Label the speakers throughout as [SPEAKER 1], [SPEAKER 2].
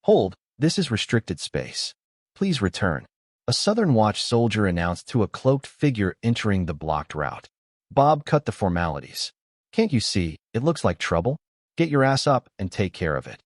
[SPEAKER 1] Hold, this is restricted space. Please return. A Southern Watch soldier announced to a cloaked figure entering the blocked route. Bob cut the formalities. Can't you see, it looks like trouble? Get your ass up and take care of it.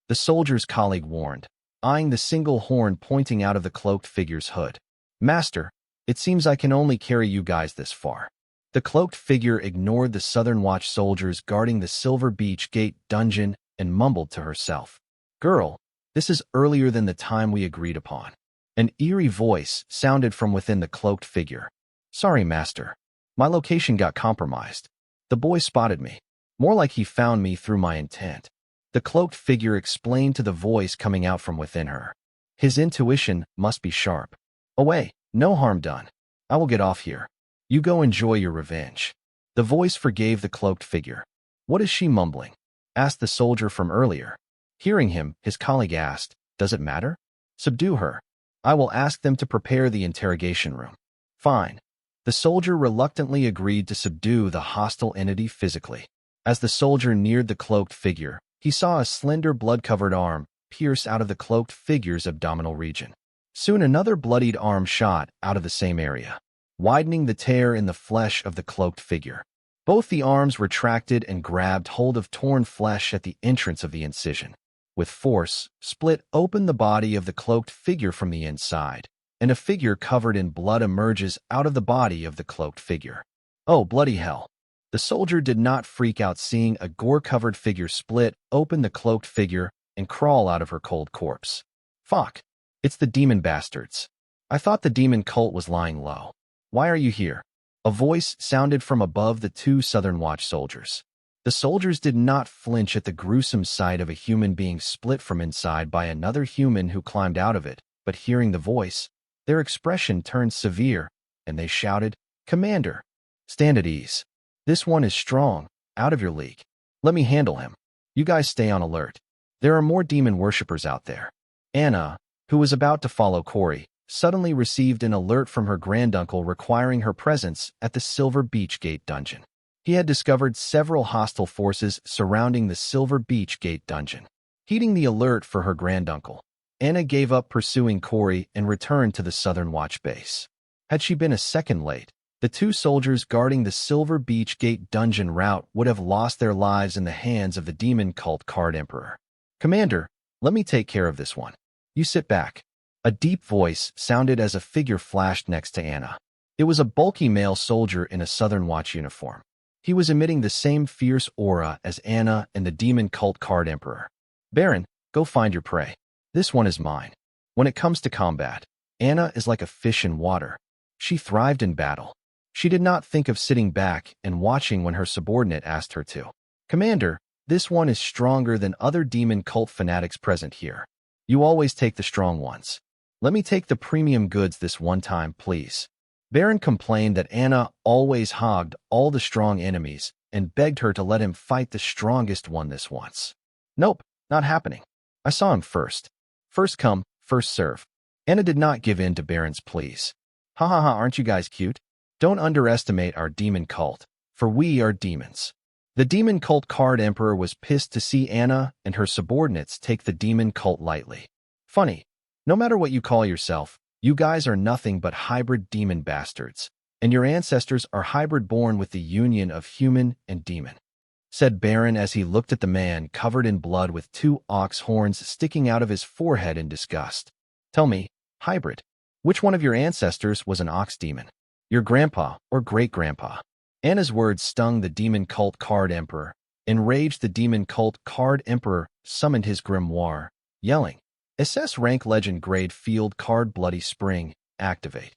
[SPEAKER 1] The soldier's colleague warned, eyeing the single horn pointing out of the cloaked figure's hood. Master, it seems I can only carry you guys this far. The cloaked figure ignored the Southern Watch soldiers guarding the Silver Beach Gate dungeon and mumbled to herself. Girl, this is earlier than the time we agreed upon. An eerie voice sounded from within the cloaked figure. Sorry, Master. My location got compromised. The boy spotted me. More like he found me through my intent. The cloaked figure explained to the voice coming out from within her. His intuition must be sharp. Away, no harm done. I will get off here. You go enjoy your revenge. The voice forgave the cloaked figure. What is she mumbling? Asked the soldier from earlier. Hearing him, his colleague asked, Does it matter? Subdue her. I will ask them to prepare the interrogation room. Fine. The soldier reluctantly agreed to subdue the hostile entity physically. As the soldier neared the cloaked figure, he saw a slender blood-covered arm pierce out of the cloaked figure's abdominal region. Soon another bloodied arm shot out of the same area, widening the tear in the flesh of the cloaked figure. Both the arms retracted and grabbed hold of torn flesh at the entrance of the incision. With force, split open the body of the cloaked figure from the inside, and a figure covered in blood emerges out of the body of the cloaked figure. Oh, bloody hell. The soldier did not freak out seeing a gore-covered figure split open the cloaked figure and crawl out of her cold corpse. Fuck. It's the demon bastards. I thought the demon cult was lying low. Why are you here? A voice sounded from above the two Southern Watch soldiers. The soldiers did not flinch at the gruesome sight of a human being split from inside by another human who climbed out of it, but hearing the voice, their expression turned severe, and they shouted, Commander, stand at ease. This one is strong, out of your league. Let me handle him. You guys stay on alert. There are more demon worshippers out there. Anna, who was about to follow Corey, suddenly received an alert from her granduncle requiring her presence at the Silver Beach Gate dungeon. He had discovered several hostile forces surrounding the Silver Beach Gate dungeon. Heeding the alert for her granduncle, Anna gave up pursuing Corey and returned to the Southern Watch base. Had she been a second late, the two soldiers guarding the Silver Beach Gate dungeon route would have lost their lives in the hands of the demon cult Card Emperor. Commander, let me take care of this one. You sit back. A deep voice sounded as a figure flashed next to Anna. It was a bulky male soldier in a Southern Watch uniform. He was emitting the same fierce aura as Anna and the demon cult Card Emperor. Baron, go find your prey. This one is mine. When it comes to combat, Anna is like a fish in water. She thrived in battle. She did not think of sitting back and watching when her subordinate asked her to. Commander, this one is stronger than other demon cult fanatics present here. You always take the strong ones. Let me take the premium goods this one time, please. Baron complained that Anna always hogged all the strong enemies and begged her to let him fight the strongest one this once. Nope, not happening. I saw him first. First come, first serve. Anna did not give in to Baron's pleas. Ha ha ha, aren't you guys cute? Don't underestimate our demon cult, for we are demons. The demon cult Card Emperor was pissed to see Anna and her subordinates take the demon cult lightly. Funny, no matter what you call yourself, you guys are nothing but hybrid demon bastards, and your ancestors are hybrid born with the union of human and demon, said Baron as he looked at the man covered in blood with two ox horns sticking out of his forehead in disgust. Tell me, hybrid, which one of your ancestors was an ox demon? Your grandpa or great-grandpa? Anna's words stung the demon cult Card Emperor. Enraged, the demon cult Card Emperor summoned his grimoire, yelling, SS rank legend grade field card Bloody Spring, activate.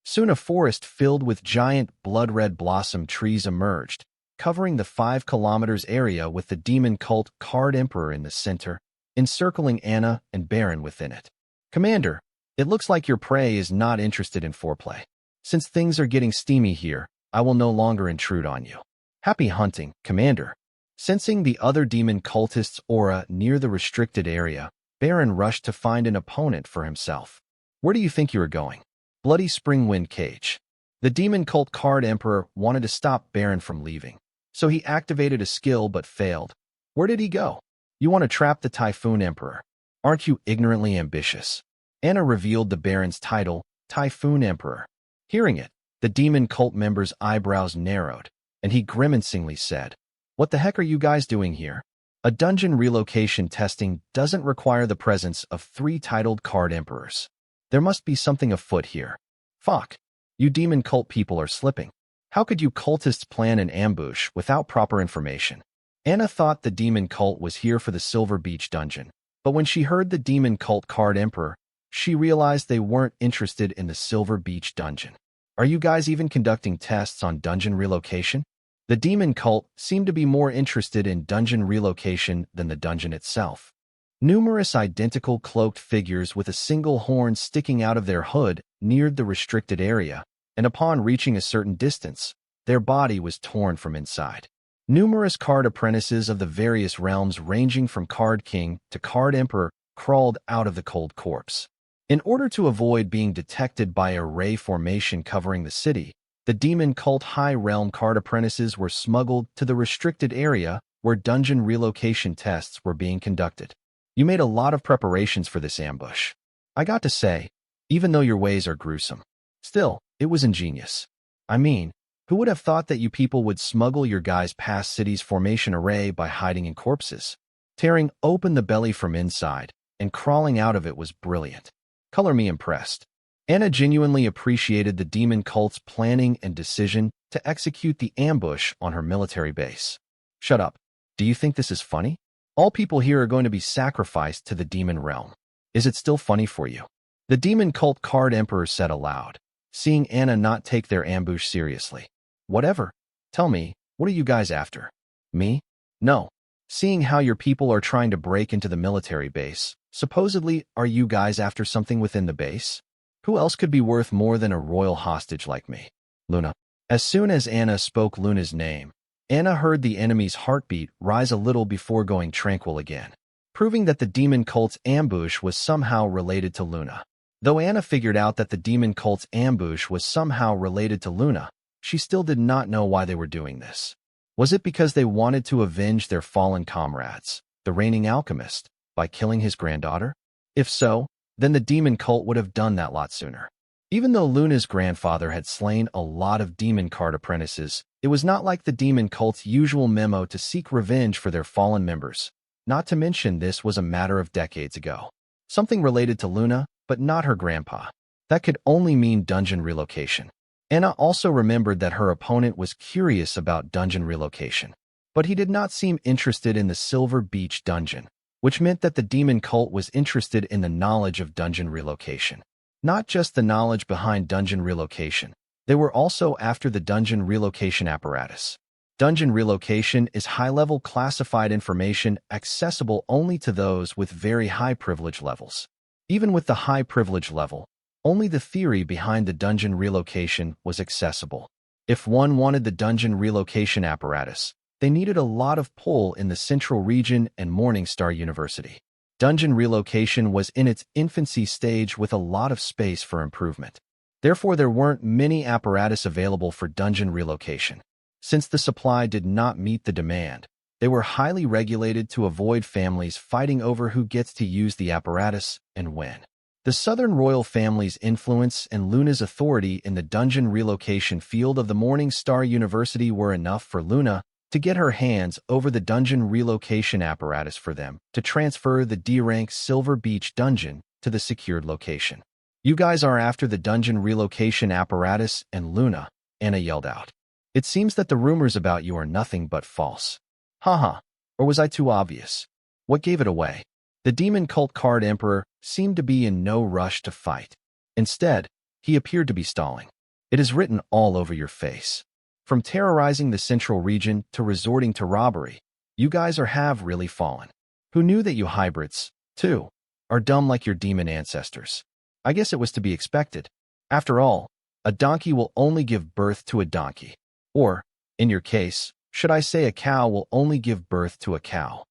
[SPEAKER 1] Soon a forest filled with giant blood-red blossom trees emerged, covering the 5 kilometers area with the demon cult Card Emperor in the center, encircling Anna and Baron within it. Commander, it looks like your prey is not interested in foreplay. Since things are getting steamy here, I will no longer intrude on you. Happy hunting, Commander. Sensing the other demon cultist's aura near the restricted area, Baron rushed to find an opponent for himself. Where do you think you are going? Bloody Spring Wind Cage. The demon cult Card Emperor wanted to stop Baron from leaving, so he activated a skill but failed. Where did he go? You want to trap the Typhoon Emperor. Aren't you ignorantly ambitious? Anna revealed the Baron's title, Typhoon Emperor. Hearing it, the demon cult member's eyebrows narrowed, and he grimacingly said, "What the heck are you guys doing here? A dungeon relocation testing doesn't require the presence of 3 titled card emperors. There must be something afoot here. Fuck. You demon cult people are slipping. How could you cultists plan an ambush without proper information?" Anna thought the demon cult was here for the Silver Beach dungeon, but when she heard the demon cult card emperor, she realized they weren't interested in the Silver Beach dungeon. "Are you guys even conducting tests on dungeon relocation?" The demon cult seemed to be more interested in dungeon relocation than the dungeon itself. Numerous identical cloaked figures with a single horn sticking out of their hood neared the restricted area, and upon reaching a certain distance, their body was torn from inside. Numerous card apprentices of the various realms ranging from Card King to Card Emperor crawled out of the cold corpse. In order to avoid being detected by a ray formation covering the city, the demon cult high realm card apprentices were smuggled to the restricted area where dungeon relocation tests were being conducted. You made a lot of preparations for this ambush. I got to say, even though your ways are gruesome, still, it was ingenious. I mean, who would have thought that you people would smuggle your guys past city's formation array by hiding in corpses? Tearing open the belly from inside and crawling out of it was brilliant. Color me impressed. Anna genuinely appreciated the demon cult's planning and decision to execute the ambush on her military base. Shut up. Do you think this is funny? All people here are going to be sacrificed to the demon realm. Is it still funny for you? The demon cult card emperor said aloud, seeing Anna not take their ambush seriously. Whatever. Tell me, what are you guys after? Me? No. Seeing how your people are trying to break into the military base, supposedly, are you guys after something within the base? Who else could be worth more than a royal hostage like me? Luna. As soon as Anna spoke Luna's name, Anna heard the enemy's heartbeat rise a little before going tranquil again, proving that the demon cult's ambush was somehow related to Luna. Though Anna figured out that the demon cult's ambush was somehow related to Luna, she still did not know why they were doing this. Was it because they wanted to avenge their fallen comrades, the reigning alchemist, by killing his granddaughter? If so, then the demon cult would have done that lot sooner. Even though Luna's grandfather had slain a lot of demon card apprentices, it was not like the demon cult's usual memo to seek revenge for their fallen members. Not to mention this was a matter of decades ago. Something related to Luna, but not her grandpa. That could only mean dungeon relocation. Anna also remembered that her opponent was curious about dungeon relocation, but he did not seem interested in the Silver Beach dungeon, which meant that the demon cult was interested in the knowledge of dungeon relocation. Not just the knowledge behind dungeon relocation, they were also after the dungeon relocation apparatus. Dungeon relocation is high-level classified information accessible only to those with very high privilege levels. Even with the high privilege level, only the theory behind the dungeon relocation was accessible. If one wanted the dungeon relocation apparatus, they needed a lot of pull in the Central Region and Morningstar University. Dungeon relocation was in its infancy stage with a lot of space for improvement. Therefore, there weren't many apparatus available for dungeon relocation. Since the supply did not meet the demand, they were highly regulated to avoid families fighting over who gets to use the apparatus and when. The Southern royal family's influence and Luna's authority in the dungeon relocation field of the Morningstar University were enough for Luna to get her hands over the dungeon relocation apparatus for them to transfer the D-rank Silver Beach dungeon to the secured location. You guys are after the dungeon relocation apparatus and Luna, Anna yelled out. It seems that the rumors about you are nothing but false. Haha, or was I too obvious? What gave it away? The demon cult card emperor seemed to be in no rush to fight. Instead, he appeared to be stalling. It is written all over your face. From terrorizing the Central Region to resorting to robbery, you guys have really fallen. Who knew that you hybrids, too, are dumb like your demon ancestors? I guess it was to be expected. After all, a donkey will only give birth to a donkey. Or, in your case, should I say a cow will only give birth to a cow.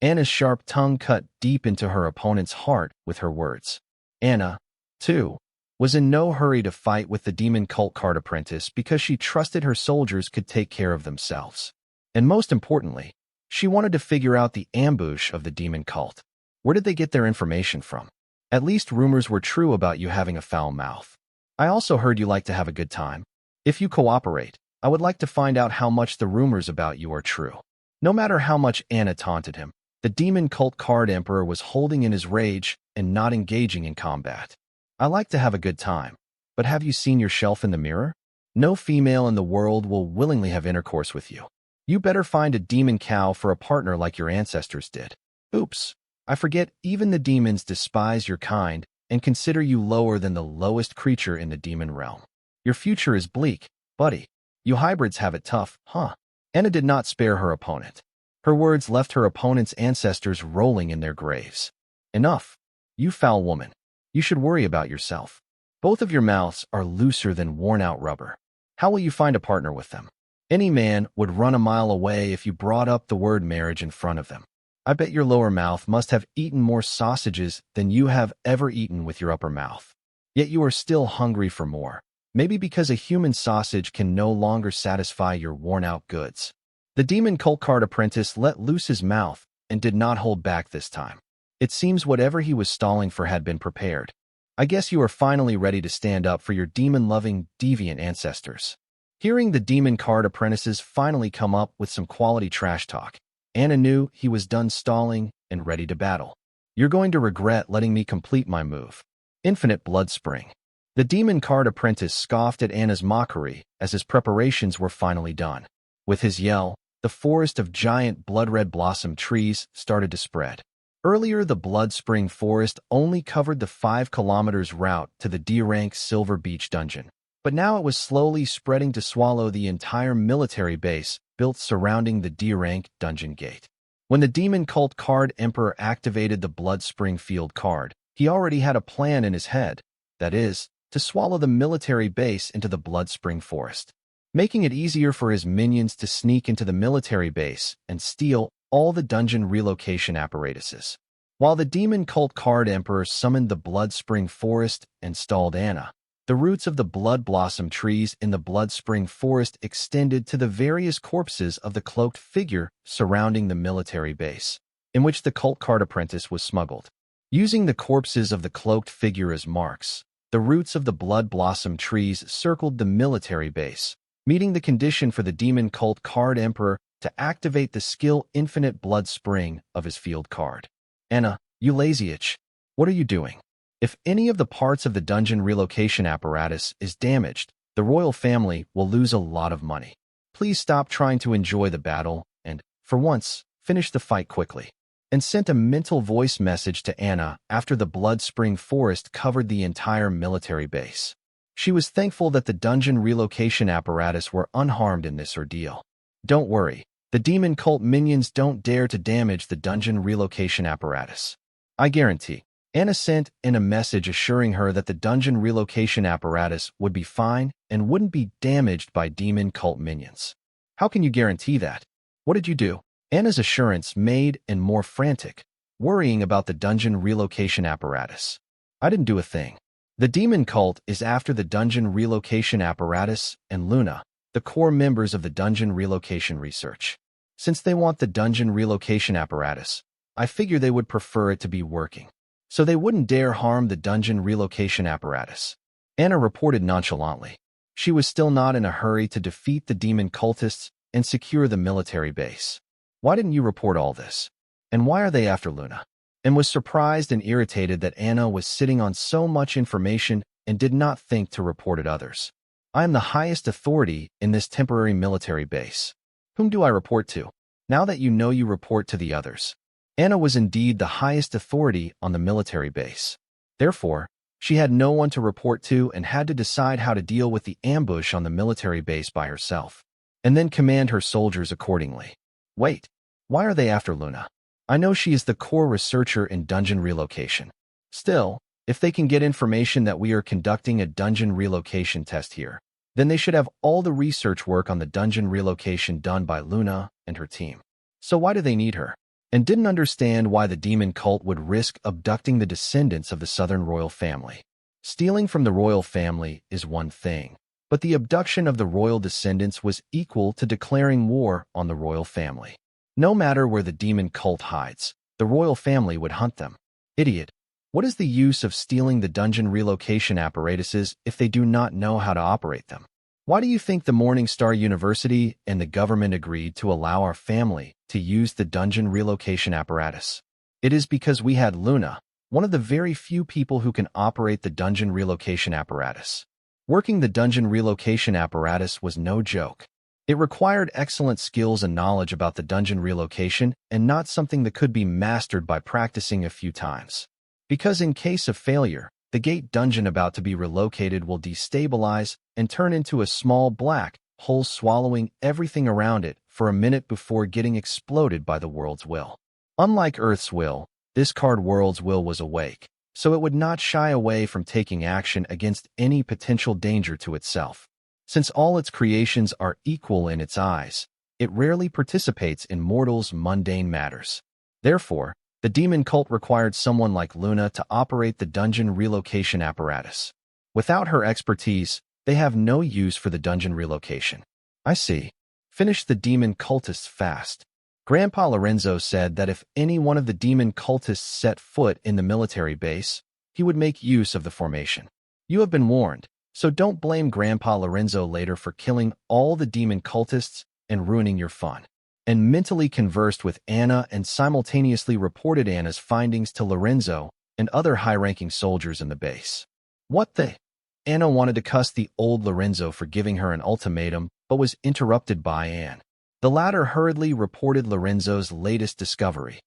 [SPEAKER 1] Anna's sharp tongue cut deep into her opponent's heart with her words. Anna, too, was in no hurry to fight with the demon cult card apprentice because she trusted her soldiers could take care of themselves. And most importantly, she wanted to figure out the ambush of the demon cult. Where did they get their information from? At least rumors were true about you having a foul mouth. I also heard you like to have a good time. If you cooperate, I would like to find out how much the rumors about you are true. No matter how much Anna taunted him, the demon cult card emperor was holding in his rage and not engaging in combat. I like to have a good time, but have you seen your shelf in the mirror? No female in the world will willingly have intercourse with you. You better find a demon cow for a partner like your ancestors did. Oops, I forget, even the demons despise your kind and consider you lower than the lowest creature in the demon realm. Your future is bleak, buddy. You hybrids have it tough, huh? Anna did not spare her opponent. Her words left her opponent's ancestors rolling in their graves. Enough. You foul woman. You should worry about yourself. Both of your mouths are looser than worn-out rubber. How will you find a partner with them? Any man would run a mile away if you brought up the word marriage in front of them. I bet your lower mouth must have eaten more sausages than you have ever eaten with your upper mouth. Yet you are still hungry for more. Maybe because a human sausage can no longer satisfy your worn-out goods. The demon cult card apprentice let loose his mouth and did not hold back this time. It seems whatever he was stalling for had been prepared. I guess you are finally ready to stand up for your demon-loving, deviant ancestors. Hearing the demon card apprentices finally come up with some quality trash talk, Anna knew he was done stalling and ready to battle. You're going to regret letting me complete my move. Infinite Blood Spring. The demon card apprentice scoffed at Anna's mockery as his preparations were finally done. With his yell, the forest of giant blood-red blossom trees started to spread. Earlier, the Blood Spring Forest only covered the 5 kilometers route to the D-rank Silver Beach dungeon, but now it was slowly spreading to swallow the entire military base built surrounding the D-rank dungeon gate. When the demon cult card emperor activated the Blood Spring Field card, he already had a plan in his head, that is, to swallow the military base into the Blood Spring Forest, making it easier for his minions to sneak into the military base and steal all the dungeon relocation apparatuses. While the demon cult card emperor summoned the Blood Spring Forest and stalled Anna, the roots of the blood blossom trees in the Blood Spring Forest extended to the various corpses of the cloaked figure surrounding the military base, in which the cult card apprentice was smuggled. Using the corpses of the cloaked figure as marks, the roots of the blood blossom trees circled the military base, meeting the condition for the demon cult card emperor to activate the skill Infinite Blood Spring of his field card. Anna, you lazy itch. What are you doing? If any of the parts of the dungeon relocation apparatus is damaged, the royal family will lose a lot of money. Please stop trying to enjoy the battle and, for once, finish the fight quickly. And sent a mental voice message to Anna after the Blood Spring Forest covered the entire military base. She was thankful that the dungeon relocation apparatus were unharmed in this ordeal. Don't worry, the demon cult minions don't dare to damage the dungeon relocation apparatus. I guarantee. Anna sent in a message assuring her that the dungeon relocation apparatus would be fine and wouldn't be damaged by demon cult minions. How can you guarantee that? What did you do? Anna's assurance made Anna more frantic, worrying about the dungeon relocation apparatus. I didn't do a thing. The demon cult is after the dungeon relocation apparatus and Luna, the core members of the dungeon relocation research. Since they want the dungeon relocation apparatus, I figure they would prefer it to be working, so they wouldn't dare harm the dungeon relocation apparatus. Anna reported nonchalantly. She was still not in a hurry to defeat the demon cultists and secure the military base. Why didn't you report all this? And why are they after Luna? And was surprised and irritated that Anna was sitting on so much information and did not think to report it others. I am the highest authority in this temporary military base. Whom do I report to? Now that you know, you report to the others. Anna was indeed the highest authority on the military base. Therefore, she had no one to report to and had to decide how to deal with the ambush on the military base by herself, and then command her soldiers accordingly. Wait, why are they after Luna? I know she is the core researcher in dungeon relocation. Still, if they can get information that we are conducting a dungeon relocation test here, then they should have all the research work on the dungeon relocation done by Luna and her team. So why do they need her? And didn't understand why the demon cult would risk abducting the descendants of the Southern royal family. Stealing from the royal family is one thing, but the abduction of the royal descendants was equal to declaring war on the royal family. No matter where the demon cult hides, the royal family would hunt them. Idiot. What is the use of stealing the dungeon relocation apparatuses if they do not know how to operate them? Why do you think the Morningstar University and the government agreed to allow our family to use the dungeon relocation apparatus? It is because we had Luna, one of the very few people who can operate the dungeon relocation apparatus. Working the dungeon relocation apparatus was no joke. It required excellent skills and knowledge about the dungeon relocation and not something that could be mastered by practicing a few times. Because in case of failure, the gate dungeon about to be relocated will destabilize and turn into a small black hole swallowing everything around it for a minute before getting exploded by the world's will. Unlike Earth's will, this card world's will was awake, so it would not shy away from taking action against any potential danger to itself. Since all its creations are equal in its eyes, it rarely participates in mortals' mundane matters. Therefore, the demon cult required someone like Luna to operate the dungeon relocation apparatus. Without her expertise, they have no use for the dungeon relocation. I see. Finish the demon cultists fast. Grandpa Lorenzo said that if any one of the demon cultists set foot in the military base, he would make use of the formation. You have been warned, so don't blame Grandpa Lorenzo later for killing all the demon cultists and ruining your fun. And mentally conversed with Anna and simultaneously reported Anna's findings to Lorenzo and other high-ranking soldiers in the base. What the? Anna wanted to cuss the old Lorenzo for giving her an ultimatum, but was interrupted by Anne. The latter hurriedly reported Lorenzo's latest discovery.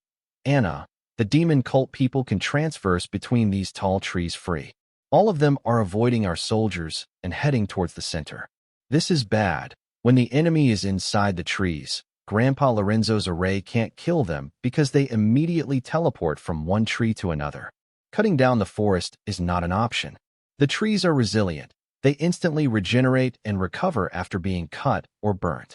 [SPEAKER 1] Anna, the demon cult people can transverse between these tall trees free. All of them are avoiding our soldiers and heading towards the center. This is bad. When the enemy is inside the trees, Grandpa Lorenzo's array can't kill them because they immediately teleport from one tree to another. Cutting down the forest is not an option. The trees are resilient. They instantly regenerate and recover after being cut or burnt.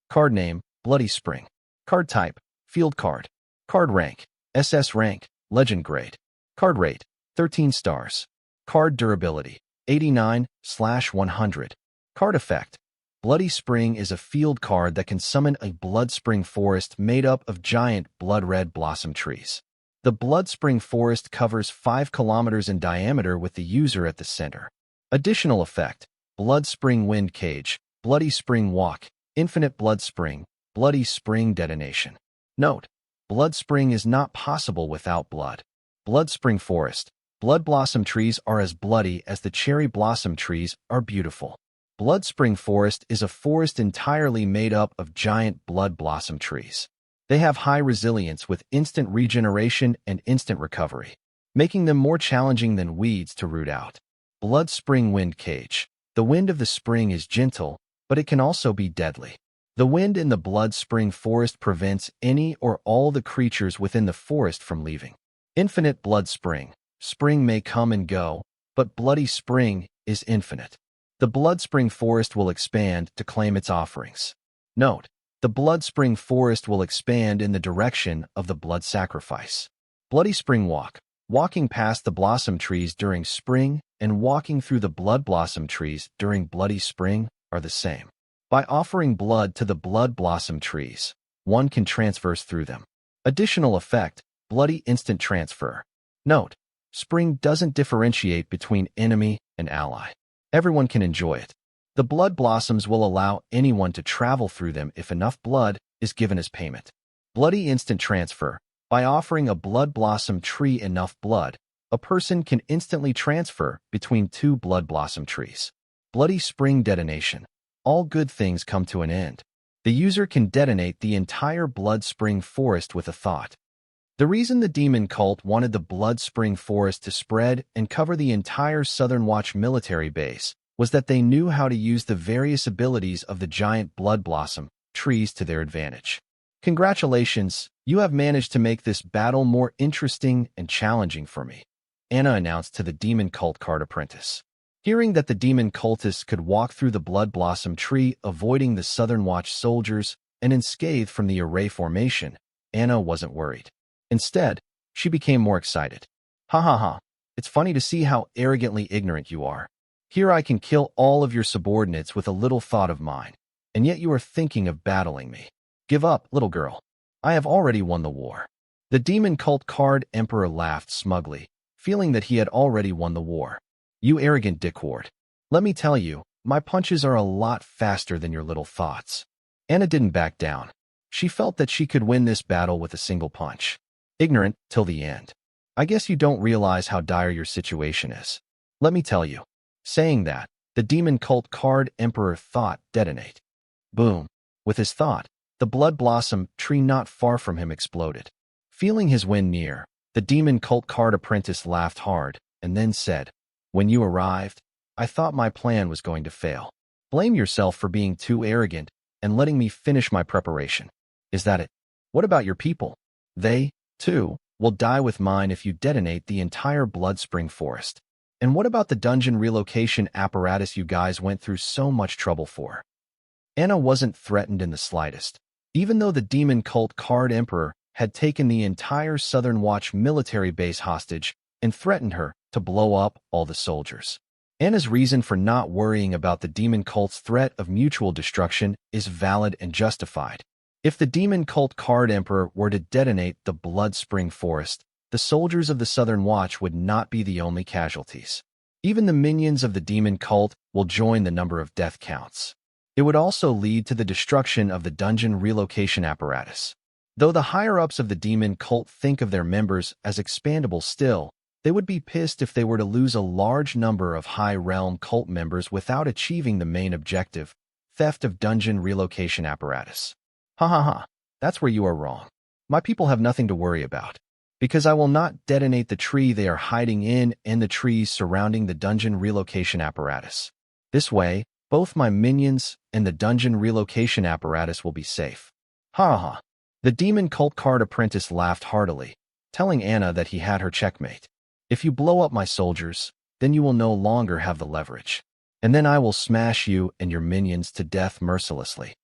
[SPEAKER 1] Card name, Bloody Spring. Card type, Field Card. Card rank, SS rank, Legend grade. Card rate, 13 stars. Card durability, 89/100. Card effect. Bloody Spring is a field card that can summon a Blood Spring forest made up of giant blood-red blossom trees. The Blood Spring forest covers 5 kilometers in diameter with the user at the center. Additional effect, Blood Spring Wind Cage, Bloody Spring Walk, Infinite Blood Spring, Bloody Spring Detonation. Note, Blood Spring is not possible without blood. Blood Spring Forest. Blood blossom trees are as bloody as the cherry blossom trees are beautiful. Blood Spring Forest is a forest entirely made up of giant blood blossom trees. They have high resilience with instant regeneration and instant recovery, making them more challenging than weeds to root out. Blood Spring Wind Cage. The wind of the spring is gentle, but it can also be deadly. The wind in the Blood Spring Forest prevents any or all the creatures within the forest from leaving. Infinite Blood Spring. Spring may come and go, but Bloody Spring is infinite. The Blood Spring Forest will expand to claim its offerings. Note, the Blood Spring Forest will expand in the direction of the blood sacrifice. Bloody Spring Walk. Walking past the blossom trees during spring and walking through the blood blossom trees during Bloody Spring are the same. By offering blood to the blood blossom trees, one can transverse through them. Additional effect, Bloody Instant Transfer. Note, spring doesn't differentiate between enemy and ally. Everyone can enjoy it. The blood blossoms will allow anyone to travel through them if enough blood is given as payment. Bloody Instant Transfer. By offering a blood blossom tree enough blood, a person can instantly transfer between 2 blood blossom trees. Bloody Spring Detonation. All good things come to an end. The user can detonate the entire Blood Spring Forest with a thought. The reason the demon cult wanted the Blood Spring Forest to spread and cover the entire Southern Watch military base was that they knew how to use the various abilities of the giant blood blossom trees to their advantage. Congratulations, you have managed to make this battle more interesting and challenging for me, Anna announced to the demon cult card apprentice. Hearing that the demon cultists could walk through the blood blossom tree avoiding the Southern Watch soldiers and unscathed from the array formation, Anna wasn't worried. Instead, she became more excited. Ha ha ha, it's funny to see how arrogantly ignorant you are. Here I can kill all of your subordinates with a little thought of mine, and yet you are thinking of battling me. Give up, little girl. I have already won the war. The demon cult card emperor laughed smugly, feeling that he had already won the war. You arrogant dickwad. Let me tell you, my punches are a lot faster than your little thoughts. Anna didn't back down. She felt that she could win this battle with a single punch. Ignorant till the end. I guess you don't realize how dire your situation is. Let me tell you. Saying that, the demon cult card emperor thought detonate. Boom. With his thought, the blood blossom tree not far from him exploded. Feeling his win near, the demon cult card apprentice laughed hard and then said, "When you arrived, I thought my plan was going to fail. Blame yourself for being too arrogant and letting me finish my preparation. Is that it? What about your people? They, too, will die with mine if you detonate the entire Bloodspring Forest. And what about the dungeon relocation apparatus you guys went through so much trouble for?" Anna wasn't threatened in the slightest, even though the demon cult card emperor had taken the entire Southern Watch military base hostage and threatened her to blow up all the soldiers. Anna's reason for not worrying about the demon cult's threat of mutual destruction is valid and justified. If the demon cult card emperor were to detonate the Bloodspring Forest, the soldiers of the Southern Watch would not be the only casualties. Even the minions of the demon cult will join the number of death counts. It would also lead to the destruction of the dungeon relocation apparatus. Though the higher-ups of the demon cult think of their members as expandable still, they would be pissed if they were to lose a large number of High Realm cult members without achieving the main objective, theft of dungeon relocation apparatus. Ha ha ha, that's where you are wrong. My people have nothing to worry about, because I will not detonate the tree they are hiding in and the trees surrounding the dungeon relocation apparatus. This way, both my minions and the dungeon relocation apparatus will be safe. Ha ha. The demon cult card apprentice laughed heartily, telling Anna that he had her checkmate. If you blow up my soldiers, then you will no longer have the leverage. And then I will smash you and your minions to death mercilessly.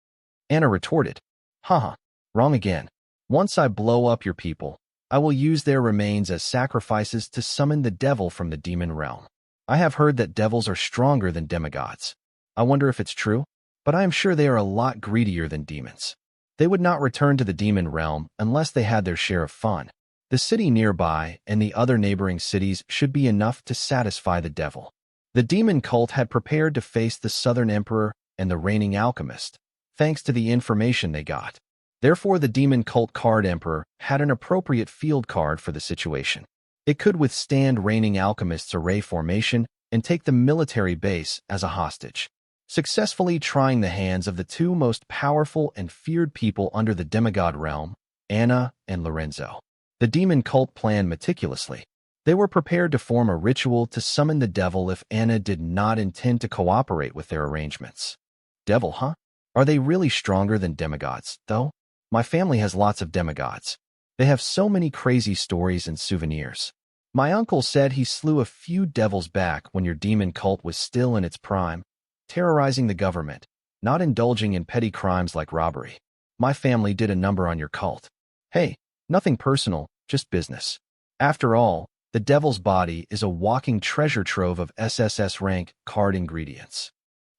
[SPEAKER 1] Anna retorted, Haha, wrong again. Once I blow up your people, I will use their remains as sacrifices to summon the devil from the demon realm. I have heard that devils are stronger than demigods. I wonder if it's true, but I am sure they are a lot greedier than demons. They would not return to the demon realm unless they had their share of fun. The city nearby and the other neighboring cities should be enough to satisfy the devil. The demon cult had prepared to face the Southern Emperor and the reigning alchemist, thanks to the information they got. Therefore, the demon cult card emperor had an appropriate field card for the situation. It could withstand reigning alchemist's array formation and take the military base as a hostage, successfully trying the hands of the two most powerful and feared people under the demigod realm, Anna and Lorenzo. The demon cult planned meticulously. They were prepared to form a ritual to summon the devil if Anna did not intend to cooperate with their arrangements. Devil, huh? Are they really stronger than demigods, though? My family has lots of demigods. They have so many crazy stories and souvenirs. My uncle said he slew a few devils back when your demon cult was still in its prime, terrorizing the government, not indulging in petty crimes like robbery. My family did a number on your cult. Hey, nothing personal, just business. After all, the devil's body is a walking treasure trove of SSS rank card ingredients.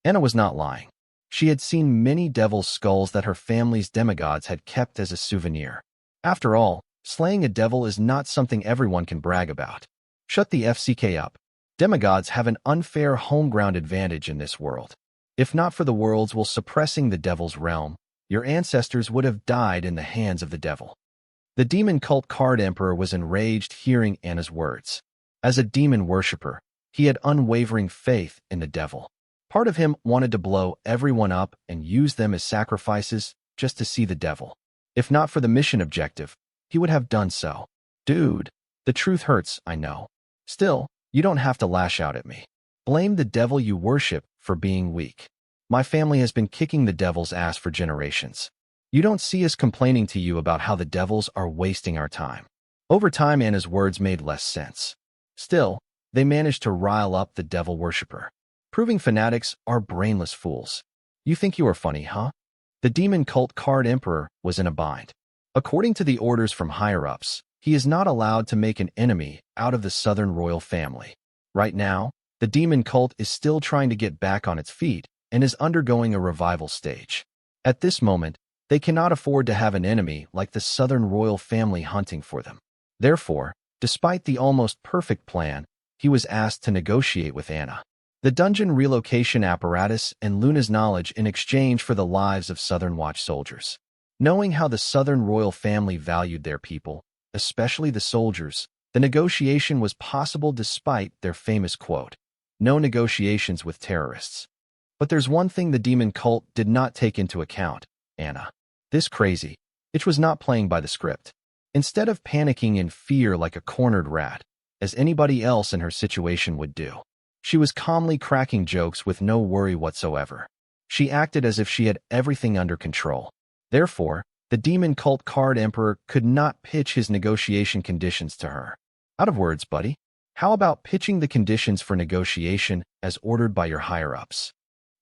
[SPEAKER 1] Anna was not lying. She had seen many devil's skulls that her family's demigods had kept as a souvenir. After all, slaying a devil is not something everyone can brag about. Shut the FCK up. Demigods have an unfair home-ground advantage in this world. If not for the worlds while suppressing the devil's realm, your ancestors would have died in the hands of the devil. The demon cult card emperor was enraged hearing Anna's words. As a demon worshipper, he had unwavering faith in the devil. Part of him wanted to blow everyone up and use them as sacrifices just to see the devil. If not for the mission objective, he would have done so. Dude, the truth hurts, I know. Still, you don't have to lash out at me. Blame the devil you worship for being weak. My family has been kicking the devil's ass for generations. You don't see us complaining to you about how the devils are wasting our time. Over time, Anna's words made less sense. Still, they managed to rile up the devil worshipper. Proving fanatics are brainless fools. You think you are funny, huh? The demon cult card emperor was in a bind. According to the orders from higher-ups, he is not allowed to make an enemy out of the Southern royal family. Right now, the demon cult is still trying to get back on its feet and is undergoing a revival stage. At this moment, They cannot afford to have an enemy like the Southern royal family hunting for them. Therefore, despite the almost perfect plan, he was asked to negotiate with Anna, the dungeon relocation apparatus, and Luna's knowledge in exchange for the lives of Southern Watch soldiers. Knowing how the Southern royal family valued their people, especially the soldiers, the negotiation was possible despite their famous quote, "No negotiations with terrorists." But there's one thing the demon cult did not take into account: Anna. This crazy, it was not playing by the script. Instead of panicking in fear like a cornered rat, as anybody else in her situation would do, she was calmly cracking jokes with no worry whatsoever. She acted as if she had everything under control. Therefore, the demon cult card emperor could not pitch his negotiation conditions to her. Out of words, buddy. How about pitching the conditions for negotiation as ordered by your higher-ups?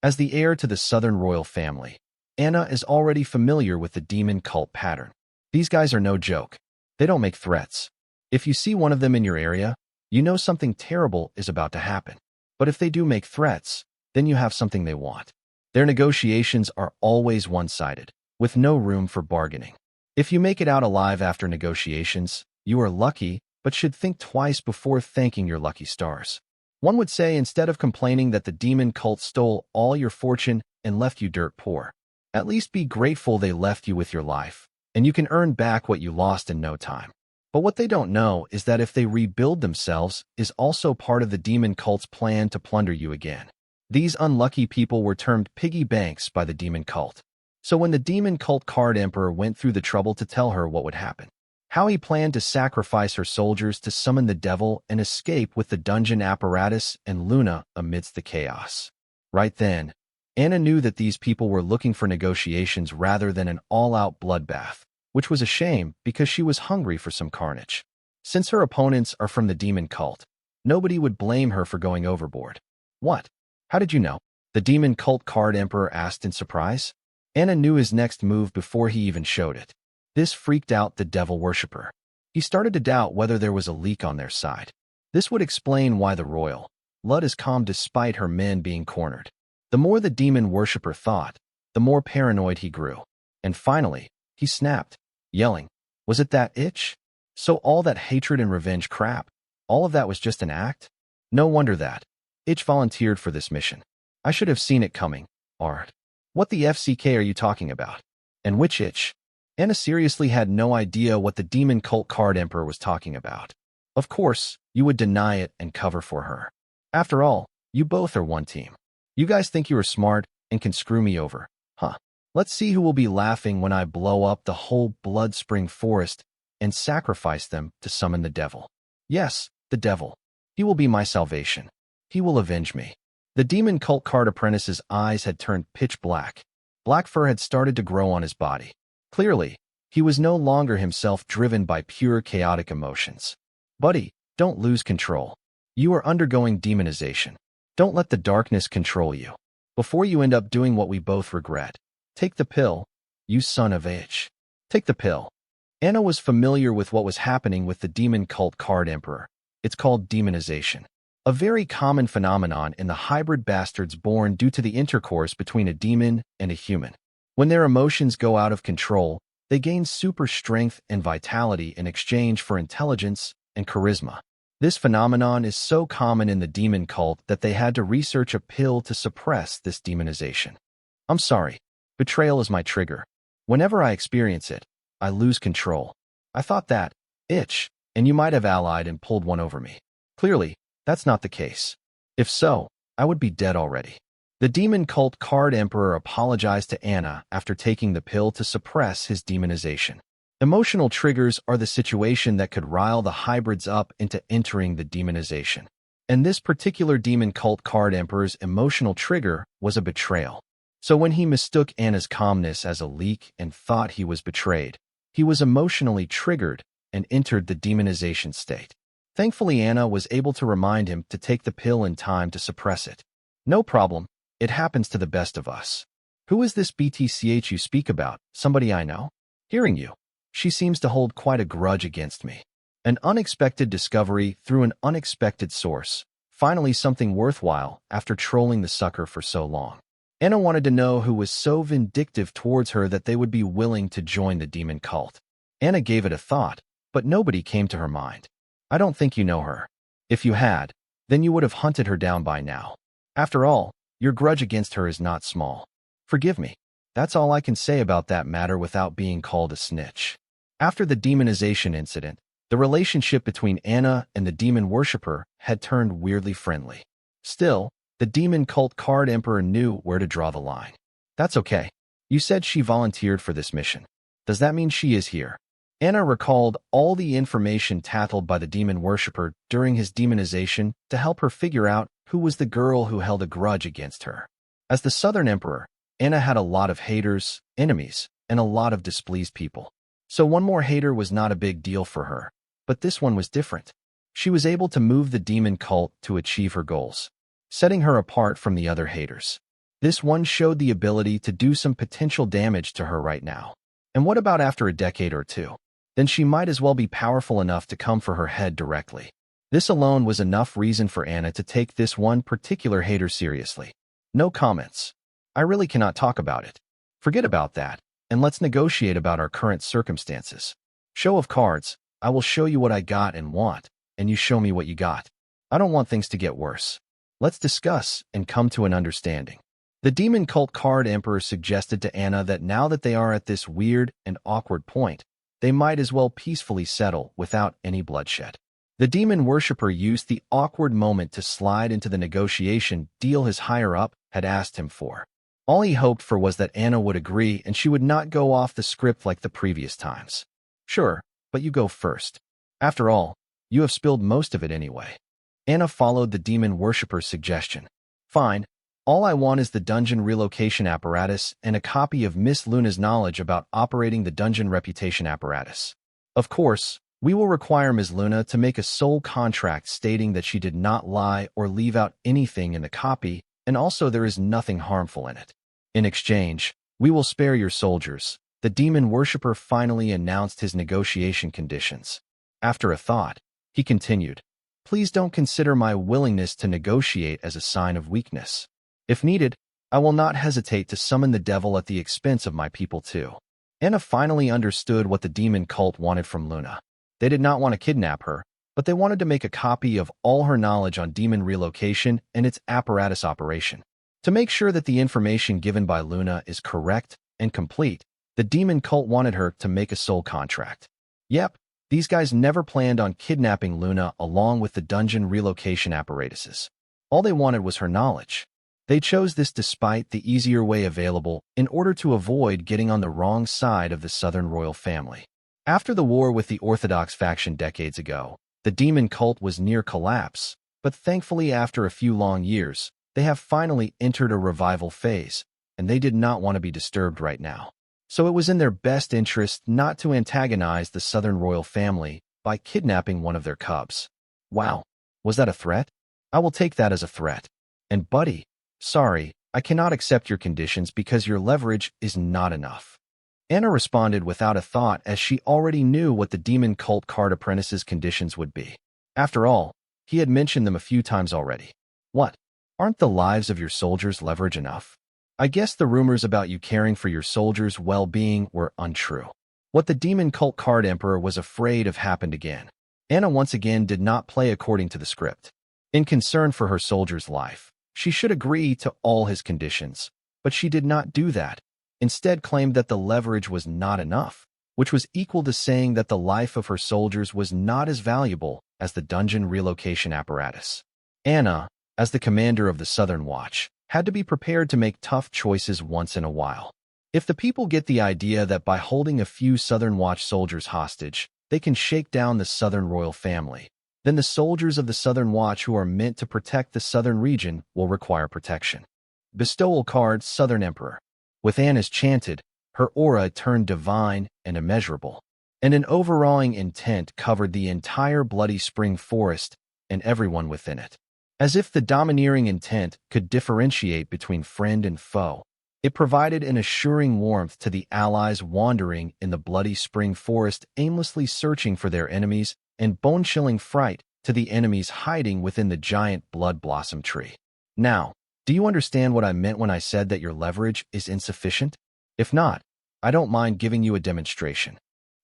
[SPEAKER 1] As the heir to the Southern royal family, Anna is already familiar with the demon cult pattern. These guys are no joke. They don't make threats. If you see one of them in your area, you know something terrible is about to happen. But if they do make threats, then you have something they want. Their negotiations are always one-sided, with no room for bargaining. If you make it out alive after negotiations, you are lucky, but should think twice before thanking your lucky stars. One would say, instead of complaining that the demon cult stole all your fortune and left you dirt poor, at least be grateful they left you with your life, and you can earn back what you lost in no time. But what they don't know is that if they rebuild themselves is also part of the demon cult's plan to plunder you again. These unlucky people were termed piggy banks by the demon cult. So when the demon cult card emperor went through the trouble to tell her what would happen, how he planned to sacrifice her soldiers to summon the devil and escape with the dungeon apparatus and Luna amidst the chaos. Right then, Anna knew that these people were looking for negotiations rather than an all-out bloodbath, which was a shame because she was hungry for some carnage. Since her opponents are from the demon cult, nobody would blame her for going overboard. What? How did you know? The demon cult card emperor asked in surprise. Anna knew his next move before he even showed it. This freaked out the devil worshipper. He started to doubt whether there was a leak on their side. This would explain why the royal blood is calm despite her men being cornered. The more the demon worshipper thought, the more paranoid he grew. And finally, he snapped, yelling, "Was it that itch? So all that hatred and revenge crap, all of that was just an act? No wonder that itch volunteered for this mission. I should have seen it coming. Art. What the FCK are you talking about? And which itch?" Anna seriously had no idea what the demon cult card emperor was talking about. Of course, you would deny it and cover for her. After all, you both are one team. You guys think you are smart and can screw me over, huh? Let's see who will be laughing when I blow up the whole Blood Spring forest and sacrifice them to summon the devil. Yes, the devil. He will be my salvation. He will avenge me. The demon cult card apprentice's eyes had turned pitch black. Black fur had started to grow on his body. Clearly, he was no longer himself, driven by pure chaotic emotions. Buddy, don't lose control. You are undergoing demonization. Don't let the darkness control you. Before you end up doing what we both regret. Take the pill, you son of a bitch. Take the pill. Anna was familiar with what was happening with the demon cult card emperor. It's called demonization. A very common phenomenon in the hybrid bastards born due to the intercourse between a demon and a human. When their emotions go out of control, they gain super strength and vitality in exchange for intelligence and charisma. This phenomenon is so common in the demon cult that they had to research a pill to suppress this demonization. I'm sorry. Betrayal is my trigger. Whenever I experience it, I lose control. I thought that itch, and you might have allied and pulled one over me. Clearly, that's not the case. If so, I would be dead already. The demon cult card emperor apologized to Anna after taking the pill to suppress his demonization. Emotional triggers are the situation that could rile the hybrids up into entering the demonization. And this particular demon cult card emperor's emotional trigger was a betrayal. So when he mistook Anna's calmness as a leak and thought he was betrayed, he was emotionally triggered and entered the demonization state. Thankfully, Anna was able to remind him to take the pill in time to suppress it. No problem. It happens to the best of us. Who is this BTCH you speak about? Somebody I know? Hearing you. She seems to hold quite a grudge against me. An unexpected discovery through an unexpected source. Finally something worthwhile after trolling the sucker for so long. Anna wanted to know who was so vindictive towards her that they would be willing to join the demon cult. Anna gave it a thought, but nobody came to her mind. I don't think you know her. If you had, then you would have hunted her down by now. After all, your grudge against her is not small. Forgive me. That's all I can say about that matter without being called a snitch. After the demonization incident, the relationship between Anna and the demon worshipper had turned weirdly friendly. Still, the demon cult card emperor knew where to draw the line. That's okay. You said she volunteered for this mission. Does that mean she is here? Anna recalled all the information tattled by the demon worshipper during his demonization to help her figure out who was the girl who held a grudge against her. As the Southern Emperor, Anna had a lot of haters, enemies, and a lot of displeased people. So one more hater was not a big deal for her, but this one was different. She was able to move the demon cult to achieve her goals, setting her apart from the other haters. This one showed the ability to do some potential damage to her right now. And what about after a decade or two? Then she might as well be powerful enough to come for her head directly. This alone was enough reason for Anna to take this one particular hater seriously. No comments. I really cannot talk about it. Forget about that, and let's negotiate about our current circumstances. Show of cards, I will show you what I got and want, and you show me what you got. I don't want things to get worse. Let's discuss and come to an understanding. The demon cult card emperor suggested to Anna that now that they are at this weird and awkward point, they might as well peacefully settle without any bloodshed. The demon worshipper used the awkward moment to slide into the negotiation deal his higher-up had asked him for. All he hoped for was that Anna would agree and she would not go off the script like the previous times. Sure, but you go first. After all, you have spilled most of it anyway. Anna followed the demon worshipper's suggestion. Fine. All I want is the dungeon relocation apparatus and a copy of Miss Luna's knowledge about operating the dungeon reputation apparatus. Of course, we will require Ms. Luna to make a sole contract stating that she did not lie or leave out anything in the copy, and also there is nothing harmful in it. In exchange, we will spare your soldiers. The demon worshipper finally announced his negotiation conditions. After a thought, he continued, "Please don't consider my willingness to negotiate as a sign of weakness. If needed, I will not hesitate to summon the devil at the expense of my people too." Anna finally understood what the demon cult wanted from Luna. They did not want to kidnap her, but they wanted to make a copy of all her knowledge on demon relocation and its apparatus operation. To make sure that the information given by Luna is correct and complete, the demon cult wanted her to make a sole contract. Yep, these guys never planned on kidnapping Luna along with the dungeon relocation apparatuses. All they wanted was her knowledge. They chose this despite the easier way available in order to avoid getting on the wrong side of the Southern royal family. After the war with the Orthodox faction decades ago, the demon cult was near collapse, but thankfully after a few long years, they have finally entered a revival phase, and they did not want to be disturbed right now. So it was in their best interest not to antagonize the Southern royal family by kidnapping one of their cubs. Wow, was that a threat? I will take that as a threat. And buddy, sorry, I cannot accept your conditions because your leverage is not enough. Anna responded without a thought as she already knew what the demon cult card apprentice's conditions would be. After all, he had mentioned them a few times already. What? Aren't the lives of your soldiers leverage enough? I guess the rumors about you caring for your soldiers' well-being were untrue. What the demon cult card emperor was afraid of happened again. Anna once again did not play according to the script. In concern for her soldier's life, she should agree to all his conditions, but she did not do that. Instead claimed that the leverage was not enough, which was equal to saying that the life of her soldiers was not as valuable as the dungeon relocation apparatus. Anna, as the commander of the Southern Watch, had to be prepared to make tough choices once in a while. If the people get the idea that by holding a few Southern Watch soldiers hostage, they can shake down the Southern royal family, then the soldiers of the Southern Watch who are meant to protect the Southern region will require protection. Bestowal card Southern Emperor. With Anna's chanted, her aura turned divine and immeasurable, and an overawing intent covered the entire Bloody Spring Forest and everyone within it. As if the domineering intent could differentiate between friend and foe, it provided an assuring warmth to the allies wandering in the Bloody Spring Forest aimlessly searching for their enemies and bone-chilling fright to the enemies hiding within the giant blood blossom tree. Now, Do you understand what I meant when I said that your leverage is insufficient? If not, I don't mind giving you a demonstration.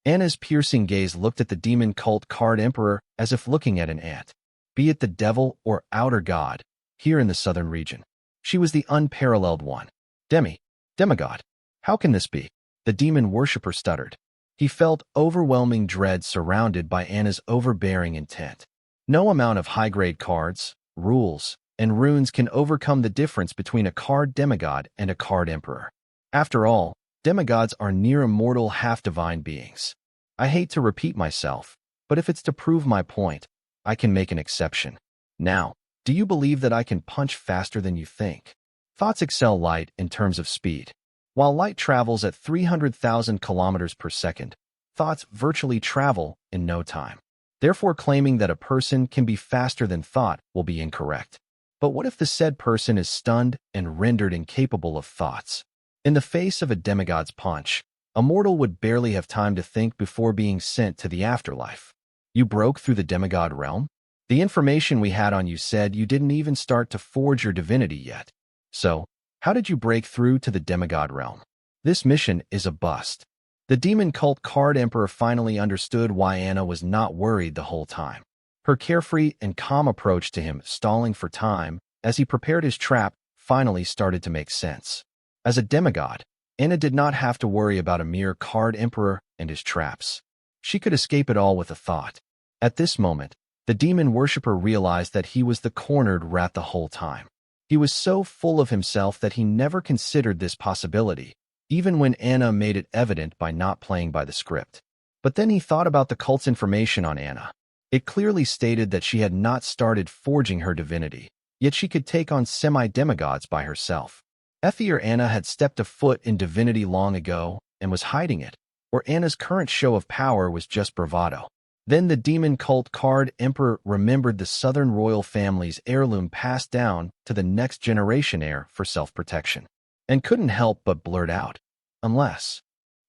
[SPEAKER 1] Anna's piercing gaze looked at the demon cult card emperor as if looking at an ant. Be it the devil or outer god, here in the southern region, she was the unparalleled one. Demigod. How can this be? The demon worshipper stuttered. He felt overwhelming dread surrounded by Anna's overbearing intent. No amount of high-grade cards, rules, and runes can overcome the difference between a card demigod and a card emperor. After all, demigods are near-immortal half-divine beings. I hate to repeat myself, but if it's to prove my point, I can make an exception. Now, do you believe that I can punch faster than you think? Thoughts excel light in terms of speed. While light travels at 300,000 kilometers per second, thoughts virtually travel in no time. Therefore, claiming that a person can be faster than thought will be incorrect. But what if the said person is stunned and rendered incapable of thoughts? In the face of a demigod's punch, a mortal would barely have time to think before being sent to the afterlife. You broke through the demigod realm? The information we had on you said you didn't even start to forge your divinity yet. So, how did you break through to the demigod realm? This mission is a bust. The demon cult card emperor finally understood why Anna was not worried the whole time. Her carefree and calm approach to him, stalling for time as he prepared his trap, finally started to make sense. As a demigod, Anna did not have to worry about a mere card emperor and his traps. She could escape it all with a thought. At this moment, the demon worshipper realized that he was the cornered rat the whole time. He was so full of himself that he never considered this possibility, even when Anna made it evident by not playing by the script. But then he thought about the cult's information on Anna. It clearly stated that she had not started forging her divinity, yet she could take on semi-demigods by herself. Either Anna had stepped a foot in divinity long ago and was hiding it, or Anna's current show of power was just bravado. Then the demon cult card emperor remembered the southern royal family's heirloom passed down to the next generation heir for self-protection, and couldn't help but blurt out, unless.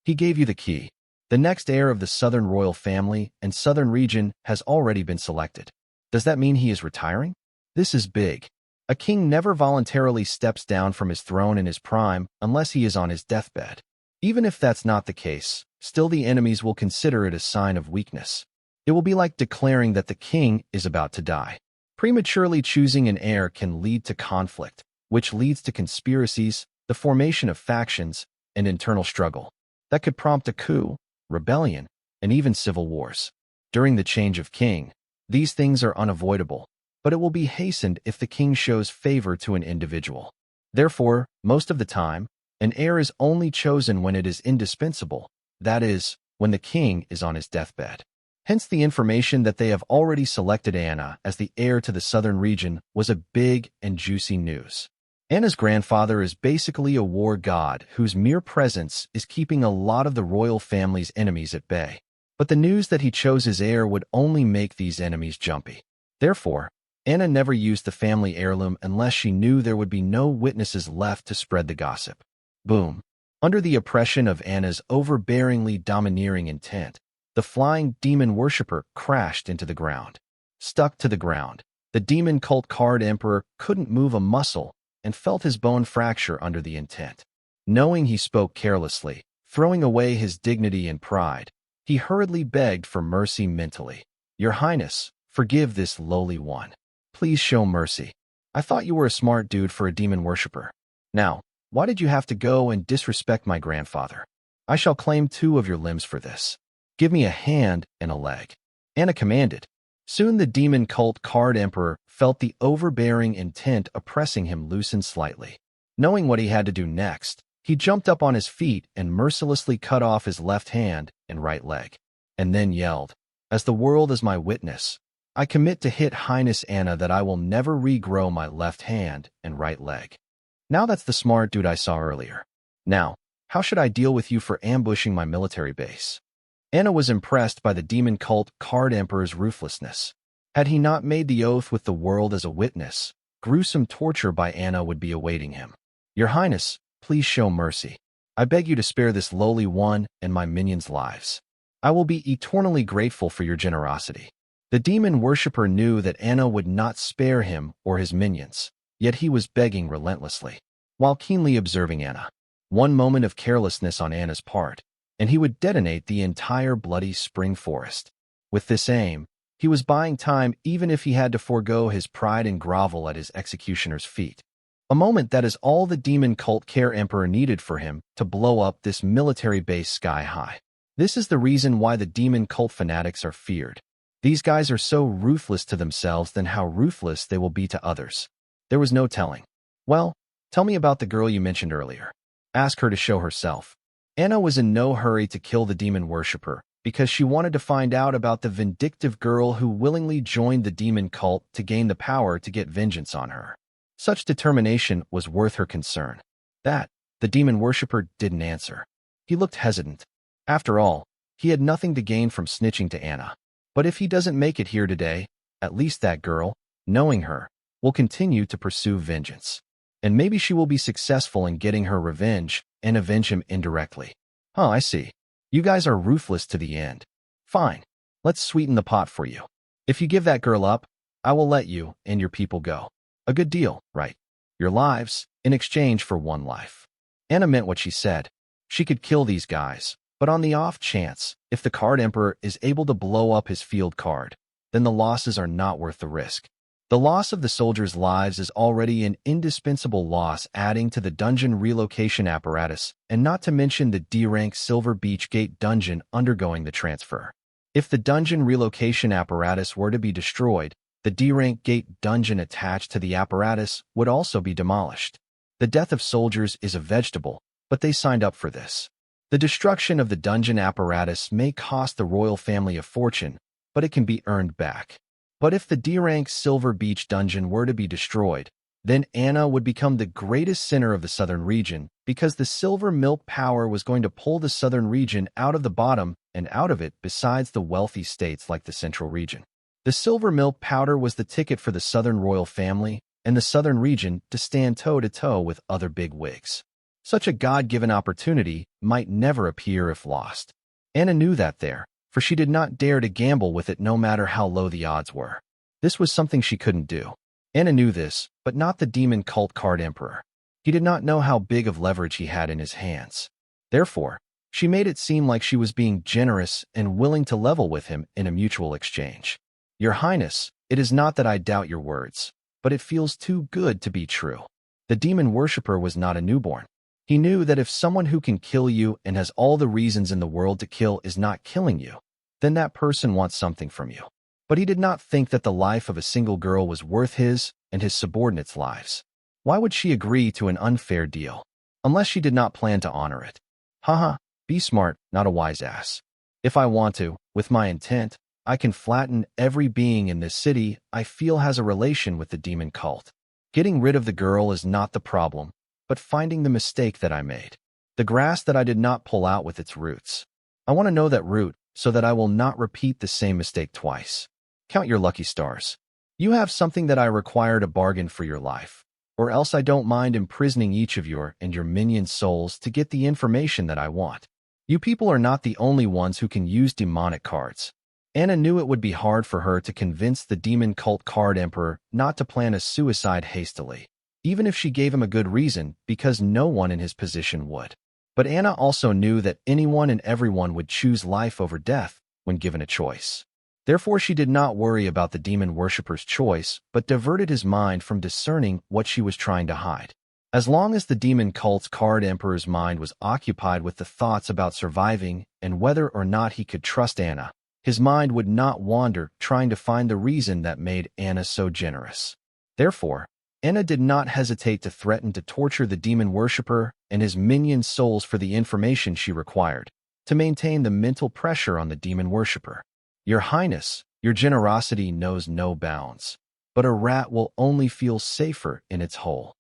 [SPEAKER 1] He gave you the key. The next heir of the southern royal family and southern region has already been selected. Does that mean he is retiring? This is big. A king never voluntarily steps down from his throne in his prime unless he is on his deathbed. Even if that's not the case, still the enemies will consider it a sign of weakness. It will be like declaring that the king is about to die. Prematurely choosing an heir can lead to conflict, which leads to conspiracies, the formation of factions, and internal struggle. That could prompt a coup, rebellion, and even civil wars. During the change of king, these things are unavoidable, but it will be hastened if the king shows favor to an individual. Therefore, most of the time, an heir is only chosen when it is indispensable, that is, when the king is on his deathbed. Hence the information that they have already selected Anna as the heir to the southern region was a big and juicy news. Anna's grandfather is basically a war god whose mere presence is keeping a lot of the royal family's enemies at bay. But the news that he chose his heir would only make these enemies jumpy. Therefore, Anna never used the family heirloom unless she knew there would be no witnesses left to spread the gossip. Boom. Under the oppression of Anna's overbearingly domineering intent, the flying demon worshipper crashed into the ground. Stuck to the ground, the demon cult card emperor couldn't move a muscle and felt his bone fracture under the intent. Knowing he spoke carelessly, throwing away his dignity and pride, he hurriedly begged for mercy mentally. Your Highness, forgive this lowly one. Please show mercy. I thought you were a smart dude for a demon worshipper. Now, why did you have to go and disrespect my grandfather? I shall claim 2 of your limbs for this. Give me a hand and a leg. Anna commanded. Soon the demon cult card emperor felt the overbearing intent oppressing him loosen slightly. Knowing what he had to do next, he jumped up on his feet and mercilessly cut off his left hand and right leg, and then yelled, As the world is my witness, I commit to Hit Highness Anna that I will never regrow my left hand and right leg. Now that's the smart dude I saw earlier. Now, how should I deal with you for ambushing my military base? Anna was impressed by the demon cult card emperor's ruthlessness. Had he not made the oath with the world as a witness, gruesome torture by Anna would be awaiting him. Your Highness, please show mercy. I beg you to spare this lowly one and my minions' lives. I will be eternally grateful for your generosity. The demon worshipper knew that Anna would not spare him or his minions. yet he was begging relentlessly, while keenly observing Anna. One moment of carelessness on Anna's part, and he would detonate the entire bloody spring forest. With this aim, he was buying time even if he had to forego his pride and grovel at his executioner's feet. A moment that is all the demon cult care emperor needed for him to blow up this military base sky high. This is the reason why the demon cult fanatics are feared. These guys are so ruthless to themselves, then how ruthless they will be to others. There was no telling. Well, tell me about the girl you mentioned earlier. Ask her to show herself. Anna was in no hurry to kill the demon worshipper because she wanted to find out about the vindictive girl who willingly joined the demon cult to gain the power to get vengeance on her. Such determination was worth her concern. That, the demon worshipper didn't answer. He looked hesitant. After all, he had nothing to gain from snitching to Anna. But if he doesn't make it here today, at least that girl, knowing her, will continue to pursue vengeance. And maybe she will be successful in getting her revenge and avenge him indirectly. Oh, I see. You guys are ruthless to the end. Fine. Let's sweeten the pot for you. If you give that girl up, I will let you and your people go. A good deal, right? Your lives, in exchange for one life. Anna meant what she said. She could kill these guys, but on the off chance, if the card emperor is able to blow up his field card, then the losses are not worth the risk. The loss of the soldiers' lives is already an indispensable loss, adding to the dungeon relocation apparatus, and not to mention the D-rank Silver Beach Gate dungeon undergoing the transfer. If the dungeon relocation apparatus were to be destroyed, the D-rank gate dungeon attached to the apparatus would also be demolished. The death of soldiers is a vegetable, but they signed up for this. The destruction of the dungeon apparatus may cost the royal family a fortune, but it can be earned back. But if the D-rank Silver Beach dungeon were to be destroyed, then Anna would become the greatest sinner of the southern region, because the silver milk power was going to pull the southern region out of the bottom and out of it besides the wealthy states like the central region. The silver milk powder was the ticket for the southern royal family and the southern region to stand toe-to-toe with other big wigs. Such a God-given opportunity might never appear if lost. Anna knew that for she did not dare to gamble with it no matter how low the odds were. This was something she couldn't do. Anna knew this, but not the demon cult card emperor. He did not know how big of leverage he had in his hands. Therefore, she made it seem like she was being generous and willing to level with him in a mutual exchange. Your Highness, it is not that I doubt your words, but it feels too good to be true. The demon worshipper was not a newborn. He knew that if someone who can kill you and has all the reasons in the world to kill is not killing you, then that person wants something from you. But he did not think that the life of a single girl was worth his and his subordinates' lives. Why would she agree to an unfair deal, unless she did not plan to honor it? Haha, be smart, not a wise ass. If I want to, with my intent, I can flatten every being in this city I feel has a relation with the demon cult. Getting rid of the girl is not the problem, but finding the mistake that I made. The grass that I did not pull out with its roots. I want to know that root, so that I will not repeat the same mistake twice. Count your lucky stars. You have something that I require to bargain for your life, or else I don't mind imprisoning each of your and your minions' souls to get the information that I want. You people are not the only ones who can use demonic cards. Anna knew it would be hard for her to convince the demon cult card emperor not to plan a suicide hastily, even if she gave him a good reason, because no one in his position would. But Anna also knew that anyone and everyone would choose life over death when given a choice. Therefore, she did not worry about the demon worshipper's choice, but diverted his mind from discerning what she was trying to hide. As long as the demon cult's card emperor's mind was occupied with the thoughts about surviving and whether or not he could trust Anna, his mind would not wander trying to find the reason that made Anna so generous. Therefore, Anna did not hesitate to threaten to torture the demon worshipper and his minions' souls for the information she required, to maintain the mental pressure on the demon worshipper. Your Highness, your generosity knows no bounds, but a rat will only feel safer in its hole.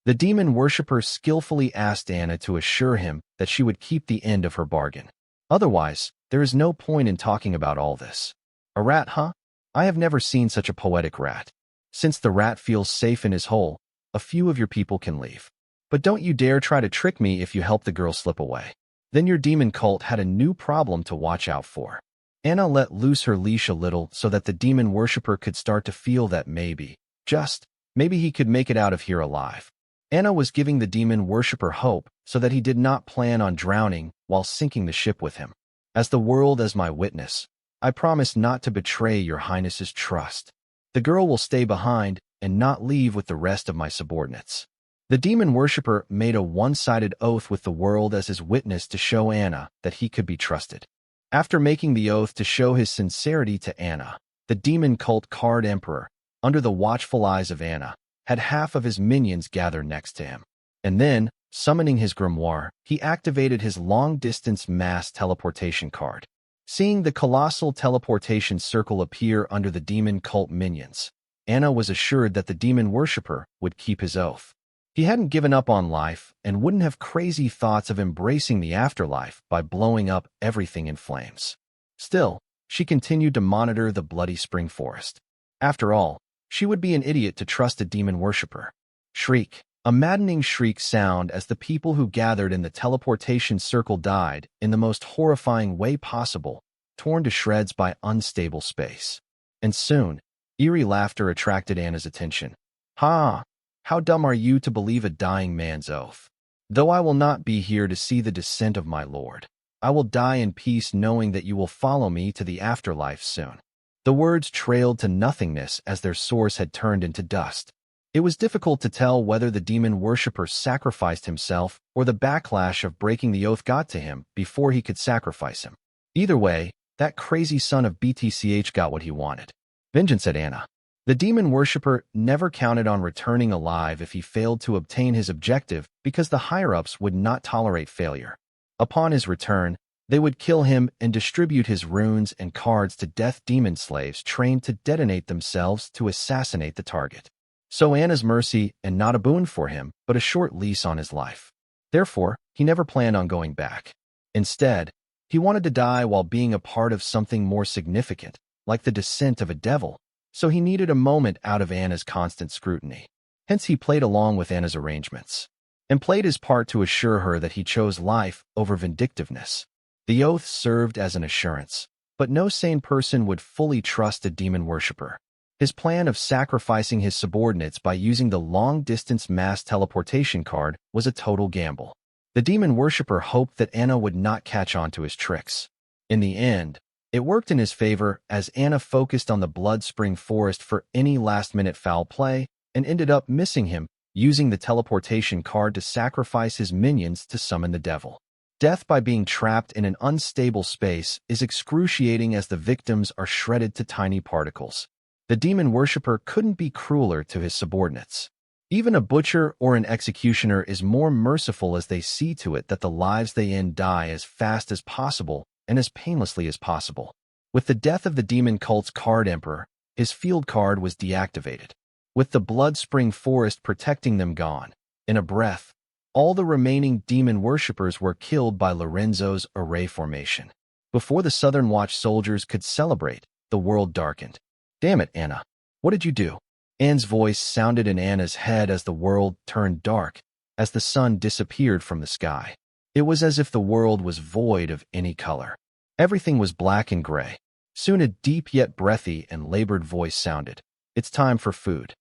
[SPEAKER 1] The demon worshipper skillfully asked Anna to assure him that she would keep the end of her bargain. Otherwise, there is no point in talking about all this. A rat, huh? I have never seen such a poetic rat. Since the rat feels safe in his hole, a few of your people can leave. But don't you dare try to trick me if you help the girl slip away. Then your demon cult had a new problem to watch out for. Anna let loose her leash a little so that the demon worshipper could start to feel that maybe, just Maybe he could make it out of here alive. Anna was giving the demon worshipper hope so that he did not plan on drowning while sinking the ship with him. As the world as my witness, I promise not to betray your highness's trust. The girl will stay behind and not leave with the rest of my subordinates. The demon worshipper made a one-sided oath with the world as his witness to show Anna that he could be trusted. After making the oath to show his sincerity to Anna, the demon cult card emperor, under the watchful eyes of Anna, had half of his minions gather next to him. And then, summoning his grimoire, he activated his long-distance mass teleportation card. Seeing the colossal teleportation circle appear under the demon cult minions, Anna was assured that the demon worshipper would keep his oath. He hadn't given up on life and wouldn't have crazy thoughts of embracing the afterlife by blowing up everything in flames. Still, she continued to monitor the bloody spring forest. After all, she would be an idiot to trust a demon worshipper. Shriek. A maddening shriek sound as the people who gathered in the teleportation circle died in the most horrifying way possible, torn to shreds by unstable space. And soon, eerie laughter attracted Anna's attention. Ha! How dumb are you to believe a dying man's oath? Though I will not be here to see the descent of my lord, I will die in peace knowing that you will follow me to the afterlife soon. The words trailed to nothingness as their source had turned into dust. It was difficult to tell whether the demon worshipper sacrificed himself or the backlash of breaking the oath got to him before he could sacrifice him. Either way, that crazy son of BTCH got what he wanted. Vengeance at Anna. The demon worshipper never counted on returning alive if he failed to obtain his objective because the higher-ups would not tolerate failure. Upon his return, they would kill him and distribute his runes and cards to death demon slaves trained to detonate themselves to assassinate the target. So Anna's mercy and not a boon for him, but a short lease on his life. Therefore, he never planned on going back. Instead, he wanted to die while being a part of something more significant, like the descent of a devil, so he needed a moment out of Anna's constant scrutiny. Hence he played along with Anna's arrangements, and played his part to assure her that he chose life over vindictiveness. The oath served as an assurance, but no sane person would fully trust a demon worshipper. His plan of sacrificing his subordinates by using the long-distance mass teleportation card was a total gamble. The demon worshipper hoped that Anna would not catch on to his tricks. In the end, it worked in his favor as Anna focused on the blood spring forest for any last-minute foul play and ended up missing him, using the teleportation card to sacrifice his minions to summon the devil. Death by being trapped in an unstable space is excruciating as the victims are shredded to tiny particles. The demon worshipper couldn't be crueler to his subordinates. Even a butcher or an executioner is more merciful as they see to it that the lives they end die as fast as possible and as painlessly as possible. With the death of the demon cult's card emperor, his field card was deactivated. With the blood spring forest protecting them gone, in a breath, all the remaining demon worshippers were killed by Lorenzo's array formation. Before the Southern Watch soldiers could celebrate, the world darkened. Damn it, Anna. What did you do? Anne's voice sounded in Anna's head as the world turned dark, as the sun disappeared from the sky. It was as if the world was void of any color. Everything was black and gray. Soon a deep yet breathy and labored voice sounded. It's time for food.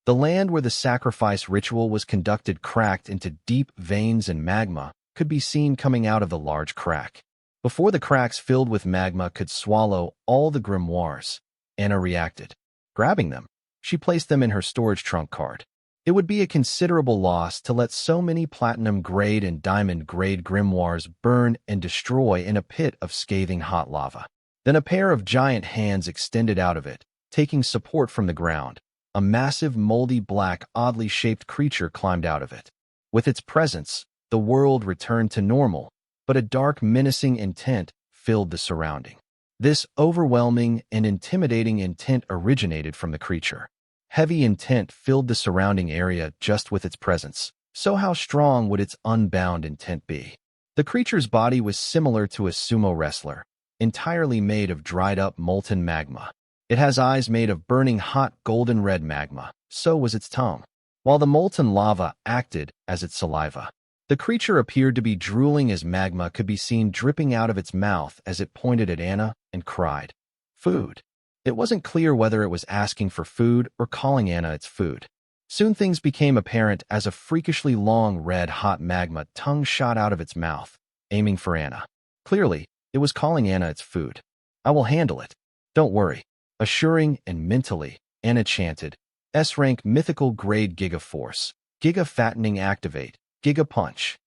[SPEAKER 1] The land where the sacrifice ritual was conducted cracked into deep veins and magma could be seen coming out of the large crack. Before the cracks filled with magma could swallow all the grimoires, Anna reacted. Grabbing them, she placed them in her storage trunk card. It would be a considerable loss to let so many platinum-grade and diamond-grade grimoires burn and destroy in a pit of scathing hot lava. Then a pair of giant hands extended out of it, taking support from the ground. A massive, moldy, black, oddly shaped creature climbed out of it. With its presence, the world returned to normal, but a dark, menacing intent filled the surrounding. This overwhelming and intimidating intent originated from the creature. Heavy intent filled the surrounding area just with its presence, so how strong would its unbound intent be? The creature's body was similar to a sumo wrestler, entirely made of dried-up molten magma. It has eyes made of burning hot golden-red magma, so was its tongue, while the molten lava acted as its saliva. The creature appeared to be drooling as magma could be seen dripping out of its mouth as it pointed at Anna and cried, "Food." It wasn't clear whether it was asking for food or calling Anna its food. Soon things became apparent as a freakishly long red-hot magma tongue shot out of its mouth, aiming for Anna. Clearly, it was calling Anna its food. I will handle it. Don't worry. Assuring and mentally, Anna chanted, S-rank mythical grade Giga Force, Giga Fattening Activate, Giga Punch.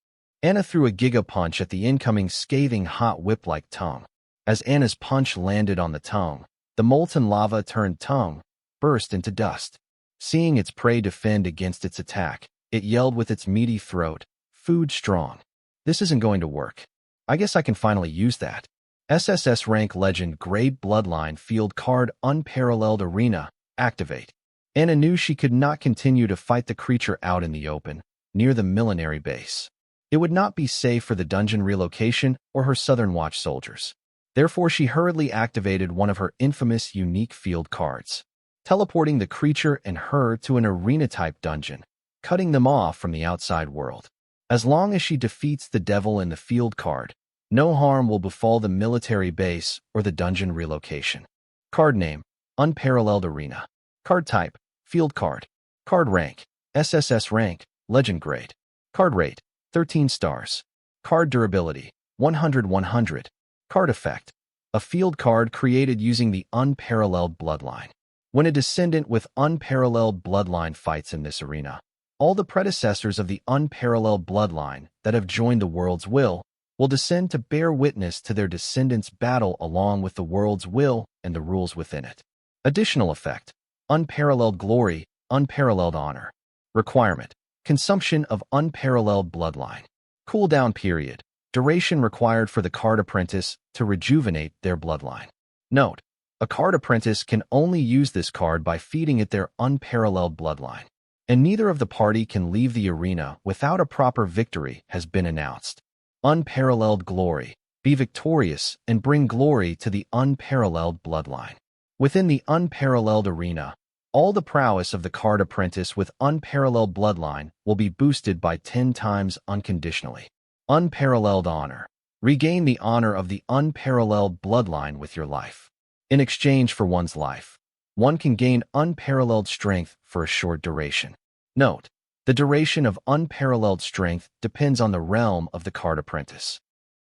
[SPEAKER 1] Anna threw a Giga Punch at the incoming scathing hot whip-like tongue. As Anna's punch landed on the tongue, the molten lava-turned tongue burst into dust. Seeing its prey defend against its attack, it yelled with its meaty throat, food strong. This isn't going to work. I guess I can finally use that. SSS rank legend grade bloodline field card unparalleled arena, activate. Anna knew she could not continue to fight the creature out in the open, near the millenary base. It would not be safe for the dungeon relocation or her Southern Watch soldiers. Therefore, she hurriedly activated one of her infamous unique field cards, teleporting the creature and her to an arena-type dungeon, cutting them off from the outside world. As long as she defeats the devil in the field card, no harm will befall the military base or the dungeon relocation. Card name, Unparalleled Arena. Card type, Field card. Card rank, SSS rank, Legend grade. Card rate, 13 stars. Card durability, 100/100. Card effect, a field card created using the Unparalleled bloodline. When a descendant with Unparalleled bloodline fights in this arena, all the predecessors of the Unparalleled bloodline that have joined the world's will descend to bear witness to their descendants' battle along with the world's will and the rules within it. Additional effect, Unparalleled glory, Unparalleled honor. Requirement, consumption of Unparalleled bloodline. Cooldown period, duration required for the card apprentice to rejuvenate their bloodline. Note, a card apprentice can only use this card by feeding it their Unparalleled bloodline, and neither of the party can leave the arena without a proper victory has been announced. Unparalleled glory, be victorious and bring glory to the Unparalleled bloodline. Within the Unparalleled arena, all the prowess of the card apprentice with Unparalleled bloodline will be boosted by 10 times unconditionally. Unparalleled honor, regain the honor of the Unparalleled bloodline with your life. In exchange for one's life, one can gain unparalleled strength for a short duration. Note, the duration of unparalleled strength depends on the realm of the card apprentice.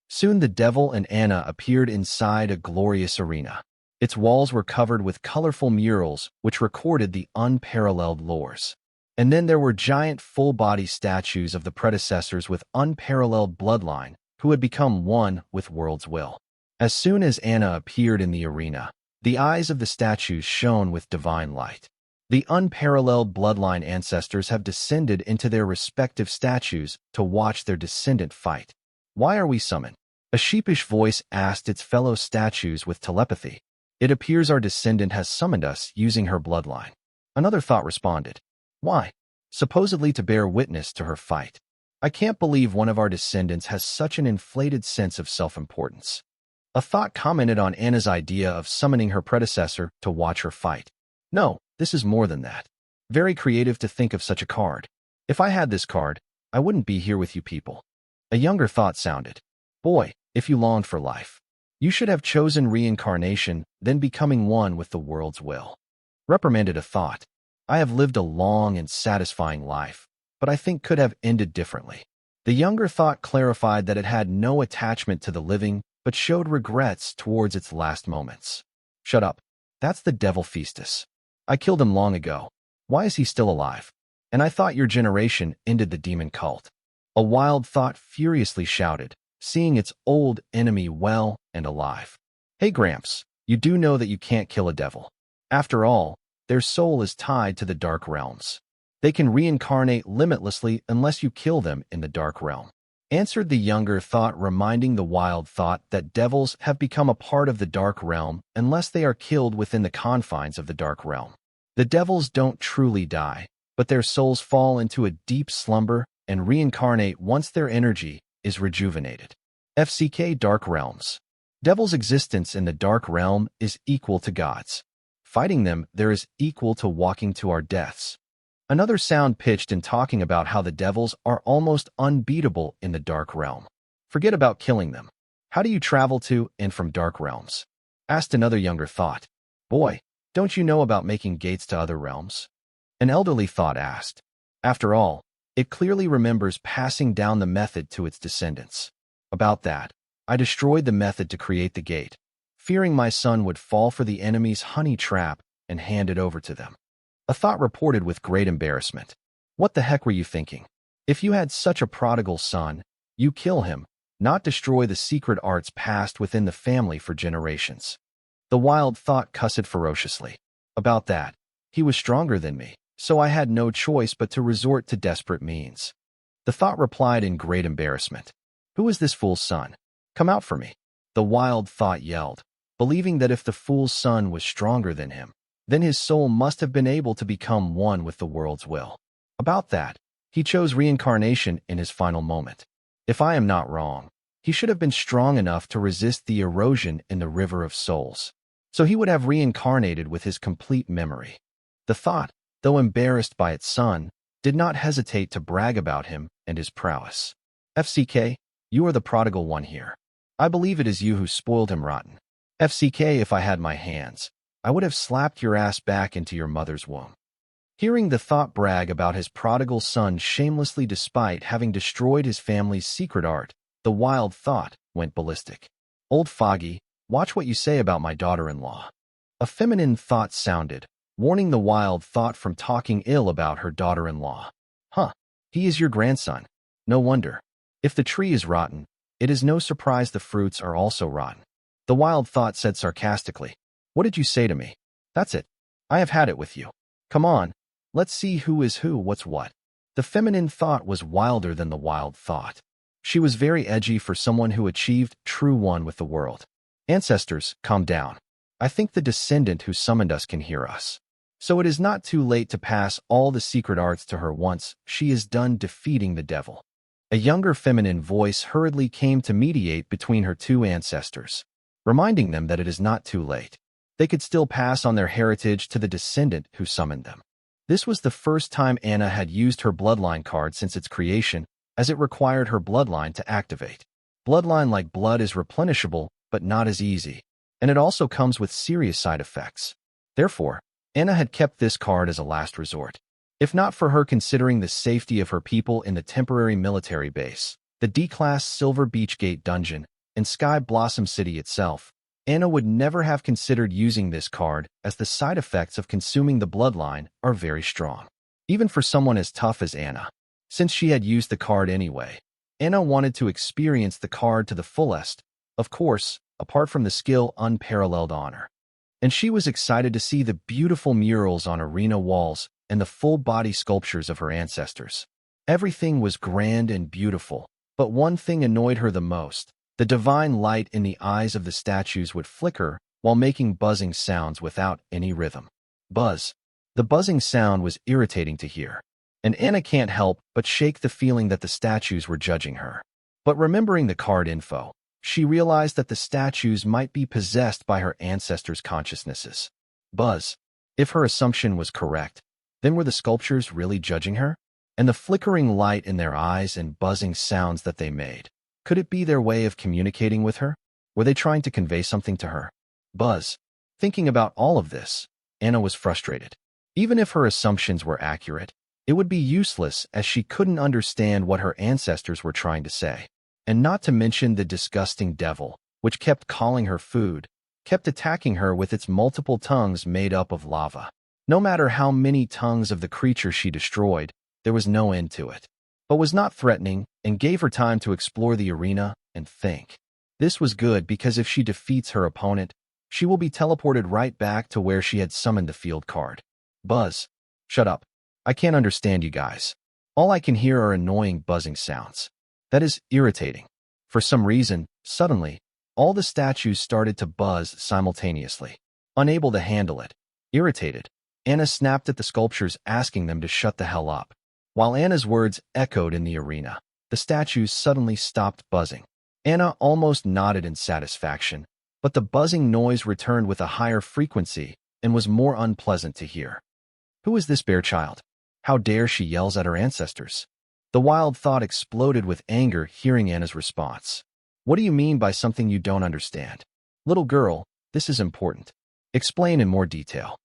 [SPEAKER 1] Soon the devil and Anna appeared inside a glorious arena. Its walls were covered with colorful murals which recorded the unparalleled lores. And then there were giant full-body statues of the predecessors with unparalleled bloodline who had become one with world's will. As soon as Anna appeared in the arena, the eyes of the statues shone with divine light. The unparalleled bloodline ancestors have descended into their respective statues to watch their descendant fight. Why are we summoned? A sheepish voice asked its fellow statues with telepathy. It appears our descendant has summoned us using her bloodline. Another thought responded. Why? Supposedly to bear witness to her fight. I can't believe one of our descendants has such an inflated sense of self-importance. A thought commented on Anna's idea of summoning her predecessor to watch her fight. No, this is more than that. Very creative to think of such a card. If I had this card, I wouldn't be here with you people. A younger thought sounded. Boy, if you longed for life, you should have chosen reincarnation, then becoming one with the world's will. Reprimanded a thought. I have lived a long and satisfying life, but I think could have ended differently. The younger thought clarified that it had no attachment to the living, but showed regrets towards its last moments. Shut up. That's the devil Festus. I killed him long ago. Why is he still alive? And I thought your generation ended the demon cult. A wild thought furiously shouted, seeing its old enemy well and alive. Hey Gramps, you do know that you can't kill a devil. After all, their soul is tied to the dark realms. They can reincarnate limitlessly unless you kill them in the dark realm. Answered the younger thought, reminding the wild thought that devils have become a part of the dark realm unless they are killed within the confines of the dark realm. The devils don't truly die, but their souls fall into a deep slumber and reincarnate once their energy is rejuvenated. FCK Dark Realms. Devils' existence in the dark realm is equal to God's. Fighting them there is equal to walking to our deaths. Another sound pitched in talking about how the devils are almost unbeatable in the dark realm. Forget about killing them. How do you travel to and from dark realms? Asked another younger thought. Boy, don't you know about making gates to other realms? An elderly thought asked. After all, it clearly remembers passing down the method to its descendants. About that, I destroyed the method to create the gate, fearing my son would fall for the enemy's honey trap and hand it over to them. A thought reported with great embarrassment. What the heck were you thinking? If you had such a prodigal son, you kill him, not destroy the secret arts passed within the family for generations. The wild thought cussed ferociously. About that, he was stronger than me, so I had no choice but to resort to desperate means. The thought replied in great embarrassment. Who is this fool's son? Come out for me. The wild thought yelled, believing that if the fool's son was stronger than him, then his soul must have been able to become one with the world's will. About that, he chose reincarnation in his final moment. If I am not wrong, he should have been strong enough to resist the erosion in the river of souls. So he would have reincarnated with his complete memory. The thought, though embarrassed by its son, did not hesitate to brag about him and his prowess. FCK, you are the prodigal one here. I believe it is you who spoiled him rotten. FCK, if I had my hands, I would have slapped your ass back into your mother's womb. Hearing the thought brag about his prodigal son shamelessly despite having destroyed his family's secret art, the wild thought went ballistic. Old Foggy, watch what you say about my daughter-in-law. A feminine thought sounded, warning the wild thought from talking ill about her daughter-in-law. Huh, he is your grandson. No wonder. If the tree is rotten, it is no surprise the fruits are also rotten. The wild thought said sarcastically. What did you say to me? That's it. I have had it with you. Come on, let's see who is who, what's what. The feminine thought was wilder than the wild thought. She was very edgy for someone who achieved true one with the world. Ancestors, calm down. I think the descendant who summoned us can hear us. So it is not too late to pass all the secret arts to her once she is done defeating the devil. A younger feminine voice hurriedly came to mediate between her two ancestors, reminding them that it is not too late. They could still pass on their heritage to the descendant who summoned them. This was the first time Anna had used her bloodline card since its creation, as it required her bloodline to activate. Bloodline like blood is replenishable, but not as easy, and it also comes with serious side effects. Therefore, Anna had kept this card as a last resort. If not for her considering the safety of her people in the temporary military base, the D-Class Silver Beach Gate dungeon, and Sky Blossom City itself, Anna would never have considered using this card as the side effects of consuming the bloodline are very strong. Even for someone as tough as Anna. Since she had used the card anyway, Anna wanted to experience the card to the fullest, of course, apart from the skill unparalleled honor. And she was excited to see the beautiful murals on arena walls and the full-body sculptures of her ancestors. Everything was grand and beautiful, but one thing annoyed her the most. The divine light in the eyes of the statues would flicker while making buzzing sounds without any rhythm. Buzz. The buzzing sound was irritating to hear, and Anna can't help but shake the feeling that the statues were judging her. But remembering the card info, she realized that the statues might be possessed by her ancestors' consciousnesses. Buzz. If her assumption was correct, then were the sculptures really judging her? And the flickering light in their eyes and buzzing sounds that they made, could it be their way of communicating with her? Were they trying to convey something to her? Buzz. Thinking about all of this, Anna was frustrated. Even if her assumptions were accurate, it would be useless as she couldn't understand what her ancestors were trying to say. And not to mention the disgusting devil, which kept calling her food, kept attacking her with its multiple tongues made up of lava. No matter how many tongues of the creature she destroyed, there was no end to it. But was not threatening and gave her time to explore the arena and think. This was good because if she defeats her opponent, she will be teleported right back to where she had summoned the field card. Buzz. Shut up. I can't understand you guys. All I can hear are annoying buzzing sounds. That is irritating. For some reason, suddenly, all the statues started to buzz simultaneously. Unable to handle it. Irritated, Anna snapped at the sculptures asking them to shut the hell up. While Anna's words echoed in the arena, the statues suddenly stopped buzzing. Anna almost nodded in satisfaction, but the buzzing noise returned with a higher frequency and was more unpleasant to hear. Who is this bear child? How dare she yells at her ancestors? The wild thought exploded with anger hearing Anna's response. What do you mean by something you don't understand? Little girl, this is important. Explain in more detail.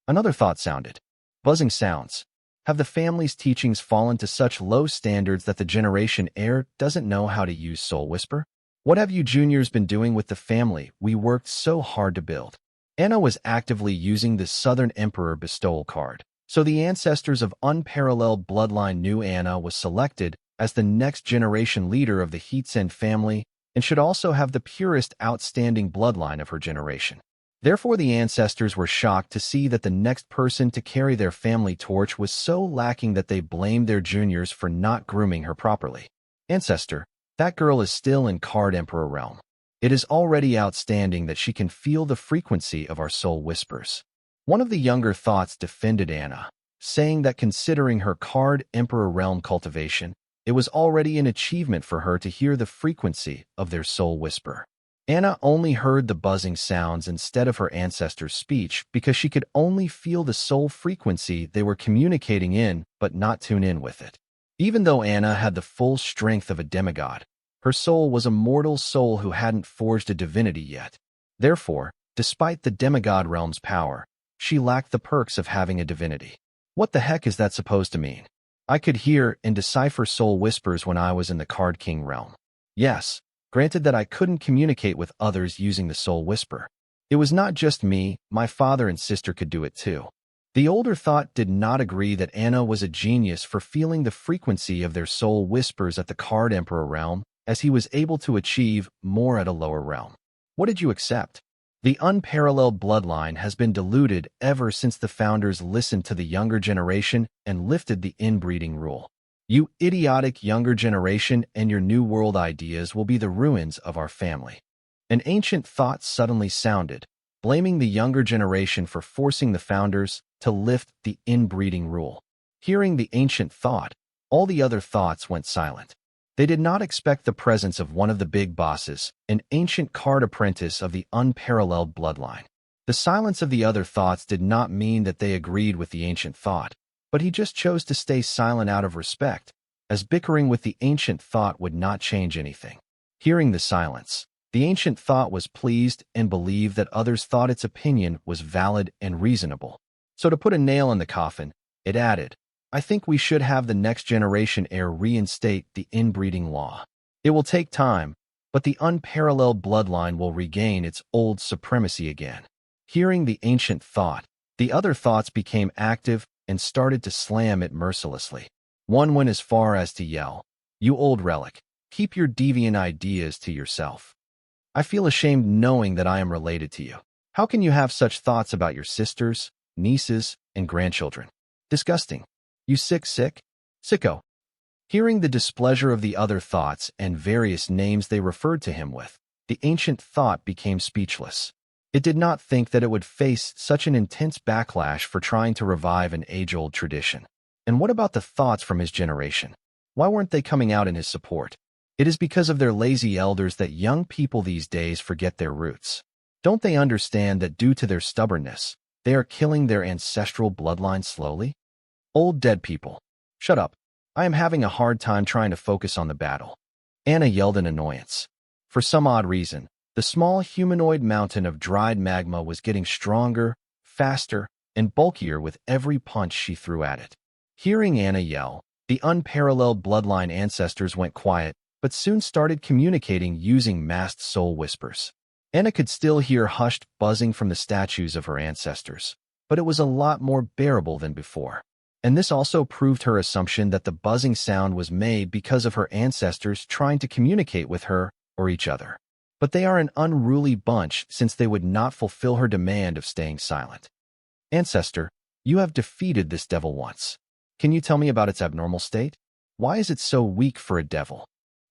[SPEAKER 1] Another thought sounded. Buzzing sounds. Have the family's teachings fallen to such low standards that the generation heir doesn't know how to use Soul Whisper? What have you juniors been doing with the family we worked so hard to build? Anna was actively using the Southern Emperor bestowal card, so the ancestors of unparalleled bloodline knew Anna was selected as the next generation leader of the Heatsen family and should also have the purest outstanding bloodline of her generation. Therefore, the ancestors were shocked to see that the next person to carry their family torch was so lacking that they blamed their juniors for not grooming her properly. Ancestor, that girl is still in Card Emperor realm. It is already outstanding that she can feel the frequency of our soul whispers. One of the younger thoughts defended Anna, saying that considering her Card Emperor realm cultivation, it was already an achievement for her to hear the frequency of their soul whisper. Anna only heard the buzzing sounds instead of her ancestors' speech because she could only feel the soul frequency they were communicating in but not tune in with it. Even though Anna had the full strength of a demigod, her soul was a mortal soul who hadn't forged a divinity yet. Therefore, despite the demigod realm's power, she lacked the perks of having a divinity. What the heck is that supposed to mean? I could hear and decipher soul whispers when I was in the Card King realm. Yes, granted that I couldn't communicate with others using the soul whisper. It was not just me, my father and sister could do it too. The older thought did not agree that Anna was a genius for feeling the frequency of their soul whispers at the Card Emperor realm, as he was able to achieve more at a lower realm. What did you accept? The unparalleled bloodline has been diluted ever since the founders listened to the younger generation and lifted the inbreeding rule. You idiotic younger generation and your new world ideas will be the ruins of our family. An ancient thought suddenly sounded, blaming the younger generation for forcing the founders to lift the inbreeding rule. Hearing the ancient thought, all the other thoughts went silent. They did not expect the presence of one of the big bosses, an ancient card apprentice of the unparalleled bloodline. The silence of the other thoughts did not mean that they agreed with the ancient thought, but he just chose to stay silent out of respect, as bickering with the ancient thought would not change anything. Hearing the silence, the ancient thought was pleased and believed that others thought its opinion was valid and reasonable. So to put a nail in the coffin, it added, I think we should have the next generation heir reinstate the inbreeding law. It will take time, but the unparalleled bloodline will regain its old supremacy again. Hearing the ancient thought, the other thoughts became active and started to slam it mercilessly. One went as far as to yell, "You old relic, keep your deviant ideas to yourself. I feel ashamed knowing that I am related to you. How can you have such thoughts about your sisters, nieces, and grandchildren? Disgusting. You sicko." Hearing the displeasure of the other thoughts and various names they referred to him with, the ancient thought became speechless. It did not think that it would face such an intense backlash for trying to revive an age-old tradition. And what about the thoughts from his generation? Why weren't they coming out in his support? It is because of their lazy elders that young people these days forget their roots. Don't they understand that due to their stubbornness, they are killing their ancestral bloodline slowly? Old dead people. Shut up. I am having a hard time trying to focus on the battle. Anna yelled in annoyance. For some odd reason, the small humanoid mountain of dried magma was getting stronger, faster, and bulkier with every punch she threw at it. Hearing Anna yell, the unparalleled bloodline ancestors went quiet, but soon started communicating using masked soul whispers. Anna could still hear hushed buzzing from the statues of her ancestors, but it was a lot more bearable than before. And this also proved her assumption that the buzzing sound was made because of her ancestors trying to communicate with her or each other. But they are an unruly bunch since they would not fulfill her demand of staying silent. Ancestor, you have defeated this devil once. Can you tell me about its abnormal state? Why is it so weak for a devil?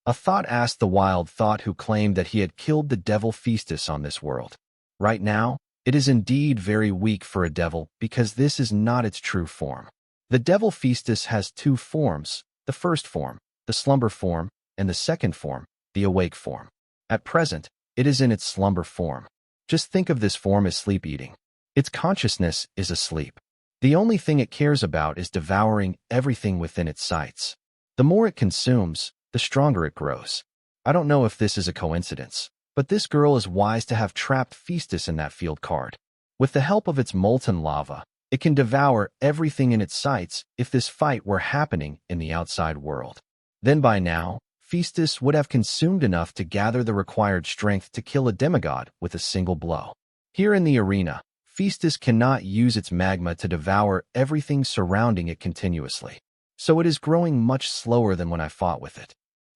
[SPEAKER 1] A thought asked the wild thought who claimed that he had killed the devil Feastus on this world. Right now, it is indeed very weak for a devil because this is not its true form. The devil Feastus has two forms, the first form, the slumber form, and the second form, the awake form. At present, it is in its slumber form. Just think of this form as sleep-eating. Its consciousness is asleep. The only thing it cares about is devouring everything within its sights. The more it consumes, the stronger it grows. I don't know if this is a coincidence, but this girl is wise to have trapped Feastus in that field card. With the help of its molten lava, It can devour everything in its sights if this fight were happening in the outside world. Then by now, Phaestus would have consumed enough to gather the required strength to kill a demigod with a single blow. Here in the arena, Phaestus cannot use its magma to devour everything surrounding it continuously, so it is growing much slower than when I fought with it.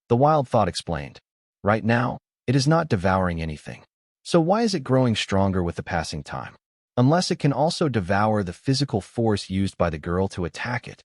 [SPEAKER 1] The wild thought explained. Right now, it is not devouring anything. So why is it growing stronger with the passing time? Unless it can also devour the physical force used by the girl to attack it.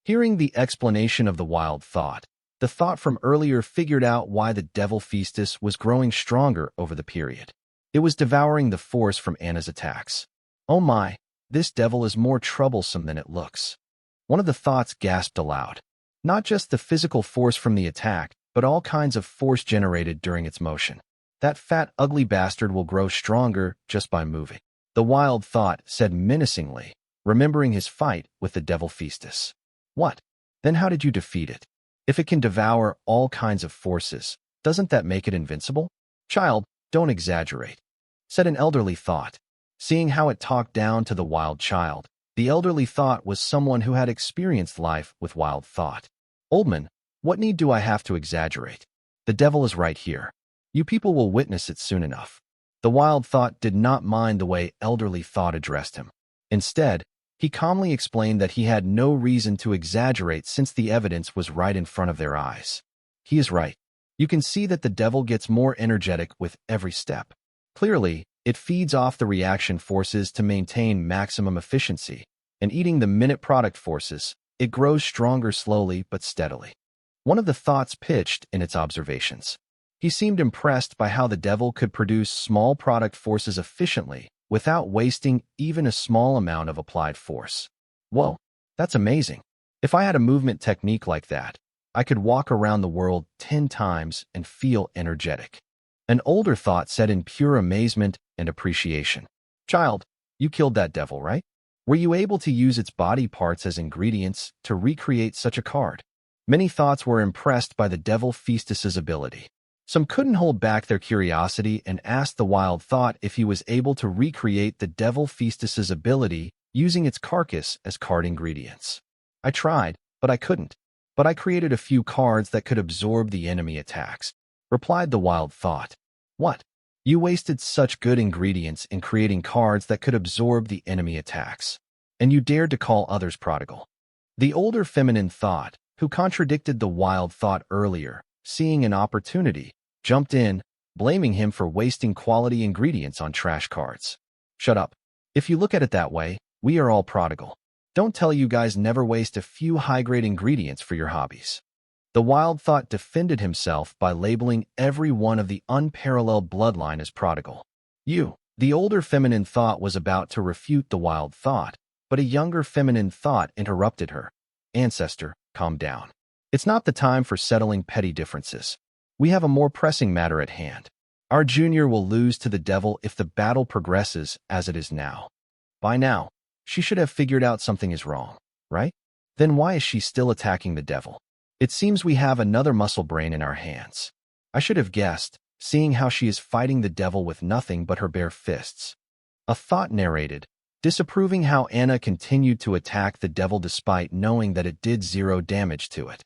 [SPEAKER 1] Hearing the explanation of the wild thought, the thought from earlier figured out why the devil Phaestus was growing stronger over the period. It was devouring the force from Anna's attacks. Oh my, this devil is more troublesome than it looks. One of the thoughts gasped aloud. Not just the physical force from the attack, but all kinds of force generated during its motion. That fat, ugly bastard will grow stronger just by moving. The wild thought said menacingly, remembering his fight with the devil Phaestus. What? Then how did you defeat it? If it can devour all kinds of forces, doesn't that make it invincible? Child, don't exaggerate, said an elderly thought. Seeing how it talked down to the wild child, the elderly thought was someone who had experienced life with wild thought. Oldman, what need do I have to exaggerate? The devil is right here. You people will witness it soon enough. The wild thought did not mind the way elderly thought addressed him. Instead, he calmly explained that he had no reason to exaggerate since the evidence was right in front of their eyes. He is right. You can see that the devil gets more energetic with every step. Clearly, it feeds off the reaction forces to maintain maximum efficiency, and eating the minute product forces, it grows stronger slowly but steadily. One of the thoughts pitched in its observations. He seemed impressed by how the devil could produce small product forces efficiently without wasting even a small amount of applied force. Whoa, that's amazing. If I had a movement technique like that, I could walk around the world 10 times and feel energetic. An older thought said in pure amazement and appreciation. Child, you killed that devil, right? Were you able to use its body parts as ingredients to recreate such a card? Many thoughts were impressed by the devil Phaestus's ability. Some couldn't hold back their curiosity and asked the wild thought if he was able to recreate the devil Phaestus's ability using its carcass as card ingredients. I tried, but I couldn't. But I created a few cards that could absorb the enemy attacks, replied the wild thought. What? You wasted such good ingredients in creating cards that could absorb the enemy attacks, and you dared to call others prodigal. The older feminine thought, who contradicted the wild thought earlier, seeing an opportunity, jumped in, blaming him for wasting quality ingredients on trash cards. Shut up. If you look at it that way, we are all prodigal. Don't tell you guys never waste a few high-grade ingredients for your hobbies. The wild thought defended himself by labeling every one of the unparalleled bloodline as prodigal. The older feminine thought was about to refute the wild thought, but a younger feminine thought interrupted her. Ancestor, calm down. It's not the time for settling petty differences. We have a more pressing matter at hand. Our junior will lose to the devil if the battle progresses as it is now. By now, she should have figured out something is wrong, right? Then why is she still attacking the devil? It seems we have another muscle brain in our hands. I should have guessed, seeing how she is fighting the devil with nothing but her bare fists. A thought narrated, disapproving how Anna continued to attack the devil despite knowing that it did 0 damage to it.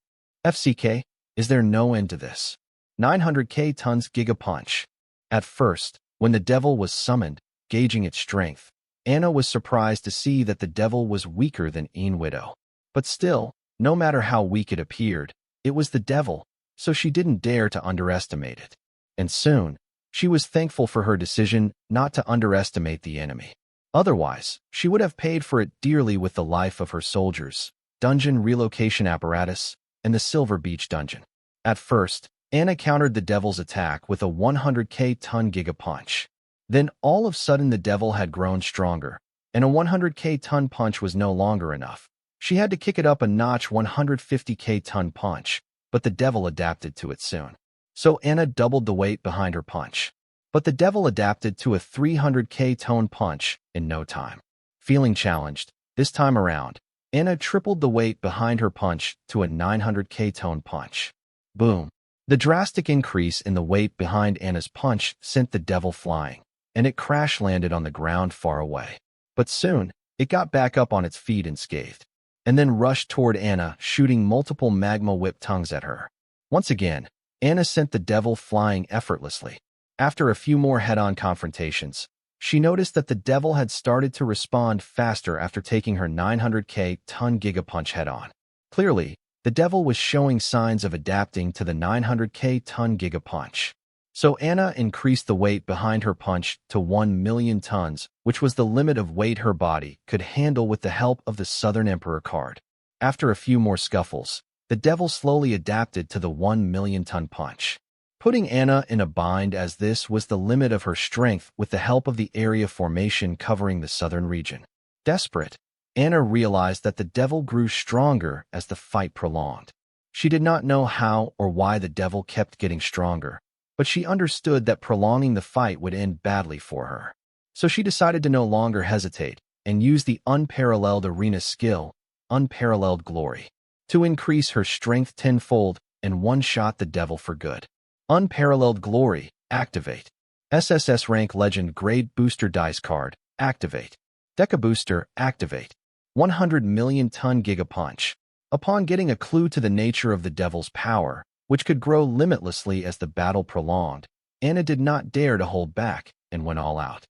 [SPEAKER 1] FCK, is there no end to this? 900k tons Giga Punch. At first, when the devil was summoned, gauging its strength, Anna was surprised to see that the devil was weaker than Een Widow. But still, no matter how weak it appeared, it was the devil, so she didn't dare to underestimate it. And soon, she was thankful for her decision not to underestimate the enemy. Otherwise, she would have paid for it dearly with the life of her soldiers, dungeon relocation apparatus, and the Silver Beach dungeon. At first, Anna countered the devil's attack with a 100k ton Giga Punch. Then all of a sudden the devil had grown stronger, and a 100k ton punch was no longer enough. She had to kick it up a notch 150k ton punch, but the devil adapted to it soon. So Anna doubled the weight behind her punch. But the devil adapted to a 300k ton punch in no time. Feeling challenged, this time around, Anna tripled the weight behind her punch to a 900k ton punch. Boom. The drastic increase in the weight behind Anna's punch sent the devil flying, and it crash-landed on the ground far away. But soon, It got back up on its feet unscathed, and then rushed toward Anna, shooting multiple magma-whipped tongues at her. Once again, Anna sent the devil flying effortlessly. After a few more head-on confrontations, she noticed that the devil had started to respond faster after taking her 900k-ton gigapunch head-on. Clearly, the devil was showing signs of adapting to the 900k-ton gigapunch. So Anna increased the weight behind her punch to 1 million tons, which was the limit of weight her body could handle with the help of the Southern Emperor card. After a few more scuffles, the devil slowly adapted to the 1 million ton punch, putting Anna in a bind as this was the limit of her strength with the help of the area formation covering the southern region. Desperate, Anna realized that the devil grew stronger as the fight prolonged. She did not know how or why the devil kept getting stronger, but she understood that prolonging the fight would end badly for her. So she decided to no longer hesitate and use the unparalleled arena skill, Unparalleled Glory, to increase her strength tenfold and one-shot the devil for good. Unparalleled Glory, activate. SSS Rank Legend Grade Booster Dice Card, activate. Deca Booster, activate. 100 million ton Gigapunch. Upon getting a clue to the nature of the devil's power, which could grow limitlessly as the battle prolonged, Anna did not dare to hold back and went all out.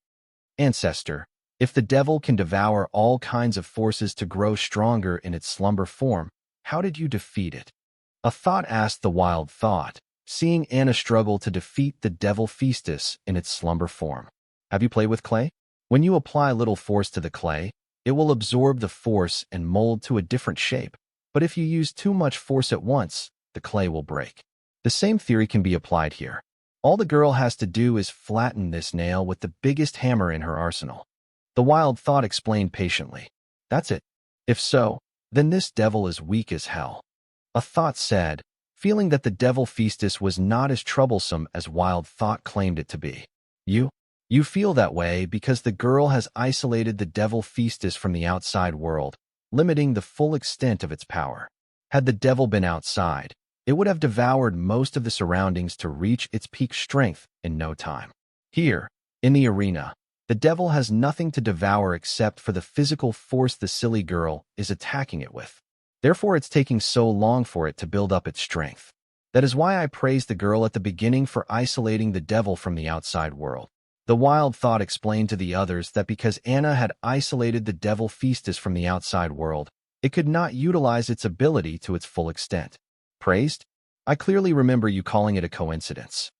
[SPEAKER 1] Ancestor, if the devil can devour all kinds of forces to grow stronger in its slumber form, how did you defeat it? A thought asked the wild thought, seeing Anna struggle to defeat the devil Feastus in its slumber form. Have you played with clay? When you apply little force to the clay, it will absorb the force and mold to a different shape. But if you use too much force at once, the clay will break. The same theory can be applied here. All the girl has to do is flatten this nail with the biggest hammer in her arsenal. The wild thought explained patiently. That's it. If so, then this devil is weak as hell. A thought said, feeling that the devil Feastus was not as troublesome as wild thought claimed it to be. You feel that way because the girl has isolated the devil Feastus from the outside world, limiting the full extent of its power. Had the devil been outside, it would have devoured most of the surroundings to reach its peak strength in no time. Here, in the arena, the devil has nothing to devour except for the physical force the silly girl is attacking it with. Therefore, it's taking so long for it to build up its strength. That is why I praised the girl at the beginning for isolating the devil from the outside world. The wild thought explained to the others that because Anna had isolated the devil Feastus from the outside world, it could not utilize its ability to its full extent. Praised? I clearly remember you calling it a coincidence.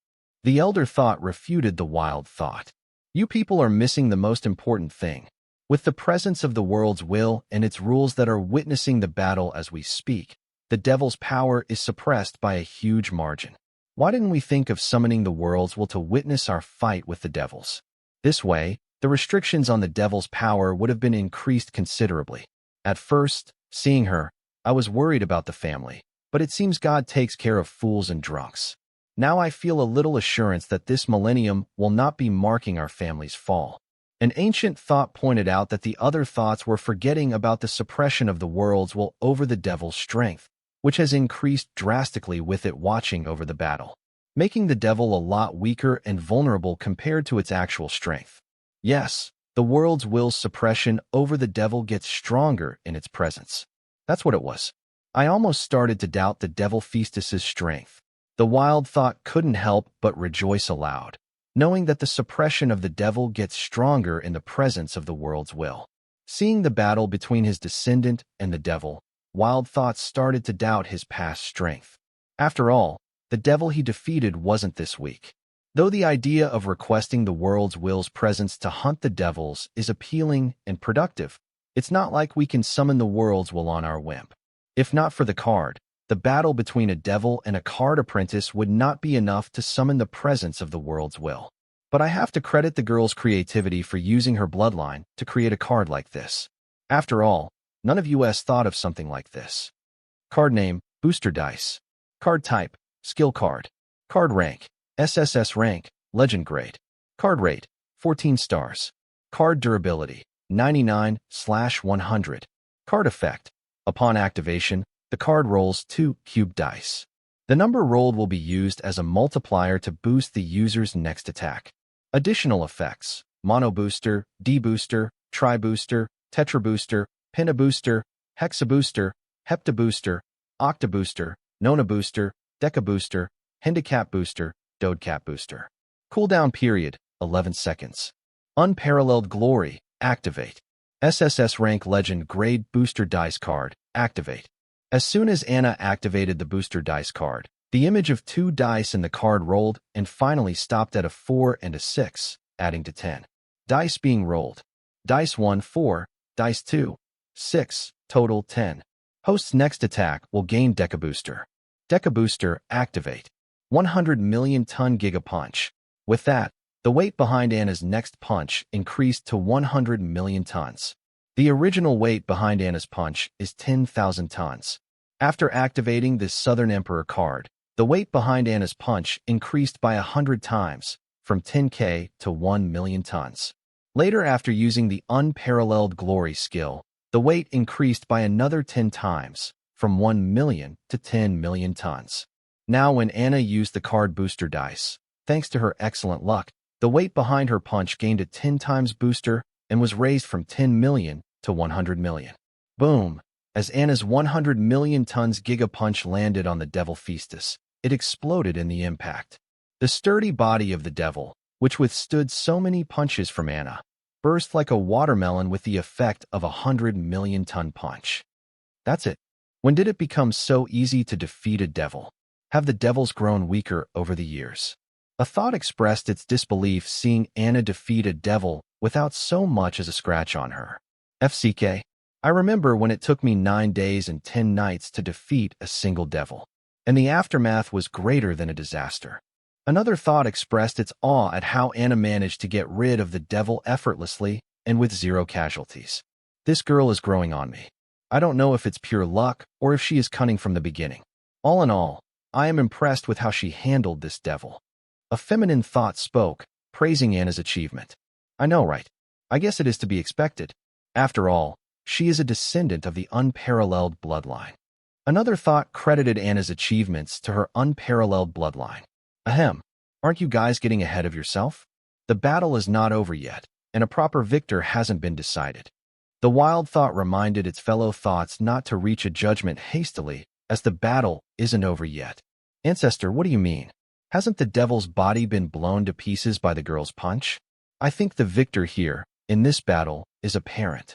[SPEAKER 1] The elder thought refuted the wild thought. You people are missing the most important thing. With the presence of the world's will and its rules that are witnessing the battle as we speak, the devil's power is suppressed by a huge margin. Why didn't we think of summoning the world's will to witness our fight with the devils? This way, the restrictions on the devil's power would have been increased considerably. At first, seeing her, I was worried about the family, but it seems God takes care of fools and drunks. Now I feel a little assurance that this millennium will not be marking our family's fall. An ancient thought pointed out that the other thoughts were forgetting about the suppression of the world's will over the devil's strength, which has increased drastically with it watching over the battle, making the devil a lot weaker and vulnerable compared to its actual strength. Yes, the world's will's suppression over the devil gets stronger in its presence. That's what it was. I almost started to doubt the devil Feastus's strength. The wild thought couldn't help but rejoice aloud, knowing that the suppression of the devil gets stronger in the presence of the world's will. Seeing the battle between his descendant and the devil, wild thoughts started to doubt his past strength. After all, the devil he defeated wasn't this weak. Though the idea of requesting the world's will's presence to hunt the devils is appealing and productive, it's not like we can summon the world's will on our whim. If not for the card, the battle between a devil and a card apprentice would not be enough to summon the presence of the world's will. But I have to credit the girl's creativity for using her bloodline to create a card like this. After all, none of us thought of something like this. Card name, Booster Dice. Card type, Skill Card. Card rank, SSS rank, Legend grade. Card rate, 14 stars. Card durability, 99/100. Card effect, upon activation, the card rolls 2 cube dice. The number rolled will be used as a multiplier to boost the user's next attack. Additional effects: Mono Booster, D Booster, Tri Booster, tetrabooster, pentabooster, hexabooster, heptabooster, octabooster, nonabooster, decabooster, handicap booster, dodecap booster. Cooldown period, 11 seconds. Unparalleled glory, activate. SSS rank legend grade booster dice card, activate. As soon as Anna activated the booster dice card, the image of 2 dice in the card rolled and finally stopped at a 4 and a 6, adding to 10. Dice being rolled. Dice 1, 4, dice 2, 6, total 10. Host's next attack will gain Decabooster. Decabooster, activate. 100 million ton Giga Punch. With that, the weight behind Anna's next punch increased to 100 million tons. The original weight behind Anna's punch is 10,000 tons. After activating this Southern Emperor card, the weight behind Anna's punch increased by 100 times, from 10k to 1 million tons. Later, after using the Unparalleled Glory skill, the weight increased by another 10 times, from 1 million to 10 million tons. Now, when Anna used the card booster dice, thanks to her excellent luck, the weight behind her punch gained a 10 times booster and was raised from 10 million to 100 million. Boom! As Anna's 100 million tons Giga Punch landed on the Devil Feastus, it exploded in the impact. The sturdy body of the devil, which withstood so many punches from Anna, burst like a watermelon with the effect of a 100 million ton punch. That's it. When did it become so easy to defeat a devil? Have the devils grown weaker over the years? A thought expressed its disbelief seeing Anna defeat a devil without so much as a scratch on her. FCK. I remember when it took me 9 days and 10 nights to defeat a single devil, and the aftermath was greater than a disaster. Another thought expressed its awe at how Anna managed to get rid of the devil effortlessly and with 0 casualties. This girl is growing on me. I don't know if it's pure luck or if she is cunning from the beginning. All in all, I am impressed with how she handled this devil. A feminine thought spoke, praising Anna's achievement. I know, right? I guess it is to be expected. After all, she is a descendant of the unparalleled bloodline. Another thought credited Anna's achievements to her unparalleled bloodline. Ahem, aren't you guys getting ahead of yourself? The battle is not over yet, and a proper victor hasn't been decided. The wild thought reminded its fellow thoughts not to reach a judgment hastily, as the battle isn't over yet. Ancestor, what do you mean? Hasn't the devil's body been blown to pieces by the girl's punch? I think the victor here, in this battle, is apparent.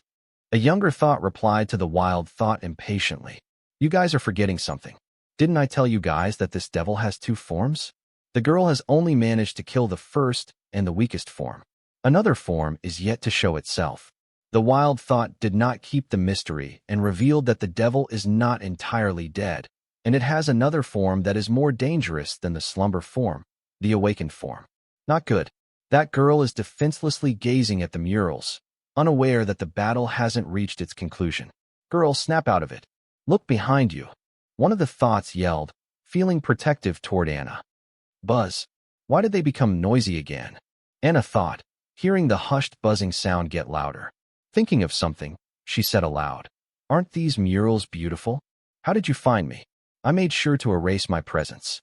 [SPEAKER 1] A younger thought replied to the wild thought impatiently. You guys are forgetting something. Didn't I tell you guys that this devil has 2 forms? The girl has only managed to kill the first and the weakest form. Another form is yet to show itself. The wild thought did not keep the mystery and revealed that the devil is not entirely dead, and it has another form that is more dangerous than the slumber form, the awakened form. Not good. That girl is defenselessly gazing at the murals, unaware that the battle hasn't reached its conclusion. Girl, snap out of it. Look behind you. One of the thoughts yelled, feeling protective toward Anna. Buzz. Why did they become noisy again? Anna thought, hearing the hushed buzzing sound get louder. Thinking of something, she said aloud. Aren't these murals beautiful? How did you find me? I made sure to erase my presence.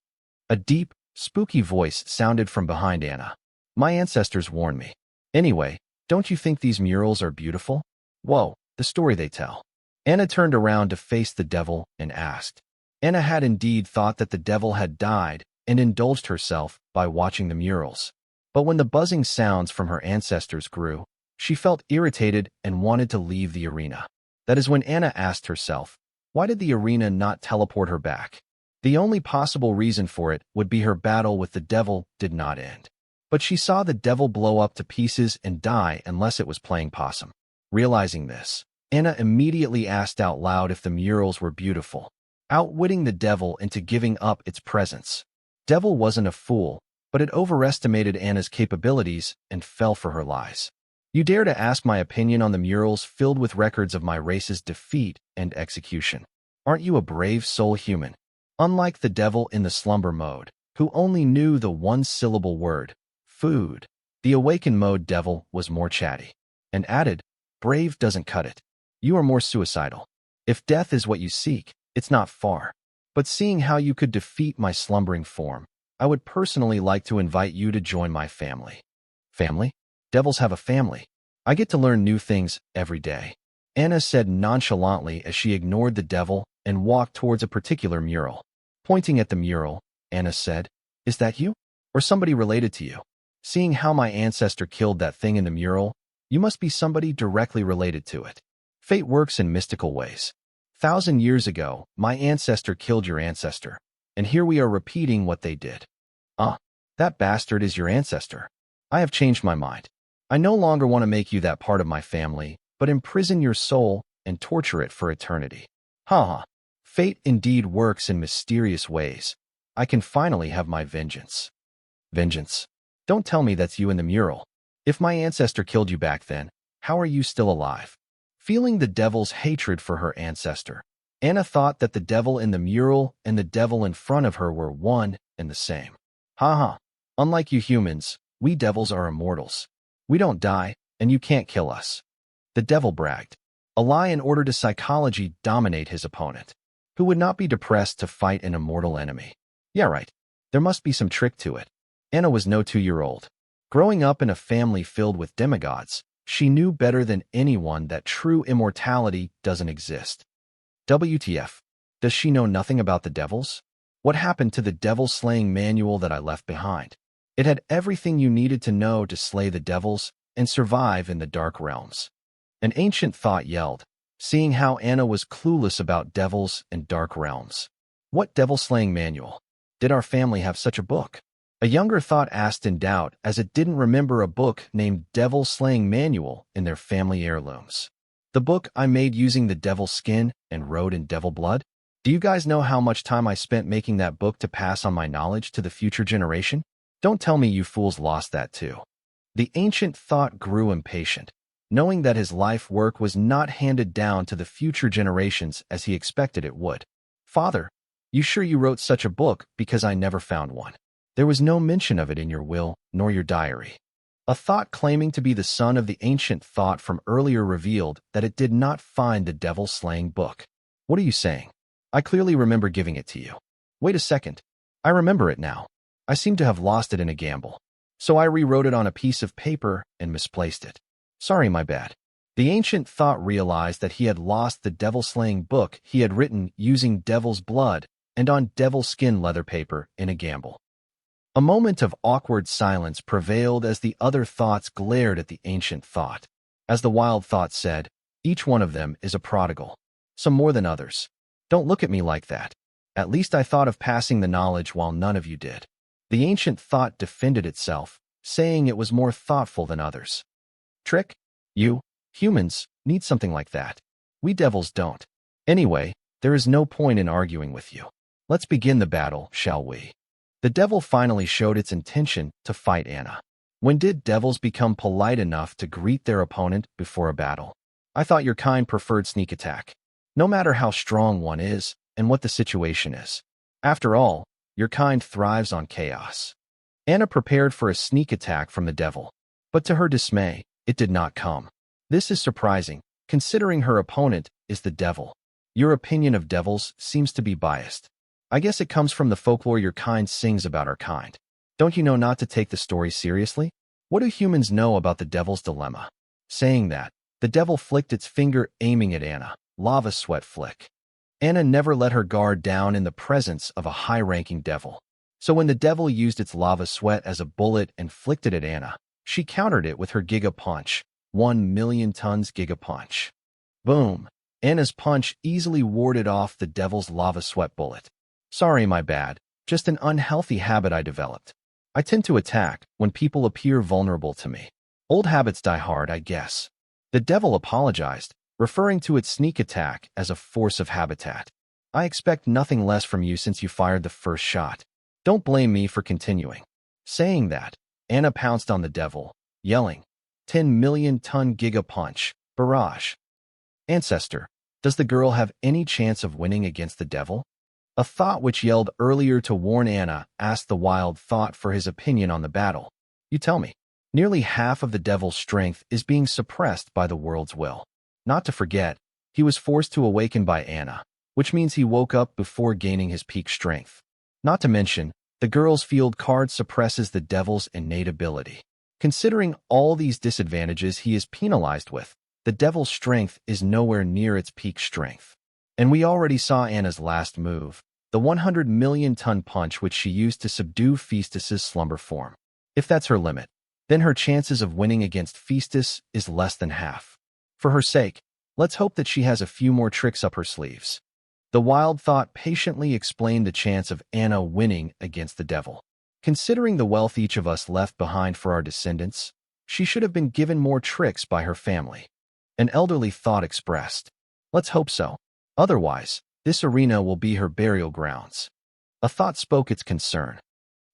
[SPEAKER 1] A deep, spooky voice sounded from behind Anna. My ancestors warned me. Anyway, don't you think these murals are beautiful? Whoa, the story they tell. Anna turned around to face the devil and asked. Anna had indeed thought that the devil had died and indulged herself by watching the murals. But when the buzzing sounds from her ancestors grew, she felt irritated and wanted to leave the arena. That is when Anna asked herself, why did the arena not teleport her back? The only possible reason for it would be her battle with the devil did not end. But she saw the devil blow up to pieces and die unless it was playing possum. Realizing this, Anna immediately asked out loud if the murals were beautiful, outwitting the devil into giving up its presence. Devil wasn't a fool, but it overestimated Anna's capabilities and fell for her lies. You dare to ask my opinion on the murals filled with records of my race's defeat and execution. Aren't you a brave soul human? Unlike the devil in the slumber mode, who only knew the one-syllable word, food, the awakened mode devil was more chatty, and added, brave doesn't cut it. You are more suicidal. If death is what you seek, it's not far. But seeing how you could defeat my slumbering form, I would personally like to invite you to join my family. Family? Devils have a family. I get to learn new things every day. Anna said nonchalantly as she ignored the devil and walked towards a particular mural. Pointing at the mural, Anna said, "Is that you? Or somebody related to you? Seeing how my ancestor killed that thing in the mural, you must be somebody directly related to it. Fate works in mystical ways. 1,000 years ago, my ancestor killed your ancestor, and here we are repeating what they did. That bastard is your ancestor. I have changed my mind. I no longer want to make you that part of my family, but imprison your soul and torture it for eternity. Ha. Fate indeed works in mysterious ways. I can finally have my vengeance." Vengeance? Don't tell me that's you in the mural. If my ancestor killed you back then, how are you still alive? Feeling the devil's hatred for her ancestor, Anna thought that the devil in the mural and the devil in front of her were one and the same. Unlike you humans, we devils are immortals. We don't die, and you can't kill us. The devil bragged, a lie in order to psychology dominate his opponent, who would not be depressed to fight an immortal enemy. Yeah, right. There must be some trick to it. Anna was no 2-year-old. Growing up in a family filled with demigods, she knew better than anyone that true immortality doesn't exist. WTF? Does she know nothing about the devils? What happened to the devil-slaying manual that I left behind? It had everything you needed to know to slay the devils and survive in the dark realms. An ancient thought yelled, seeing how Anna was clueless about devils and dark realms. What devil-slaying manual? Did our family have such a book? A younger thought asked in doubt, as it didn't remember a book named Devil-Slaying Manual in their family heirlooms. The book I made using the devil's skin and wrote in devil blood? Do you guys know how much time I spent making that book to pass on my knowledge to the future generation? Don't tell me you fools lost that too. The ancient thought grew impatient, knowing that his life work was not handed down to the future generations as he expected it would. Father, you sure you wrote such a book, because I never found one. There was no mention of it in your will, nor your diary. A thought claiming to be the son of the ancient thought from earlier revealed that it did not find the devil-slaying book. What are you saying? I clearly remember giving it to you. Wait a second. I remember it now. I seem to have lost it in a gamble. So I rewrote it on a piece of paper and misplaced it. Sorry, my bad. The ancient thought realized that he had lost the devil-slaying book he had written using devil's blood and on devil skin leather paper in a gamble. A moment of awkward silence prevailed as the other thoughts glared at the ancient thought. As the wild thought said, each one of them is a prodigal, some more than others. Don't look at me like that. At least I thought of passing the knowledge while none of you did. The ancient thought defended itself, saying it was more thoughtful than others. Trick? You, humans, need something like that. We devils don't. Anyway, there is no point in arguing with you. Let's begin the battle, shall we? The devil finally showed its intention to fight Anna. When did devils become polite enough to greet their opponent before a battle? I thought your kind preferred sneak attack. No matter how strong one is and what the situation is. After all, your kind thrives on chaos. Anna prepared for a sneak attack from the devil, but to her dismay, it did not come. This is surprising, considering her opponent is the devil. Your opinion of devils seems to be biased. I guess it comes from the folklore your kind sings about our kind. Don't you know not to take the story seriously? What do humans know about the devil's dilemma? Saying that, the devil flicked its finger aiming at Anna. Lava sweat flick. Anna never let her guard down in the presence of a high-ranking devil. So when the devil used its lava sweat as a bullet and flicked it at Anna, she countered it with her Giga Punch, 1,000,000 tons Giga Punch. Boom! Anna's punch easily warded off the devil's lava sweat bullet. Sorry, my bad. Just an unhealthy habit I developed. I tend to attack when people appear vulnerable to me. Old habits die hard, I guess. The devil apologized, referring to its sneak attack as a force of habitat. I expect nothing less from you since you fired the first shot. Don't blame me for continuing. Saying that, Anna pounced on the devil, yelling, 10,000,000-ton Giga Punch, barrage. Ancestor, does the girl have any chance of winning against the devil? A thought which yelled earlier to warn Anna asked the wild thought for his opinion on the battle. You tell me. Nearly half of the devil's strength is being suppressed by the world's will. Not to forget, he was forced to awaken by Anna, which means he woke up before gaining his peak strength. Not to mention, the girl's field card suppresses the devil's innate ability. Considering all these disadvantages he is penalized with, the devil's strength is nowhere near its peak strength. And we already saw Anna's last move, the 100 million ton punch which she used to subdue Phaestus's slumber form. If that's her limit, then her chances of winning against Phaestus is less than half. For her sake, let's hope that she has a few more tricks up her sleeves. The wild thought patiently explained the chance of Anna winning against the devil. Considering the wealth each of us left behind for our descendants, she should have been given more tricks by her family. An elderly thought expressed. Let's hope so. Otherwise, this arena will be her burial grounds. A thought spoke its concern.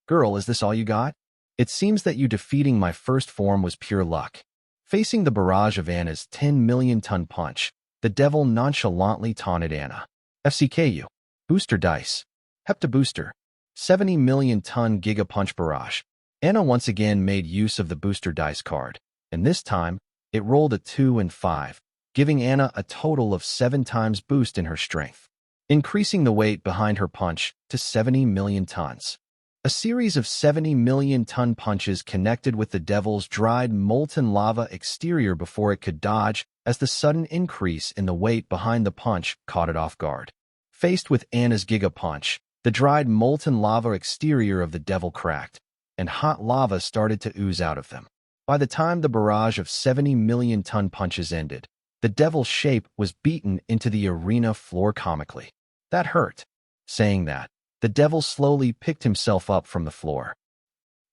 [SPEAKER 1] Girl, is this all you got? It seems that you defeating my first form was pure luck. Facing the barrage of Anna's 10 million ton punch, the devil nonchalantly taunted Anna. FCKU. Booster dice. Hepta booster. 70 million ton giga punch barrage. Anna once again made use of the booster dice card, and this time, it rolled a 2 and 5, giving Anna a total of 7 times boost in her strength, increasing the weight behind her punch to 70 million tons. A series of 70 million ton punches connected with the devil's dried molten lava exterior before it could dodge, as the sudden increase in the weight behind the punch caught it off guard. Faced with Anna's giga punch, the dried molten lava exterior of the devil cracked, and hot lava started to ooze out of them. By the time the barrage of 70 million ton punches ended, the devil's shape was beaten into the arena floor comically. That hurt. Saying that, the devil slowly picked himself up from the floor.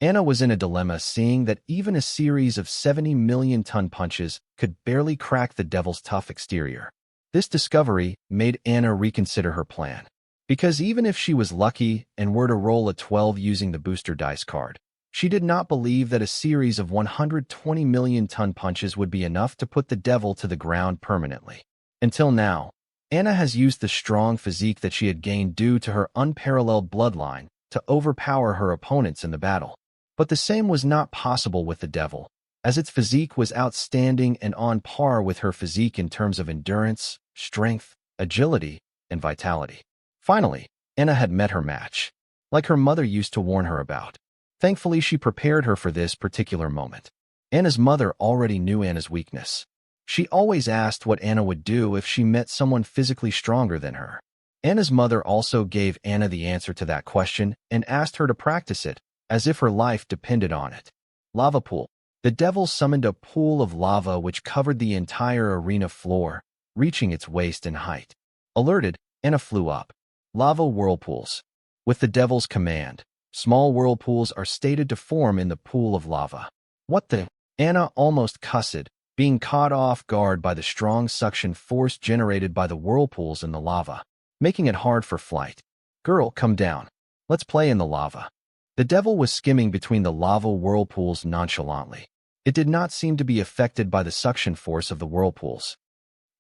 [SPEAKER 1] Anna was in a dilemma, seeing that even a series of 70 million ton punches could barely crack the devil's tough exterior. This discovery made Anna reconsider her plan. Because even if she was lucky and were to roll a 12 using the booster dice card, she did not believe that a series of 120 million ton punches would be enough to put the devil to the ground permanently. Until now, Anna has used the strong physique that she had gained due to her unparalleled bloodline to overpower her opponents in the battle. But the same was not possible with the devil, as its physique was outstanding and on par with her physique in terms of endurance, strength, agility, and vitality. Finally, Anna had met her match, like her mother used to warn her about. Thankfully, she prepared her for this particular moment. Anna's mother already knew Anna's weakness. She always asked what Anna would do if she met someone physically stronger than her. Anna's mother also gave Anna the answer to that question and asked her to practice it, as if her life depended on it. Lava pool. The devil summoned a pool of lava which covered the entire arena floor, reaching its waist in height. Alerted, Anna flew up. Lava whirlpools. With the devil's command, small whirlpools are stated to form in the pool of lava. What the? Anna almost cussed, being caught off guard by the strong suction force generated by the whirlpools in the lava, making it hard for flight. Girl, come down. Let's play in the lava. The devil was skimming between the lava whirlpools nonchalantly. It did not seem to be affected by the suction force of the whirlpools.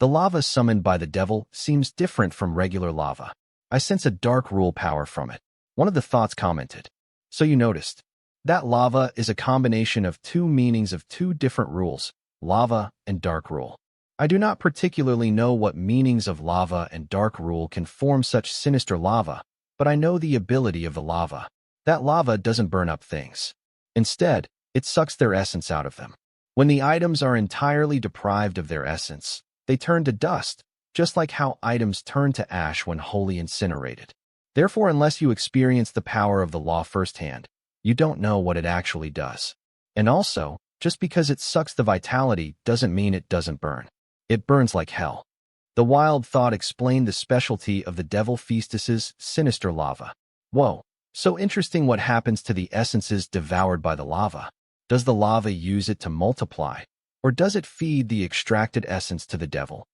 [SPEAKER 1] The lava summoned by the devil seems different from regular lava. I sense a dark rule power from it. One of the thoughts commented. So you noticed. That lava is a combination of two meanings of two different rules, lava and dark rule. I do not particularly know what meanings of lava and dark rule can form such sinister lava, but I know the ability of the lava. That lava doesn't burn up things. Instead, it sucks their essence out of them. When the items are entirely deprived of their essence, they turn to dust, just like how items turn to ash when wholly incinerated. Therefore, unless you experience the power of the law firsthand, you don't know what it actually does. And also, just because it sucks the vitality doesn't mean it doesn't burn. It burns like hell. The wild thought explained the specialty of the devil Phaestus's sinister lava. Whoa, so interesting. What happens to the essences devoured by the lava? Does the lava use it to multiply, or does it feed the extracted essence to the devil?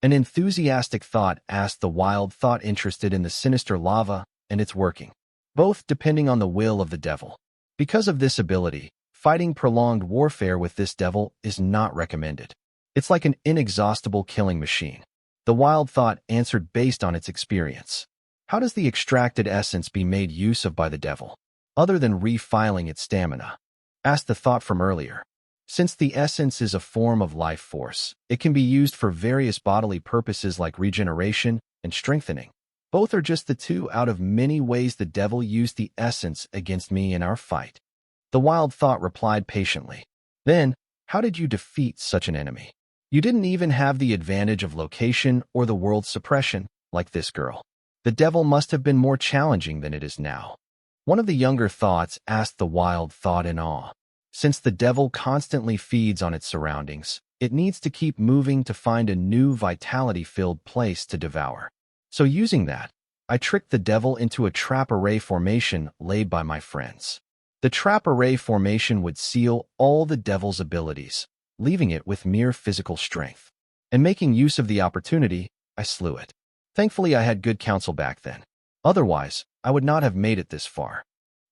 [SPEAKER 1] An enthusiastic thought asked the wild thought interested in the sinister lava and its working, both depending on the will of the devil. Because of this ability, fighting prolonged warfare with this devil is not recommended. It's like an inexhaustible killing machine. The wild thought answered based on its experience. How does the extracted essence be made use of by the devil, other than refiling its stamina? Asked the thought from earlier. Since the essence is a form of life force, it can be used for various bodily purposes like regeneration and strengthening. Both are just the two out of many ways the devil used the essence against me in our fight. The wild thought replied patiently. Then, how did you defeat such an enemy? You didn't even have the advantage of location or the world's suppression, like this girl. The devil must have been more challenging than it is now. One of the younger thoughts asked the wild thought in awe. Since the devil constantly feeds on its surroundings, it needs to keep moving to find a new vitality-filled place to devour. So using that, I tricked the devil into a trap array formation laid by my friends. The trap array formation would seal all the devil's abilities, leaving it with mere physical strength. And making use of the opportunity, I slew it. Thankfully, I had good counsel back then. Otherwise, I would not have made it this far.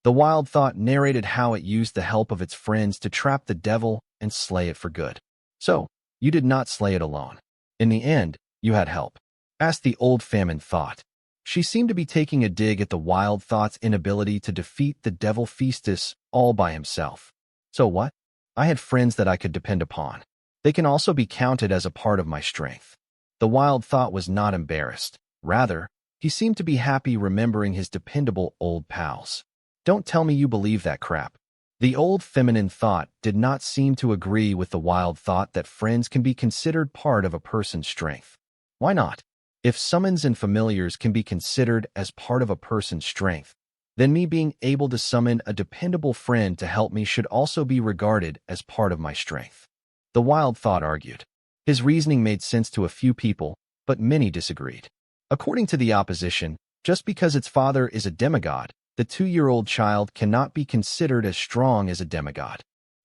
[SPEAKER 1] The wild thought narrated how it used the help of its friends to trap the devil and slay it for good. So, you did not slay it alone. In the end, you had help. Asked the old famine thought. She seemed to be taking a dig at the wild thought's inability to defeat the devil Feastus all by himself. So what? I had friends that I could depend upon. They can also be counted as a part of my strength. The wild thought was not embarrassed. Rather, he seemed to be happy remembering his dependable old pals. Don't tell me you believe that crap. The old feminine thought did not seem to agree with the wild thought that friends can be considered part of a person's strength. Why not? If summons and familiars can be considered as part of a person's strength, then me being able to summon a dependable friend to help me should also be regarded as part of my strength. The wild thought argued. His reasoning made sense to a few people, but many disagreed. According to the opposition, just because its father is a demigod, the 2-year-old child cannot be considered as strong as a demigod.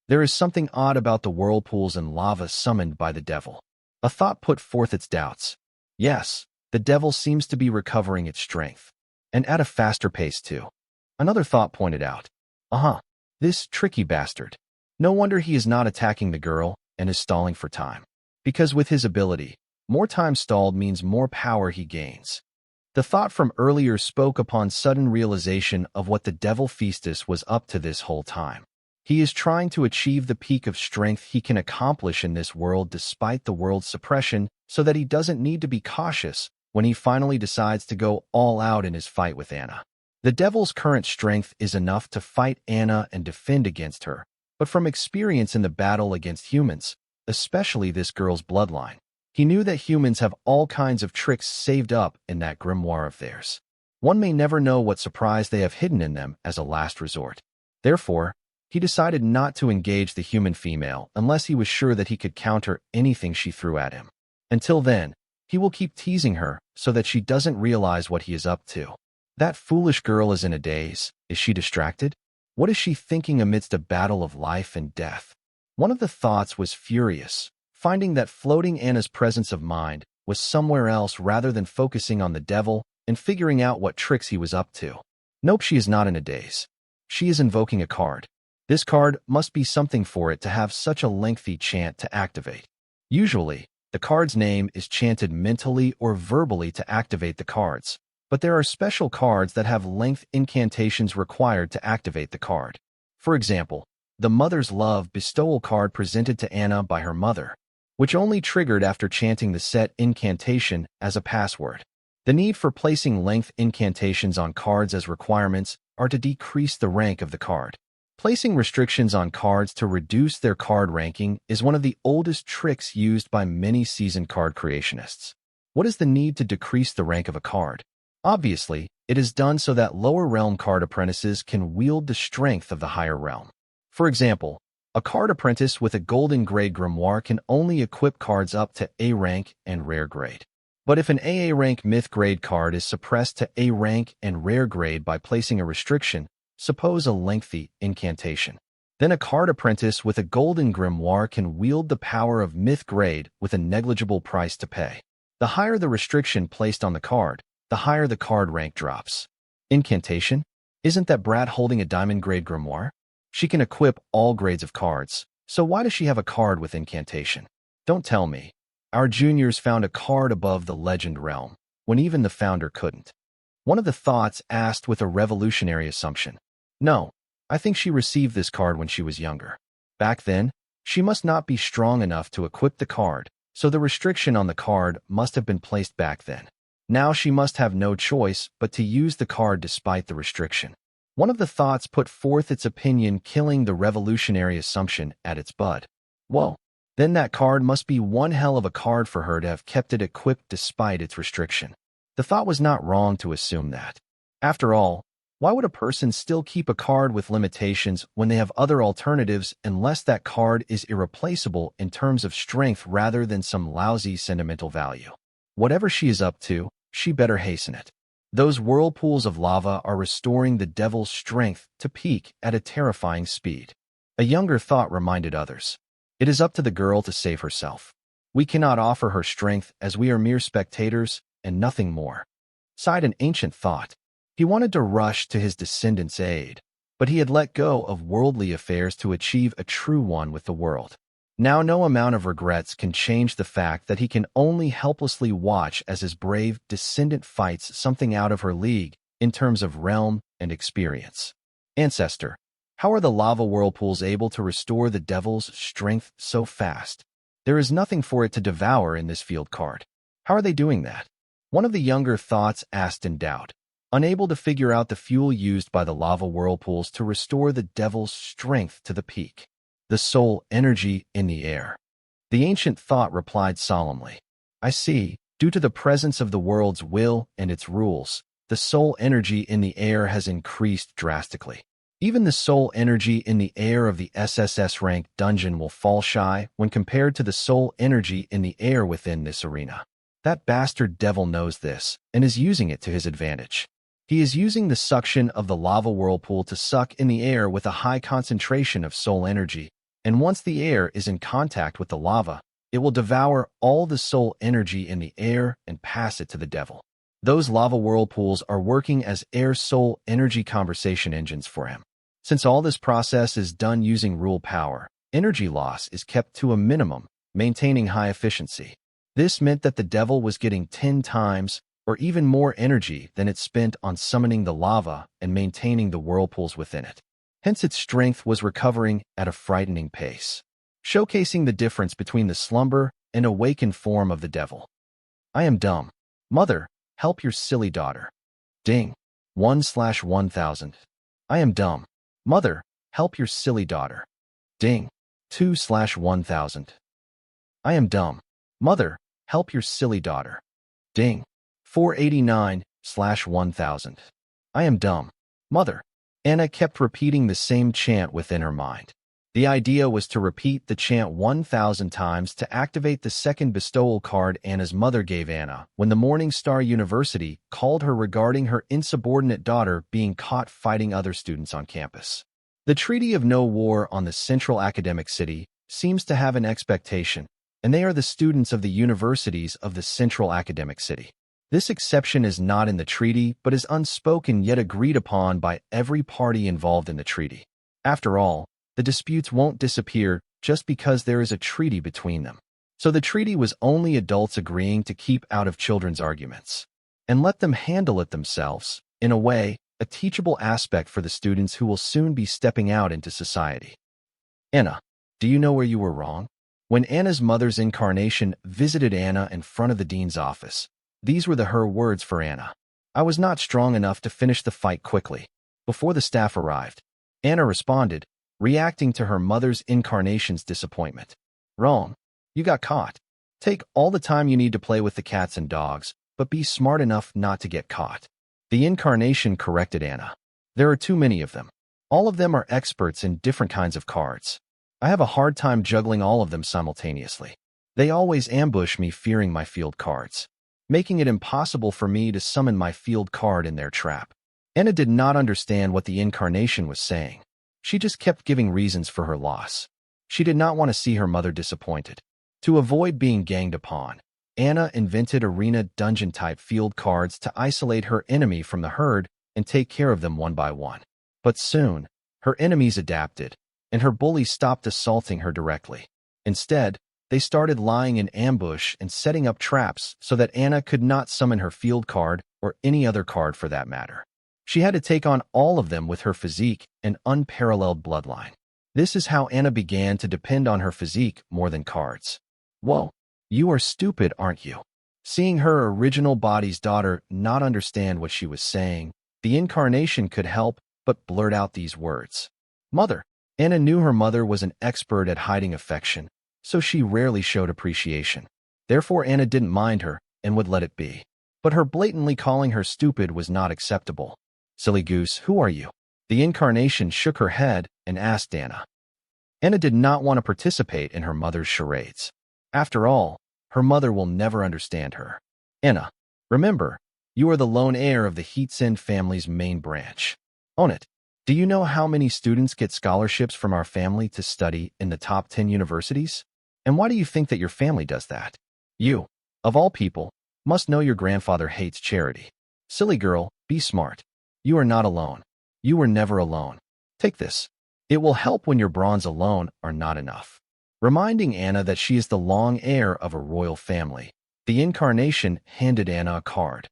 [SPEAKER 1] There is something odd about the whirlpools and lava summoned by the devil. A thought put forth its doubts. Yes, the devil seems to be recovering its strength, and at a faster pace too. Another thought pointed out. This tricky bastard. No wonder he is not attacking the girl and is stalling for time. Because with his ability, more time stalled means more power he gains. The thought from earlier spoke upon sudden realization of what the devil Feastus was up to this whole time. He is trying to achieve the peak of strength he can accomplish in this world despite the world's suppression so that he doesn't need to be cautious when he finally decides to go all out in his fight with Anna. The devil's current strength is enough to fight Anna and defend against her, but from experience in the battle against humans, especially this girl's bloodline, he knew that humans have all kinds of tricks saved up in that grimoire of theirs. One may never know what surprise they have hidden in them as a last resort. Therefore, he decided not to engage the human female unless he was sure that he could counter anything she threw at him. Until then, he will keep teasing her so that she doesn't realize what he is up to. That foolish girl is in a daze. Is she distracted? What is she thinking amidst a battle of life and death? One of the thoughts was furious, finding that floating Anna's presence of mind was somewhere else rather than focusing on the devil and figuring out what tricks he was up to. Nope, she is not in a daze. She is invoking a card. This card must be something for it to have such a lengthy chant to activate. Usually, the card's name is chanted mentally or verbally to activate the cards, but there are special cards that have length incantations required to activate the card. For example, the Mother's Love bestowal card presented to Anna by her mother, which only triggered after chanting the set incantation as a password. The need for placing length incantations on cards as requirements are to decrease the rank of the card. Placing restrictions on cards to reduce their card ranking is one of the oldest tricks used by many seasoned card creationists. What is the need to decrease the rank of a card? Obviously, it is done so that lower realm card apprentices can wield the strength of the higher realm. For example, a card apprentice with a golden grade grimoire can only equip cards up to A rank and rare grade. But if an AA rank myth grade card is suppressed to A rank and rare grade by placing a restriction, suppose a lengthy incantation, then a card apprentice with a golden grimoire can wield the power of myth grade with a negligible price to pay. The higher the restriction placed on the card, the higher the card rank drops. Incantation? Isn't that brat holding a diamond grade grimoire? She can equip all grades of cards, so why does she have a card with incantation? Don't tell me. Our juniors found a card above the legend realm, when even the founder couldn't. One of the thoughts asked with a revolutionary assumption. No, I think she received this card when she was younger. Back then, she must not be strong enough to equip the card, so the restriction on the card must have been placed back then. Now she must have no choice but to use the card despite the restriction. One of the thoughts put forth its opinion, killing the revolutionary assumption at its bud. Whoa, Then that card must be one hell of a card for her to have kept it equipped despite its restriction. The thought was not wrong to assume that. After all, why would a person still keep a card with limitations when they have other alternatives unless that card is irreplaceable in terms of strength rather than some lousy sentimental value? Whatever she is up to, she better hasten it. Those whirlpools of lava are restoring the devil's strength to peak at a terrifying speed. A younger thought reminded others. It is up to the girl to save herself. We cannot offer her strength as we are mere spectators and nothing more. Sighed an ancient thought. He wanted to rush to his descendants' aid, but he had let go of worldly affairs to achieve a true one with the world. Now no amount of regrets can change the fact that he can only helplessly watch as his brave descendant fights something out of her league in terms of realm and experience. Ancestor, how are the lava whirlpools able to restore the devil's strength so fast? There is nothing for it to devour in this field card. How are they doing that? One of the younger thoughts asked in doubt, unable to figure out the fuel used by the lava whirlpools to restore the devil's strength to the peak. The soul energy in the air. The ancient thought replied solemnly, I see, due to the presence of the world's will and its rules, the soul energy in the air has increased drastically. Even the soul energy in the air of the SSS rank dungeon will fall shy when compared to the soul energy in the air within this arena. That bastard devil knows this and is using it to his advantage. He is using the suction of the lava whirlpool to suck in the air with a high concentration of soul energy, and once the air is in contact with the lava, it will devour all the soul energy in the air and pass it to the devil. Those lava whirlpools are working as air soul energy conversation engines for him. Since all this process is done using rule power, energy loss is kept to a minimum, maintaining high efficiency. This meant that the devil was getting 10 times or even more energy than it spent on summoning the lava and maintaining the whirlpools within it. Hence its strength was recovering at a frightening pace, showcasing the difference between the slumber and awakened form of the devil. I am dumb. Mother, help your silly daughter. Ding. 1/1000. I am dumb. Mother, help your silly daughter. Ding. 2/1000. I am dumb. Mother, help your silly daughter. Ding. 489/1000. I am dumb. Mother. Anna kept repeating the same chant within her mind. The idea was to repeat the chant 1,000 times to activate the second bestowal card Anna's mother gave Anna when the Morning Star University called her regarding her insubordinate daughter being caught fighting other students on campus. The Treaty of No War on the Central Academic City seems to have an expectation, and they are the students of the universities of the Central Academic City. This exception is not in the treaty, but is unspoken yet agreed upon by every party involved in the treaty. After all, the disputes won't disappear just because there is a treaty between them. So the treaty was only adults agreeing to keep out of children's arguments and let them handle it themselves, in a way, a teachable aspect for the students who will soon be stepping out into society. Anna, do you know where you were wrong? When Anna's mother's incarnation visited Anna in front of the dean's office, these were her words for Anna. I was not strong enough to finish the fight quickly. Before the staff arrived, Anna responded, reacting to her mother's incarnation's disappointment. Wrong. You got caught. Take all the time you need to play with the cats and dogs, but be smart enough not to get caught. The incarnation corrected Anna. There are too many of them. All of them are experts in different kinds of cards. I have a hard time juggling all of them simultaneously. They always ambush me fearing my field cards, making it impossible for me to summon my field card in their trap. Anna did not understand what the incarnation was saying. She just kept giving reasons for her loss. She did not want to see her mother disappointed. To avoid being ganged upon, Anna invented arena dungeon-type field cards to isolate her enemy from the herd and take care of them one by one. But soon, her enemies adapted, and her bullies stopped assaulting her directly. Instead, they started lying in ambush and setting up traps so that Anna could not summon her field card or any other card for that matter. She had to take on all of them with her physique and unparalleled bloodline. This is how Anna began to depend on her physique more than cards. Whoa, you are stupid, aren't you? Seeing her original body's daughter not understand what she was saying, the incarnation could help but blurt out these words. Mother. Anna knew her mother was an expert at hiding affection, so she rarely showed appreciation. Therefore, Anna didn't mind her and would let it be. But her blatantly calling her stupid was not acceptable. "Silly goose, who are you?" The incarnation shook her head and asked Anna. Anna did not want to participate in her mother's charades. After all, her mother will never understand her. "Anna, remember, you are the lone heir of the Heatsind family's main branch. Own it. Do you know how many students get scholarships from our family to study in the top 10 universities? And why do you think that your family does that? You, of all people, must know your grandfather hates charity. Silly girl, be smart. You are not alone. You were never alone. Take this. It will help when your bronze alone are not enough." Reminding Anna that she is the long heir of a royal family, the incarnation handed Anna a card.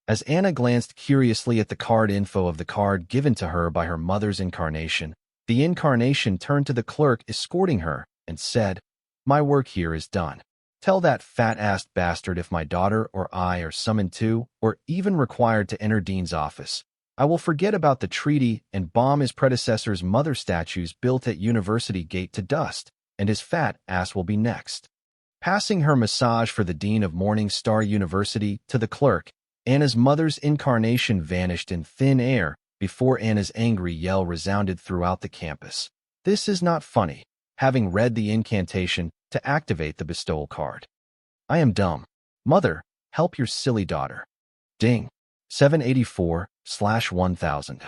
[SPEAKER 1] As Anna glanced curiously at the card info of the card given to her by her mother's incarnation, the incarnation turned to the clerk escorting her and said, "My work here is done. Tell that fat-assed bastard if my daughter or I are summoned to, or even required to enter Dean's office, I will forget about the treaty and bomb his predecessor's mother statues built at University Gate to dust, and his fat ass will be next." Passing her massage for the Dean of Morning Star University to the clerk, Anna's mother's incarnation vanished in thin air before Anna's angry yell resounded throughout the campus. This is not funny, having read the incantation to activate the bestowal card. "I am dumb. Mother, help your silly daughter." Ding. 784/1000.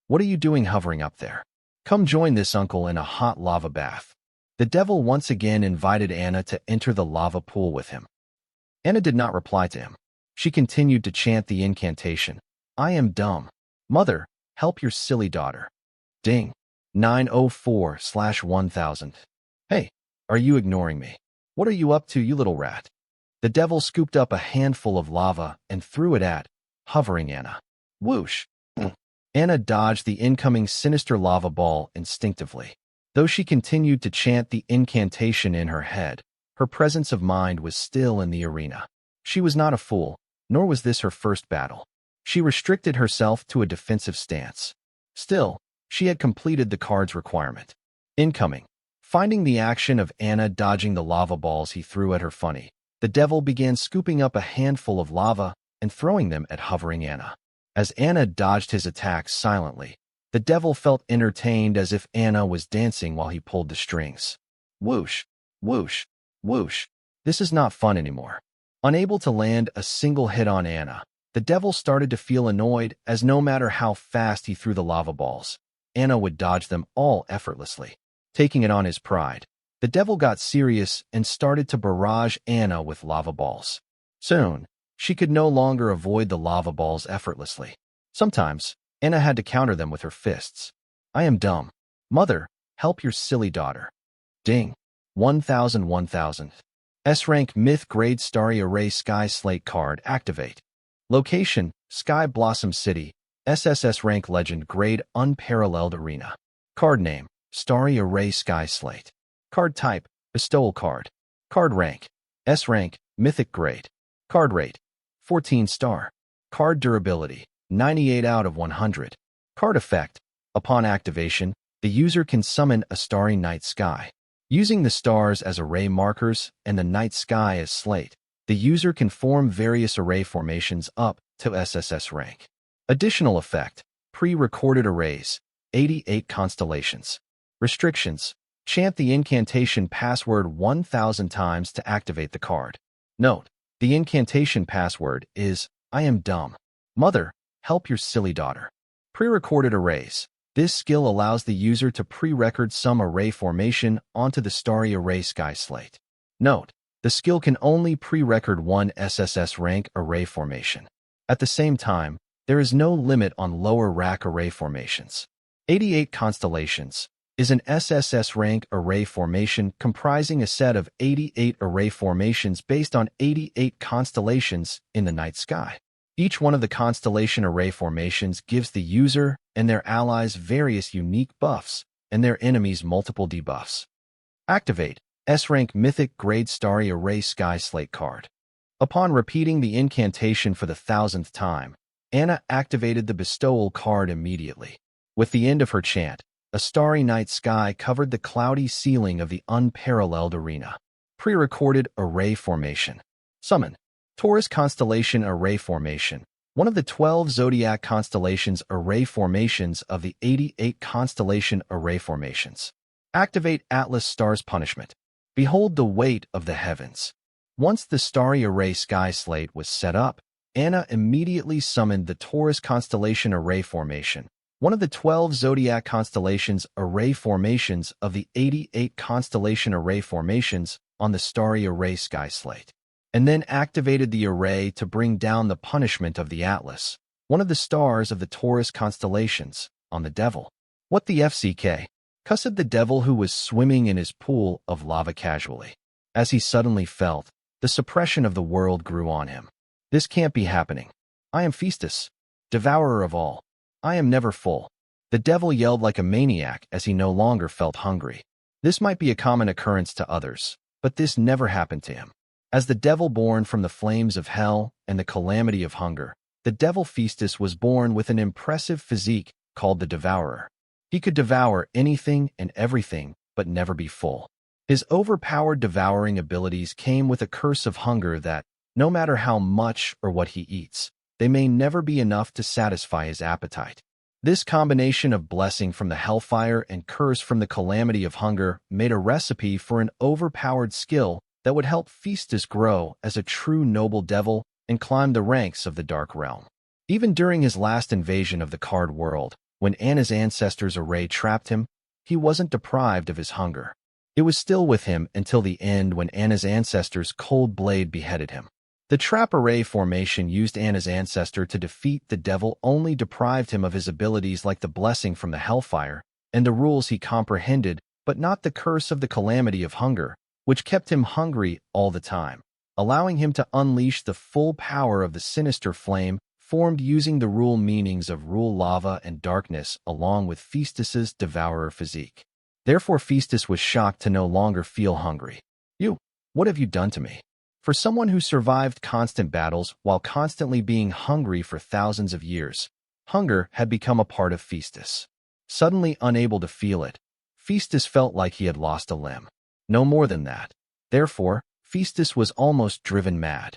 [SPEAKER 1] What are you doing hovering up there? Come join this uncle in a hot lava bath. The devil once again invited Anna to enter the lava pool with him. Anna did not reply to him. She continued to chant the incantation. "I am dumb. Mother, help your silly daughter." Ding. 904/1000. Hey, are you ignoring me? What are you up to, you little rat? The devil scooped up a handful of lava and threw it at, hovering Anna. Whoosh! Anna dodged the incoming sinister lava ball instinctively. Though she continued to chant the incantation in her head, her presence of mind was still in the arena. She was not a fool, nor was this her first battle. She restricted herself to a defensive stance. Still, she had completed the card's requirement. Incoming. Finding the action of Anna dodging the lava balls he threw at her funny, the devil began scooping up a handful of lava and throwing them at hovering Anna. As Anna dodged his attacks silently, the devil felt entertained as if Anna was dancing while he pulled the strings. Whoosh, whoosh, whoosh. This is not fun anymore. Unable to land a single hit on Anna, the devil started to feel annoyed as no matter how fast he threw the lava balls, Anna would dodge them all effortlessly. Taking it on his pride, the devil got serious and started to barrage Anna with lava balls. Soon, she could no longer avoid the lava balls effortlessly. Sometimes, Anna had to counter them with her fists. "I am dumb. Mother, help your silly daughter." Ding. 1000. S-rank myth grade starry array sky slate card activate. Location, Sky Blossom City, SSS rank legend grade unparalleled arena. Card name, starry array sky slate. Card type, bestowal card. Card rank, S rank, mythic grade. Card rate, 14 star. Card durability, 98 out of 100. Card effect, upon activation, the user can summon a starry night sky. Using the stars as array markers and the night sky as slate, the user can form various array formations up to SSS rank. Additional effect, pre-recorded arrays, 88 constellations. Restrictions, chant the incantation password 1,000 times to activate the card. Note, the incantation password is, "I am dumb. Mother, help your silly daughter." Pre-recorded arrays. This skill allows the user to pre-record some array formation onto the starry array sky slate. Note, the skill can only pre-record one SSS rank array formation. At the same time, there is no limit on lower rack array formations. 88 constellations is an SSS rank array formation comprising a set of 88 array formations based on 88 constellations in the night sky. Each one of the constellation array formations gives the user and their allies various unique buffs and their enemies multiple debuffs. Activate S-rank mythic grade starry array sky slate card. Upon repeating the incantation for the 1,000th time, Anna activated the bestowal card immediately. With the end of her chant, A starry night sky covered the cloudy ceiling of the unparalleled arena. Pre-recorded array formation. Summon. Taurus constellation array formation. One of the 12 zodiac constellations array formations of the 88 constellation array formations. Activate Atlas Star's punishment. Behold the weight of the heavens. Once the starry array sky slate was set up, Anna immediately summoned the Taurus constellation array formation, one of the 12 zodiac constellations array formations of the 88 constellation array formations on the starry array sky slate, and then activated the array to bring down the punishment of the Atlas, one of the stars of the Taurus constellations, on the devil. What the FCK? Cussed the devil who was swimming in his pool of lava casually. As he suddenly felt, the suppression of the world grew on him. This can't be happening. I am Festus, devourer of all. I am never full. The devil yelled like a maniac as he no longer felt hungry. This might be a common occurrence to others, but this never happened to him. As the devil born from the flames of hell and the calamity of hunger, the devil Festus was born with an impressive physique called the devourer. He could devour anything and everything, but never be full. His overpowered devouring abilities came with a curse of hunger that, no matter how much or what he eats, they may never be enough to satisfy his appetite. This combination of blessing from the hellfire and curse from the calamity of hunger made a recipe for an overpowered skill that would help Festus grow as a true noble devil and climb the ranks of the dark realm. Even during his last invasion of the card world, when Anna's ancestors' array trapped him, he wasn't deprived of his hunger. It was still with him until the end when Anna's ancestors' cold blade beheaded him. The trap array formation used Anna's ancestor to defeat the devil only deprived him of his abilities like the blessing from the hellfire and the rules he comprehended, but not the curse of the calamity of hunger, which kept him hungry all the time, allowing him to unleash the full power of the sinister flame formed using the rule meanings of rule lava and darkness along with Festus's devourer physique. Therefore Festus was shocked to no longer feel hungry. You, what have you done to me? For someone who survived constant battles while constantly being hungry for thousands of years, hunger had become a part of Festus. Suddenly unable to feel it, Festus felt like he had lost a limb. No more than that. Therefore, Festus was almost driven mad.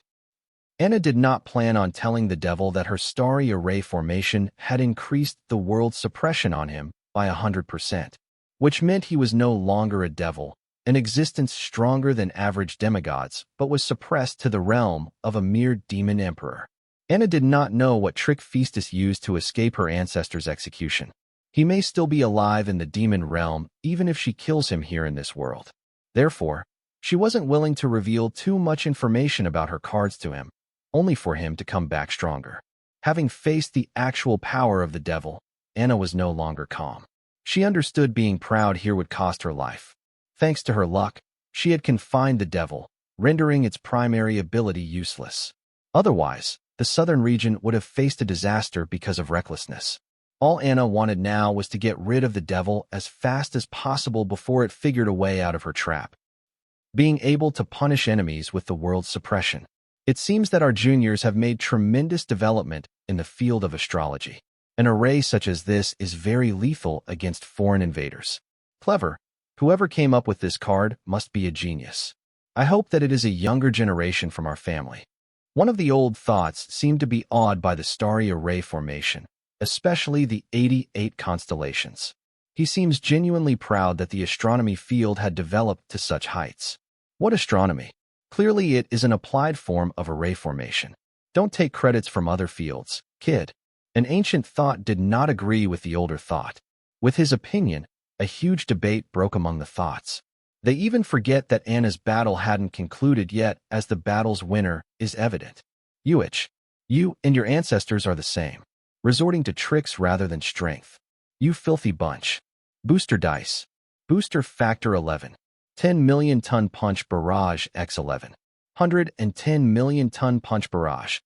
[SPEAKER 1] Anna did not plan on telling the devil that her starry array formation had increased the world's suppression on him by 100%, which meant he was no longer a devil, an existence stronger than average demigods, but was suppressed to the realm of a mere demon emperor. Anna did not know what trick Festus used to escape her ancestors' execution. He may still be alive in the demon realm even if she kills him here in this world. Therefore, she wasn't willing to reveal too much information about her cards to him, only for him to come back stronger. Having faced the actual power of the devil, Anna was no longer calm. She understood being proud here would cost her life. Thanks to her luck, she had confined the devil, rendering its primary ability useless. Otherwise, the southern region would have faced a disaster because of recklessness. All Anna wanted now was to get rid of the devil as fast as possible before it figured a way out of her trap. Being able to punish enemies with the world's suppression. It seems that our juniors have made tremendous development in the field of astrology. An array such as this is very lethal against foreign invaders. Clever. Whoever came up with this card must be a genius. I hope that it is a younger generation from our family. One of the old thoughts seemed to be awed by the starry array formation, especially the 88 constellations. He seems genuinely proud that the astronomy field had developed to such heights. What astronomy? Clearly it is an applied form of array formation. Don't take credits from other fields, kid. An ancient thought did not agree with the older thought. With his opinion, a huge debate broke among the thoughts. They even forget that Anna's battle hadn't concluded yet as the battle's winner is evident. You and your ancestors are the same, resorting to tricks rather than strength. You filthy bunch. Booster dice. Booster factor 11. 10 million ton punch barrage x 11. 110 million ton punch barrage.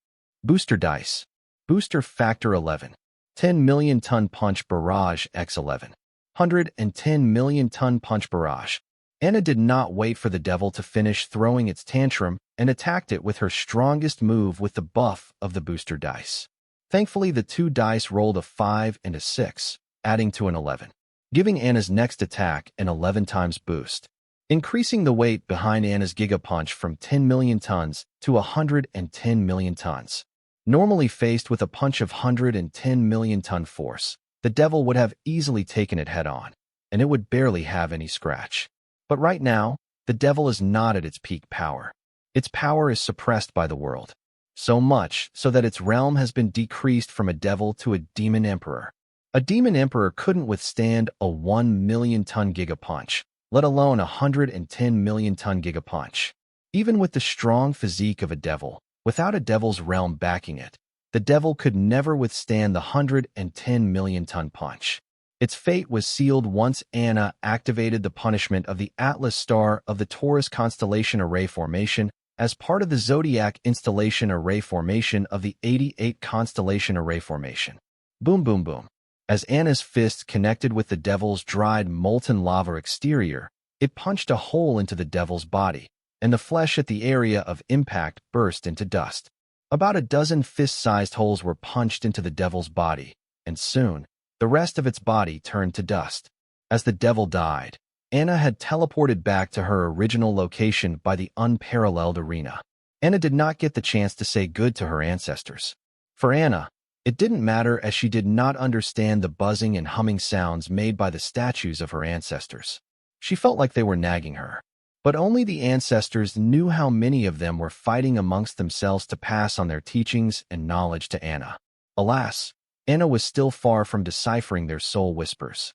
[SPEAKER 1] Booster dice. Booster factor 11. 10 million ton punch barrage x 11. 110 million ton punch barrage. Anna did not wait for the devil to finish throwing its tantrum and attacked it with her strongest move with the buff of the booster dice. Thankfully, the two dice rolled a 5 and a 6, adding to an 11. giving Anna's next attack an 11 times boost, increasing the weight behind Anna's Giga Punch from 10 million tons to 110 million tons. Normally faced with a punch of 110 million ton force, the devil would have easily taken it head-on, and it would barely have any scratch. But right now, the devil is not at its peak power. Its power is suppressed by the world, so much so that its realm has been decreased from a devil to a demon emperor. A demon emperor couldn't withstand a 1 million ton Giga Punch, let alone a 110 million ton Giga Punch. Even with the strong physique of a devil, without a devil's realm backing it, the devil could never withstand the 110 million ton punch. Its fate was sealed once Anna activated the punishment of the Atlas star of the Taurus constellation array formation as part of the Zodiac installation array formation of the 88 constellation array formation. Boom, boom, boom. As Anna's fist connected with the devil's dried molten lava exterior, it punched a hole into the devil's body, and the flesh at the area of impact burst into dust. About a dozen fist-sized holes were punched into the devil's body, and soon, the rest of its body turned to dust. As the devil died, Anna had teleported back to her original location by the unparalleled arena. Anna did not get the chance to say good to her ancestors. For Anna, it didn't matter as she did not understand the buzzing and humming sounds made by the statues of her ancestors. She felt like they were nagging her. But only the ancestors knew how many of them were fighting amongst themselves to pass on their teachings and knowledge to Anna. Alas, Anna was still far from deciphering their soul whispers.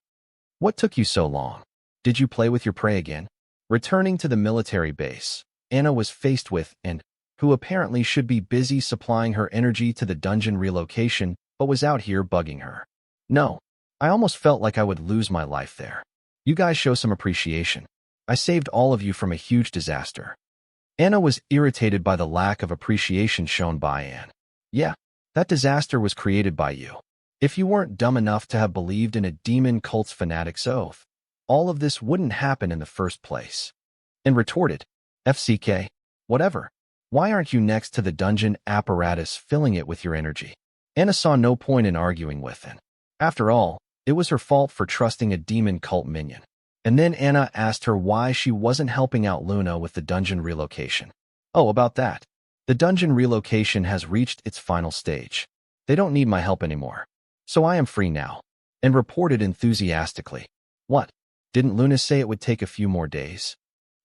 [SPEAKER 1] What took you so long? Did you play with your prey again? Returning to the military base, Anna was faced with and who apparently should be busy supplying her energy to the dungeon relocation, but was out here bugging her. No, I almost felt like I would lose my life there. You guys show some appreciation. I saved all of you from a huge disaster. Anna was irritated by the lack of appreciation shown by Anne. Yeah, that disaster was created by you. If you weren't dumb enough to have believed in a demon cult's fanatic's oath, all of this wouldn't happen in the first place. And retorted, FCK, whatever. Why aren't you next to the dungeon apparatus filling it with your energy? Anna saw no point in arguing with it. After all, it was her fault for trusting a demon cult minion. And then Anna asked her why she wasn't helping out Luna with the dungeon relocation. Oh, about that. The dungeon relocation has reached its final stage. They don't need my help anymore. So I am free now. And reported enthusiastically. What? Didn't Luna say it would take a few more days?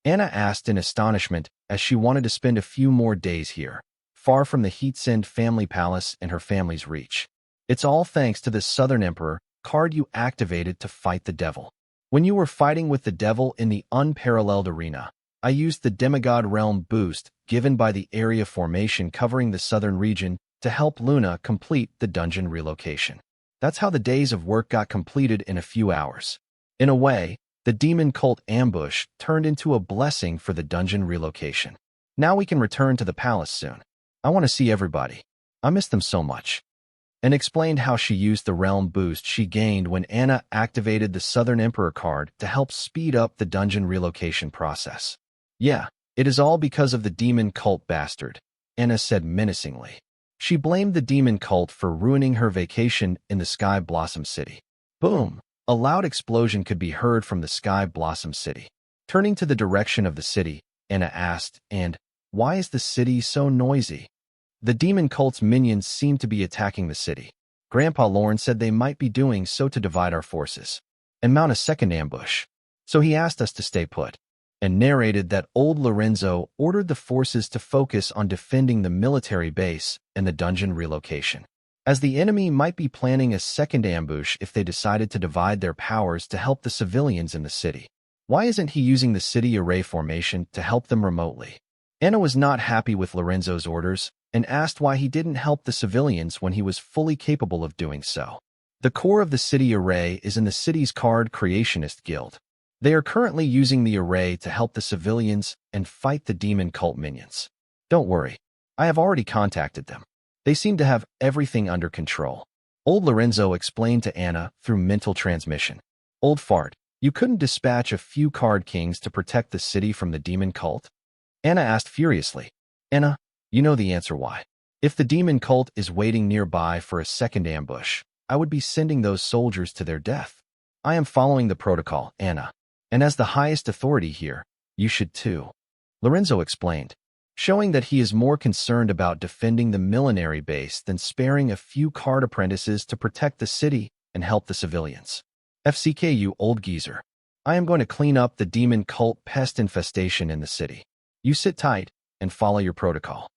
[SPEAKER 1] Anna asked in astonishment as she wanted to spend a few more days here, far from the Heatsend family palace and her family's reach. It's all thanks to the Southern Emperor card you activated to fight the devil. When you were fighting with the devil in the unparalleled arena, I used the demigod realm boost given by the area formation covering the southern region to help Luna complete the dungeon relocation. That's how the days of work got completed in a few hours. In a way, the demon cult ambush turned into a blessing for the dungeon relocation. Now we can return to the palace soon. I want to see everybody. I miss them so much. And explained how she used the realm boost she gained when Anna activated the Southern Emperor card to help speed up the dungeon relocation process. Yeah, it is all because of the demon cult bastard, Anna said menacingly. She blamed the demon cult for ruining her vacation in the Sky Blossom City. Boom! A loud explosion could be heard from the Sky Blossom City. Turning to the direction of the city, Anna asked, and why is the city so noisy? The demon cult's minions seem to be attacking the city. Grandpa Lorne said they might be doing so to divide our forces and mount a second ambush. So he asked us to stay put, and narrated that old Lorenzo ordered the forces to focus on defending the military base and the dungeon relocation, as the enemy might be planning a second ambush if they decided to divide their powers to help the civilians in the city. Why isn't he using the city array formation to help them remotely? Anna was not happy with Lorenzo's orders and asked why he didn't help the civilians when he was fully capable of doing so. The core of the city array is in the city's card creationist guild. They are currently using the array to help the civilians and fight the demon cult minions. Don't worry, I have already contacted them. They seem to have everything under control. Old Lorenzo explained to Anna through mental transmission. Old fart, you couldn't dispatch a few card kings to protect the city from the demon cult? Anna asked furiously. Anna, you know the answer why. If the demon cult is waiting nearby for a second ambush, I would be sending those soldiers to their death. I am following the protocol, Anna. And as the highest authority here, you should too. Lorenzo explained, showing that he is more concerned about defending the millenary base than sparing a few card apprentices to protect the city and help the civilians. FCK, you old geezer. I am going to clean up the demon cult pest infestation in the city. You sit tight and follow your protocol.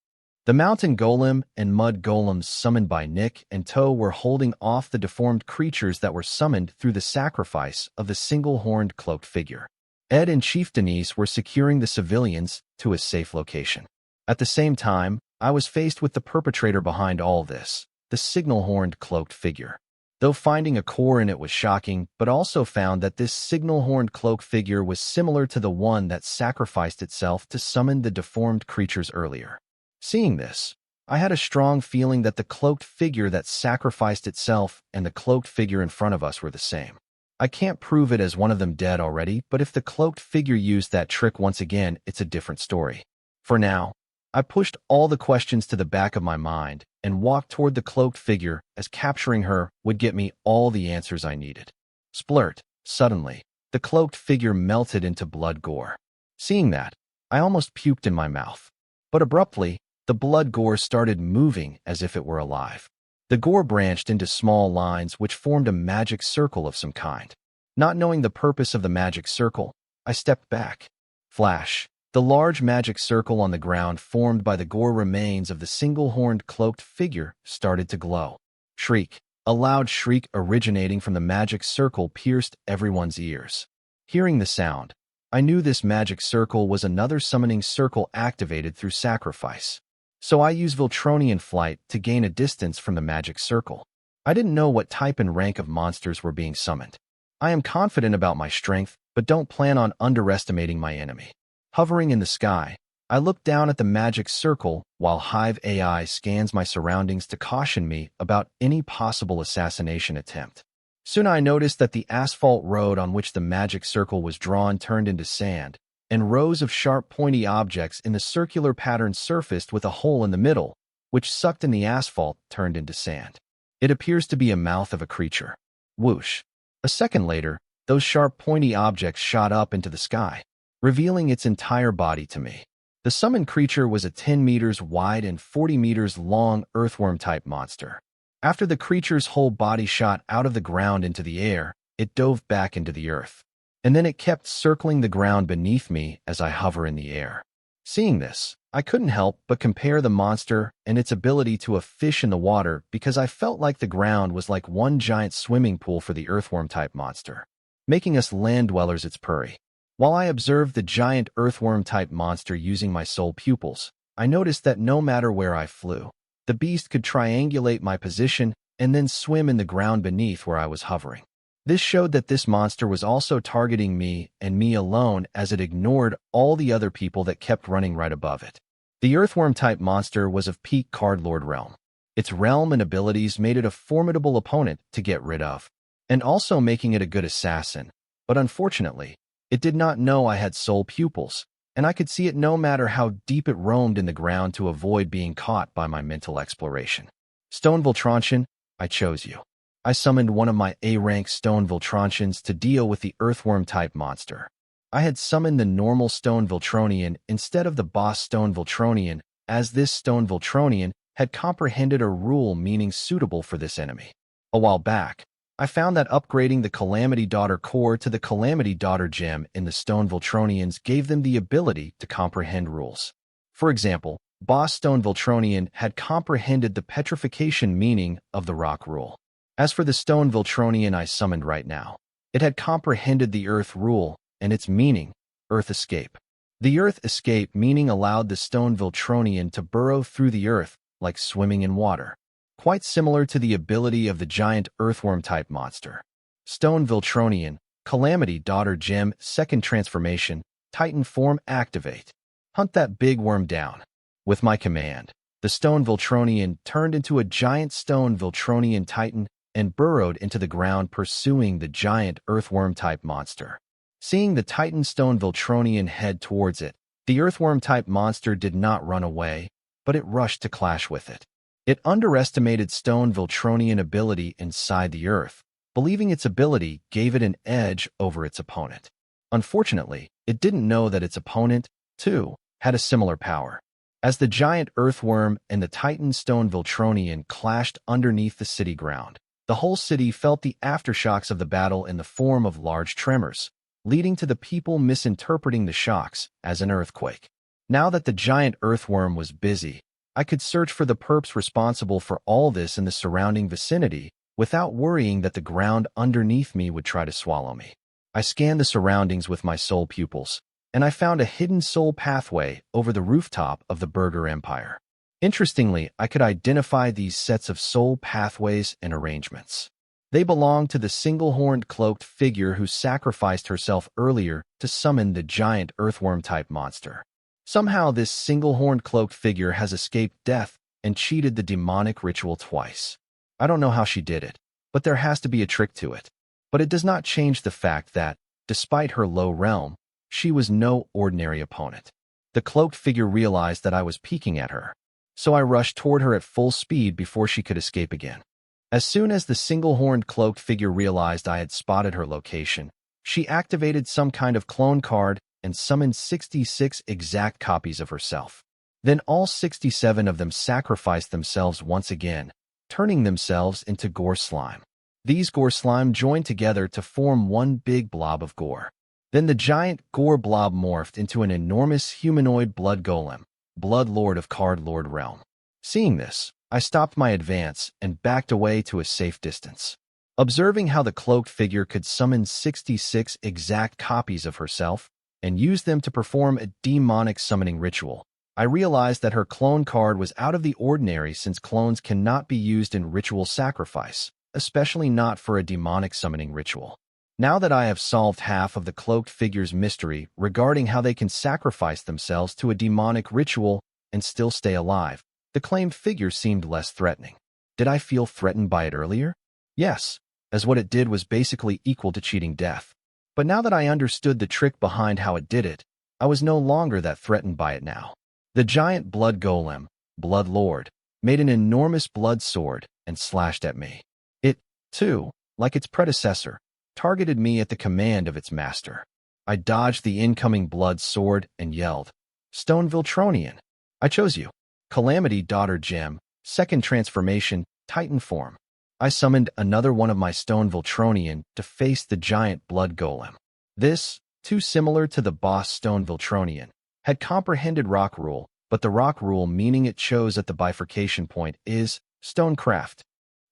[SPEAKER 1] The mountain golem and mud golems summoned by Nick and Toe were holding off the deformed creatures that were summoned through the sacrifice of the single-horned cloaked figure. Ed and Chief Denise were securing the civilians to a safe location. At the same time, I was faced with the perpetrator behind all this, the signal-horned cloaked figure. Though finding a core in it was shocking, but also found that this signal-horned cloaked figure was similar to the one that sacrificed itself to summon the deformed creatures earlier. Seeing this, I had a strong feeling that the cloaked figure that sacrificed itself and the cloaked figure in front of us were the same. I can't prove it as one of them dead already, but if the cloaked figure used that trick once again, it's a different story. For now, I pushed all the questions to the back of my mind and walked toward the cloaked figure as capturing her would get me all the answers I needed. Splurt, suddenly, the cloaked figure melted into blood gore. Seeing that, I almost puked in my mouth. But abruptly, the blood gore started moving as if it were alive. The gore branched into small lines which formed a magic circle of some kind. Not knowing the purpose of the magic circle, I stepped back. Flash. The large magic circle on the ground formed by the gore remains of the single-horned cloaked figure started to glow. Shriek. A loud shriek originating from the magic circle pierced everyone's ears. Hearing the sound, I knew this magic circle was another summoning circle activated through sacrifice. So I used Viltronian flight to gain a distance from the magic circle. I didn't know what type and rank of monsters were being summoned. I am confident about my strength, but don't plan on underestimating my enemy. Hovering in the sky, I look down at the magic circle while Hive AI scans my surroundings to caution me about any possible assassination attempt. Soon I noticed that the asphalt road on which the magic circle was drawn turned into sand, and rows of sharp pointy objects in the circular pattern surfaced with a hole in the middle, which sucked in the asphalt turned into sand. It appears to be a mouth of a creature. Whoosh. A second later, those sharp pointy objects shot up into the sky, revealing its entire body to me. The summoned creature was a 10 meters wide and 40 meters long earthworm-type monster. After the creature's whole body shot out of the ground into the air, it dove back into the earth. And then it kept circling the ground beneath me as I hover in the air. Seeing this, I couldn't help but compare the monster and its ability to a fish in the water because I felt like the ground was like one giant swimming pool for the earthworm-type monster, making us land dwellers its prey. While I observed the giant earthworm-type monster using my soul pupils, I noticed that no matter where I flew, the beast could triangulate my position and then swim in the ground beneath where I was hovering. This showed that this monster was also targeting me and me alone as it ignored all the other people that kept running right above it. The earthworm-type monster was of peak card lord realm. Its realm and abilities made it a formidable opponent to get rid of, and also making it a good assassin. But unfortunately, it did not know I had soul pupils, and I could see it no matter how deep it roamed in the ground to avoid being caught by my mental exploration. Stone Voltrontian, I chose you. I summoned one of my A-rank Stone Voltrontians to deal with the earthworm-type monster. I had summoned the normal Stone Voltronian instead of the boss Stone Voltronian, as this Stone Voltronian had comprehended a rule meaning suitable for this enemy. A while back, I found that upgrading the Calamity Daughter core to the Calamity Daughter gem in the Stone Voltronians gave them the ability to comprehend rules. For example, boss Stone Voltronian had comprehended the petrification meaning of the rock rule. As for the Stone Voltronian I summoned right now, it had comprehended the Earth rule and its meaning, Earth escape. The Earth escape meaning allowed the Stone Voltronian to burrow through the Earth like swimming in water, quite similar to the ability of the giant earthworm-type monster. Stone Voltronian, Calamity Daughter Gem, second transformation, Titan form activate. Hunt that big worm down. With my command, the Stone Voltronian turned into a giant Stone Voltronian Titan and burrowed into the ground pursuing the giant earthworm-type monster. Seeing the Titan Stone Voltronian head towards it, the earthworm-type monster did not run away, but it rushed to clash with it. It underestimated Stone Voltronian ability inside the earth, believing its ability gave it an edge over its opponent. Unfortunately, it didn't know that its opponent, too, had a similar power. As the giant earthworm and the titan stone Viltronian clashed underneath the city ground, the whole city felt the aftershocks of the battle in the form of large tremors, leading to the people misinterpreting the shocks as an earthquake. Now that the giant earthworm was busy, I could search for the perps responsible for all this in the surrounding vicinity without worrying that the ground underneath me would try to swallow me. I scanned the surroundings with my soul pupils, and I found a hidden soul pathway over the rooftop of the Burger Empire. Interestingly, I could identify these sets of soul pathways and arrangements. They belonged to the single-horned cloaked figure who sacrificed herself earlier to summon the giant earthworm-type monster. Somehow this single-horned cloaked figure has escaped death and cheated the demonic ritual twice. I don't know how she did it, but there has to be a trick to it. But it does not change the fact that, despite her low realm, she was no ordinary opponent. The cloaked figure realized that I was peeking at her, so I rushed toward her at full speed before she could escape again. As soon as the single-horned cloaked figure realized I had spotted her location, she activated some kind of clone card and summoned 66 exact copies of herself. Then all 67 of them sacrificed themselves once again, turning themselves into gore slime. These gore slime joined together to form one big blob of gore. Then the giant gore blob morphed into an enormous humanoid blood golem, blood lord of Card Lord realm. Seeing this, I stopped my advance and backed away to a safe distance. Observing how the cloaked figure could summon 66 exact copies of herself and use them to perform a demonic summoning ritual, I realized that her clone card was out of the ordinary since clones cannot be used in ritual sacrifice, especially not for a demonic summoning ritual. Now that I have solved half of the cloaked figure's mystery regarding how they can sacrifice themselves to a demonic ritual and still stay alive, the claimed figure seemed less threatening. Did I feel threatened by it earlier? Yes, as what it did was basically equal to cheating death. But now that I understood the trick behind how it did it, I was no longer that threatened by it now. The giant blood golem, Blood Lord, made an enormous blood sword and slashed at me. It, too, like its predecessor, targeted me at the command of its master. I dodged the incoming blood sword and yelled, "Stone Viltronian, I chose you. Calamity Daughter Gem, second transformation, Titan form." I summoned another one of my Stone Viltronian to face the giant blood golem. This, too similar to the boss Stone Viltronian, had comprehended rock rule, but the rock rule meaning it chose at the bifurcation point is Stonecraft.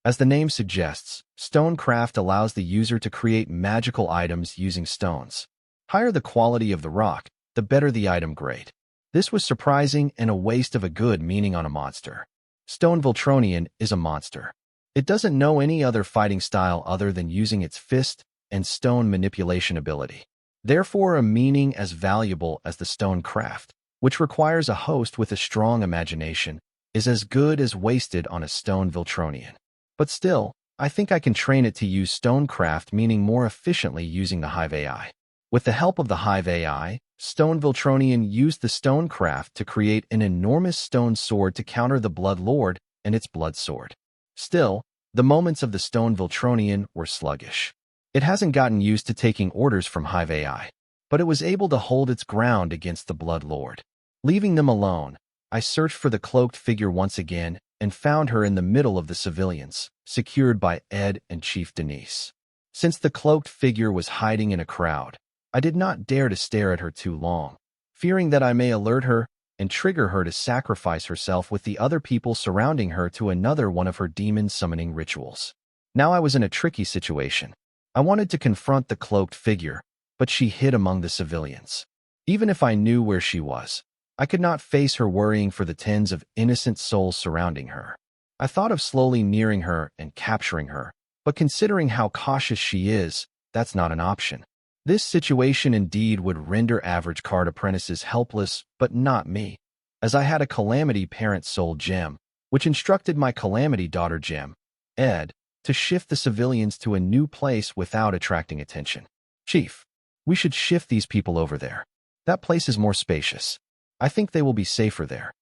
[SPEAKER 1] As the name suggests, Stonecraft allows the user to create magical items using stones. Higher the quality of the rock, the better the item grade. This was surprising and a waste of a good meaning on a monster. Stone Viltronian is a monster. It doesn't know any other fighting style other than using its fist and stone manipulation ability. Therefore, a meaning as valuable as the Stonecraft, which requires a host with a strong imagination, is as good as wasted on a Stone Viltronian. But still, I think I can train it to use Stonecraft meaning more efficiently using the Hive AI. With the help of the Hive AI, Stone Viltronian used the Stonecraft to create an enormous stone sword to counter the Blood Lord and its blood sword. Still, the moments of the Stone Viltronian were sluggish. It hasn't gotten used to taking orders from Hive AI, but it was able to hold its ground against the Blood Lord. Leaving them alone, I searched for the cloaked figure once again and found her in the middle of the civilians, secured by Ed and Chief Denise. Since the cloaked figure was hiding in a crowd, I did not dare to stare at her too long, fearing that I may alert her and trigger her to sacrifice herself with the other people surrounding her to another one of her demon summoning rituals. Now I was in a tricky situation. I wanted to confront the cloaked figure, but she hid among the civilians. Even if I knew where she was, I could not face her worrying for the tens of innocent souls surrounding her. I thought of slowly nearing her and capturing her, but considering how cautious she is, that's not an option. This situation indeed would render average card apprentices helpless, but not me, as I had a Calamity Parent Soul Gem, which instructed my Calamity Daughter Gem, Ed, to shift the civilians to a new place without attracting attention. "Chief, we should shift these people over there. That place is more spacious. I think they will be safer there,"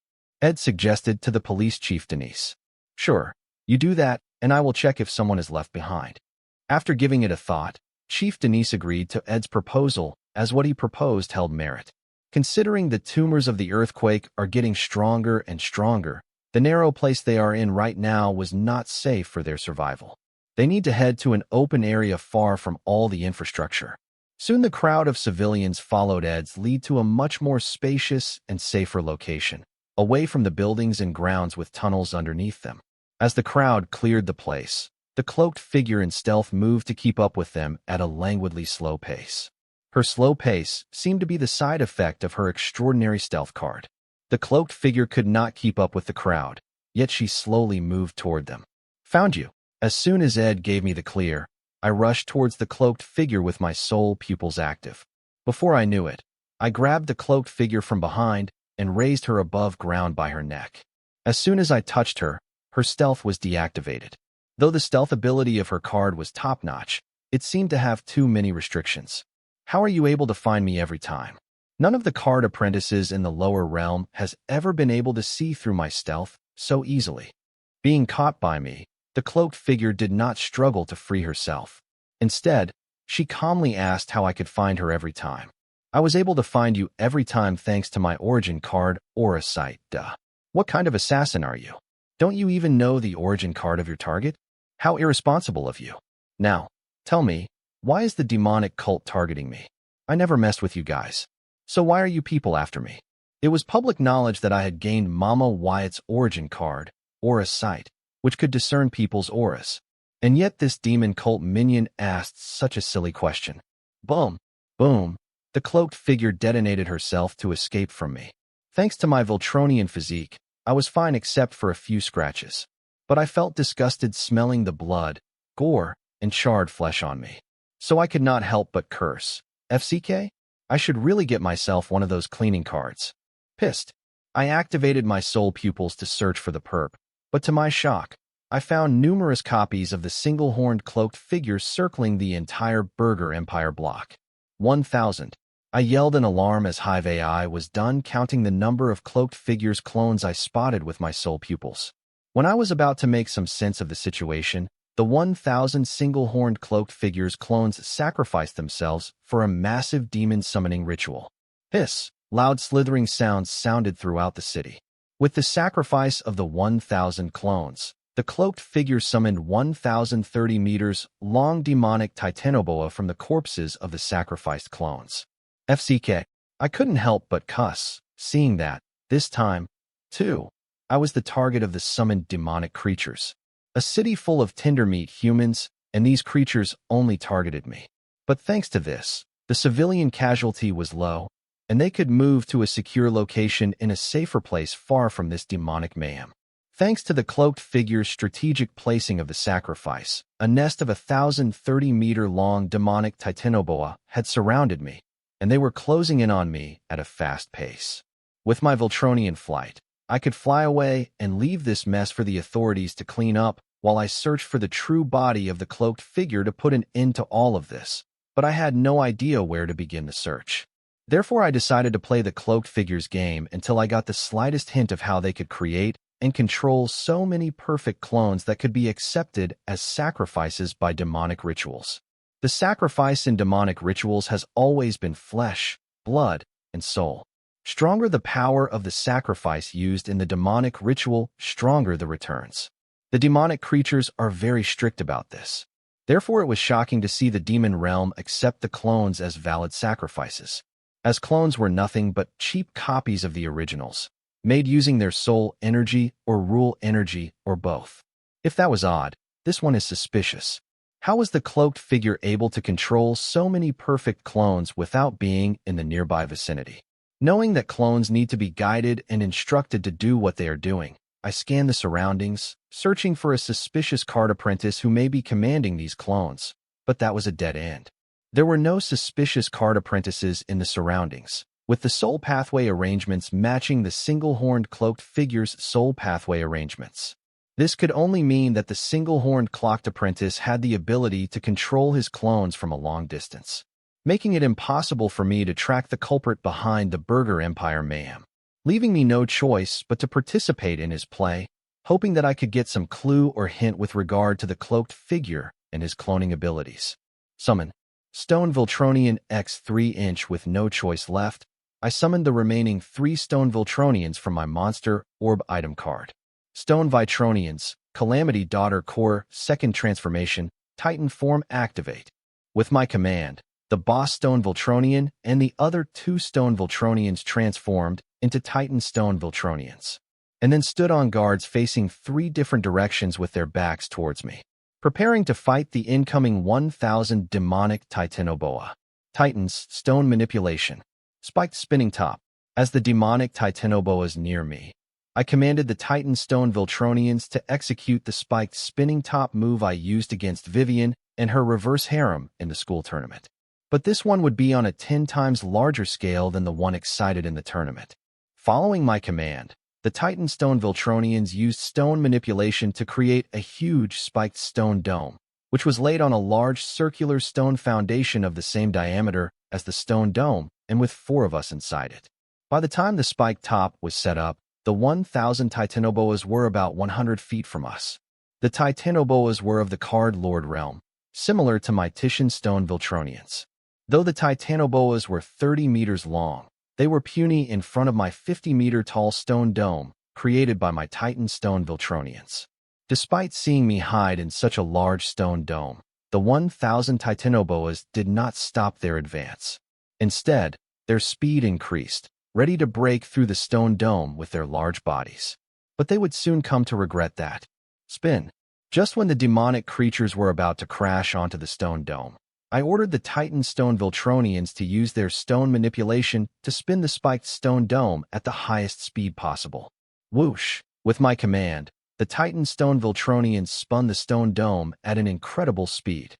[SPEAKER 1] Ed suggested to the police chief Denise. "Sure, you do that, and I will check if someone is left behind." After giving it a thought, Chief Denise agreed to Ed's proposal, as what he proposed held merit. Considering the tumors of the earthquake are getting stronger and stronger, the narrow place they are in right now was not safe for their survival. They need to head to an open area far from all the infrastructure. Soon the crowd of civilians followed Ed's lead to a much more spacious and safer location, away from the buildings and grounds with tunnels underneath them. As the crowd cleared the place, the cloaked figure in stealth moved to keep up with them at a languidly slow pace. Her slow pace seemed to be the side effect of her extraordinary stealth card. The cloaked figure could not keep up with the crowd, yet she slowly moved toward them. Found you. As soon as Ed gave me the clear, I rushed towards the cloaked figure with my soul pupils active. Before I knew it, I grabbed the cloaked figure from behind and raised her above ground by her neck. As soon as I touched her, her stealth was deactivated. Though the stealth ability of her card was top-notch, it seemed to have too many restrictions. How are you able to find me every time? None of the card apprentices in the lower realm has ever been able to see through my stealth so easily. Being caught by me, the cloaked figure did not struggle to free herself. Instead, she calmly asked how I could find her every time. I was able to find you every time thanks to my origin card aura sight, duh. What kind of assassin are you? Don't you even know the origin card of your target? How irresponsible of you. Now, tell me, why is the demonic cult targeting me? I never messed with you guys. So why are you people after me? It was public knowledge that I had gained Mama Wyatt's origin card, aura sight, which could discern people's auras. And yet this demon cult minion asked such a silly question. Boom, boom, the cloaked figure detonated herself to escape from me. Thanks to my Voltronian physique, I was fine except for a few scratches. But I felt disgusted smelling the blood, gore, and charred flesh on me. So I could not help but curse. FCK? I should really get myself one of those cleaning cards. Pissed, I activated my soul pupils to search for the perp, but to my shock, I found numerous copies of the single-horned cloaked figure circling the entire Burger Empire block. 1,000. I yelled in alarm as Hive AI was done counting the number of cloaked figures clones I spotted with my soul pupils. When I was about to make some sense of the situation, the 1,000 single-horned cloaked figures clones sacrificed themselves for a massive demon summoning ritual. Hiss, loud slithering sounds sounded throughout the city. With the sacrifice of the 1,000 clones, the cloaked figure summoned 1,030 meters long demonic titanoboa from the corpses of the sacrificed clones. FCK. I couldn't help but cuss, seeing that, this time, too, I was the target of the summoned demonic creatures. A city full of tender-meat humans, and these creatures only targeted me. But thanks to this, the civilian casualty was low, and they could move to a secure location in a safer place far from this demonic mayhem. Thanks to the cloaked figure's strategic placing of the sacrifice, a nest of 1,030-meter-long demonic titanoboa had surrounded me, and they were closing in on me at a fast pace. With my Voltronian flight, I could fly away and leave this mess for the authorities to clean up while I searched for the true body of the cloaked figure to put an end to all of this, but I had no idea where to begin the search. Therefore, I decided to play the cloaked figure's game until I got the slightest hint of how they could create and control so many perfect clones that could be accepted as sacrifices by demonic rituals. The sacrifice in demonic rituals has always been flesh, blood, and soul. Stronger the power of the sacrifice used in the demonic ritual, stronger the returns. The demonic creatures are very strict about this. Therefore, it was shocking to see the demon realm accept the clones as valid sacrifices, as clones were nothing but cheap copies of the originals, made using their soul energy or rule energy or both. If that was odd, this one is suspicious. How was the cloaked figure able to control so many perfect clones without being in the nearby vicinity? Knowing that clones need to be guided and instructed to do what they are doing, I scanned the surroundings, searching for a suspicious card apprentice who may be commanding these clones, but that was a dead end. There were no suspicious card apprentices in the surroundings, with the soul pathway arrangements matching the single-horned cloaked figure's soul pathway arrangements. This could only mean that the single-horned clocked apprentice had the ability to control his clones from a long distance, making it impossible for me to track the culprit behind the Burger Empire mayhem, leaving me no choice but to participate in his play, hoping that I could get some clue or hint with regard to the cloaked figure and his cloning abilities. Summon. Stone Voltronian X 3-inch. With no choice left, I summoned the remaining 3 Stone Voltronians from my Monster Orb item card. Stone Vitronians, Calamity Daughter Core, Second Transformation, Titan Form Activate. With my command, the boss Stone Voltronian and the other 2 Stone Voltronians transformed into Titan Stone Voltronians, and then stood on guards facing 3 different directions with their backs towards me, preparing to fight the incoming 1,000 demonic Titanoboa. Titans, Stone Manipulation. Spiked Spinning Top. As the demonic Titanoboas near me, I commanded the Titan Stone Voltronians to execute the spiked spinning top move I used against Vivian and her reverse harem in the school tournament. But this one would be on a 10 times larger scale than the one excited in the tournament. Following my command, the Titan Stone Voltronians used stone manipulation to create a huge spiked stone dome, which was laid on a large circular stone foundation of the same diameter as the stone dome, and with 4 of us inside it. By the time the spiked top was set up, the 1,000 Titanoboas were about 100 feet from us. The Titanoboas were of the Card Lord realm, similar to my Titian Stone Voltronians. Though the Titanoboas were 30 meters long, they were puny in front of my 50-meter-tall stone dome created by my Titan Stone Voltronians. Despite seeing me hide in such a large stone dome, the 1,000 Titanoboas did not stop their advance. Instead, their speed increased, ready to break through the stone dome with their large bodies. But they would soon come to regret that. Spin. Just when the demonic creatures were about to crash onto the stone dome, I ordered the Titan Stone Voltronians to use their stone manipulation to spin the spiked stone dome at the highest speed possible. Whoosh! With my command, the Titan Stone Voltronians spun the stone dome at an incredible speed.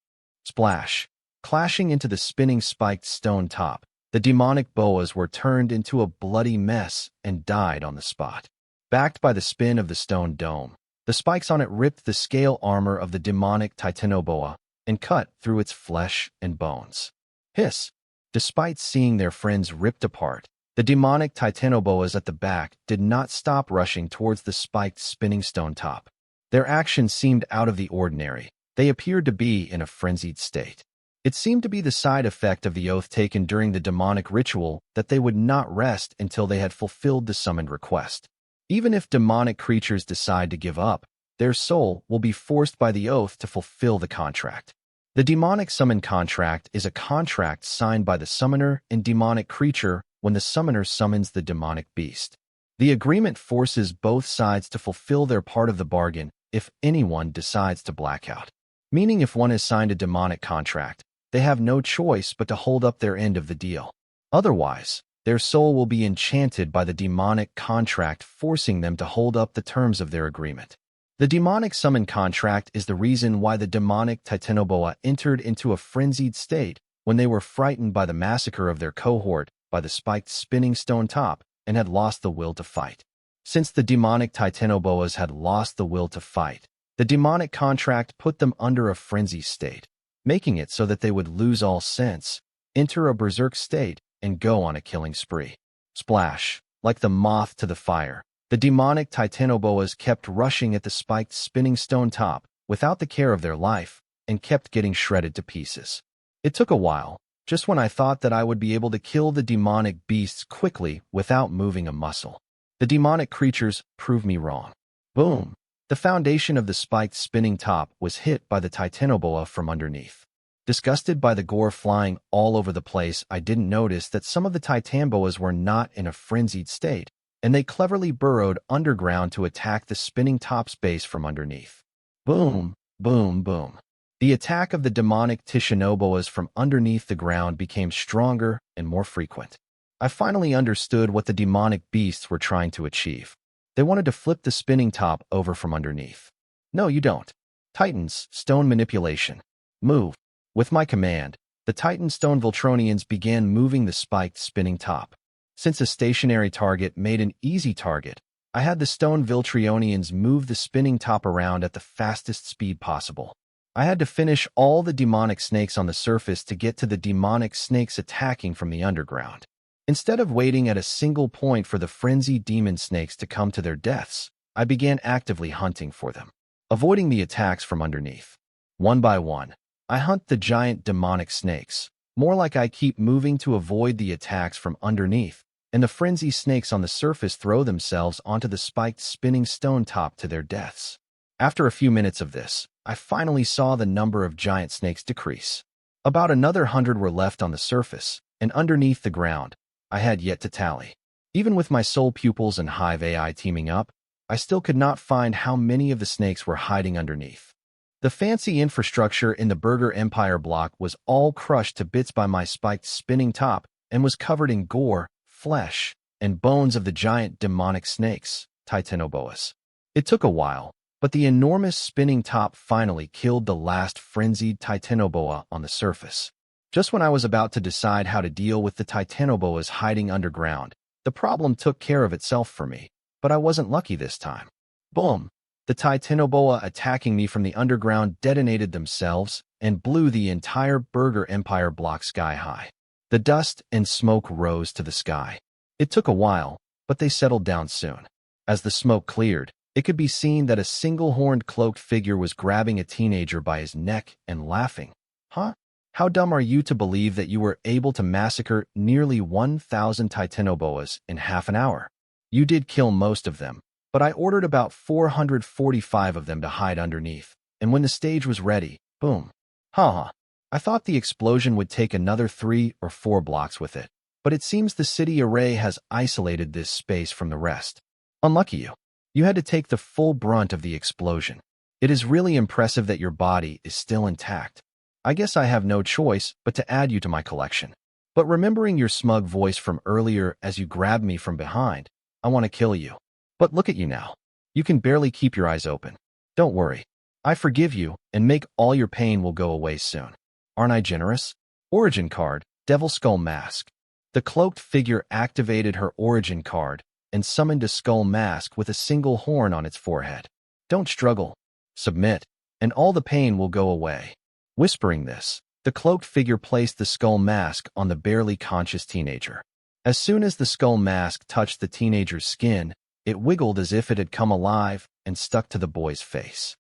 [SPEAKER 1] Splash! Clashing into the spinning spiked stone top, the demonic boas were turned into a bloody mess and died on the spot. Backed by the spin of the stone dome, the spikes on it ripped the scale armor of the demonic Titanoboa and cut through its flesh and bones. Hiss! Despite seeing their friends ripped apart, the demonic Titanoboas at the back did not stop rushing towards the spiked spinning stone top. Their actions seemed out of the ordinary. They appeared to be in a frenzied state. It seemed to be the side effect of the oath taken during the demonic ritual that they would not rest until they had fulfilled the summoned request. Even if demonic creatures decide to give up, their soul will be forced by the oath to fulfill the contract. The demonic summon contract is a contract signed by the summoner and demonic creature when the summoner summons the demonic beast. The agreement forces both sides to fulfill their part of the bargain if anyone decides to black out. Meaning if one has signed a demonic contract, they have no choice but to hold up their end of the deal. Otherwise, their soul will be enchanted by the demonic contract, forcing them to hold up the terms of their agreement. The demonic summon contract is the reason why the demonic Titanoboa entered into a frenzied state when they were frightened by the massacre of their cohort by the spiked spinning stone top and had lost the will to fight. Since the demonic Titanoboas had lost the will to fight, the demonic contract put them under a frenzy state, making it so that they would lose all sense, enter a berserk state, and go on a killing spree. Splash! Like the moth to the fire, the demonic Titanoboas kept rushing at the spiked spinning stone top without the care of their life and kept getting shredded to pieces. It took a while, just when I thought that I would be able to kill the demonic beasts quickly without moving a muscle. The demonic creatures proved me wrong. Boom! The foundation of the spiked spinning top was hit by the Titanoboa from underneath. Disgusted by the gore flying all over the place, I didn't notice that some of the Titanoboas were not in a frenzied state, and they cleverly burrowed underground to attack the spinning top's base from underneath. Boom! Boom! Boom! The attack of the demonic Titanoboas from underneath the ground became stronger and more frequent. I finally understood what the demonic beasts were trying to achieve. They wanted to flip the spinning top over from underneath. No, you don't. Titans, Stone Manipulation. Move. With my command, the Titan Stone Voltronians began moving the spiked spinning top. Since a stationary target made an easy target, I had the Stone Voltronians move the spinning top around at the fastest speed possible. I had to finish all the demonic snakes on the surface to get to the demonic snakes attacking from the underground. Instead of waiting at a single point for the frenzied demon snakes to come to their deaths, I began actively hunting for them, avoiding the attacks from underneath. One by one, I hunt the giant demonic snakes. More like I keep moving to avoid the attacks from underneath, and the frenzied snakes on the surface throw themselves onto the spiked spinning stone top to their deaths. After a few minutes of this, I finally saw the number of giant snakes decrease. About another 100 were left on the surface, and underneath the ground, I had yet to tally. Even with my soul pupils and Hive AI teaming up, I still could not find how many of the snakes were hiding underneath. The fancy infrastructure in the Burger Empire block was all crushed to bits by my spiked spinning top and was covered in gore, flesh, and bones of the giant demonic snakes, Titanoboas. It took a while, but the enormous spinning top finally killed the last frenzied Titanoboa on the surface. Just when I was about to decide how to deal with the Titanoboas hiding underground, the problem took care of itself for me, but I wasn't lucky this time. Boom! The Titanoboa attacking me from the underground detonated themselves and blew the entire Burger Empire block sky high. The dust and smoke rose to the sky. It took a while, but they settled down soon. As the smoke cleared, it could be seen that a single-horned cloaked figure was grabbing a teenager by his neck and laughing. Huh? How dumb are you to believe that you were able to massacre nearly 1,000 Titanoboas in half an hour? You did kill most of them, but I ordered about 445 of them to hide underneath, and when the stage was ready, boom. Haha. I thought the explosion would take another 3 or 4 blocks with it, but it seems the city array has isolated this space from the rest. Unlucky you. You had to take the full brunt of the explosion. It is really impressive that your body is still intact. I guess I have no choice but to add you to my collection. But remembering your smug voice from earlier as you grabbed me from behind, I want to kill you. But look at you now. You can barely keep your eyes open. Don't worry. I forgive you and make all your pain will go away soon. Aren't I generous? Origin card, Devil Skull Mask. The cloaked figure activated her origin card and summoned a skull mask with a single horn on its forehead. Don't struggle. Submit, and all the pain will go away. Whispering this, the cloaked figure placed the skull mask on the barely conscious teenager. As soon as the skull mask touched the teenager's skin, it wiggled as if it had come alive and stuck to the boy's face.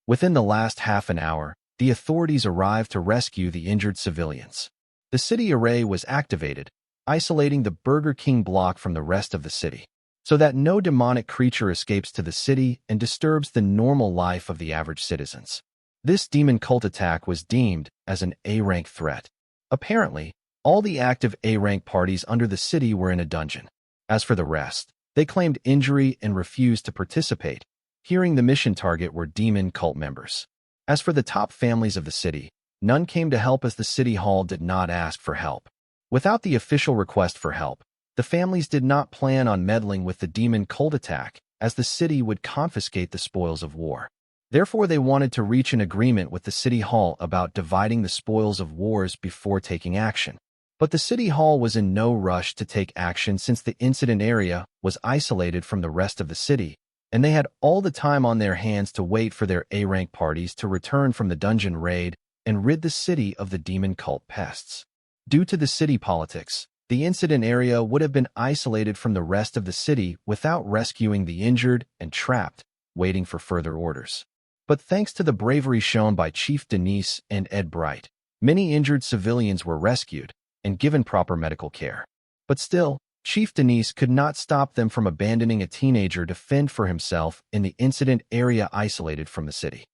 [SPEAKER 1] Within the last half an hour, the authorities arrived to rescue the injured civilians. The city array was activated, isolating the Burger King block from the rest of the city, so that no demonic creature escapes to the city and disturbs the normal life of the average citizens. This demon cult attack was deemed as an A-rank threat. Apparently, all the active A-rank parties under the city were in a dungeon. As for the rest, they claimed injury and refused to participate, hearing the mission target were demon cult members. As for the top families of the city, none came to help as the city hall did not ask for help. Without the official request for help, the families did not plan on meddling with the demon cult attack, as the city would confiscate the spoils of war. Therefore, they wanted to reach an agreement with the city hall about dividing the spoils of wars before taking action. But the city hall was in no rush to take action since the incident area was isolated from the rest of the city, and they had all the time on their hands to wait for their A-rank parties to return from the dungeon raid and rid the city of the demon cult pests. Due to the city politics, the incident area would have been isolated from the rest of the city without rescuing the injured and trapped, waiting for further orders. But thanks to the bravery shown by Chief Denise and Ed Bright, many injured civilians were rescued and given proper medical care. But still, Chief Denise could not stop them from abandoning a teenager to fend for himself in the incident area isolated from the city.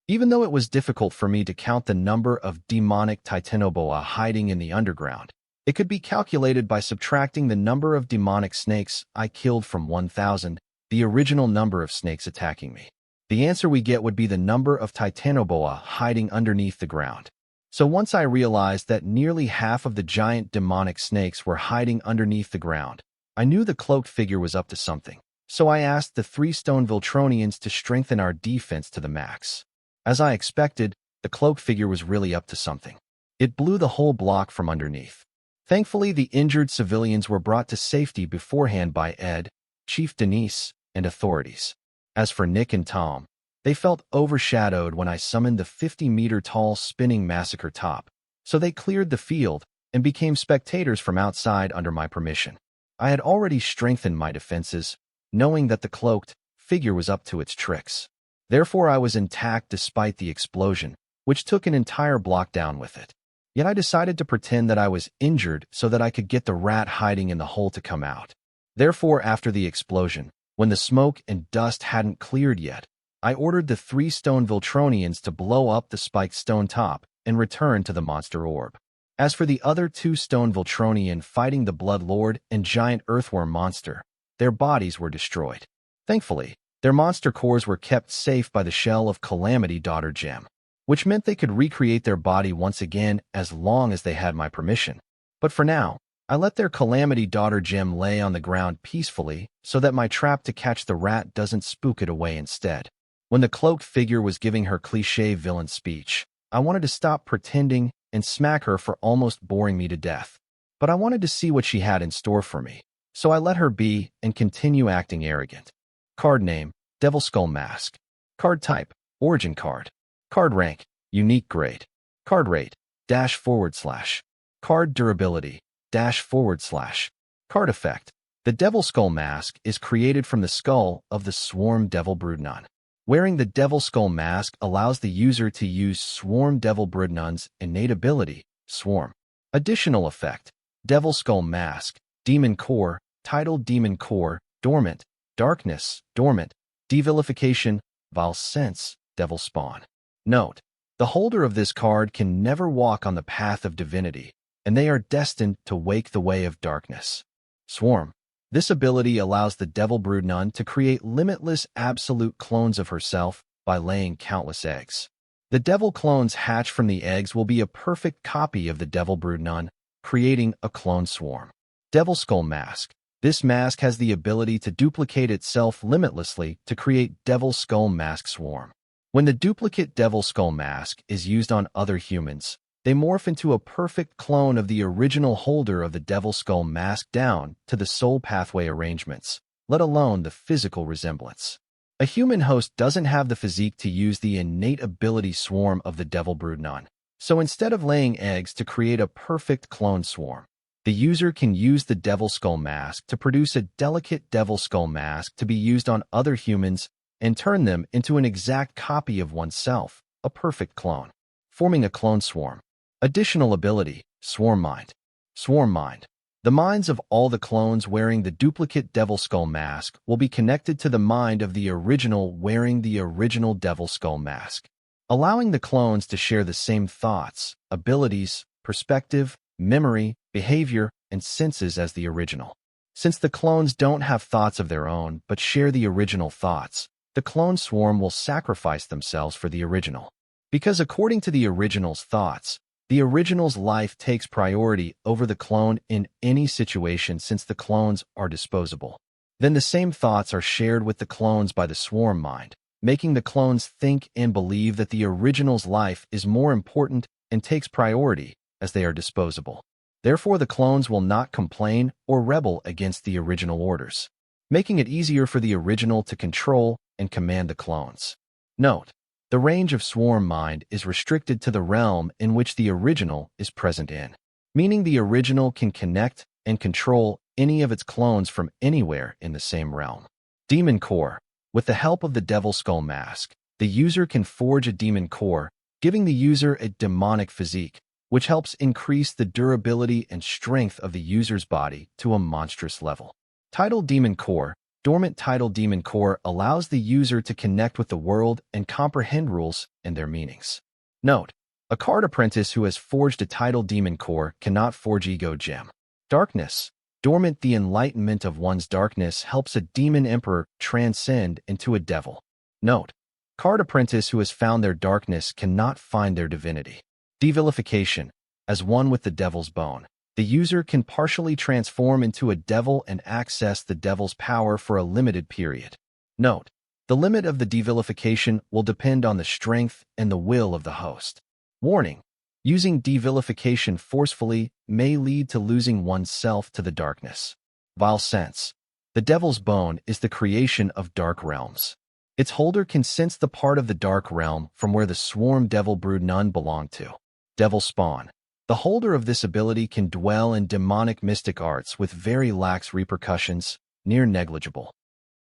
[SPEAKER 1] Even though it was difficult for me to count the number of demonic Titanoboa hiding in the underground, it could be calculated by subtracting the number of demonic snakes I killed from 1,000, the original number of snakes attacking me. The answer we get would be the number of Titanoboa hiding underneath the ground. So once I realized that nearly half of the giant demonic snakes were hiding underneath the ground, I knew the cloaked figure was up to something. So I asked the 3 stone Viltronians to strengthen our defense to the max. As I expected, the cloaked figure was really up to something. It blew the whole block from underneath. Thankfully, the injured civilians were brought to safety beforehand by Ed, Chief Denise, and authorities. As for Nick and Tom, they felt overshadowed when I summoned the 50-meter-tall spinning massacre top, so they cleared the field and became spectators from outside under my permission. I had already strengthened my defenses, knowing that the cloaked figure was up to its tricks. Therefore, I was intact despite the explosion, which took an entire block down with it. Yet I decided to pretend that I was injured so that I could get the rat hiding in the hole to come out. Therefore, after the explosion, when the smoke and dust hadn't cleared yet, I ordered the 3 stone Viltronians to blow up the spiked stone top and return to the monster orb. As for the other 2 stone Viltronian fighting the Blood Lord and giant earthworm monster, their bodies were destroyed. Thankfully, their monster cores were kept safe by the shell of Calamity Daughter Gem, which meant they could recreate their body once again as long as they had my permission. But for now, I let their Calamity Daughter Gem lay on the ground peacefully so that my trap to catch the rat doesn't spook it away instead. When the cloaked figure was giving her cliché villain speech, I wanted to stop pretending and smack her for almost boring me to death. But I wanted to see what she had in store for me, so I let her be and continue acting arrogant. Card name, Devil Skull Mask. Card type, Origin card. Card rank, Unique grade. Card rate, --. Card durability, --. Card effect. The Devil Skull Mask is created from the skull of the Swarm Devil Broodnun. Wearing the Devil Skull Mask allows the user to use Swarm Devil Broodnun's innate ability, Swarm. Additional effect, Devil Skull Mask, Demon Core, titled Demon Core, Dormant, Darkness, Dormant, Devilification, Vile Sense, Devil Spawn. Note, the holder of this card can never walk on the path of divinity, and they are destined to wake the way of darkness. Swarm. This ability allows the Devil Broodnun to create limitless absolute clones of herself by laying countless eggs. The devil clones hatched from the eggs will be a perfect copy of the Devil Broodnun, creating a clone swarm. Devil Skull Mask. This mask has the ability to duplicate itself limitlessly to create Devil Skull Mask Swarm. When the duplicate Devil Skull Mask is used on other humans, they morph into a perfect clone of the original holder of the Devil Skull Mask down to the soul pathway arrangements, let alone the physical resemblance. A human host doesn't have the physique to use the innate ability swarm of the Devil Broodnun, so instead of laying eggs to create a perfect clone swarm, the user can use the Devil Skull Mask to produce a delicate Devil Skull Mask to be used on other humans and turn them into an exact copy of oneself, a perfect clone, forming a clone swarm. Additional ability, Swarm Mind. Swarm Mind. The minds of all the clones wearing the duplicate Devil Skull Mask will be connected to the mind of the original wearing the original Devil Skull Mask, allowing the clones to share the same thoughts, abilities, perspective, memory, behavior, and senses as the original. Since the clones don't have thoughts of their own but share the original thoughts, the clone swarm will sacrifice themselves for the original. Because according to the original's thoughts, the original's life takes priority over the clone in any situation since the clones are disposable. Then the same thoughts are shared with the clones by the swarm mind, making the clones think and believe that the original's life is more important and takes priority as they are disposable. Therefore, the clones will not complain or rebel against the original orders, making it easier for the original to control and command the clones. Note, the range of swarm mind is restricted to the realm in which the original is present in, meaning the original can connect and control any of its clones from anywhere in the same realm. Demon Core. With the help of the Devil Skull Mask, the user can forge a demon core, giving the user a demonic physique, which helps increase the durability and strength of the user's body to a monstrous level. Title Demon Core. Dormant Title Demon Core allows the user to connect with the world and comprehend rules and their meanings. Note, a card apprentice who has forged a Title Demon Core cannot forge Ego Gem. Darkness. Dormant The enlightenment of one's darkness helps a demon emperor transcend into a devil. Note, card apprentice who has found their darkness cannot find their divinity. Devilification. As one with the devil's bone, the user can partially transform into a devil and access the devil's power for a limited period. Note, the limit of the devilification will depend on the strength and the will of the host. Warning, using devilification forcefully may lead to losing oneself to the darkness. Vile Sense. The devil's bone is the creation of dark realms. Its holder can sense the part of the dark realm from where the swarm Devil Broodnun belong to. Devil Spawn. The holder of this ability can dwell in demonic mystic arts with very lax repercussions, near negligible.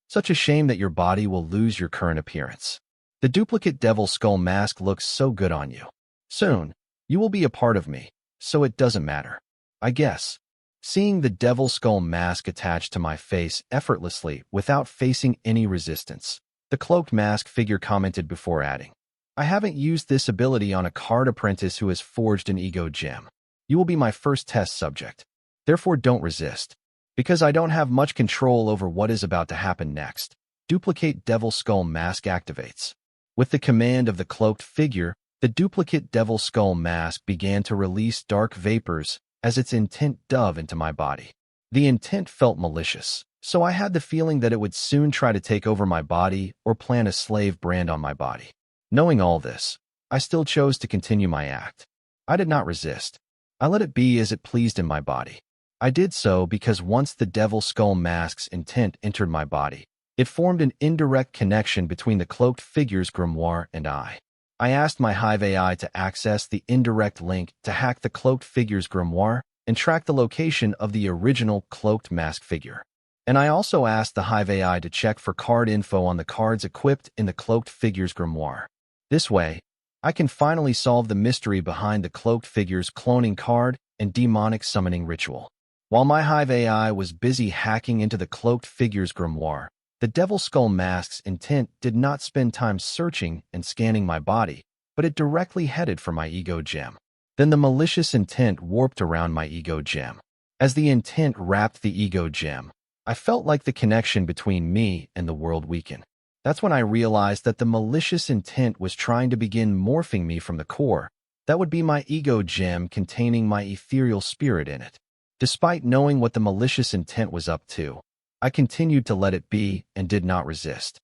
[SPEAKER 1] Such a shame that your body will lose your current appearance. The duplicate devil skull mask looks so good on you. Soon, you will be a part of me, so it doesn't matter. I guess. Seeing the devil skull mask attached to my face effortlessly without facing any resistance, the cloaked mask figure commented before adding, I haven't used this ability on a card apprentice who has forged an ego gem. You will be my first test subject. Therefore, don't resist. Because I don't have much control over what is about to happen next. Duplicate devil skull mask activates. With the command of the cloaked figure, the duplicate devil skull mask began to release dark vapors as its intent dove into my body. The intent felt malicious, so I had the feeling that it would soon try to take over my body or plant a slave brand on my body. Knowing all this, I still chose to continue my act. I did not resist. I let it be as it pleased in my body. I did so because once the devil skull mask's intent entered my body, it formed an indirect connection between the cloaked figure's grimoire and I. I asked my Hive AI to access the indirect link to hack the cloaked figure's grimoire and track the location of the original cloaked mask figure. And I also asked the Hive AI to check for card info on the cards equipped in the cloaked figure's grimoire. This way, I can finally solve the mystery behind the cloaked figure's cloning card and demonic summoning ritual. While my Hive AI was busy hacking into the cloaked figure's grimoire, the devil skull mask's intent did not spend time searching and scanning my body, but it directly headed for my ego gem. Then the malicious intent warped around my ego gem. As the intent wrapped the ego gem, I felt like the connection between me and the world weakened. That's when I realized that the malicious intent was trying to begin morphing me from the core. That would be my ego gem containing my ethereal spirit in it. Despite knowing what the malicious intent was up to, I continued to let it be and did not resist.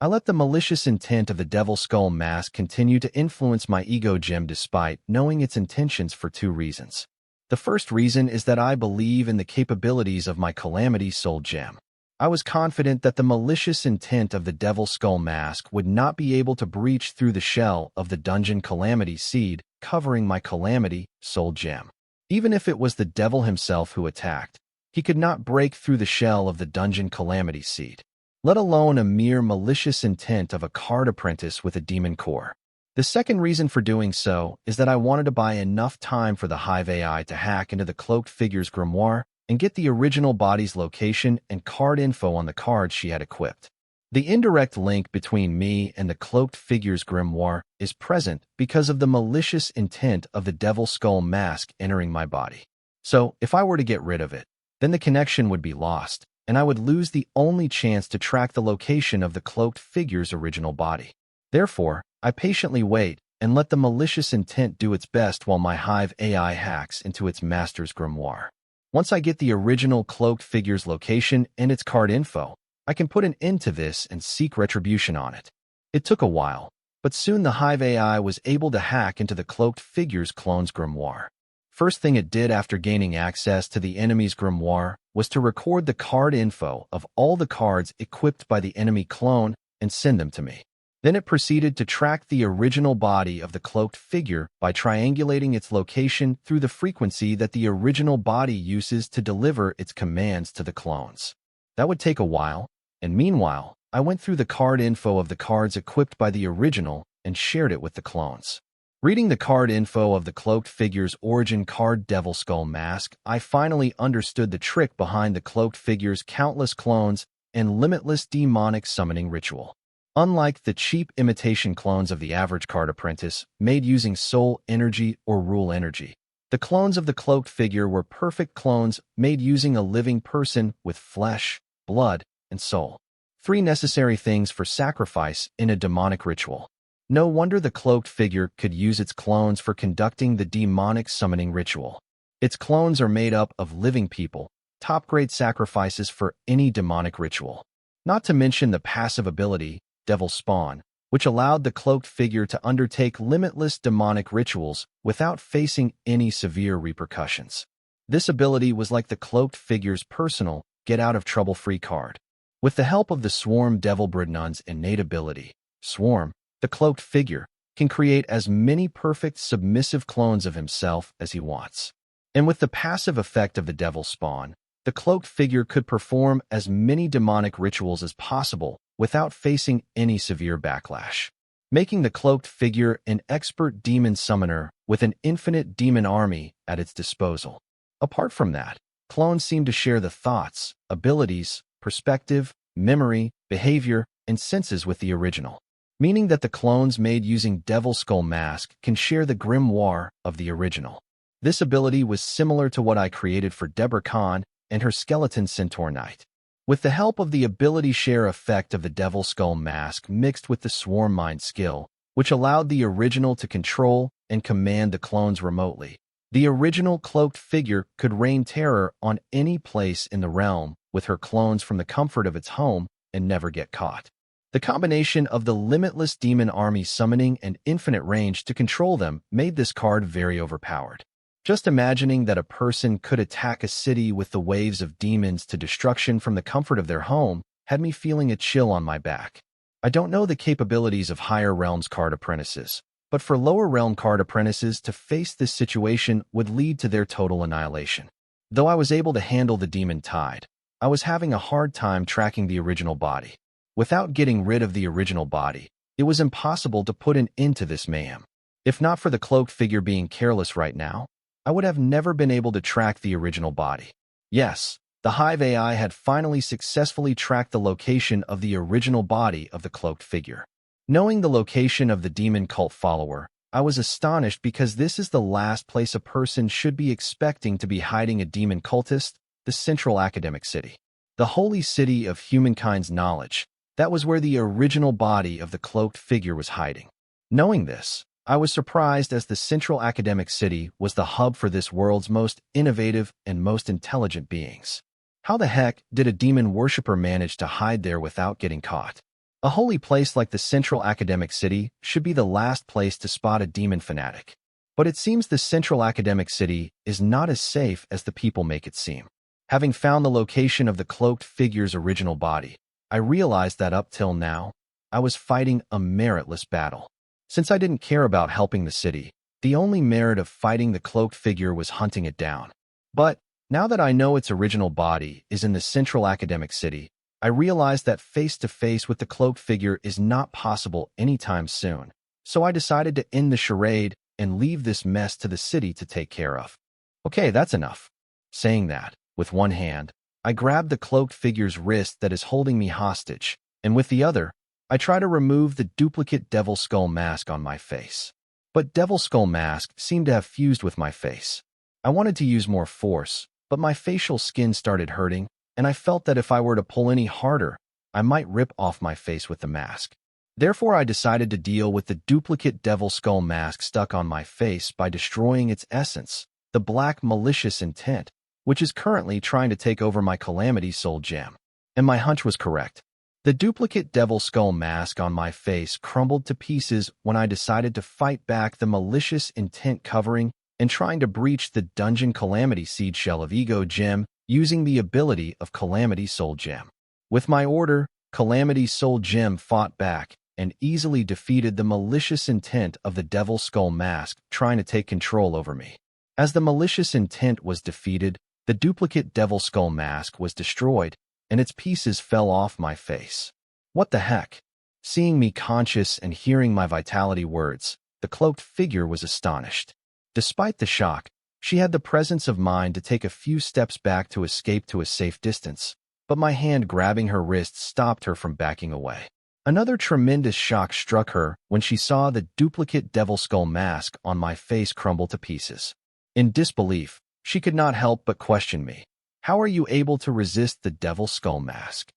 [SPEAKER 1] I let the malicious intent of the devil skull mask continue to influence my ego gem despite knowing its intentions for two reasons. The first reason is that I believe in the capabilities of my calamity soul gem. I was confident that the malicious intent of the devil skull mask would not be able to breach through the shell of the dungeon calamity seed covering my calamity soul gem. Even if it was the devil himself who attacked, he could not break through the shell of the dungeon calamity seed, let alone a mere malicious intent of a card apprentice with a demon core. The second reason for doing so is that I wanted to buy enough time for the Hive AI to hack into the cloaked figure's grimoire and get the original body's location and card info on the cards she had equipped. The indirect link between me and the cloaked figure's grimoire is present because of the malicious intent of the devil skull mask entering my body. So, if I were to get rid of it, then the connection would be lost, and I would lose the only chance to track the location of the cloaked figure's original body. Therefore, I patiently wait and let the malicious intent do its best while my Hive AI hacks into its master's grimoire. Once I get the original cloaked figure's location and its card info, I can put an end to this and seek retribution on it. It took a while, but soon the Hive AI was able to hack into the cloaked figure's clone's grimoire. First thing it did after gaining access to the enemy's grimoire was to record the card info of all the cards equipped by the enemy clone and send them to me. Then it proceeded to track the original body of the cloaked figure by triangulating its location through the frequency that the original body uses to deliver its commands to the clones. That would take a while, and meanwhile, I went through the card info of the cards equipped by the original and shared it with the clones. Reading the card info of the cloaked figure's origin card Devil Skull Mask, I finally understood the trick behind the cloaked figure's countless clones and limitless demonic summoning ritual. Unlike the cheap imitation clones of the average card apprentice, made using soul energy or rule energy, the clones of the cloaked figure were perfect clones made using a living person with flesh, blood, and soul. 3 necessary things for sacrifice in a demonic ritual. No wonder the cloaked figure could use its clones for conducting the demonic summoning ritual. Its clones are made up of living people, top-grade sacrifices for any demonic ritual. Not to mention the passive ability, Devil Spawn, which allowed the cloaked figure to undertake limitless demonic rituals without facing any severe repercussions. This ability was like the cloaked figure's personal get-out-of-trouble-free card. With the help of the Swarm Devil Bridnun's innate ability, Swarm, the cloaked figure can create as many perfect submissive clones of himself as he wants. And with the passive effect of the Devil Spawn, the cloaked figure could perform as many demonic rituals as possible without facing any severe backlash. making the cloaked figure an expert demon summoner with an infinite demon army at its disposal. Apart from that, clones seem to share the thoughts, abilities, perspective, memory, behavior, and senses with the original, meaning that the clones made using Devil Skull Mask can share the grimoire of the original. This ability was similar to what I created for Deborah Khan and her Skeleton Centaur Knight. With the help of the ability share effect of the Devil Skull Mask mixed with the Swarm Mind skill, which allowed the original to control and command the clones remotely, the original cloaked figure could rain terror on any place in the realm with her clones from the comfort of its home and never get caught. The combination of the limitless demon army summoning and infinite range to control them made this card very overpowered. Just imagining that a person could attack a city with the waves of demons to destruction from the comfort of their home had me feeling a chill on my back. I don't know the capabilities of higher realms card apprentices, but for lower realm card apprentices to face this situation would lead to their total annihilation. Though I was able to handle the demon tide, I was having a hard time tracking the original body. Without getting rid of the original body, it was impossible to put an end to this mayhem. If not for the cloaked figure being careless right now, I would have never been able to track the original body. Yes, the Hive AI had finally successfully tracked the location of the original body of the cloaked figure. Knowing the location of the demon cult follower, I was astonished because this is the last place a person should be expecting to be hiding a demon cultist, the Central Academic City. The holy city of humankind's knowledge, that was where the original body of the cloaked figure was hiding. Knowing this, I was surprised as the Central Academic City was the hub for this world's most innovative and most intelligent beings. How the heck did a demon worshipper manage to hide there without getting caught? A holy place like the Central Academic City should be the last place to spot a demon fanatic. But it seems the Central Academic City is not as safe as the people make it seem. Having found the location of the cloaked figure's original body, I realized that up till now, I was fighting a meritless battle. Since I didn't care about helping the city, the only merit of fighting the cloaked figure was hunting it down. But now that I know its original body is in the Central Academic City, I realize that face-to-face with the cloaked figure is not possible anytime soon, so I decided to end the charade and leave this mess to the city to take care of. Okay, that's enough. Saying that, with one hand, I grab the cloaked figure's wrist that is holding me hostage, and with the other, I try to remove the duplicate Devil Skull Mask on my face. But Devil Skull Mask seemed to have fused with my face. I wanted to use more force, but my facial skin started hurting, and I felt that if I were to pull any harder, I might rip off my face with the mask. Therefore, I decided to deal with the duplicate Devil Skull Mask stuck on my face by destroying its essence, the black malicious intent, which is currently trying to take over my Calamity Soul Gem. And my hunch was correct. The duplicate Devil Skull Mask on my face crumbled to pieces when I decided to fight back the malicious intent covering and trying to breach the Dungeon Calamity Seed Shell of Ego Gem using the ability of Calamity Soul Gem. With my order, Calamity Soul Gem fought back and easily defeated the malicious intent of the Devil Skull Mask trying to take control over me. As the malicious intent was defeated, the duplicate Devil Skull Mask was destroyed, and its pieces fell off my face. What the heck? Seeing me conscious and hearing my vitality words, the cloaked figure was astonished. Despite the shock, she had the presence of mind to take a few steps back to escape to a safe distance, but my hand grabbing her wrist stopped her from backing away. Another tremendous shock struck her when she saw the duplicate Devil Skull Mask on my face crumble to pieces. In disbelief, she could not help but question me. How are you able to resist the Devil Skull Mask?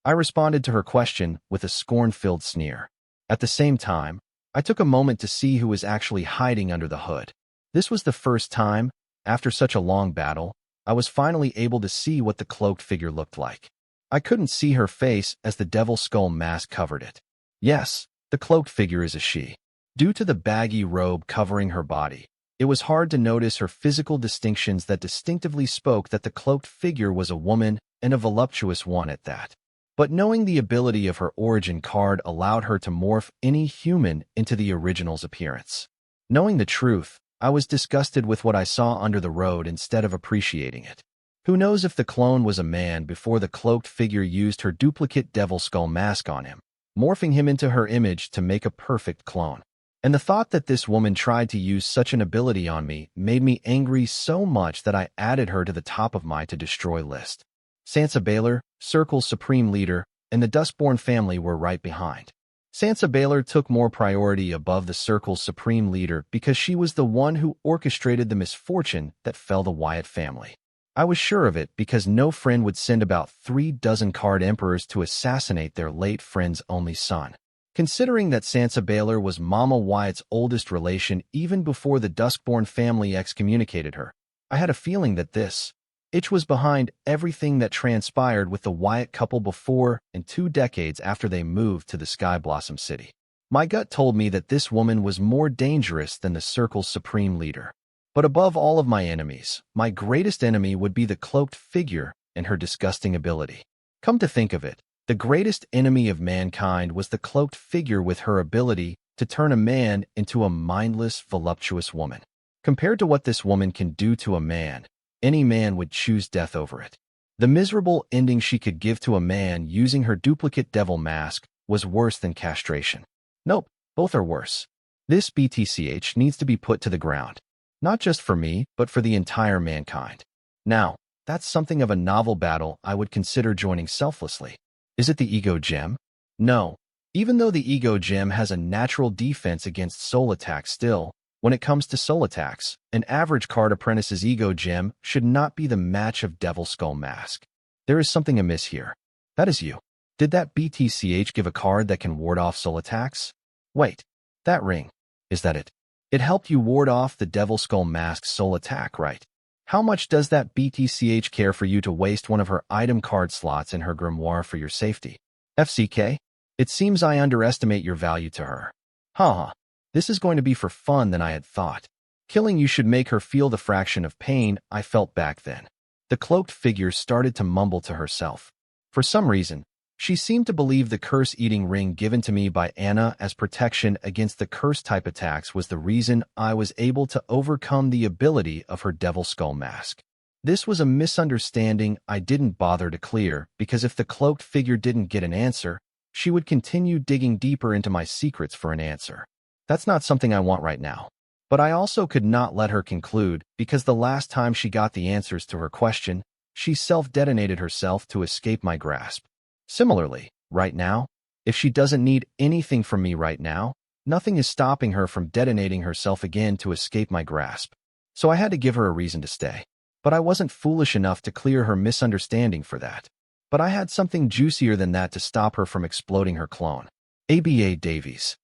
[SPEAKER 1] I responded to her question with a scorn-filled sneer. At the same time, I took a moment to see who was actually hiding under the hood. This was the first time, after such a long battle, I was finally able to see what the cloaked figure looked like. I couldn't see her face as the Devil Skull Mask covered it. Yes, the cloaked figure is a she. Due to the baggy robe covering her body, it was hard to notice her physical distinctions that distinctively spoke that the cloaked figure was a woman and a voluptuous one at that. But knowing the ability of her origin card allowed her to morph any human into the original's appearance. Knowing the truth, I was disgusted with what I saw under the road instead of appreciating it. Who knows if the clone was a man before the cloaked figure used her duplicate Devil Skull Mask on him, morphing him into her image to make a perfect clone. And the thought that this woman tried to use such an ability on me made me angry so much that I added her to the top of my to-destroy list. Sansa Baylor, Circle's supreme leader, and the Duskborn family were right behind. Sansa Baylor took more priority above the Circle's supreme leader because she was the one who orchestrated the misfortune that fell the Wyatt family. I was sure of it because no friend would send about 36 card emperors to assassinate their late friend's only son. Considering that Sansa Baylor was Mama Wyatt's oldest relation even before the Duskborn family excommunicated her, I had a feeling that this itch was behind everything that transpired with the Wyatt couple before and 2 decades after they moved to the Sky Blossom City. My gut told me that this woman was more dangerous than the Circle's supreme leader. But above all of my enemies, my greatest enemy would be the cloaked figure and her disgusting ability. Come to think of it, the greatest enemy of mankind was the cloaked figure with her ability to turn a man into a mindless, voluptuous woman. Compared to what this woman can do to a man, any man would choose death over it. The miserable ending she could give to a man using her duplicate devil mask was worse than castration. Nope, both are worse. This BTCH needs to be put to the ground. Not just for me, but for the entire mankind. Now, that's something of a novel battle I would consider joining selflessly. Is it the Ego Gem? No. Even though the Ego Gem has a natural defense against soul attacks still, when it comes to soul attacks, an average card apprentice's Ego Gem should not be the match of Devil Skull Mask. There is something amiss here. That is you. Did that BTCH give a card that can ward off soul attacks? Wait, that ring. Is that it? It helped you ward off the Devil Skull Mask's soul attack, right? How much does that BTCH care for you to waste one of her item card slots in her grimoire for your safety? FCK? It seems I underestimate your value to her. Haha. This is going to be for fun than I had thought. Killing you should make her feel the fraction of pain I felt back then. The cloaked figure started to mumble to herself. For some reason, she seemed to believe the curse-eating ring given to me by Anna as protection against the curse-type attacks was the reason I was able to overcome the ability of her Devil Skull Mask. This was a misunderstanding I didn't bother to clear because if the cloaked figure didn't get an answer, she would continue digging deeper into my secrets for an answer. That's not something I want right now. But I also could not let her conclude because the last time she got the answers to her question, she self-detonated herself to escape my grasp. Similarly, right now, if she doesn't need anything from me right now, nothing is stopping her from detonating herself again to escape my grasp. So I had to give her a reason to stay. But I wasn't foolish enough to clear her misunderstanding for that. But I had something juicier than that to stop her from exploding her clone. ABA Davies.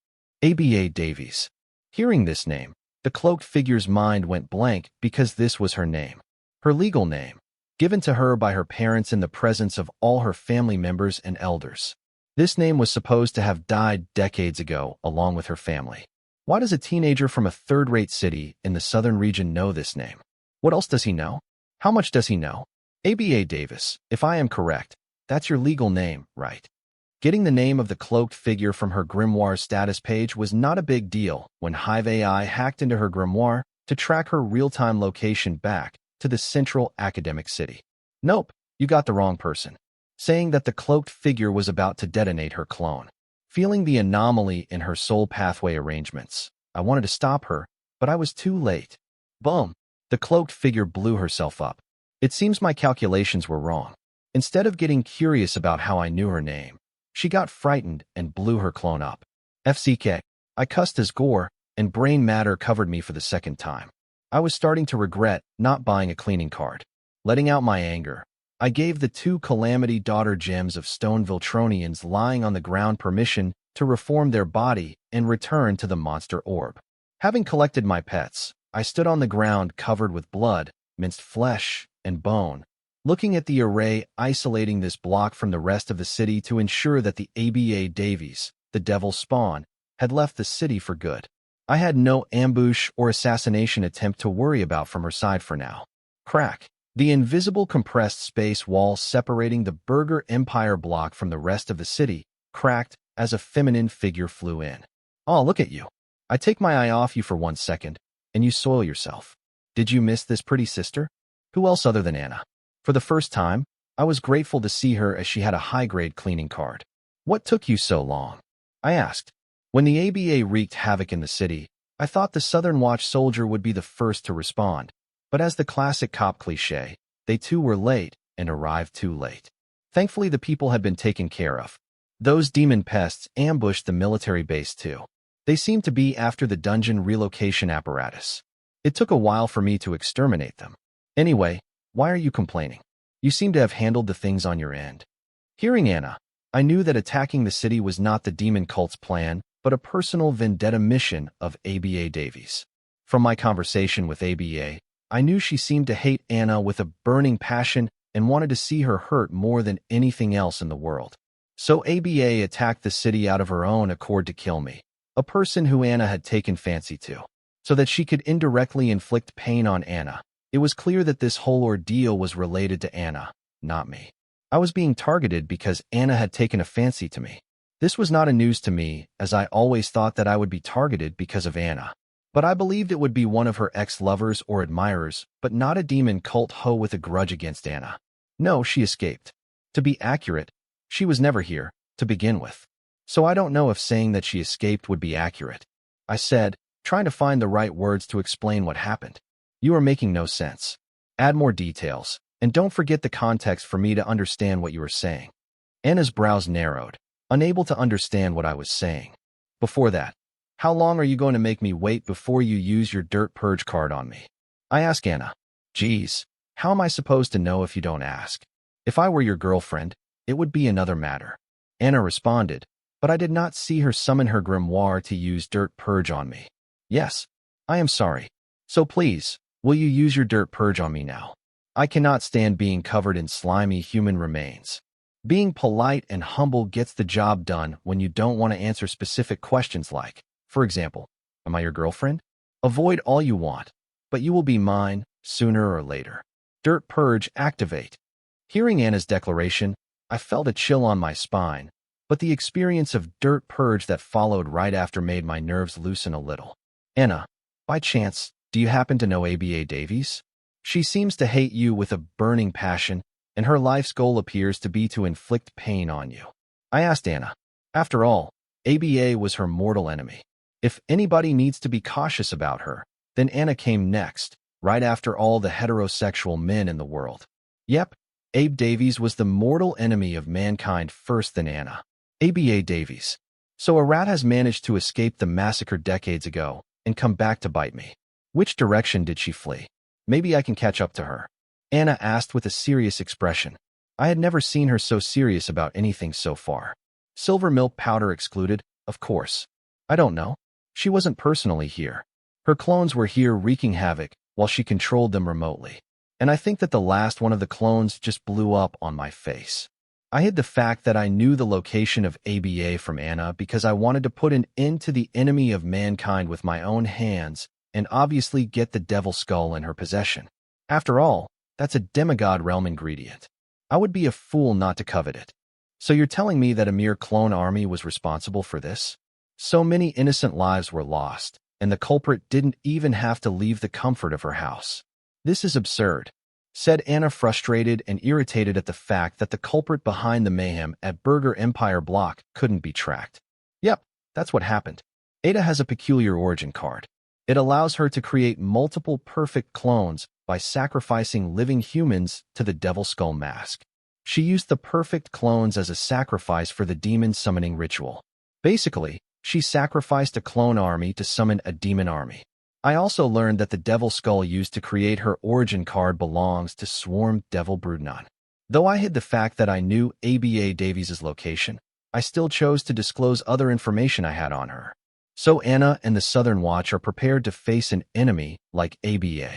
[SPEAKER 1] ABA Davies. Hearing this name, the cloaked figure's mind went blank because this was her name. Her legal name, given to her by her parents in the presence of all her family members and elders. This name was supposed to have died decades ago along with her family. Why does a teenager from a third-rate city in the southern region know this name? What else does he know? How much does he know? ABA Davis, if I am correct, that's your legal name, right? Getting the name of the cloaked figure from her grimoire status page was not a big deal when Hive AI hacked into her grimoire to track her real-time location back to the central academic city. Nope, you got the wrong person. Saying that the cloaked figure was about to detonate her clone. Feeling the anomaly in her soul pathway arrangements, I wanted to stop her, but I was too late. Boom! The cloaked figure blew herself up. It seems my calculations were wrong. Instead of getting curious about how I knew her name, she got frightened and blew her clone up. FCK. I cussed as gore, and brain matter covered me for the second time. I was starting to regret not buying a cleaning card. Letting out my anger, I gave the 2 Calamity Daughter gems of Stone Viltronians lying on the ground permission to reform their body and return to the monster orb. Having collected my pets, I stood on the ground covered with blood, minced flesh, and bone, looking at the array isolating this block from the rest of the city to ensure that the ABA Davies, the devil's spawn, had left the city for good. I had no ambush or assassination attempt to worry about from her side for now. Crack. The invisible compressed space wall separating the Burger Empire block from the rest of the city cracked as a feminine figure flew in. Oh, look at you. I take my eye off you for 1 second, and you soil yourself. Did you miss this pretty sister? Who else other than Anna? For the first time, I was grateful to see her as she had a high-grade cleaning card. What took you so long? I asked. When the ABA wreaked havoc in the city, I thought the Southern Watch soldier would be the first to respond. But as the classic cop cliché, they too were late and arrived too late. Thankfully, the people had been taken care of. Those demon pests ambushed the military base too. They seemed to be after the dungeon relocation apparatus. It took a while for me to exterminate them. Anyway, why are you complaining? You seem to have handled the things on your end. Hearing Anna, I knew that attacking the city was not the demon cult's plan, but a personal vendetta mission of ABA Davies. From my conversation with ABA, I knew she seemed to hate Anna with a burning passion and wanted to see her hurt more than anything else in the world. So ABA attacked the city out of her own accord to kill me, a person who Anna had taken fancy to, so that she could indirectly inflict pain on Anna. It was clear that this whole ordeal was related to Anna, not me. I was being targeted because Anna had taken a fancy to me. This was not a news to me, as I always thought that I would be targeted because of Anna. But I believed it would be one of her ex-lovers or admirers, but not a demon cult hoe with a grudge against Anna. No, she escaped. To be accurate, she was never here, to begin with. So I don't know if saying that she escaped would be accurate. I said, trying to find the right words to explain what happened. You are making no sense. Add more details, and don't forget the context for me to understand what you were saying. Anna's brows narrowed, unable to understand what I was saying. Before that, how long are you going to make me wait before you use your dirt purge card on me? I asked Anna. Geez, how am I supposed to know if you don't ask? If I were your girlfriend, it would be another matter. Anna responded, but I did not see her summon her grimoire to use dirt purge on me. Yes, I am sorry. So please, will you use your dirt purge on me now? I cannot stand being covered in slimy human remains. Being polite and humble gets the job done when you don't want to answer specific questions like, for example, am I your girlfriend? Avoid all you want, but you will be mine sooner or later. Dirt purge activate. Hearing Anna's declaration, I felt a chill on my spine, but the experience of dirt purge that followed right after made my nerves loosen a little. Anna, by chance, do you happen to know ABA Davies? She seems to hate you with a burning passion, and her life's goal appears to be to inflict pain on you. I asked Anna. After all, ABA was her mortal enemy. If anybody needs to be cautious about her, then Anna came next, right after all the heterosexual men in the world. Yep, Abe Davies was the mortal enemy of mankind first than Anna. ABA Davies. So a rat has managed to escape the massacre decades ago and come back to bite me. Which direction did she flee? Maybe I can catch up to her. Anna asked with a serious expression. I had never seen her so serious about anything so far. Silver milk powder excluded, of course. I don't know. She wasn't personally here. Her clones were here wreaking havoc while she controlled them remotely. And I think that the last one of the clones just blew up on my face. I hid the fact that I knew the location of ABA from Anna because I wanted to put an end to the enemy of mankind with my own hands and obviously get the devil skull in her possession. After all, that's a demigod realm ingredient. I would be a fool not to covet it. So you're telling me that a mere clone army was responsible for this? So many innocent lives were lost, and the culprit didn't even have to leave the comfort of her house. This is absurd, said Anna, frustrated and irritated at the fact that the culprit behind the mayhem at Burger Empire Block couldn't be tracked. Yep, that's what happened. Ada has a peculiar origin card. It allows her to create multiple perfect clones by sacrificing living humans to the Devil Skull mask. She used the perfect clones as a sacrifice for the demon summoning ritual. Basically, she sacrificed a clone army to summon a demon army. I also learned that the Devil Skull used to create her origin card belongs to Swarm Devil Broodnon. Though I hid the fact that I knew ABA Davies' location, I still chose to disclose other information I had on her. So Anna and the Southern Watch are prepared to face an enemy like ABA.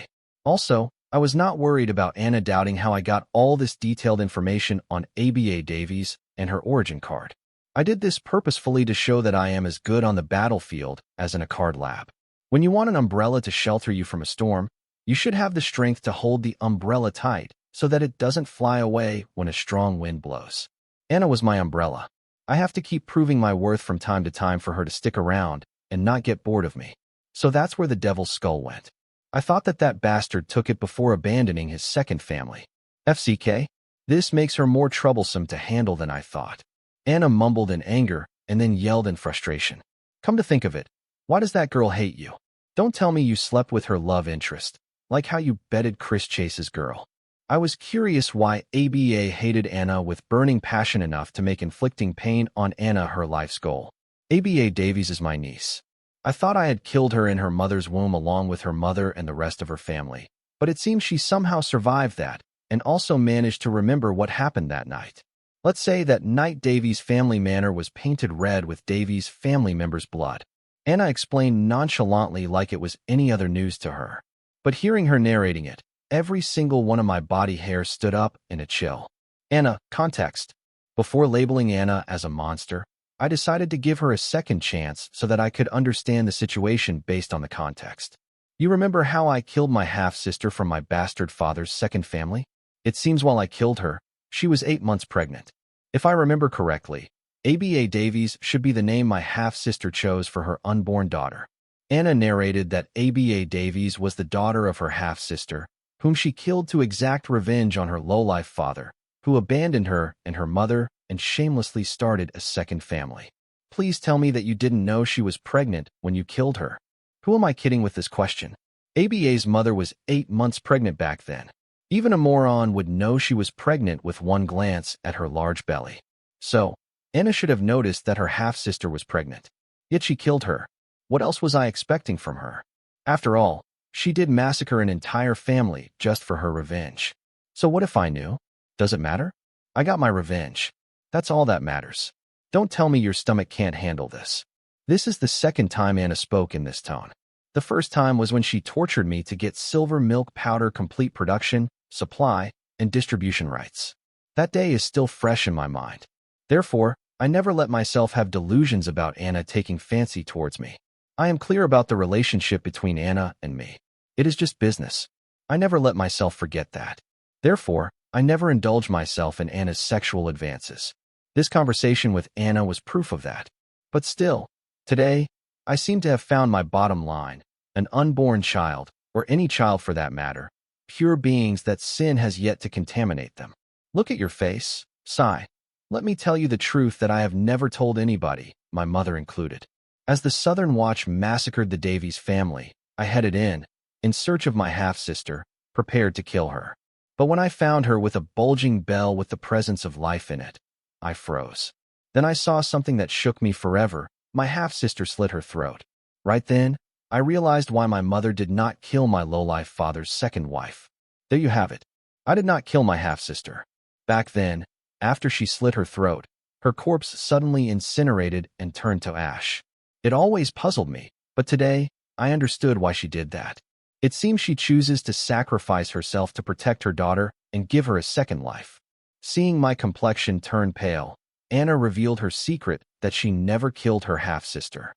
[SPEAKER 1] Also, I was not worried about Anna doubting how I got all this detailed information on ABA Davies and her origin card. I did this purposefully to show that I am as good on the battlefield as in a card lab. When you want an umbrella to shelter you from a storm, you should have the strength to hold the umbrella tight so that it doesn't fly away when a strong wind blows. Anna was my umbrella. I have to keep proving my worth from time to time for her to stick around and not get bored of me. So that's where the Devil's Skull went. I thought that that bastard took it before abandoning his second family. FCK? This makes her more troublesome to handle than I thought. Anna mumbled in anger and then yelled in frustration. Come to think of it, why does that girl hate you? Don't tell me you slept with her love interest, like how you bedded Chris Chase's girl. I was curious why ABA hated Anna with burning passion enough to make inflicting pain on Anna her life's goal. ABA Davies is my niece. I thought I had killed her in her mother's womb along with her mother and the rest of her family, but it seems she somehow survived that and also managed to remember what happened that night. Let's say that night Davies' family manor was painted red with Davies' family members' blood. Anna explained nonchalantly like it was any other news to her. But hearing her narrating it, every single one of my body hairs stood up in a chill. Anna, context. Before labeling Anna as a monster, I decided to give her a second chance so that I could understand the situation based on the context. You remember how I killed my half-sister from my bastard father's second family? It seems while I killed her, she was 8 months pregnant. If I remember correctly, ABA Davies should be the name my half-sister chose for her unborn daughter. Anna narrated that ABA Davies was the daughter of her half-sister, whom she killed to exact revenge on her low-life father, who abandoned her and her mother and shamelessly started a second family. Please tell me that you didn't know she was pregnant when you killed her. Who am I kidding with this question? ABA's mother was 8 months pregnant back then. Even a moron would know she was pregnant with one glance at her large belly. So, Anna should have noticed that her half-sister was pregnant. Yet she killed her. What else was I expecting from her? After all, she did massacre an entire family just for her revenge. So what if I knew? Does it matter? I got my revenge. That's all that matters. Don't tell me your stomach can't handle this. This is the second time Anna spoke in this tone. The first time was when she tortured me to get silver milk powder complete production, supply, and distribution rights. That day is still fresh in my mind. Therefore, I never let myself have delusions about Anna taking fancy towards me. I am clear about the relationship between Anna and me. It is just business. I never let myself forget that. Therefore, I never indulge myself in Anna's sexual advances. This conversation with Anna was proof of that. But still, today, I seem to have found my bottom line, an unborn child, or any child for that matter, pure beings that sin has yet to contaminate them. Look at your face, sigh. Let me tell you the truth that I have never told anybody, my mother included. As the Southern Watch massacred the Davies family, I headed in search of my half-sister, prepared to kill her. But when I found her with a bulging bell with the presence of life in it, I froze. Then I saw something that shook me forever. My half-sister slit her throat. Right then, I realized why my mother did not kill my low-life father's second wife. There you have it. I did not kill my half-sister. Back then, after she slit her throat, her corpse suddenly incinerated and turned to ash. It always puzzled me, but today, I understood why she did that. It seems she chooses to sacrifice herself to protect her daughter and give her a second life. Seeing my complexion turn pale, Anna revealed her secret that she never killed her half-sister.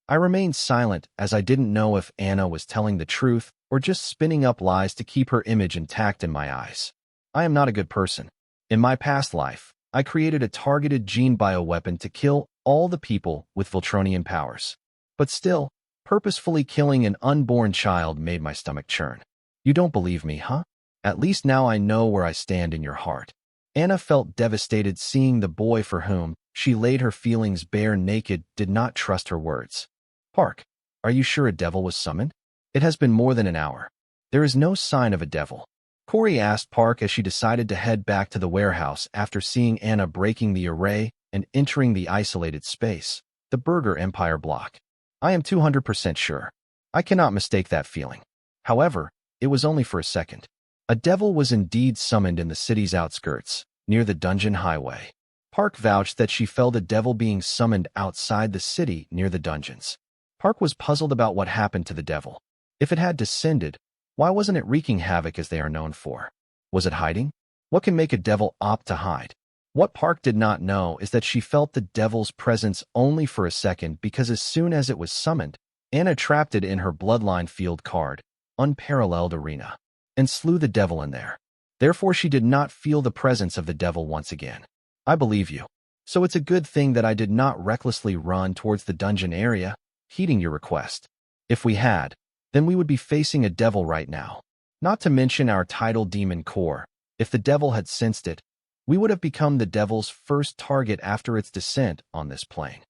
[SPEAKER 1] I remained silent as I didn't know if Anna was telling the truth or just spinning up lies to keep her image intact in my eyes. I am not a good person. In my past life, I created a targeted gene bioweapon to kill all the people with Voltronian powers. But still, purposefully killing an unborn child made my stomach churn. You don't believe me, huh? At least now I know where I stand in your heart. Anna felt devastated seeing the boy for whom she laid her feelings bare naked did not trust her words. Park, are you sure a devil was summoned? It has been more than an hour. There is no sign of a devil. Corey asked Park as she decided to head back to the warehouse after seeing Anna breaking the array and entering the isolated space, the Burger Empire block. I am 200% sure. I cannot mistake that feeling. However, it was only for a second. A devil was indeed summoned in the city's outskirts, near the dungeon highway. Park vouched that she felt a devil being summoned outside the city near the dungeons. Park was puzzled about what happened to the devil. If it had descended, why wasn't it wreaking havoc as they are known for? Was it hiding? What can make a devil opt to hide? What Park did not know is that she felt the devil's presence only for a second because as soon as it was summoned, Anna trapped it in her bloodline field card, Unparalleled Arena, and slew the devil in there. Therefore she did not feel the presence of the devil once again. I believe you. So it's a good thing that I did not recklessly run towards the dungeon area, heeding your request. If we had, then we would be facing a devil right now. Not to mention our tidal demon core. If the devil had sensed it, we would have become the devil's first target after its descent on this plane.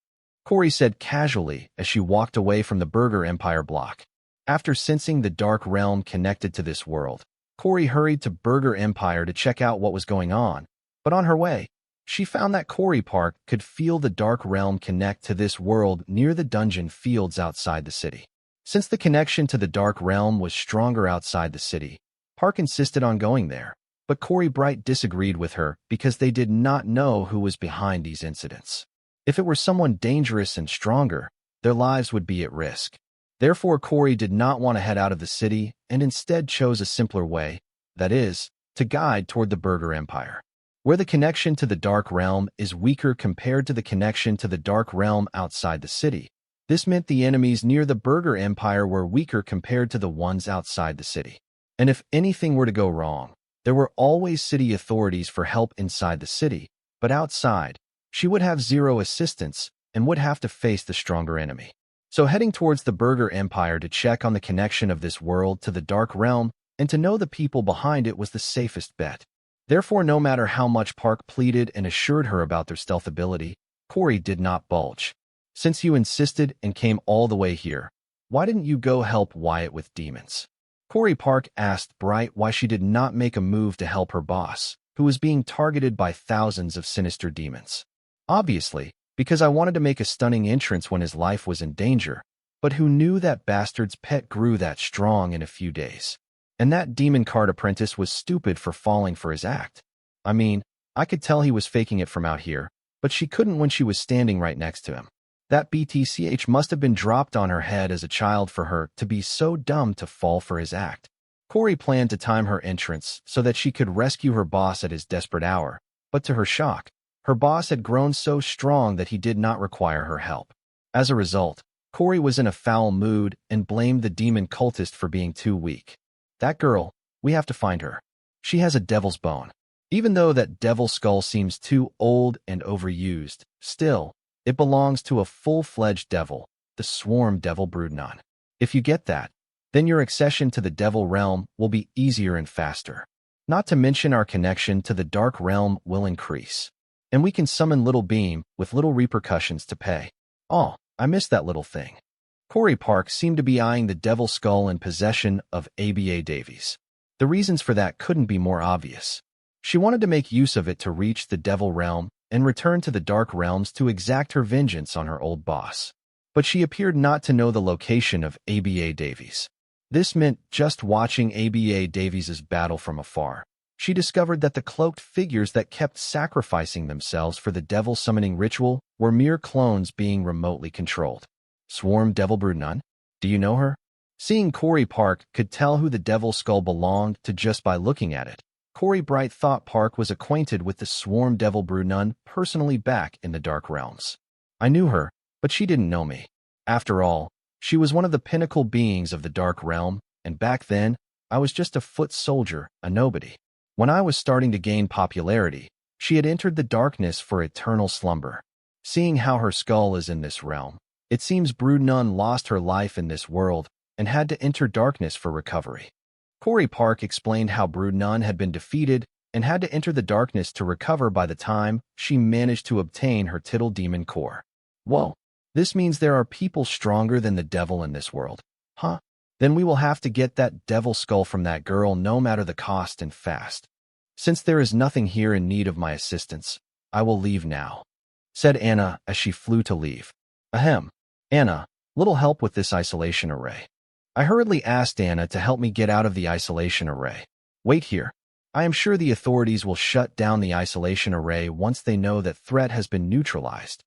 [SPEAKER 1] Corey said casually as she walked away from the Burger Empire block. After sensing the dark realm connected to this world, Corey hurried to Burger Empire to check out what was going on, but on her way, she found that Corey Park could feel the dark realm connect to this world near the dungeon fields outside the city. Since the connection to the dark realm was stronger outside the city, Park insisted on going there, but Corey Bright disagreed with her because they did not know who was behind these incidents. If it were someone dangerous and stronger, their lives would be at risk. Therefore, Corey did not want to head out of the city and instead chose a simpler way, that is, to guide toward the Burger Empire, where the connection to the dark realm is weaker compared to the connection to the dark realm outside the city. This meant the enemies near the Burger Empire were weaker compared to the ones outside the city. And if anything were to go wrong, there were always city authorities for help inside the city, but outside, she would have zero assistance and would have to face the stronger enemy. So heading towards the Burger Empire to check on the connection of this world to the dark realm and to know the people behind it was the safest bet. Therefore, no matter how much Park pleaded and assured her about their stealth ability, Corey did not budge. Since you insisted and came all the way here, why didn't you go help Wyatt with demons? Corey Park asked Bright why she did not make a move to help her boss, who was being targeted by thousands of sinister demons. Obviously, because I wanted to make a stunning entrance when his life was in danger, but who knew that bastard's pet grew that strong in a few days? And that demon card apprentice was stupid for falling for his act. I mean, I could tell he was faking it from out here, but she couldn't when she was standing right next to him. That BTCH must have been dropped on her head as a child for her to be so dumb to fall for his act. Corey planned to time her entrance so that she could rescue her boss at his desperate hour, but to her shock, her boss had grown so strong that he did not require her help. As a result, Corey was in a foul mood and blamed the demon cultist for being too weak. That girl, we have to find her. She has a devil's bone. Even though that devil skull seems too old and overused, still, it belongs to a full-fledged devil, the swarm devil Broodnon. If you get that, then your accession to the devil realm will be easier and faster. Not to mention our connection to the dark realm will increase. And we can summon Little Beam with little repercussions to pay. Oh, I missed that little thing. Corey Park seemed to be eyeing the devil skull in possession of ABA Davies. The reasons for that couldn't be more obvious. She wanted to make use of it to reach the devil realm and return to the dark realms to exact her vengeance on her old boss. But she appeared not to know the location of ABA Davies. This meant just watching ABA Davies' battle from afar. She discovered that the cloaked figures that kept sacrificing themselves for the devil summoning ritual were mere clones being remotely controlled. Swarm Devil Broodnon? Do you know her? Seeing Corey Park could tell who the devil skull belonged to just by looking at it. Corey Bright thought Park was acquainted with the Swarm Devil Broodnon personally back in the Dark Realms. I knew her, but she didn't know me. After all, she was one of the pinnacle beings of the Dark Realm, and back then, I was just a foot soldier, a nobody. When I was starting to gain popularity, she had entered the darkness for eternal slumber. Seeing how her skull is in this realm, it seems Broodnon lost her life in this world and had to enter darkness for recovery. Corey Park explained how Broodnon had been defeated and had to enter the darkness to recover by the time she managed to obtain her Tittle Demon Core. Whoa, this means there are people stronger than the devil in this world, huh? Then we will have to get that devil skull from that girl no matter the cost and fast. Since there is nothing here in need of my assistance, I will leave now, said Anna as she flew to leave. Ahem, Anna, little help with this isolation array. I hurriedly asked Anna to help me get out of the isolation array. Wait here. I am sure the authorities will shut down the isolation array once they know that threat has been neutralized.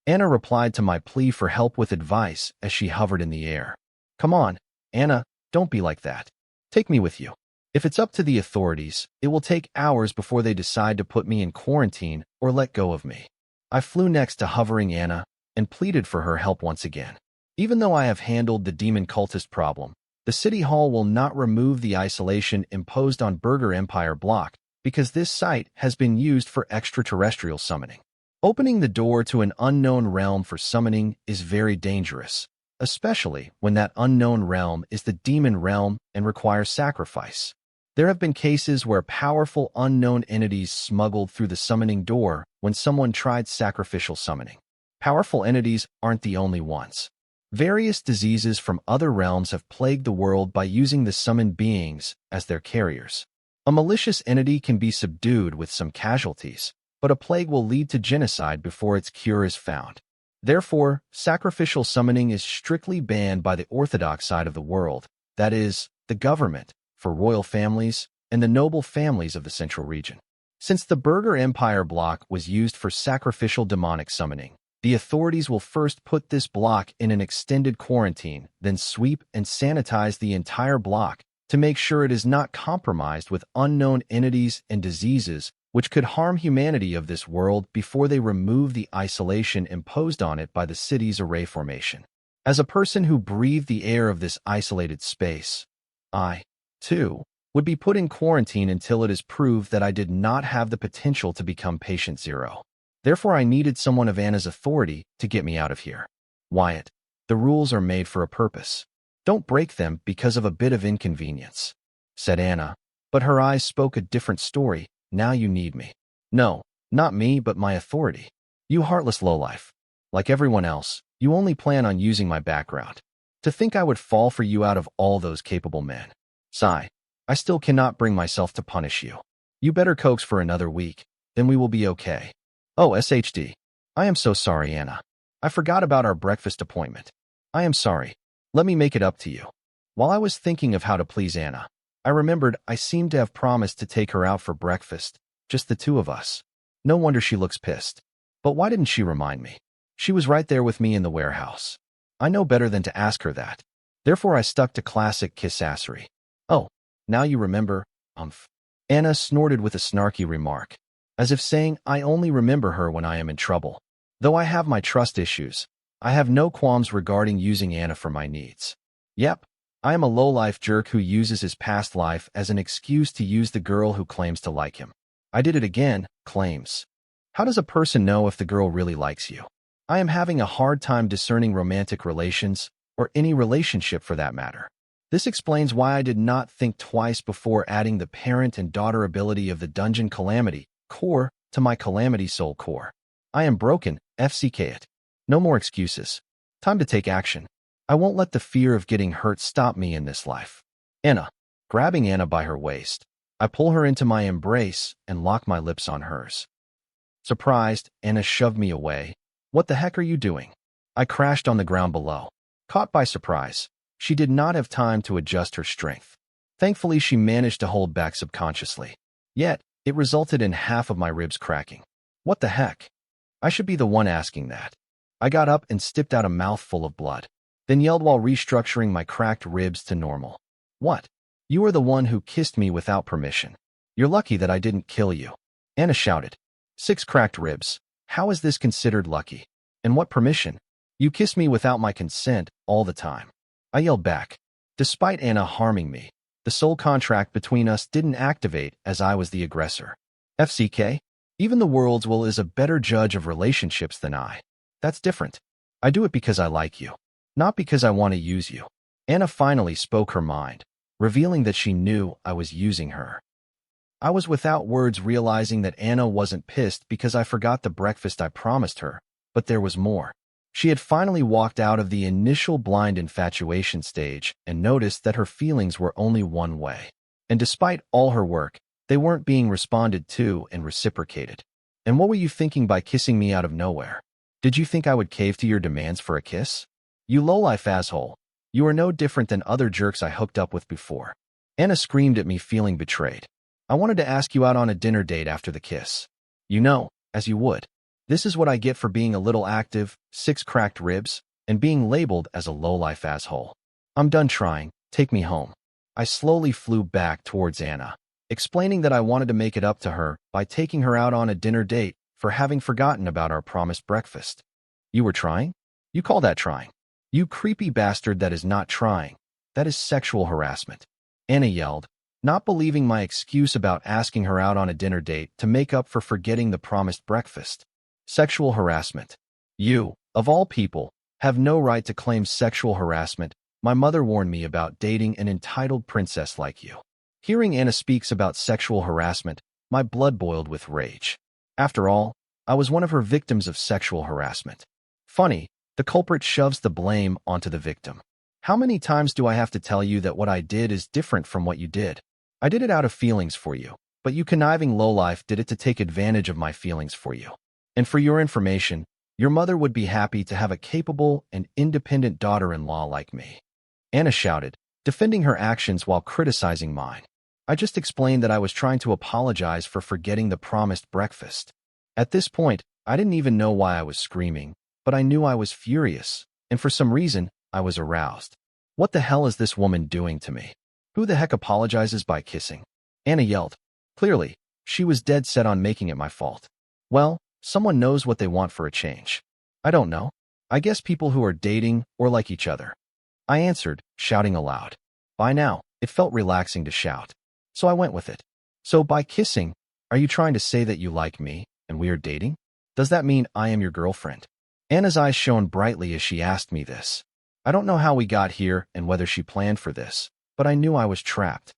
[SPEAKER 1] Anna replied to my plea for help with advice as she hovered in the air. Come on, Anna, don't be like that. Take me with you. If it's up to the authorities, it will take hours before they decide to put me in quarantine or let go of me. I flew next to hovering Anna and pleaded for her help once again. Even though I have handled the demon cultist problem, the City Hall will not remove the isolation imposed on Burger Empire Block because this site has been used for extraterrestrial summoning. Opening the door to an unknown realm for summoning is very dangerous, especially when that unknown realm is the demon realm and requires sacrifice. There have been cases where powerful unknown entities smuggled through the summoning door when someone tried sacrificial summoning. Powerful entities aren't the only ones. Various diseases from other realms have plagued the world by using the summoned beings as their carriers. A malicious entity can be subdued with some casualties, but a plague will lead to genocide before its cure is found. Therefore, sacrificial summoning is strictly banned by the orthodox side of the world, that is, the government, for royal families and the noble families of the central region. Since the Burger Empire block was used for sacrificial demonic summoning, the authorities will first put this block in an extended quarantine, then sweep and sanitize the entire block to make sure it is not compromised with unknown entities and diseases which could harm humanity of this world before they remove the isolation imposed on it by the city's array formation. As a person who breathed the air of this isolated space, I, too, would be put in quarantine until it is proved that I did not have the potential to become patient zero. Therefore, I needed someone of Anna's authority to get me out of here. Wyatt, the rules are made for a purpose. Don't break them because of a bit of inconvenience, said Anna, but her eyes spoke a different story. Now you need me. No, not me, but my authority. You heartless lowlife. Like everyone else, you only plan on using my background. To think I would fall for you out of all those capable men. Sigh. I still cannot bring myself to punish you. You better coax for another week, then we will be okay. Oh, SHD. I am so sorry, Anna. I forgot about our breakfast appointment. I am sorry. Let me make it up to you. While I was thinking of how to please Anna, I remembered I seemed to have promised to take her out for breakfast, just the two of us. No wonder she looks pissed. But why didn't she remind me? She was right there with me in the warehouse. I know better than to ask her that. Therefore, I stuck to classic kissassery. Oh, now you remember, Anna snorted with a snarky remark, as if saying I only remember her when I am in trouble. Though I have my trust issues, I have no qualms regarding using Anna for my needs. Yep, I am a low-life jerk who uses his past life as an excuse to use the girl who claims to like him. I did it again, claims. How does a person know if the girl really likes you? I am having a hard time discerning romantic relations, or any relationship for that matter. This explains why I did not think twice before adding the parent and daughter ability of the Dungeon Calamity core to my Calamity Soul core. I am broken, FCK it. No more excuses. Time to take action. I won't let the fear of getting hurt stop me in this life. Anna. Grabbing Anna by her waist, I pull her into my embrace and lock my lips on hers. Surprised, Anna shoved me away. What the heck are you doing? I crashed on the ground below. Caught by surprise, she did not have time to adjust her strength. Thankfully, she managed to hold back subconsciously. Yet, it resulted in half of my ribs cracking. What the heck? I should be the one asking that. I got up and spit out a mouthful of blood, then yelled while restructuring my cracked ribs to normal. What? You are the one who kissed me without permission. You're lucky that I didn't kill you. Anna shouted. 6 cracked ribs. How is this considered lucky? And what permission? You kissed me without my consent all the time. I yelled back. Despite Anna harming me, the soul contract between us didn't activate as I was the aggressor. FCK? Even the world's will is a better judge of relationships than I. That's different. I do it because I like you, not because I want to use you. Anna finally spoke her mind, revealing that she knew I was using her. I was without words, realizing that Anna wasn't pissed because I forgot the breakfast I promised her, but there was more. She had finally walked out of the initial blind infatuation stage and noticed that her feelings were only one way. And despite all her work, they weren't being responded to and reciprocated. And what were you thinking by kissing me out of nowhere? Did you think I would cave to your demands for a kiss? You lowlife asshole. You are no different than other jerks I hooked up with before. Anna screamed at me, feeling betrayed. I wanted to ask you out on a dinner date after the kiss. You know, as you would. This is what I get for being a little active, 6 cracked ribs, and being labeled as a lowlife asshole. I'm done trying. Take me home. I slowly flew back towards Anna, explaining that I wanted to make it up to her by taking her out on a dinner date for having forgotten about our promised breakfast. You were trying? You call that trying? You creepy bastard, that is not trying. That is sexual harassment. Anna yelled, not believing my excuse about asking her out on a dinner date to make up for forgetting the promised breakfast. Sexual harassment. You, of all people, have no right to claim sexual harassment. My mother warned me about dating an entitled princess like you. Hearing Anna speaks about sexual harassment, my blood boiled with rage. After all, I was one of her victims of sexual harassment. Funny, the culprit shoves the blame onto the victim. How many times do I have to tell you that what I did is different from what you did? I did it out of feelings for you, but you conniving lowlife did it to take advantage of my feelings for you. And for your information, your mother would be happy to have a capable and independent daughter-in-law like me. Anna shouted, defending her actions while criticizing mine. I just explained that I was trying to apologize for forgetting the promised breakfast. At this point, I didn't even know why I was screaming, but I knew I was furious, and for some reason, I was aroused. What the hell is this woman doing to me? Who the heck apologizes by kissing? Anna yelled. Clearly, she was dead set on making it my fault. Well, someone knows what they want for a change. I don't know. I guess people who are dating or like each other. I answered, shouting aloud. By now, it felt relaxing to shout. So I went with it. So by kissing, are you trying to say that you like me and we are dating? Does that mean I am your girlfriend? Anna's eyes shone brightly as she asked me this. I don't know how we got here and whether she planned for this, but I knew I was trapped.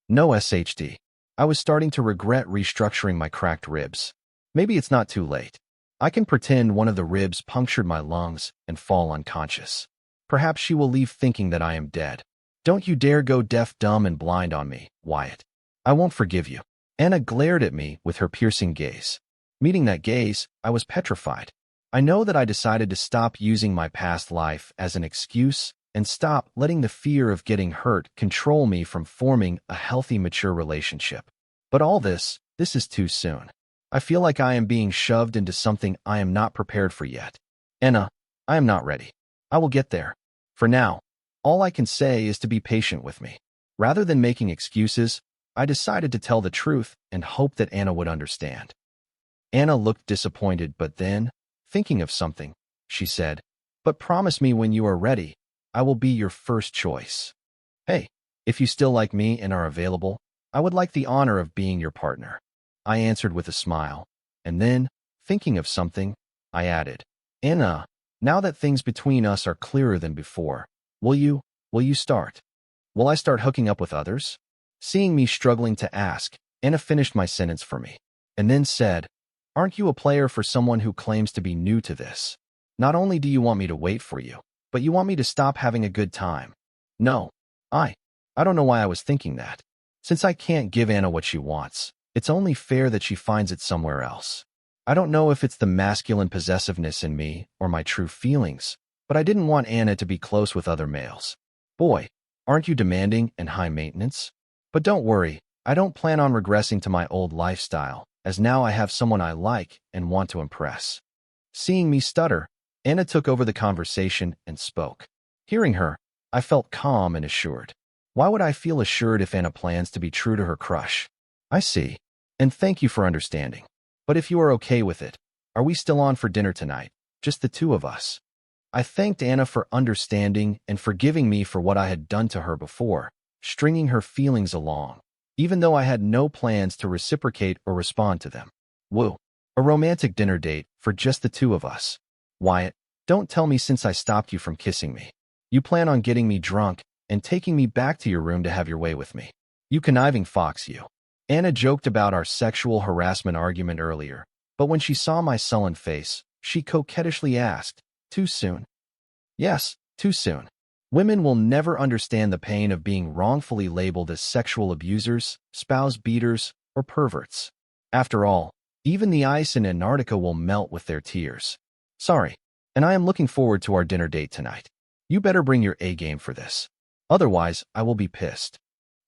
[SPEAKER 1] No SHD. I was starting to regret restructuring my cracked ribs. Maybe it's not too late. I can pretend one of the ribs punctured my lungs and fall unconscious. Perhaps she will leave thinking that I am dead. Don't you dare go deaf, dumb, and blind on me, Wyatt. I won't forgive you. Anna glared at me with her piercing gaze. Meeting that gaze, I was petrified. I know that I decided to stop using my past life as an excuse and stop letting the fear of getting hurt control me from forming a healthy, mature relationship. But all this is too soon. I feel like I am being shoved into something I am not prepared for yet. Anna, I am not ready. I will get there. For now, all I can say is to be patient with me. Rather than making excuses, I decided to tell the truth and hope that Anna would understand. Anna looked disappointed, but then, thinking of something, she said, but promise me when you are ready, I will be your first choice. Hey, if you still like me and are available, I would like the honor of being your partner. I answered with a smile, and then, thinking of something, I added, Anna, now that things between us are clearer than before, will you start? Will I start hooking up with others? Seeing me struggling to ask, Anna finished my sentence for me, and then said, aren't you a player for someone who claims to be new to this? Not only do you want me to wait for you, but you want me to stop having a good time. No, I don't know why I was thinking that. Since I can't give Anna what she wants, it's only fair that she finds it somewhere else. I don't know if it's the masculine possessiveness in me or my true feelings, but I didn't want Anna to be close with other males. Boy, aren't you demanding and high maintenance? But don't worry, I don't plan on regressing to my old lifestyle, as now I have someone I like and want to impress. Seeing me stutter, Anna took over the conversation and spoke. Hearing her, I felt calm and assured. Why would I feel assured if Anna plans to be true to her crush? I see. And thank you for understanding. But if you are okay with it, are we still on for dinner tonight? Just the two of us. I thanked Anna for understanding and forgiving me for what I had done to her before, stringing her feelings along, even though I had no plans to reciprocate or respond to them. Woo. A romantic dinner date for just the two of us. Wyatt, don't tell me since I stopped you from kissing me. You plan on getting me drunk and taking me back to your room to have your way with me. You conniving fox, you. Anna joked about our sexual harassment argument earlier, but when she saw my sullen face, she coquettishly asked, too soon? Yes, too soon. Women will never understand the pain of being wrongfully labeled as sexual abusers, spouse beaters, or perverts. After all, even the ice in Antarctica will melt with their tears. Sorry, and I am looking forward to our dinner date tonight. You better bring your A game for this. Otherwise, I will be pissed.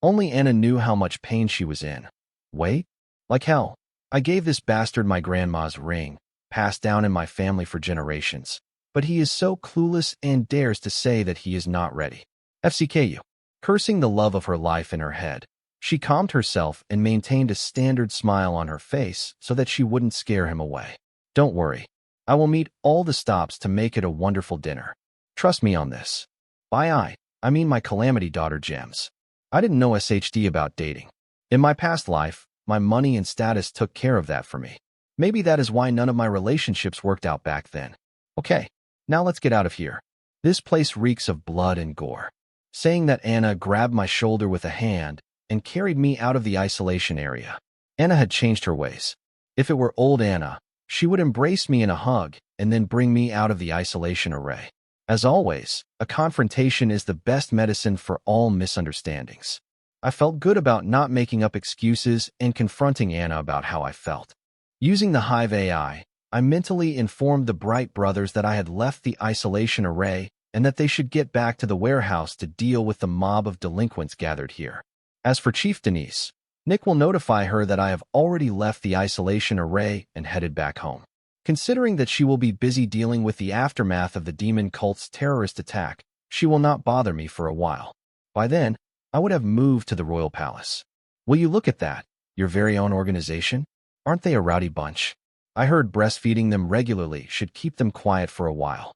[SPEAKER 1] Only Anna knew how much pain she was in. Wait? Like hell. I gave this bastard my grandma's ring, passed down in my family for generations. But he is so clueless and dares to say that he is not ready. FCKU. Cursing the love of her life in her head, she calmed herself and maintained a standard smile on her face so that she wouldn't scare him away. Don't worry. I will meet all the stops to make it a wonderful dinner. Trust me on this. I mean my calamity daughter Gems. I didn't know SHD about dating. In my past life, my money and status took care of that for me. Maybe that is why none of my relationships worked out back then. Okay, now let's get out of here. This place reeks of blood and gore. Saying that, Anna grabbed my shoulder with a hand and carried me out of the isolation area. Anna had changed her ways. If it were old Anna, she would embrace me in a hug and then bring me out of the isolation array. As always, a confrontation is the best medicine for all misunderstandings. I felt good about not making up excuses and confronting Anna about how I felt. Using the Hive AI, I mentally informed the Bright brothers that I had left the isolation array and that they should get back to the warehouse to deal with the mob of delinquents gathered here. As for Chief Denise, Nick will notify her that I have already left the isolation array and headed back home. Considering that she will be busy dealing with the aftermath of the demon cult's terrorist attack, she will not bother me for a while. By then, I would have moved to the royal palace. Will you look at that? Your very own organization? Aren't they a rowdy bunch? I heard breastfeeding them regularly should keep them quiet for a while.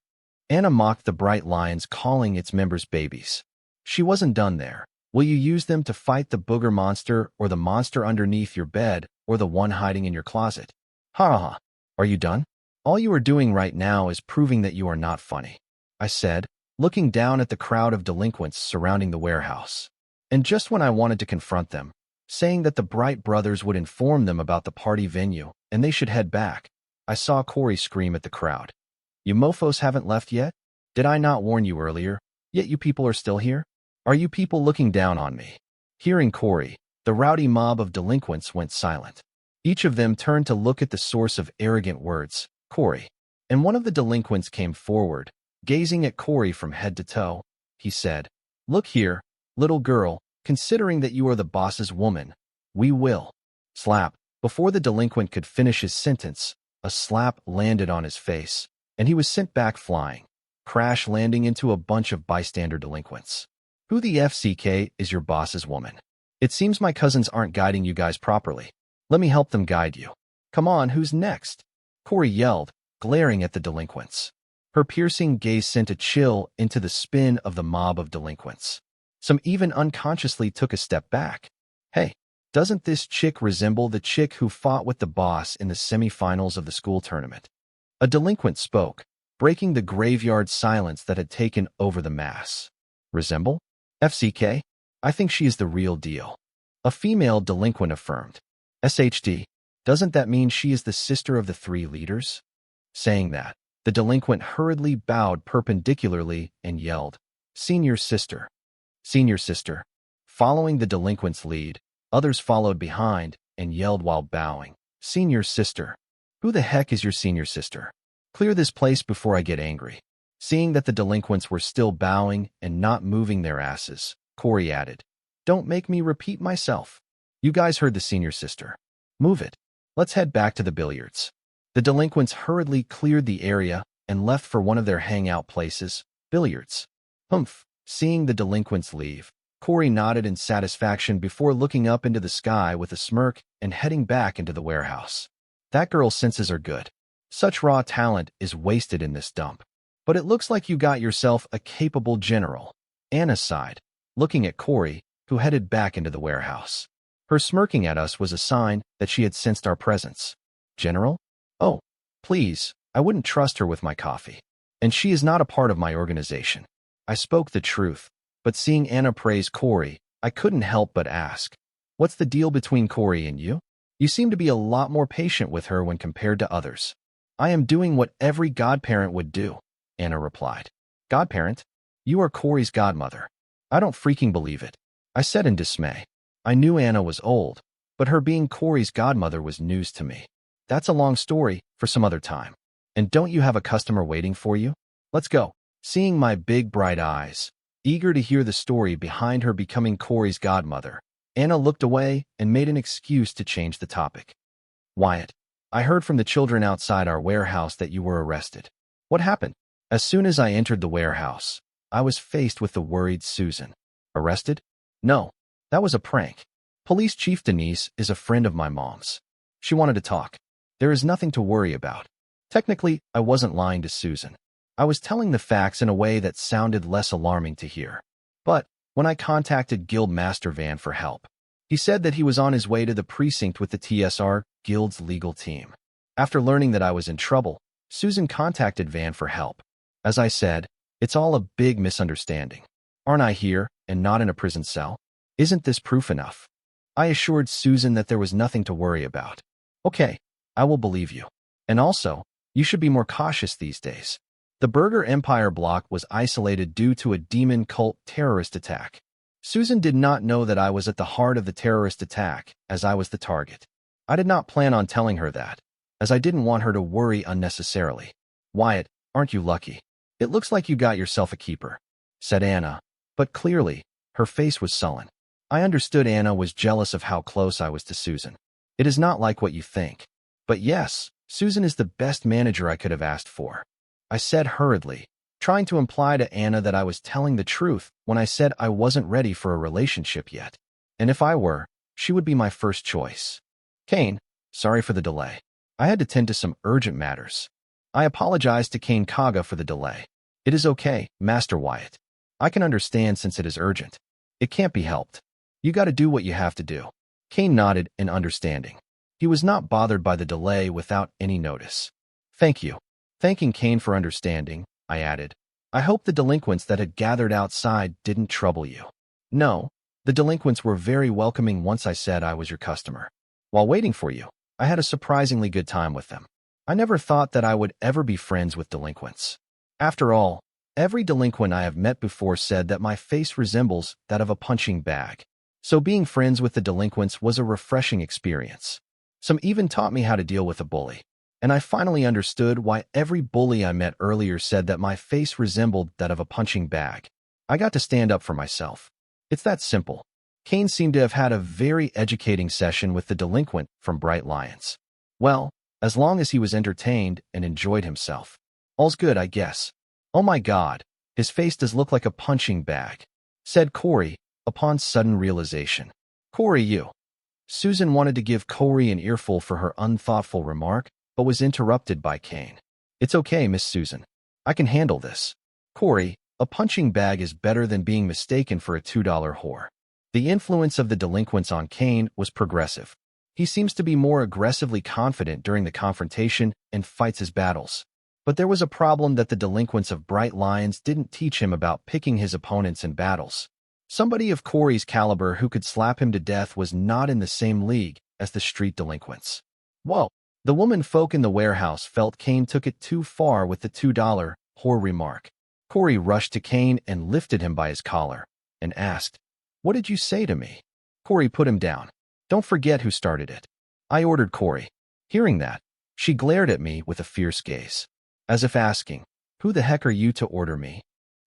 [SPEAKER 1] Anna mocked the Bright Lions, calling its members babies. She wasn't done there. Will you use them to fight the booger monster or the monster underneath your bed or the one hiding in your closet? Ha ha ha. Are you done? All you are doing right now is proving that you are not funny, I said, looking down at the crowd of delinquents surrounding the warehouse. And just when I wanted to confront them, saying that the Bright brothers would inform them about the party venue and they should head back, I saw Corey scream at the crowd. You mofos haven't left yet? Did I not warn you earlier? Yet you people are still here? Are you people looking down on me? Hearing Corey, the rowdy mob of delinquents went silent. Each of them turned to look at the source of arrogant words, Corey. And one of the delinquents came forward, gazing at Corey from head to toe. He said, Look here, little girl, considering that you are the boss's woman, we will. Slap. Before the delinquent could finish his sentence, a slap landed on his face, and he was sent back flying, crash landing into a bunch of bystander delinquents. Who the FCK is your boss's woman? It seems my cousins aren't guiding you guys properly. Let me help them guide you. Come on, who's next? Corey yelled, glaring at the delinquents. Her piercing gaze sent a chill into the spine of the mob of delinquents. Some even unconsciously took a step back. Hey, doesn't this chick resemble the chick who fought with the boss in the semifinals of the school tournament? A delinquent spoke, breaking the graveyard silence that had taken over the mass. Resemble? FCK? I think she is the real deal. A female delinquent affirmed. SHD, doesn't that mean she is the sister of the three leaders? Saying that, the delinquent hurriedly bowed perpendicularly and yelled, Senior sister. Senior sister. Following the delinquent's lead, others followed behind and yelled while bowing, Senior sister. Who the heck is your senior sister? Clear this place before I get angry. Seeing that the delinquents were still bowing and not moving their asses, Corey added, Don't make me repeat myself. You guys heard the senior sister. Move it. Let's head back to the billiards. The delinquents hurriedly cleared the area and left for one of their hangout places, billiards. Humph. Seeing the delinquents leave, Corey nodded in satisfaction before looking up into the sky with a smirk and heading back into the warehouse. That girl's senses are good. Such raw talent is wasted in this dump. But it looks like you got yourself a capable general. Anna sighed, looking at Corey, who headed back into the warehouse. Her smirking at us was a sign that she had sensed our presence. General? Oh, please, I wouldn't trust her with my coffee. And she is not a part of my organization. I spoke the truth, but seeing Anna praise Corey, I couldn't help but ask, What's the deal between Corey and you? You seem to be a lot more patient with her when compared to others. I am doing what every godparent would do, Anna replied. Godparent? You are Corey's godmother. I don't freaking believe it, I said in dismay. I knew Anna was old, but her being Corey's godmother was news to me. That's a long story for some other time. And don't you have a customer waiting for you? Let's go. Seeing my big bright eyes, eager to hear the story behind her becoming Corey's godmother, Anna looked away and made an excuse to change the topic. Wyatt, I heard from the children outside our warehouse that you were arrested. What happened? As soon as I entered the warehouse, I was faced with the worried Susan. Arrested? No, that was a prank. Police Chief Denise is a friend of my mom's. She wanted to talk. There is nothing to worry about. Technically, I wasn't lying to Susan. I was telling the facts in a way that sounded less alarming to hear. But when I contacted Guild Master Van for help, he said that he was on his way to the precinct with the TSR Guild's legal team. After learning that I was in trouble, Susan contacted Van for help. As I said, it's all a big misunderstanding. Aren't I here and not in a prison cell? Isn't this proof enough? I assured Susan that there was nothing to worry about. Okay, I will believe you. And also, you should be more cautious these days. The Burger Empire block was isolated due to a demon cult terrorist attack. Susan did not know that I was at the heart of the terrorist attack, as I was the target. I did not plan on telling her that, as I didn't want her to worry unnecessarily. Wyatt, aren't you lucky? It looks like you got yourself a keeper, said Anna, but clearly, her face was sullen. I understood Anna was jealous of how close I was to Susan. It is not like what you think. But yes, Susan is the best manager I could have asked for. I said hurriedly, trying to imply to Anna that I was telling the truth when I said I wasn't ready for a relationship yet. And if I were, she would be my first choice. Kane, sorry for the delay. I had to tend to some urgent matters. I apologized to Kane Kaga for the delay. It is okay, Master Wyatt. I can understand since it is urgent. It can't be helped. You gotta do what you have to do. Kane nodded in understanding. He was not bothered by the delay without any notice. Thank you. Thanking Kane for understanding, I added. I hope the delinquents that had gathered outside didn't trouble you. No, the delinquents were very welcoming once I said I was your customer. While waiting for you, I had a surprisingly good time with them. I never thought that I would ever be friends with delinquents. After all, every delinquent I have met before said that my face resembles that of a punching bag. So being friends with the delinquents was a refreshing experience. Some even taught me how to deal with a bully. And I finally understood why every bully I met earlier said that my face resembled that of a punching bag. I got to stand up for myself. It's that simple. Kane seemed to have had a very educating session with the delinquent from Bright Lions. Well, as long as he was entertained and enjoyed himself. All's good, I guess. Oh my God, his face does look like a punching bag, said Corey, upon sudden realization. Corey, you. Susan wanted to give Corey an earful for her unthoughtful remark, but was interrupted by Kane. It's okay, Miss Susan. I can handle this. Corey, a punching bag is better than being mistaken for a $2 whore. The influence of the delinquents on Kane was progressive. He seems to be more aggressively confident during the confrontation and fights his battles. But there was a problem that the delinquents of Bright Lions didn't teach him about picking his opponents in battles. Somebody of Corey's caliber who could slap him to death was not in the same league as the street delinquents. Whoa! The woman folk in the warehouse felt Kane took it too far with the $2 whore remark. Corey rushed to Kane and lifted him by his collar, and asked, "What did you say to me?" Corey put him down. "Don't forget who started it," I ordered Corey. Hearing that, she glared at me with a fierce gaze, as if asking, "Who the heck are you to order me?"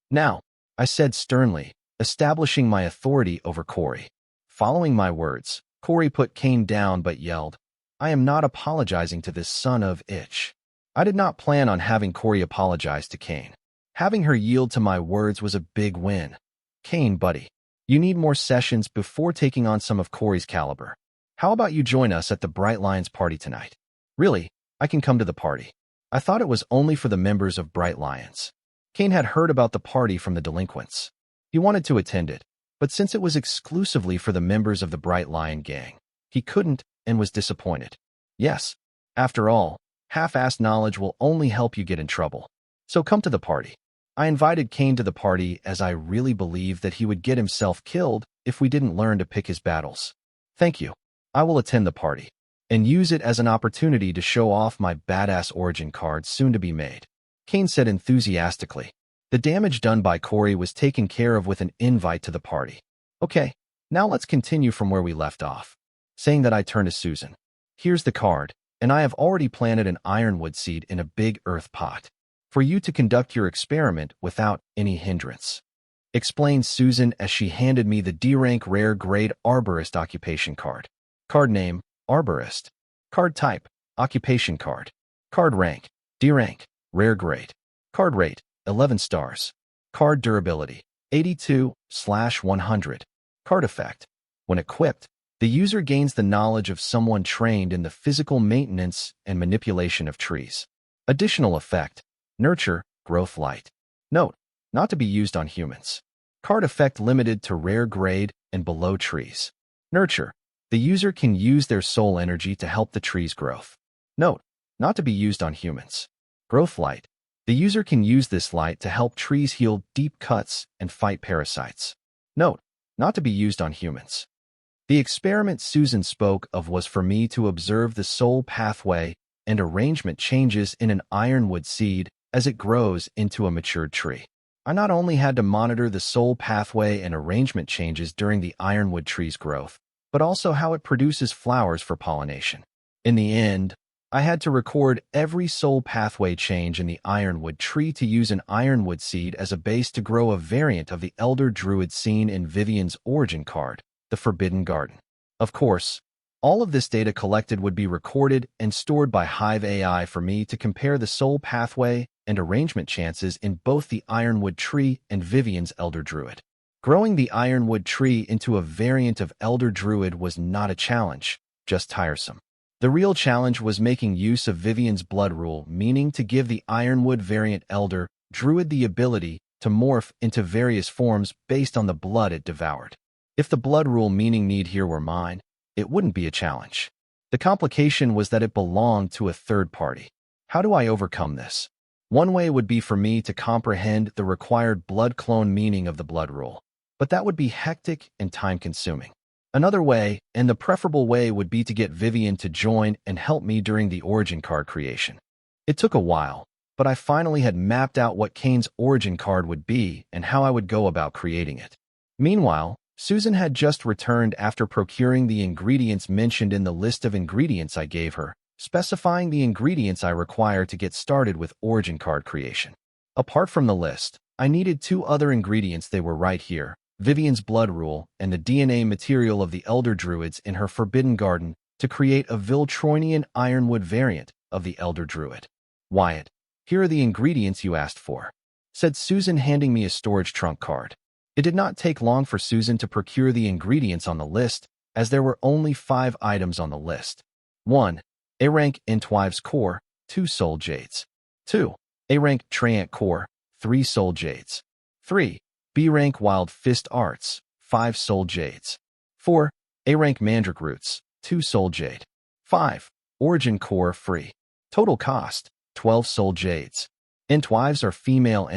[SPEAKER 1] "Now," I said sternly, establishing my authority over Corey. Following my words, Corey put Kane down but yelled, "I am not apologizing to this son of itch." I did not plan on having Corey apologize to Kane. Having her yield to my words was a big win. Kane, buddy, you need more sessions before taking on some of Corey's caliber. How about you join us at the Bright Lions party tonight? Really, I can come to the party. I thought it was only for the members of Bright Lions. Kane had heard about the party from the delinquents. He wanted to attend it, but since it was exclusively for the members of the Bright Lion gang, he couldn't and was disappointed. Yes, after all, half-assed knowledge will only help you get in trouble. So come to the party. I invited Kane to the party as I really believed that he would get himself killed if we didn't learn to pick his battles. Thank you. I will attend the party and use it as an opportunity to show off my badass origin card soon to be made, Kane said enthusiastically. The damage done by Corey was taken care of with an invite to the party. Okay, now let's continue from where we left off. Saying that, I turned to Susan. Here's the card, and I have already planted an ironwood seed in a big earth pot for you to conduct your experiment without any hindrance, explained Susan as she handed me the D-rank rare grade arborist occupation card. Card name, arborist. Card type, occupation card. Card rank, D-rank, rare grade. Card rate, 11 stars. Card durability, 82/100. Card effect. When equipped, the user gains the knowledge of someone trained in the physical maintenance and manipulation of trees. Additional effect, nurture, growth light. Note, not to be used on humans. Card effect limited to rare grade and below trees. Nurture, the user can use their soul energy to help the tree's growth. Note, not to be used on humans. Growth light, the user can use this light to help trees heal deep cuts and fight parasites. Note, not to be used on humans. The experiment Susan spoke of was for me to observe the soul pathway and arrangement changes in an ironwood seed as it grows into a matured tree. I not only had to monitor the soul pathway and arrangement changes during the ironwood tree's growth, but also how it produces flowers for pollination. In the end, I had to record every soul pathway change in the ironwood tree to use an ironwood seed as a base to grow a variant of the elder druid seen in Vivian's origin card, the Forbidden Garden. Of course, all of this data collected would be recorded and stored by Hive AI for me to compare the soul pathway and arrangement chances in both the ironwood tree and Vivian's elder druid. Growing the ironwood tree into a variant of elder druid was not a challenge, just tiresome. The real challenge was making use of Vivian's blood rule, meaning to give the ironwood variant elder druid the ability to morph into various forms based on the blood it devoured. If the blood rule meaning need here were mine, it wouldn't be a challenge. The complication was that it belonged to a third party. How do I overcome this? One way would be for me to comprehend the required blood clone meaning of the blood rule, but that would be hectic and time-consuming. Another way, and the preferable way, would be to get Vivian to join and help me during the origin card creation. It took a while, but I finally had mapped out what Kane's origin card would be and how I would go about creating it. Meanwhile, Susan had just returned after procuring the ingredients mentioned in the list of ingredients I gave her, specifying the ingredients I require to get started with origin card creation. Apart from the list, I needed 2 other ingredients. They were right here: Vivian's blood rule and the DNA material of the elder druids in her Forbidden Garden to create a Viltronian ironwood variant of the elder druid. Wyatt, here are the ingredients you asked for, said Susan, handing me a storage trunk card. It did not take long for Susan to procure the ingredients on the list, as there were only 5 items on the list. 1. A-rank Entwives Core, 2 Soul Jades. 2. A-rank Treant Core, 3 Soul Jades. 3. B-rank Wild Fist Arts, 5 Soul Jades. 4. A-rank Mandrake Roots, 2 Soul Jade. 5. Origin Core Free. Total cost, 12 Soul Jades. Entwives are female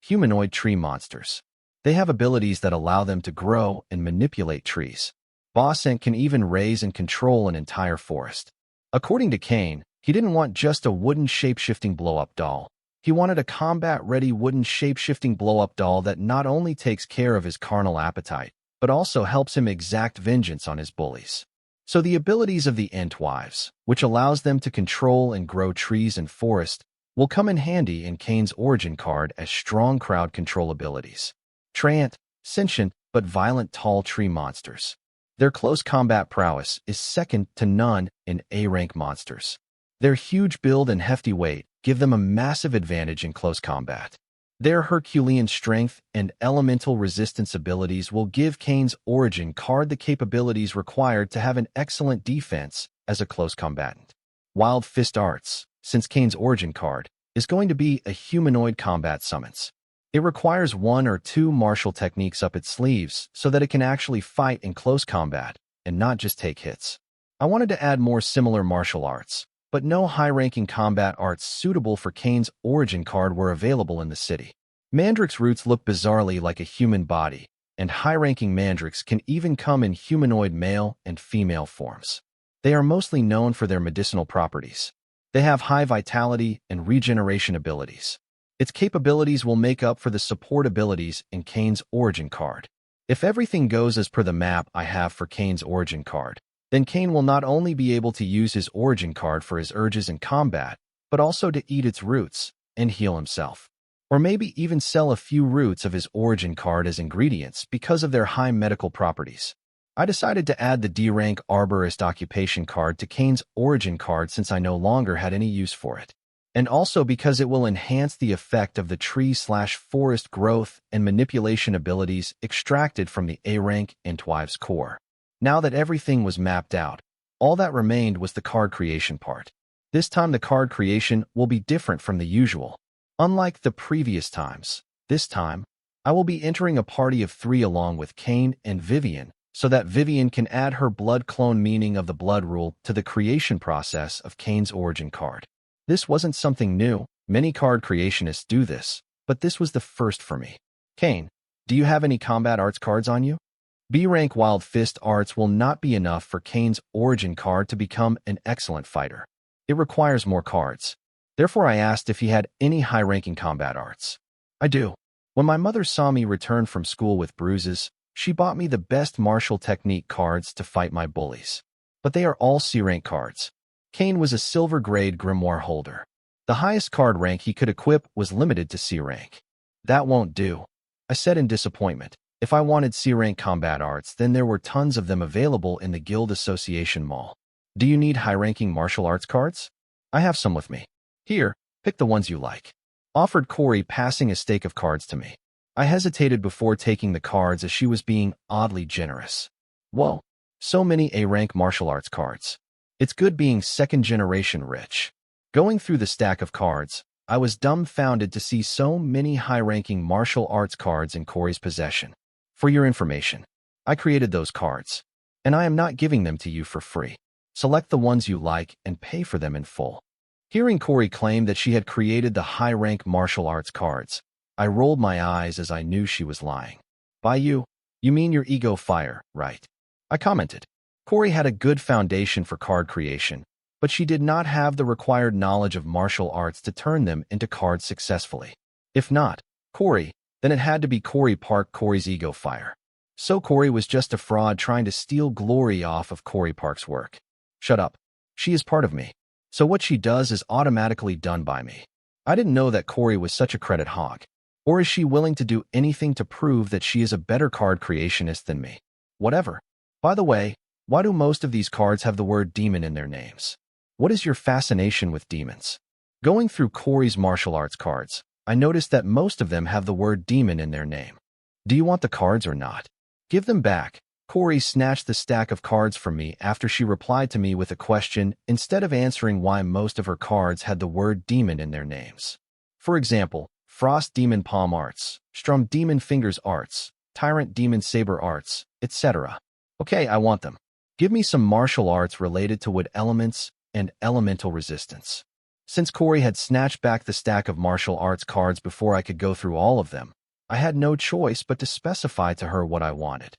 [SPEAKER 1] humanoid tree monsters. They have abilities that allow them to grow and manipulate trees. Boss Ent can even raise and control an entire forest. According to Kane, he didn't want just a wooden shape-shifting blow-up doll. He wanted a combat-ready wooden shape-shifting blow-up doll that not only takes care of his carnal appetite, but also helps him exact vengeance on his bullies. So the abilities of the Entwives, which allows them to control and grow trees and forest, will come in handy in Kane's origin card as strong crowd control abilities. Treant, sentient but violent tall tree monsters. Their close combat prowess is second to none in A-rank monsters. Their huge build and hefty weight give them a massive advantage in close combat. Their Herculean strength and elemental resistance abilities will give Kane's origin card the capabilities required to have an excellent defense as a close combatant. Wild Fist Arts, since Kane's origin card, is going to be a humanoid combat summons. It requires 1 or 2 martial techniques up its sleeves so that it can actually fight in close combat and not just take hits. I wanted to add more similar martial arts, but no high-ranking combat arts suitable for Kane's origin card were available in the city. Mandrake's roots look bizarrely like a human body, and high-ranking mandrakes can even come in humanoid male and female forms. They are mostly known for their medicinal properties. They have high vitality and regeneration abilities. Its capabilities will make up for the support abilities in Kane's origin card. If everything goes as per the map I have for Kane's origin card, then Kane will not only be able to use his origin card for his urges in combat, but also to eat its roots and heal himself. Or maybe even sell a few roots of his origin card as ingredients because of their high medical properties. I decided to add the D-rank Arborist Occupation card to Kane's origin card since I no longer had any use for it, and also because it will enhance the effect of the tree/forest growth and manipulation abilities extracted from the A-rank Entwives core. Now that everything was mapped out, all that remained was the card creation part. This time the card creation will be different from the usual. Unlike the previous times, this time, I will be entering a party of 3 along with Kane and Vivian, so that Vivian can add her blood clone meaning of the blood rule to the creation process of Kane's origin card. This wasn't something new. Many card creationists do this, but this was the first for me. Kane, do you have any combat arts cards on you? B-rank Wild Fist Arts will not be enough for Kane's origin card to become an excellent fighter. It requires more cards. Therefore, I asked if he had any high-ranking combat arts. I do. When my mother saw me return from school with bruises, she bought me the best martial technique cards to fight my bullies. But they are all C-rank cards. Kane was a silver-grade grimoire holder. The highest card rank he could equip was limited to C-rank. That won't do, I said in disappointment. If I wanted C-rank combat arts, then there were tons of them available in the Guild Association Mall. Do you need high-ranking martial arts cards? I have some with me. Here, pick the ones you like. Offered Corey, passing a stake of cards to me. I hesitated before taking the cards as she was being oddly generous. Whoa, so many A-rank martial arts cards. It's good being second-generation rich. Going through the stack of cards, I was dumbfounded to see so many high-ranking martial arts cards in Corey's possession. For your information, I created those cards, and I am not giving them to you for free. Select the ones you like and pay for them in full. Hearing Corey claim that she had created the high-rank martial arts cards, I rolled my eyes as I knew she was lying. By you mean your ego fire, right? I commented. Corey had a good foundation for card creation, but she did not have the required knowledge of martial arts to turn them into cards successfully. If not Corey, then it had to be Corey Park, Corey's ego fire. So Corey was just a fraud trying to steal glory off of Corey Park's work. Shut up. She is part of me. So what she does is automatically done by me. I didn't know that Corey was such a credit hog. Or is she willing to do anything to prove that she is a better card creationist than me? Whatever. By the way, why do most of these cards have the word demon in their names? What is your fascination with demons? Going through Corey's martial arts cards, I noticed that most of them have the word demon in their name. Do you want the cards or not? Give them back. Corey snatched the stack of cards from me after she replied to me with a question instead of answering why most of her cards had the word demon in their names. For example, Frost Demon Palm Arts, Strum Demon Fingers Arts, Tyrant Demon Saber Arts, etc. Okay, I want them. Give me some martial arts related to wood elements and elemental resistance. Since Corey had snatched back the stack of martial arts cards before I could go through all of them, I had no choice but to specify to her what I wanted.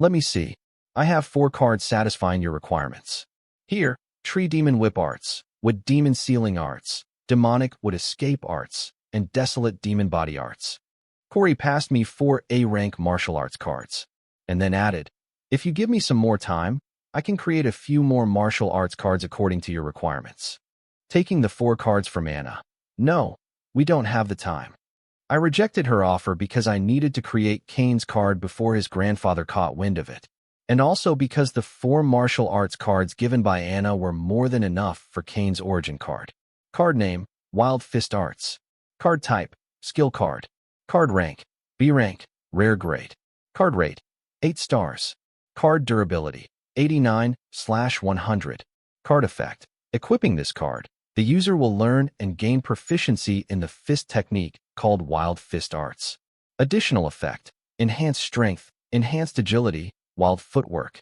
[SPEAKER 1] Let me see. I have 4 cards satisfying your requirements. Here, Tree Demon Whip Arts, Wood Demon Sealing Arts, Demonic Wood Escape Arts, and Desolate Demon Body Arts. Corey passed me 4 A-rank martial arts cards, and then added, if you give me some more time, I can create a few more martial arts cards according to your requirements. Taking the 4 cards from Anna. No, we don't have the time. I rejected her offer because I needed to create Kane's card before his grandfather caught wind of it, and also because the 4 martial arts cards given by Anna were more than enough for Kane's origin card. Card name, Wild Fist Arts. Card type, skill card. Card rank, B rank, rare grade. Card rate, 8 stars. Card durability, 89/100. Card effect, equipping this card, the user will learn and gain proficiency in the fist technique called Wild Fist Arts. Additional effect, enhanced strength, enhanced agility, wild footwork.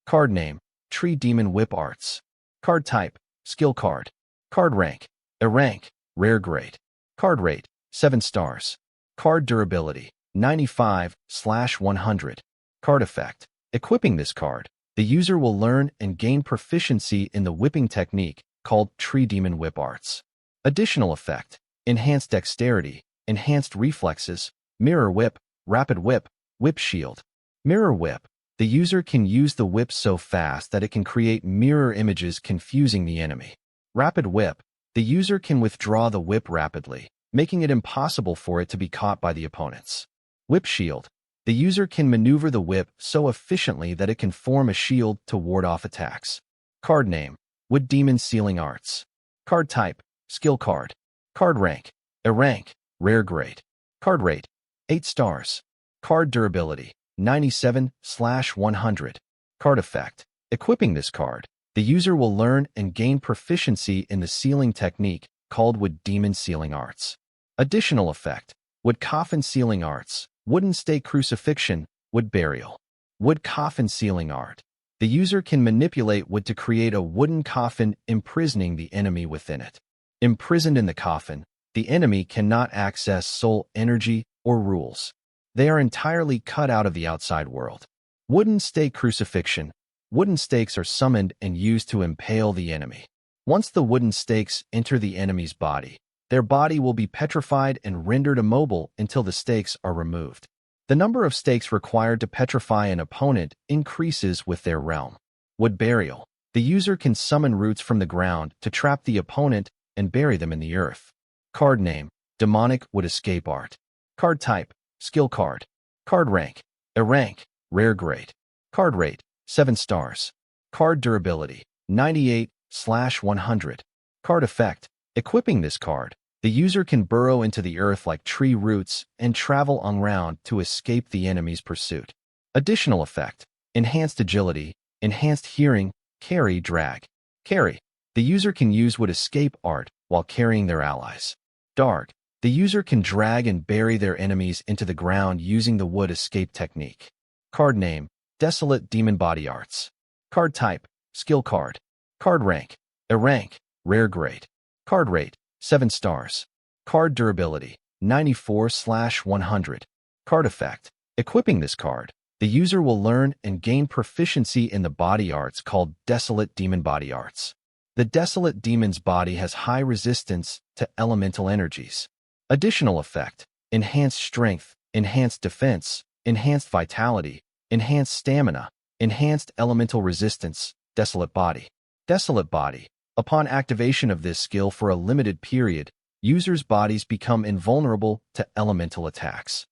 [SPEAKER 1] Card name, Tree Demon Whip Arts. Card type, skill card. Card rank, A rank, rare grade. Card rate, 7 stars. Card durability, 95/100. Card effect, equipping this card, the user will learn and gain proficiency in the whipping technique called Tree Demon Whip Arts. Additional effect, enhanced dexterity, enhanced reflexes, mirror whip, rapid whip, whip shield. Mirror whip, the user can use the whip so fast that it can create mirror images confusing the enemy. Rapid whip, the user can withdraw the whip rapidly, making it impossible for it to be caught by the opponents. Whip shield, the user can maneuver the whip so efficiently that it can form a shield to ward off attacks. Card name, Wood Demon Sealing Arts. Card type, skill card. Card rank, A rank, rare grade. Card rate, 8 stars. Card durability, 97/100. Card effect, equipping this card, the user will learn and gain proficiency in the sealing technique called Wood Demon Sealing Arts. Additional effect, Wood Coffin Sealing Arts, Wooden Stake Crucifixion, Wood Burial. Wood Coffin Sealing Art, the user can manipulate wood to create a wooden coffin imprisoning the enemy within it. Imprisoned in the coffin, the enemy cannot access soul energy or rules. They are entirely cut out of the outside world. Wooden stake crucifixion. Wooden stakes are summoned and used to impale the enemy. Once the wooden stakes enter the enemy's body, their body will be petrified and rendered immobile until the stakes are removed. The number of stakes required to petrify an opponent increases with their realm. Wood burial. The user can summon roots from the ground to trap the opponent and bury them in the earth. Card name, demonic wood escape art. Card type, skill card. Card rank, a rank, rare grade. Card rate, 7 stars. Card durability, 98/100. Card effect, equipping this card, the user can burrow into the earth like tree roots and travel on round to escape the enemy's pursuit. Additional effect, enhanced agility, enhanced hearing, carry drag. Carry, the user can use wood escape art while carrying their allies. Darg, the user can drag and bury their enemies into the ground using the wood escape technique. Card name, desolate demon body arts. Card type, skill card. Card rank, a rank, rare grade. Card rate, 7 stars. Card durability, 94/100. Card effect, equipping this card, the user will learn and gain proficiency in the body arts called desolate demon body arts. The desolate demon's body has high resistance to elemental energies. Additional effect, enhanced strength, enhanced defense, enhanced vitality, enhanced stamina, enhanced elemental resistance, desolate body. Desolate body. Upon activation of this skill for a limited period, users' bodies become invulnerable to elemental attacks.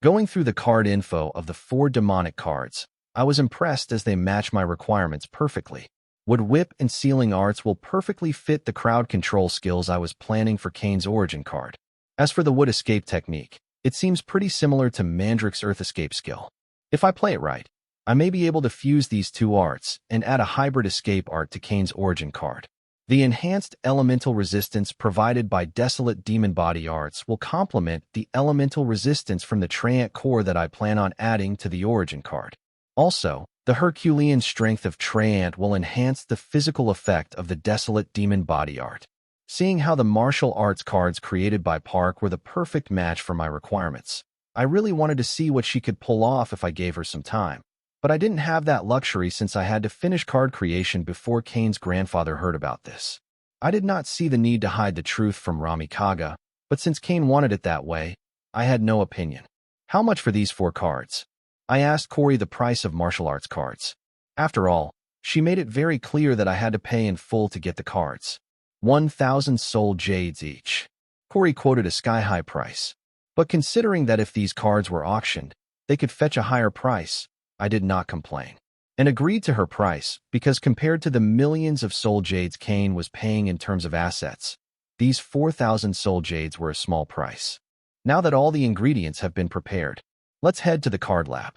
[SPEAKER 1] Going through the card info of the 4 demonic cards, I was impressed as they match my requirements perfectly. Wood whip and sealing arts will perfectly fit the crowd control skills I was planning for Kane's origin card. As for the wood escape technique, it seems pretty similar to Mandrick's earth escape skill. If I play it right, I may be able to fuse these 2 arts and add a hybrid escape art to Kane's origin card. The enhanced elemental resistance provided by desolate demon body arts will complement the elemental resistance from the Treant core that I plan on adding to the origin card. Also, the Herculean strength of Treant will enhance the physical effect of the desolate demon body art. Seeing how the martial arts cards created by Park were the perfect match for my requirements, I really wanted to see what she could pull off if I gave her some time. But I didn't have that luxury since I had to finish card creation before Kane's grandfather heard about this. I did not see the need to hide the truth from Ramikaga, but since Kane wanted it that way, I had no opinion. How much for these 4 cards? I asked Corey the price of martial arts cards. After all, she made it very clear that I had to pay in full to get the cards. 1,000 soul jades each. Corey quoted a sky-high price. But considering that if these cards were auctioned, they could fetch a higher price, I did not complain, and agreed to her price because compared to the millions of soul jades Kane was paying in terms of assets, these 4,000 soul jades were a small price. Now that all the ingredients have been prepared, let's head to the card lab.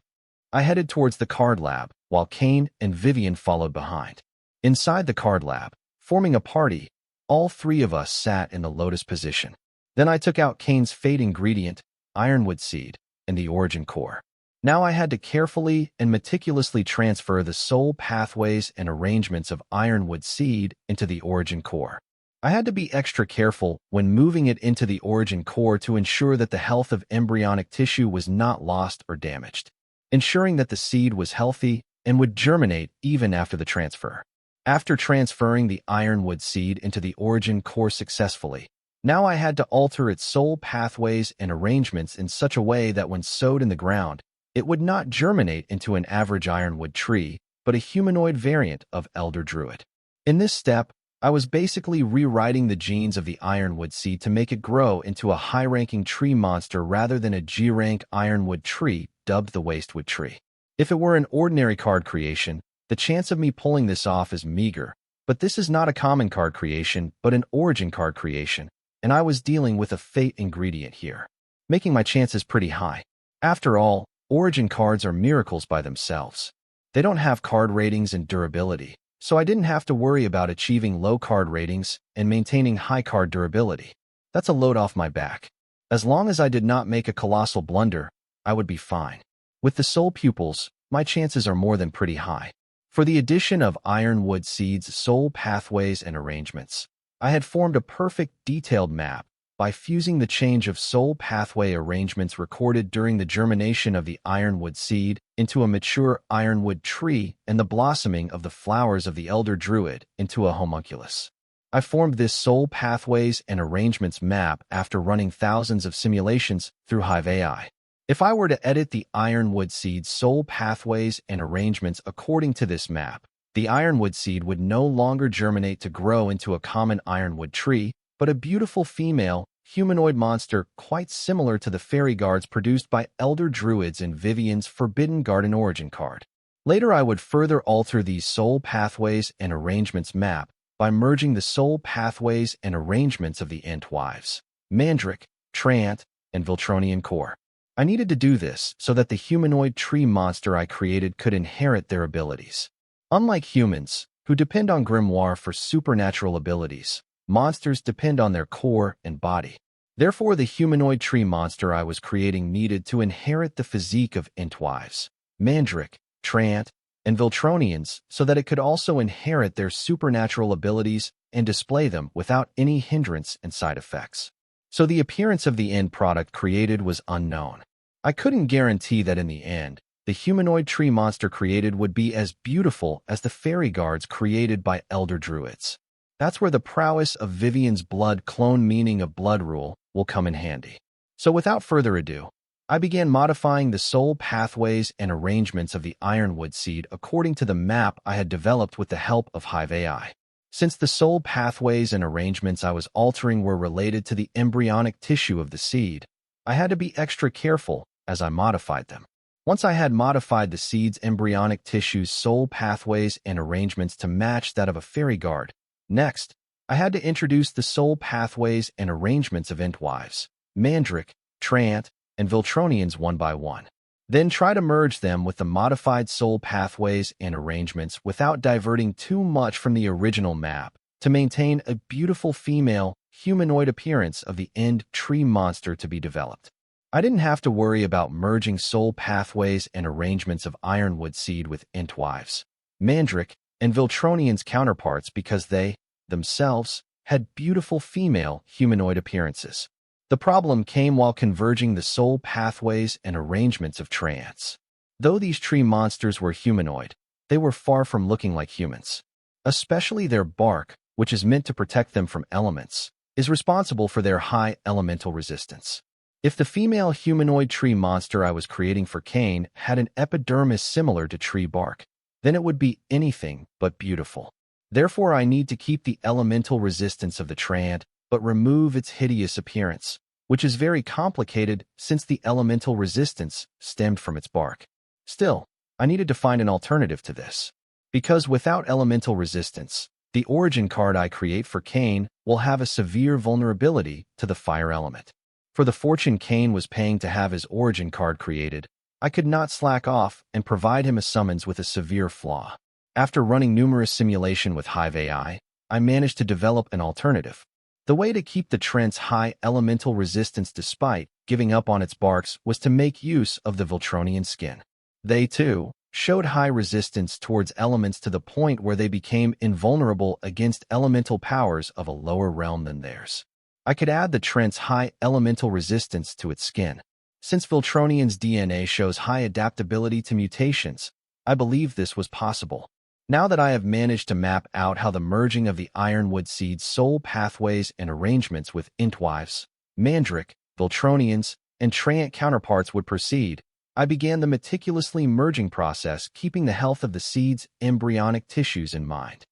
[SPEAKER 1] I headed towards the card lab, while Kane and Vivian followed behind. Inside the card lab, forming a party, all 3 of us sat in the lotus position. Then I took out Kane's fate ingredient, ironwood seed, and the origin core. Now I had to carefully and meticulously transfer the soul pathways and arrangements of ironwood seed into the origin core. I had to be extra careful when moving it into the origin core to ensure that the health of embryonic tissue was not lost or damaged, ensuring that the seed was healthy and would germinate even after the transfer. After transferring the ironwood seed into the origin core successfully, now I had to alter its soul pathways and arrangements in such a way that when sowed in the ground, it would not germinate into an average ironwood tree, but a humanoid variant of Elder Druid. In this step, I was basically rewriting the genes of the ironwood seed to make it grow into a high-ranking tree monster rather than a G-rank ironwood tree dubbed the wastewood tree. If it were an ordinary card creation, the chance of me pulling this off is meager, but this is not a common card creation, but an origin card creation, and I was dealing with a fate ingredient here, making my chances pretty high. After all, origin cards are miracles by themselves. They don't have card ratings and durability, so I didn't have to worry about achieving low card ratings and maintaining high card durability. That's a load off my back. As long as I did not make a colossal blunder, I would be fine. With the soul pupils, my chances are more than pretty high. For the addition of ironwood seeds, soul pathways, and arrangements, I had formed a perfect detailed map by fusing the change of soul pathway arrangements recorded during the germination of the ironwood seed into a mature ironwood tree and the blossoming of the flowers of the elder druid into a homunculus. I formed this soul pathways and arrangements map after running thousands of simulations through Hive AI. If I were to edit the ironwood seed's soul pathways and arrangements according to this map, the ironwood seed would no longer germinate to grow into a common ironwood tree, but a beautiful female, humanoid monster quite similar to the fairy guards produced by elder druids in Vivian's Forbidden Garden origin card. Later I would further alter these soul pathways and arrangements map by merging the soul pathways and arrangements of the Entwives, Mandrake, Treant, and Viltronian core. I needed to do this so that the humanoid tree monster I created could inherit their abilities. Unlike humans, who depend on grimoire for supernatural abilities, monsters depend on their core and body. Therefore, the humanoid tree monster I was creating needed to inherit the physique of Entwives, Mandrake, Treant, and Viltronians so that it could also inherit their supernatural abilities and display them without any hindrance and side effects. So the appearance of the end product created was unknown. I couldn't guarantee that in the end, the humanoid tree monster created would be as beautiful as the fairy guards created by elder druids. That's where the prowess of Vivian's blood clone meaning of blood rule will come in handy. So without further ado, I began modifying the soul pathways and arrangements of the ironwood seed according to the map I had developed with the help of Hive AI. Since the soul pathways and arrangements I was altering were related to the embryonic tissue of the seed, I had to be extra careful as I modified them. Once I had modified the seed's embryonic tissue's soul pathways and arrangements to match that of a fairy guard, next, I had to introduce the soul pathways and arrangements of Entwives, Mandrake, Treant, and Viltronians one by one. Then try to merge them with the modified soul pathways and arrangements without diverting too much from the original map to maintain a beautiful female, humanoid appearance of the end tree monster to be developed. I didn't have to worry about merging soul pathways and arrangements of ironwood seed with Entwives, Mandrake, and Viltronians counterparts because they, themselves, had beautiful female humanoid appearances. The problem came while converging the soul pathways and arrangements of Treants. Though these tree monsters were humanoid, they were far from looking like humans. Especially their bark, which is meant to protect them from elements, is responsible for their high elemental resistance. If the female humanoid tree monster I was creating for Cain had an epidermis similar to tree bark, then it would be anything but beautiful. Therefore, I need to keep the elemental resistance of the Treant, but remove its hideous appearance, which is very complicated since the elemental resistance stemmed from its bark. Still, I needed to find an alternative to this. Because without elemental resistance, the origin card I create for Cain will have a severe vulnerability to the fire element. For the fortune Cain was paying to have his origin card created, I could not slack off and provide him a summons with a severe flaw. After running numerous simulations with Hive AI, I managed to develop an alternative. The way to keep the Treant's high elemental resistance despite giving up on its barks was to make use of the Viltronian skin. They, too, showed high resistance towards elements to the point where they became invulnerable against elemental powers of a lower realm than theirs. I could add the Treant's high elemental resistance to its skin. Since Viltronian's DNA shows high adaptability to mutations, I believe this was possible. Now that I have managed to map out how the merging of the ironwood seed's soul pathways and arrangements with Entwives, Mandrake, Viltronians, and Treant counterparts would proceed, I began the meticulously merging process, keeping the health of the seed's embryonic tissues in mind.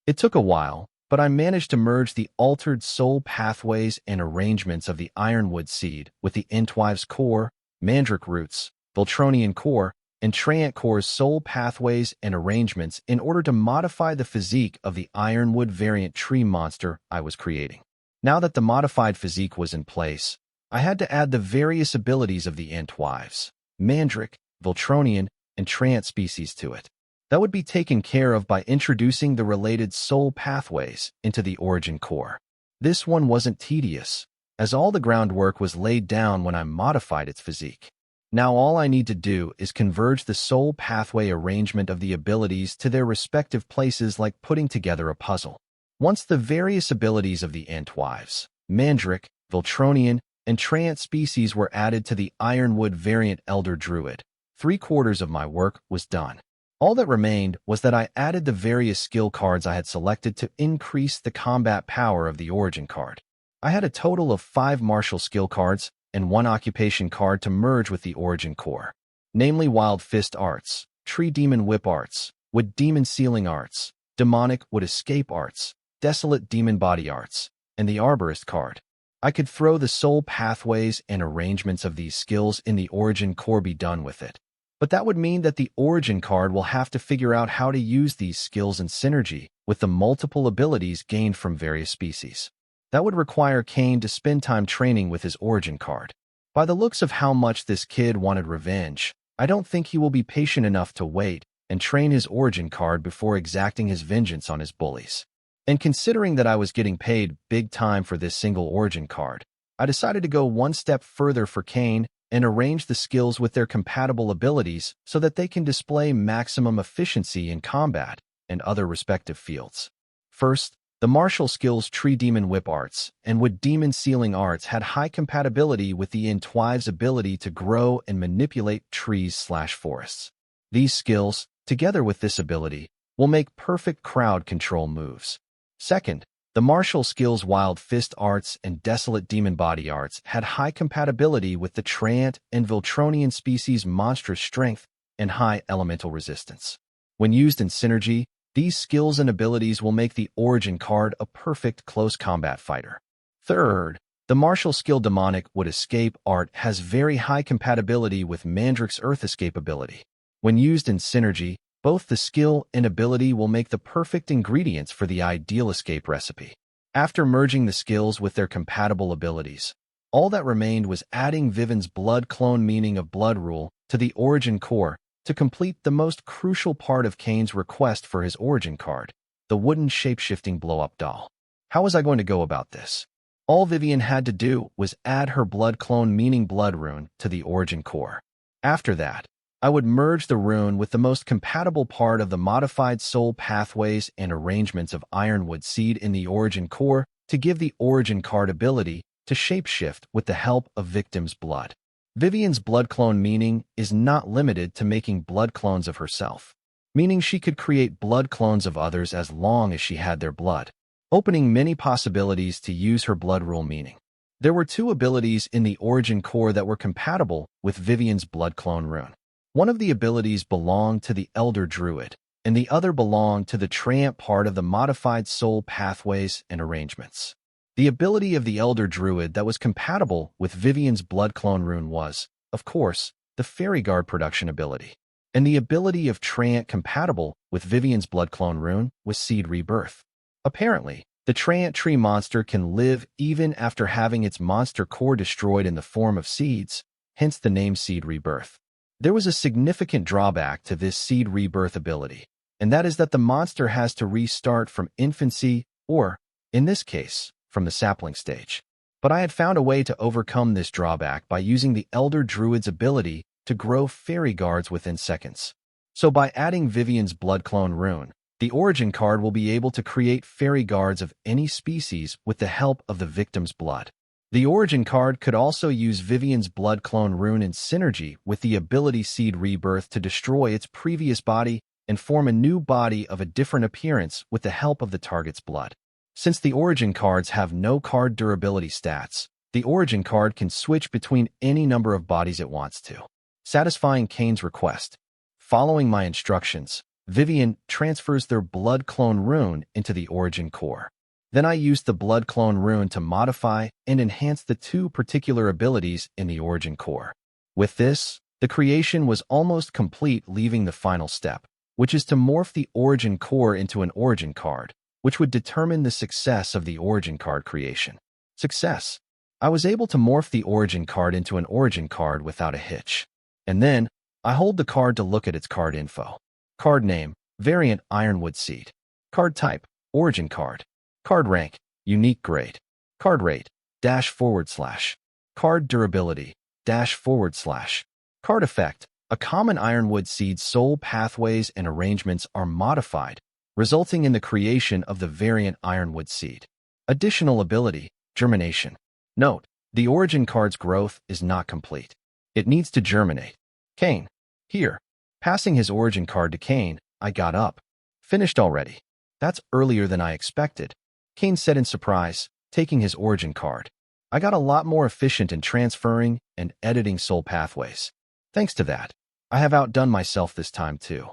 [SPEAKER 1] It took a while, but I managed to merge the altered soul pathways and arrangements of the ironwood seed with the Entwives core, Mandrake roots, Viltronian core, and Treant core's soul pathways and arrangements in order to modify the physique of the ironwood variant tree monster I was creating. Now that the modified physique was in place, I had to add the various abilities of the Entwives, Mandrake, Viltronian, and Treant species to it. That would be taken care of by introducing the related soul pathways into the origin core. This one wasn't tedious, as all the groundwork was laid down when I modified its physique. Now all I need to do is converge the soul pathway arrangement of the abilities to their respective places like putting together a puzzle. Once the various abilities of the Entwives, Mandrake, Voltronian, and Treant species were added to the Ironwood variant Elder Druid. 3/4 of my work was done. All that remained was that I added the various skill cards I had selected to increase the combat power of the origin card. I had a total of 5 martial skill cards and 1 occupation card to merge with the origin core, namely Wild Fist Arts, Tree Demon Whip Arts, Wood Demon Sealing Arts, Demonic Wood Escape Arts, Desolate Demon Body Arts, and the Arborist card. I could throw the soul pathways and arrangements of these skills in the origin core, be done with it. But that would mean that the origin card will have to figure out how to use these skills in synergy with the multiple abilities gained from various species. That would require Kane to spend time training with his origin card. By the looks of how much this kid wanted revenge, I don't think he will be patient enough to wait and train his origin card before exacting his vengeance on his bullies. And considering that I was getting paid big time for this single origin card, I decided to go one step further for Kane and arrange the skills with their compatible abilities so that they can display maximum efficiency in combat and other respective fields. First, the martial skills Tree Demon Whip Arts and Wood Demon Sealing Arts had high compatibility with the Entwive's ability to grow and manipulate trees/forests. These skills, together with this ability, will make perfect crowd control moves. Second, the martial skills Wild Fist Arts and Desolate Demon Body Arts had high compatibility with the Treant and Voltronian species' monstrous strength and high elemental resistance. When used in synergy, these skills and abilities will make the origin card a perfect close combat fighter. Third, the martial skill Demonic Wood Escape Art has very high compatibility with Mandrik's Earth Escape ability. When used in synergy, both the skill and ability will make the perfect ingredients for the ideal escape recipe. After merging the skills with their compatible abilities, all that remained was adding Vivian's Blood Clone Meaning of Blood Rule to the origin core to complete the most crucial part of Kane's request for his origin card, the wooden shape-shifting blow-up doll. How was I going to go about this? All Vivian had to do was add her Blood Clone Meaning Blood Rune to the origin core. After that, I would merge the rune with the most compatible part of the modified soul pathways and arrangements of Ironwood Seed in the origin core to give the origin card ability to shapeshift with the help of Victim's Blood. Vivian's blood clone meaning is not limited to making blood clones of herself, meaning she could create blood clones of others as long as she had their blood, opening many possibilities to use her blood rule meaning. There were 2 abilities in the origin core that were compatible with Vivian's blood clone rune. One of the abilities belonged to the Elder Druid, and the other belonged to the Treant part of the modified soul pathways and arrangements. The ability of the Elder Druid that was compatible with Vivian's blood clone rune was, of course, the Fairy Guard production ability, and the ability of Treant compatible with Vivian's blood clone rune was Seed Rebirth. Apparently, the Treant tree monster can live even after having its monster core destroyed in the form of seeds, hence the name Seed Rebirth. There was a significant drawback to this Seed Rebirth ability, and that is that the monster has to restart from infancy or, in this case, from the sapling stage. But I had found a way to overcome this drawback by using the Elder Druid's ability to grow fairy guards within seconds. So by adding Vivian's blood clone rune, the origin card will be able to create fairy guards of any species with the help of the victim's blood. The origin card could also use Vivian's blood clone rune in synergy with the ability Seed Rebirth to destroy its previous body and form a new body of a different appearance with the help of the target's blood. Since the origin cards have no card durability stats, the origin card can switch between any number of bodies it wants to, satisfying Kane's request. Following my instructions, Vivian transfers their blood clone rune into the origin core. Then I used the blood clone rune to modify and enhance the 2 particular abilities in the origin core. With this, the creation was almost complete, leaving the final step, which is to morph the origin core into an origin card, which would determine the success of the origin card creation. Success. I was able to morph the origin card into an origin card without a hitch. And then, I hold the card to look at its card info. Card name, variant Ironwood Seed. Card type, origin card. Card rank, unique grade. Card rate, --. Card durability, --. Card effect, a common Ironwood Seed soul pathways and arrangements are modified, resulting in the creation of the variant Ironwood Seed. Additional ability, germination. Note, the origin card's growth is not complete. It needs to germinate. Kane. Here. Passing his origin card to Kane, I got up. Finished already. That's earlier than I expected. Kane said in surprise, taking his origin card. I got a lot more efficient in transferring and editing soul pathways. Thanks to that, I have outdone myself this time too.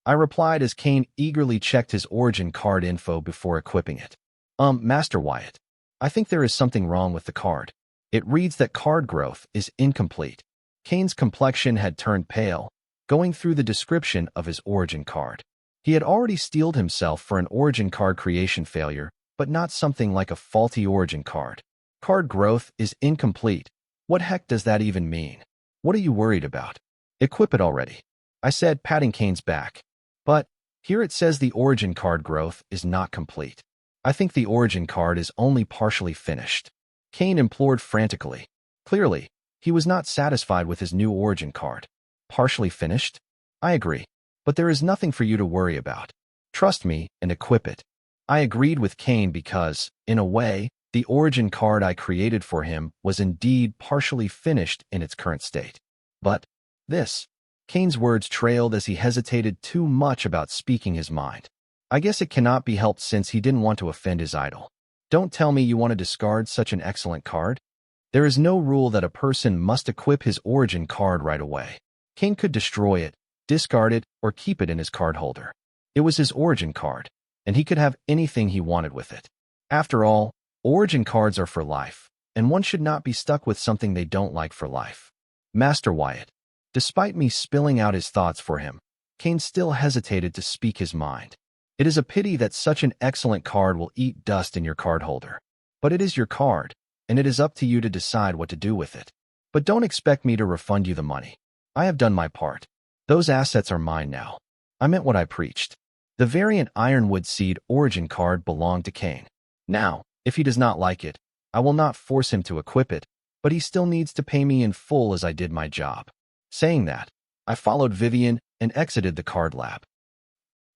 [SPEAKER 1] I replied as Kane eagerly checked his origin card info before equipping it. Master Wyatt, I think there is something wrong with the card. It reads that card growth is incomplete. Kane's complexion had turned pale, going through the description of his origin card. He had already steeled himself for an origin card creation failure, but not something like a faulty origin card. Card growth is incomplete. What heck does that even mean? What are you worried about? Equip it already, I said, patting Kane's back. But here it says the origin card growth is not complete. I think the origin card is only partially finished. Kane implored frantically. Clearly, he was not satisfied with his new origin card. Partially finished? I agree, but there is nothing for you to worry about. Trust me and equip it. I agreed with Kane because, in a way, the origin card I created for him was indeed partially finished in its current state. But this, Kane's words trailed as he hesitated too much about speaking his mind. I guess it cannot be helped since he didn't want to offend his idol. Don't tell me you want to discard such an excellent card? There is no rule that a person must equip his origin card right away. Kane could destroy it, discard it, or keep it in his card holder. It was his origin card, and he could have anything he wanted with it. After all, origin cards are for life, and one should not be stuck with something they don't like for life. Master Wyatt. Despite me spilling out his thoughts for him, Kane still hesitated to speak his mind. It is a pity that such an excellent card will eat dust in your card holder. But it is your card, and it is up to you to decide what to do with it. But don't expect me to refund you the money. I have done my part. Those assets are mine now. I meant what I preached. The variant Ironwood Seed origin card belonged to Kane. Now, if he does not like it, I will not force him to equip it, but he still needs to pay me in full as I did my job. Saying that, I followed Vivian and exited the card lab.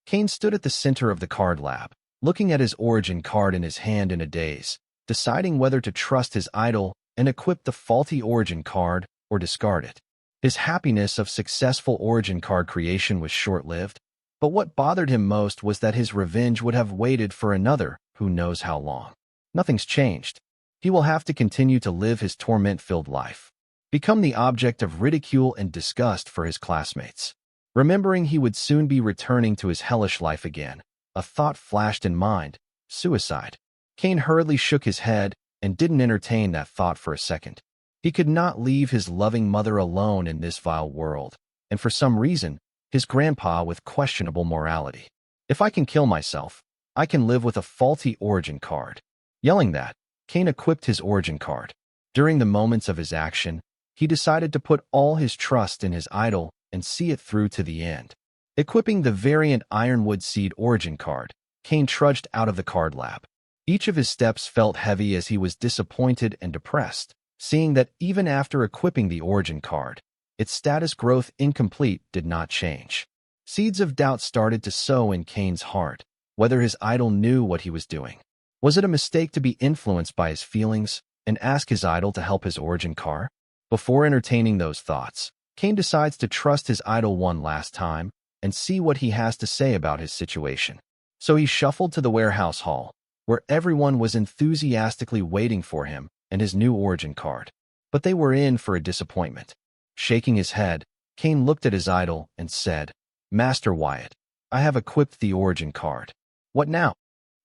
[SPEAKER 1] Kane stood at the center of the card lab, looking at his origin card in his hand in a daze, deciding whether to trust his idol and equip the faulty origin card or discard it. His happiness of successful origin card creation was short-lived, but what bothered him most was that his revenge would have waited for another who knows how long. Nothing's changed. He will have to continue to live his torment-filled life, become the object of ridicule and disgust for his classmates. Remembering he would soon be returning to his hellish life again, a thought flashed in mind: suicide. Kane hurriedly shook his head and didn't entertain that thought for a second. He could not leave his loving mother alone in this vile world, and for some reason, his grandpa with questionable morality. If I can kill myself, I can live with a faulty origin card. Yelling that, Kane equipped his origin card. During the moments of his action, he decided to put all his trust in his idol and see it through to the end. Equipping the variant Ironwood Seed origin card, Kane trudged out of the card lab. Each of his steps felt heavy as he was disappointed and depressed, seeing that even after equipping the origin card, its status growth incomplete did not change. Seeds of doubt started to sow in Kane's heart, whether his idol knew what he was doing. Was it a mistake to be influenced by his feelings and ask his idol to help his origin card? Before entertaining those thoughts, Kane decides to trust his idol one last time and see what he has to say about his situation. So he shuffled to the warehouse hall, where everyone was enthusiastically waiting for him and his new origin card. But they were in for a disappointment. Shaking his head, Kane looked at his idol and said, "Master Wyatt, I have equipped the origin card." "What now?"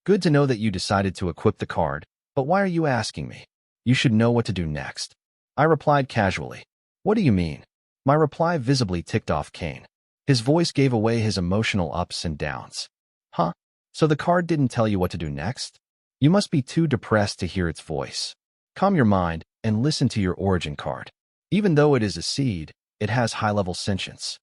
[SPEAKER 1] "Good to know that you decided to equip the card, but why are you asking me? You should know what to do next." I replied casually. "What do you mean?" My reply visibly ticked off Kane. His voice gave away his emotional ups and downs. "Huh? So the card didn't tell you what to do next? You must be too depressed to hear its voice. Calm your mind and listen to your origin card. Even though it is a seed, it has high-level sentience."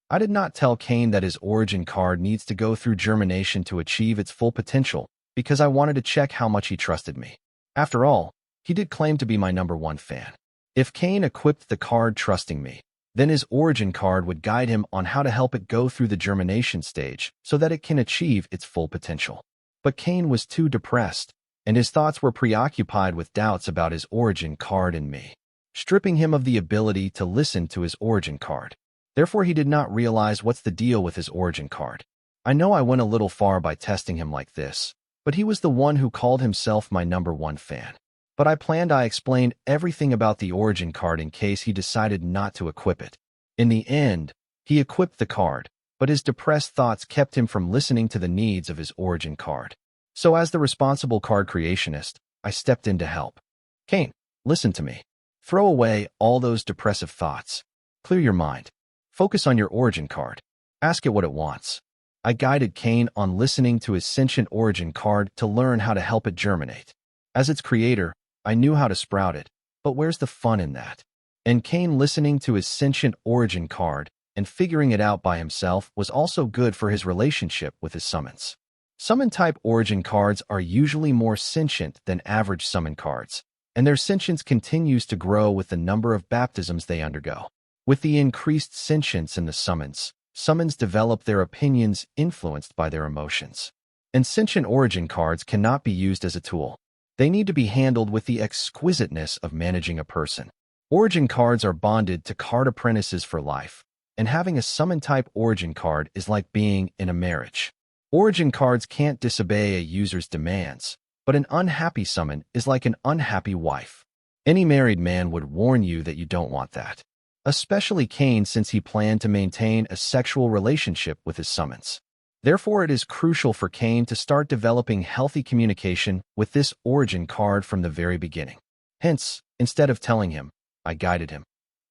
[SPEAKER 1] I did not tell Kane that his origin card needs to go through germination to achieve its full potential, because I wanted to check how much he trusted me. After all, he did claim to be my #1 fan. If Kane equipped the card trusting me, then his origin card would guide him on how to help it go through the germination stage so that it can achieve its full potential. But Kane was too depressed, and his thoughts were preoccupied with doubts about his origin card and me, stripping him of the ability to listen to his origin card. Therefore, he did not realize what's the deal with his origin card. I know I went a little far by testing him like this, but he was the one who called himself my #1 fan. But I explained everything about the origin card in case he decided not to equip it. In the end, he equipped the card, but his depressed thoughts kept him from listening to the needs of his origin card. So as the responsible card creationist, I stepped in to help. Kane, listen to me. Throw away all those depressive thoughts. Clear your mind. Focus on your origin card. Ask it what it wants. I guided Kane on listening to his sentient origin card to learn how to help it germinate. As its creator, I knew how to sprout it, but where's the fun in that? And Kane listening to his sentient origin card and figuring it out by himself was also good for his relationship with his summons. Summon-type origin cards are usually more sentient than average summon cards, and their sentience continues to grow with the number of baptisms they undergo. With the increased sentience in the summons develop their opinions influenced by their emotions. And sentient origin cards cannot be used as a tool. They need to be handled with the exquisiteness of managing a person. Origin cards are bonded to card apprentices for life, and having a summon-type origin card is like being in a marriage. Origin cards can't disobey a user's demands, but an unhappy summon is like an unhappy wife. Any married man would warn you that you don't want that. Especially Kane, since he planned to maintain a sexual relationship with his summons. Therefore, it is crucial for Kane to start developing healthy communication with this origin card from the very beginning. Hence, instead of telling him, I guided him.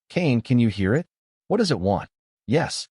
[SPEAKER 1] Kane, can you hear it? What does it want? Yes,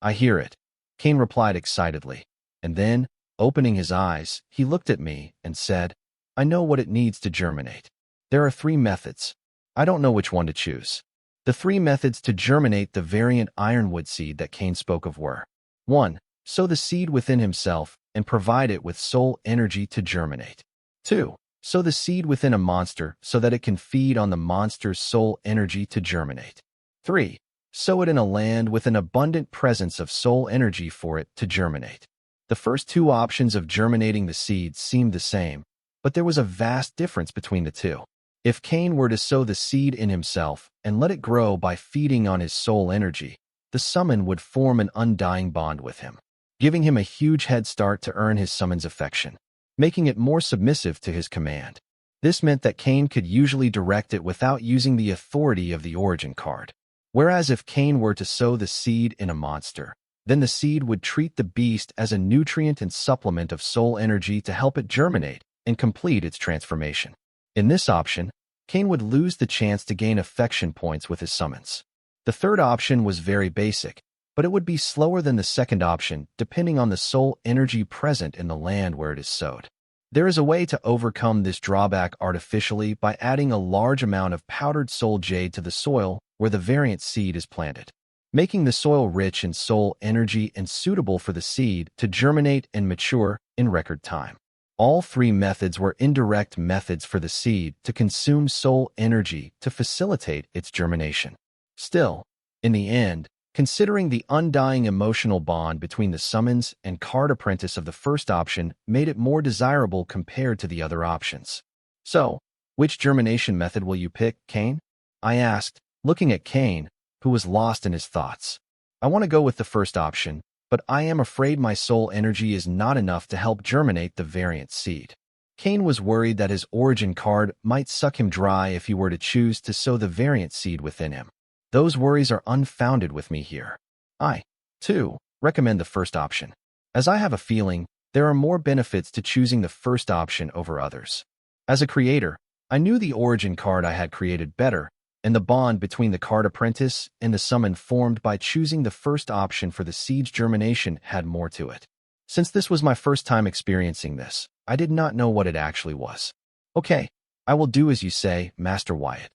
[SPEAKER 1] I hear it. Kane replied excitedly, and then, opening his eyes, he looked at me and said, I know what it needs to germinate. There are 3 methods. I don't know which one to choose. The 3 methods to germinate the variant ironwood seed that Kane spoke of were: 1. Sow the seed within himself and provide it with soul energy to germinate. 2. Sow the seed within a monster so that it can feed on the monster's soul energy to germinate. 3. Sow it in a land with an abundant presence of soul energy for it to germinate. The first 2 options of germinating the seeds seemed the same, but there was a vast difference between the 2. If Kane were to sow the seed in himself and let it grow by feeding on his soul energy, the summon would form an undying bond with him, giving him a huge head start to earn his summon's affection, making it more submissive to his command. This meant that Kane could usually direct it without using the authority of the origin card. Whereas if Kane were to sow the seed in a monster, then the seed would treat the beast as a nutrient and supplement of soul energy to help it germinate and complete its transformation. In this option, Kane would lose the chance to gain affection points with his summons. The third option was very basic, but it would be slower than the second option depending on the soul energy present in the land where it is sowed. There is a way to overcome this drawback artificially by adding a large amount of powdered soul jade to the soil where the variant seed is planted, making the soil rich in soul energy and suitable for the seed to germinate and mature in record time. All 3 methods were indirect methods for the seed to consume soul energy to facilitate its germination. Still, in the end, considering the undying emotional bond between the summons and card apprentice of the first option made it more desirable compared to the other options. So, which germination method will you pick, Kane? I asked, looking at Kane, who was lost in his thoughts. I want to go with the first option, but I am afraid my soul energy is not enough to help germinate the variant seed. Kane was worried that his origin card might suck him dry if he were to choose to sow the variant seed within him. Those worries are unfounded with me here. I, too, recommend the first option, as I have a feeling there are more benefits to choosing the first option over others. As a creator, I knew the origin card I had created better, and the bond between the card apprentice and the summon formed by choosing the first option for the seed's germination had more to it. Since this was my first time experiencing this, I did not know what it actually was. Okay, I will do as you say, Master Wyatt.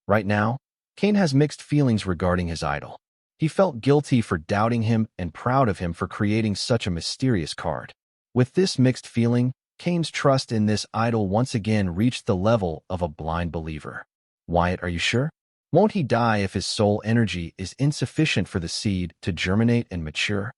[SPEAKER 1] Right now, Kane has mixed feelings regarding his idol. He felt guilty for doubting him and proud of him for creating such a mysterious card. With this mixed feeling, Kane's trust in this idol once again reached the level of a blind believer. Wyatt, are you sure? Won't he die if his soul energy is insufficient for the seed to germinate and mature?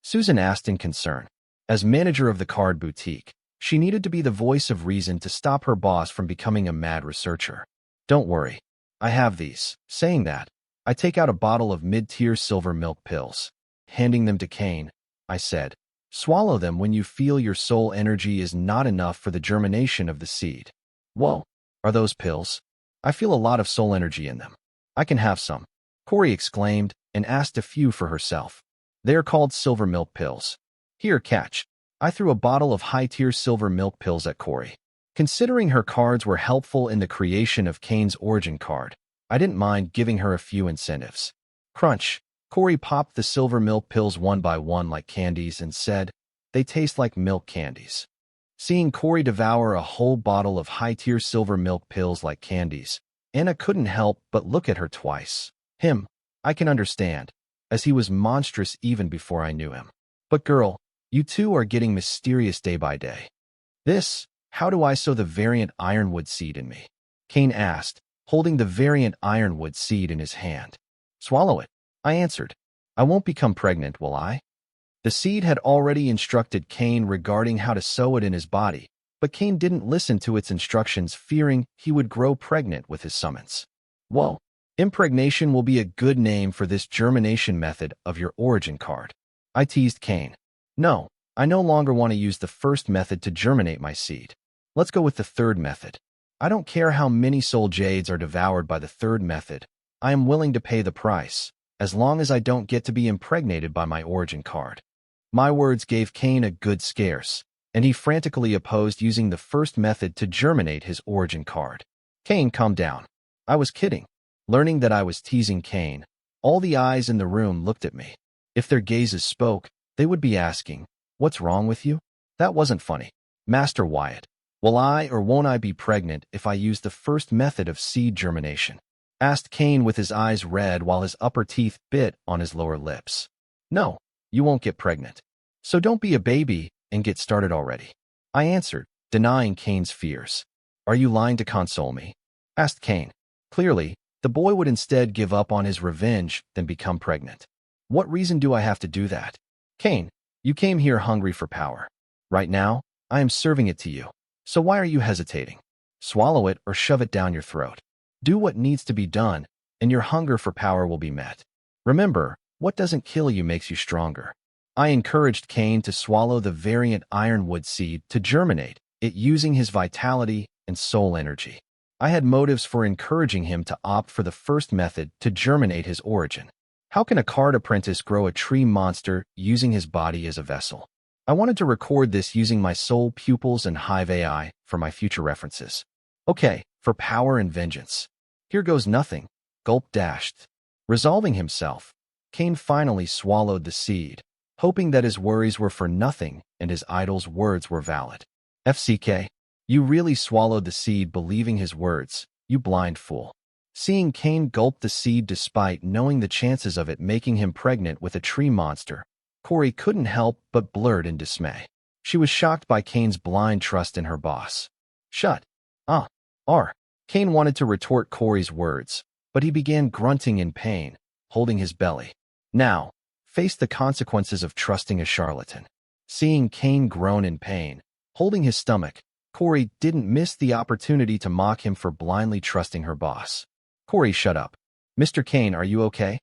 [SPEAKER 1] Susan asked in concern. As manager of the card boutique, She needed to be the voice of reason to stop her boss from becoming a mad researcher. Don't worry. I have these. Saying that, I take out a bottle of mid-tier silver milk pills. Handing them to Kane, I said, swallow them when you feel your soul energy is not enough for the germination of the seed. Whoa, are those pills? I feel a lot of soul energy in them. I can have some, Corey exclaimed and asked a few for herself. They're called silver milk pills. Here, catch. I threw a bottle of high-tier silver milk pills at Corey. Considering her cards were helpful in the creation of Kane's origin card, I didn't mind giving her a few incentives. Crunch. Corey popped the silver milk pills one by one like candies and said, they taste like milk candies. Seeing Corey devour a whole bottle of high-tier silver milk pills like candies, Anna couldn't help but look at her twice. Him, I can understand, as he was monstrous even before I knew him. But girl, you two are getting mysterious day by day. How do I sow the variant ironwood seed in me? Kane asked, holding the variant ironwood seed in his hand. Swallow it, I answered. I won't become pregnant, will I? The seed had already instructed Kane regarding how to sow it in his body, but Kane didn't listen to its instructions, fearing he would grow pregnant with his summons. Whoa, impregnation will be a good name for this germination method of your origin card. I teased Kane. No, I no longer want to use the first method to germinate my seed. Let's go with the third method. I don't care how many soul jades are devoured by the third method. I am willing to pay the price, as long as I don't get to be impregnated by my origin card. My words gave Kane a good scares, and he frantically opposed using the first method to germinate his origin card. Kane, calm down. I was kidding. Learning that I was teasing Kane, all the eyes in the room looked at me. If their gazes spoke, they would be asking, what's wrong with you? That wasn't funny. Master Wyatt, will I or won't I be pregnant if I use the first method of seed germination? Asked Kane with his eyes red while his upper teeth bit on his lower lips. No, you won't get pregnant. So don't be a baby and get started already. I answered, denying Kane's fears. Are you lying to console me? Asked Kane. Clearly, the boy would instead give up on his revenge than become pregnant. What reason do I have to do that? Kane, you came here hungry for power. Right now, I am serving it to you. So why are you hesitating? Swallow it or shove it down your throat. Do what needs to be done, and your hunger for power will be met. Remember, what doesn't kill you makes you stronger. I encouraged Kane to swallow the variant ironwood seed to germinate it using his vitality and soul energy. I had motives for encouraging him to opt for the first method to germinate his origin. How can a card apprentice grow a tree monster using his body as a vessel? I wanted to record this using my soul pupils and Hive AI for my future references. Okay, for power and vengeance. Here goes nothing. Gulp dashed. Resolving himself, Kane finally swallowed the seed, hoping that his worries were for nothing and his idol's words were valid. FCK, you really swallowed the seed believing his words, you blind fool. Seeing Kane gulp the seed despite knowing the chances of it making him pregnant with a tree monster, Corey couldn't help but blurt in dismay. She was shocked by Kane's blind trust in her boss. Shut. Kane wanted to retort Corey's words, but he began grunting in pain, holding his belly. Now, face the consequences of trusting a charlatan. Seeing Kane groan in pain, holding his stomach, Corey didn't miss the opportunity to mock him for blindly trusting her boss. Corey, shut up. Mr. Kane, are you okay?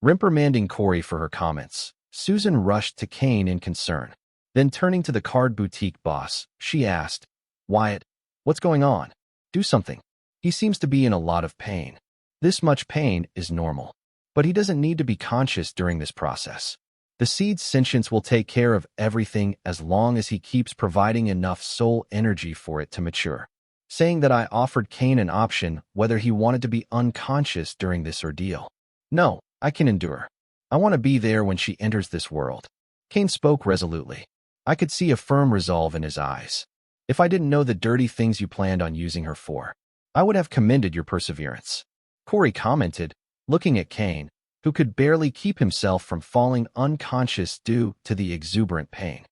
[SPEAKER 1] Reprimanding Corey for her comments, Susan rushed to Kane in concern. Then turning to the card boutique boss, she asked, Wyatt, what's going on? Do something. He seems to be in a lot of pain. This much pain is normal, but he doesn't need to be conscious during this process. The seed's sentience will take care of everything as long as he keeps providing enough soul energy for it to mature. Saying that I offered Kane an option whether he wanted to be unconscious during this ordeal. No, I can endure. I want to be there when she enters this world. Kane spoke resolutely. I could see a firm resolve in his eyes. If I didn't know the dirty things you planned on using her for, I would have commended your perseverance. Corey commented, looking at Kane, who could barely keep himself from falling unconscious due to the exuberant pain.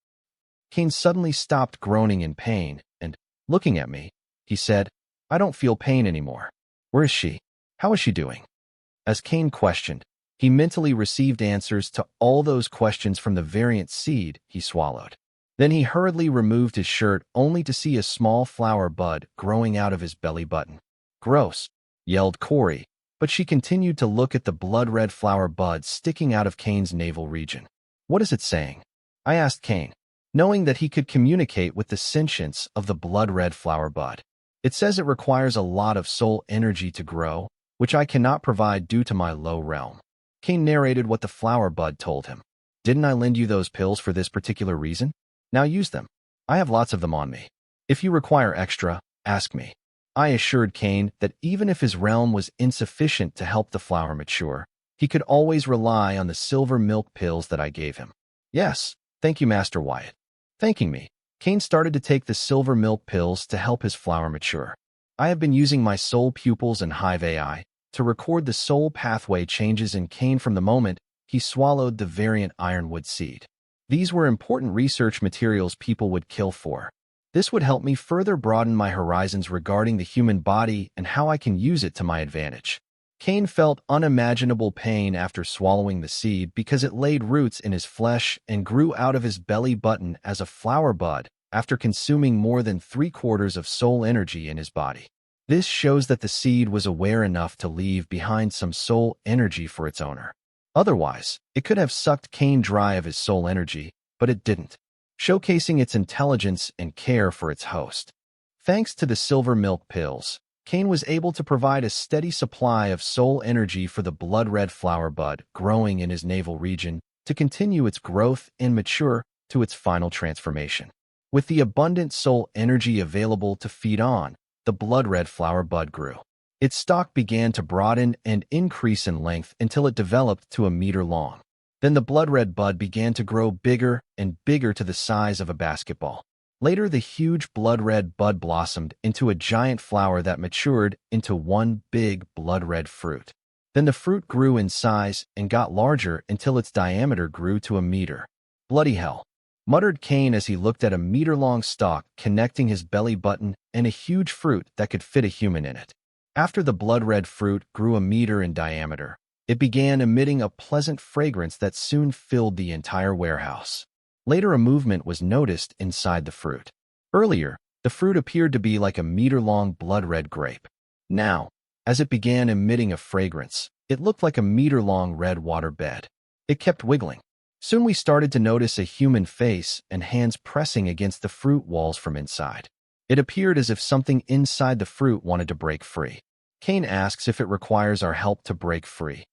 [SPEAKER 1] Kane suddenly stopped groaning in pain and, looking at me, he said, I don't feel pain anymore. Where is she? How is she doing? As Kane questioned, he mentally received answers to all those questions from the variant seed he swallowed. Then he hurriedly removed his shirt only to see a small flower bud growing out of his belly button. "Gross," yelled Corey, but she continued to look at the blood-red flower bud sticking out of Kane's navel region. "What is it saying?" I asked Kane, knowing that he could communicate with the sentience of the blood-red flower bud. "It says it requires a lot of soul energy to grow, which I cannot provide due to my low realm." Kane narrated what the flower bud told him. "Didn't I lend you those pills for this particular reason? Now use them. I have lots of them on me. If you require extra, ask me." I assured Kane that even if his realm was insufficient to help the flower mature, he could always rely on the silver milk pills that I gave him. "Yes, thank you, Master Wyatt." Thanking me, Kane started to take the silver milk pills to help his flower mature. I have been using my soul pupils and Hive AI to record the soul pathway changes in Kane from the moment he swallowed the variant ironwood seed. These were important research materials people would kill for. This would help me further broaden my horizons regarding the human body and how I can use it to my advantage. Kane felt unimaginable pain after swallowing the seed because it laid roots in his flesh and grew out of his belly button as a flower bud after consuming more than 3/4 of soul energy in his body. This shows that the seed was aware enough to leave behind some soul energy for its owner. Otherwise, it could have sucked Kane dry of his soul energy, but it didn't, showcasing its intelligence and care for its host. Thanks to the silver milk pills, Kane was able to provide a steady supply of soul energy for the blood-red flower bud growing in his navel region to continue its growth and mature to its final transformation. With the abundant soul energy available to feed on, the blood-red flower bud grew. Its stalk began to broaden and increase in length until it developed to a meter long. Then the blood-red bud began to grow bigger and bigger to the size of a basketball. Later, the huge blood-red bud blossomed into a giant flower that matured into one big blood-red fruit. Then the fruit grew in size and got larger until its diameter grew to a meter. "Bloody hell," muttered Kane as he looked at a meter-long stalk connecting his belly button and a huge fruit that could fit a human in it. After the blood-red fruit grew a meter in diameter, it began emitting a pleasant fragrance that soon filled the entire warehouse. Later, a movement was noticed inside the fruit. Earlier, the fruit appeared to be like a meter-long blood-red grape. Now, as it began emitting a fragrance, it looked like a meter-long red water bed. It kept wiggling. Soon we started to notice a human face and hands pressing against the fruit walls from inside. It appeared as if something inside the fruit wanted to break free. Kane asks if it requires our help to break free.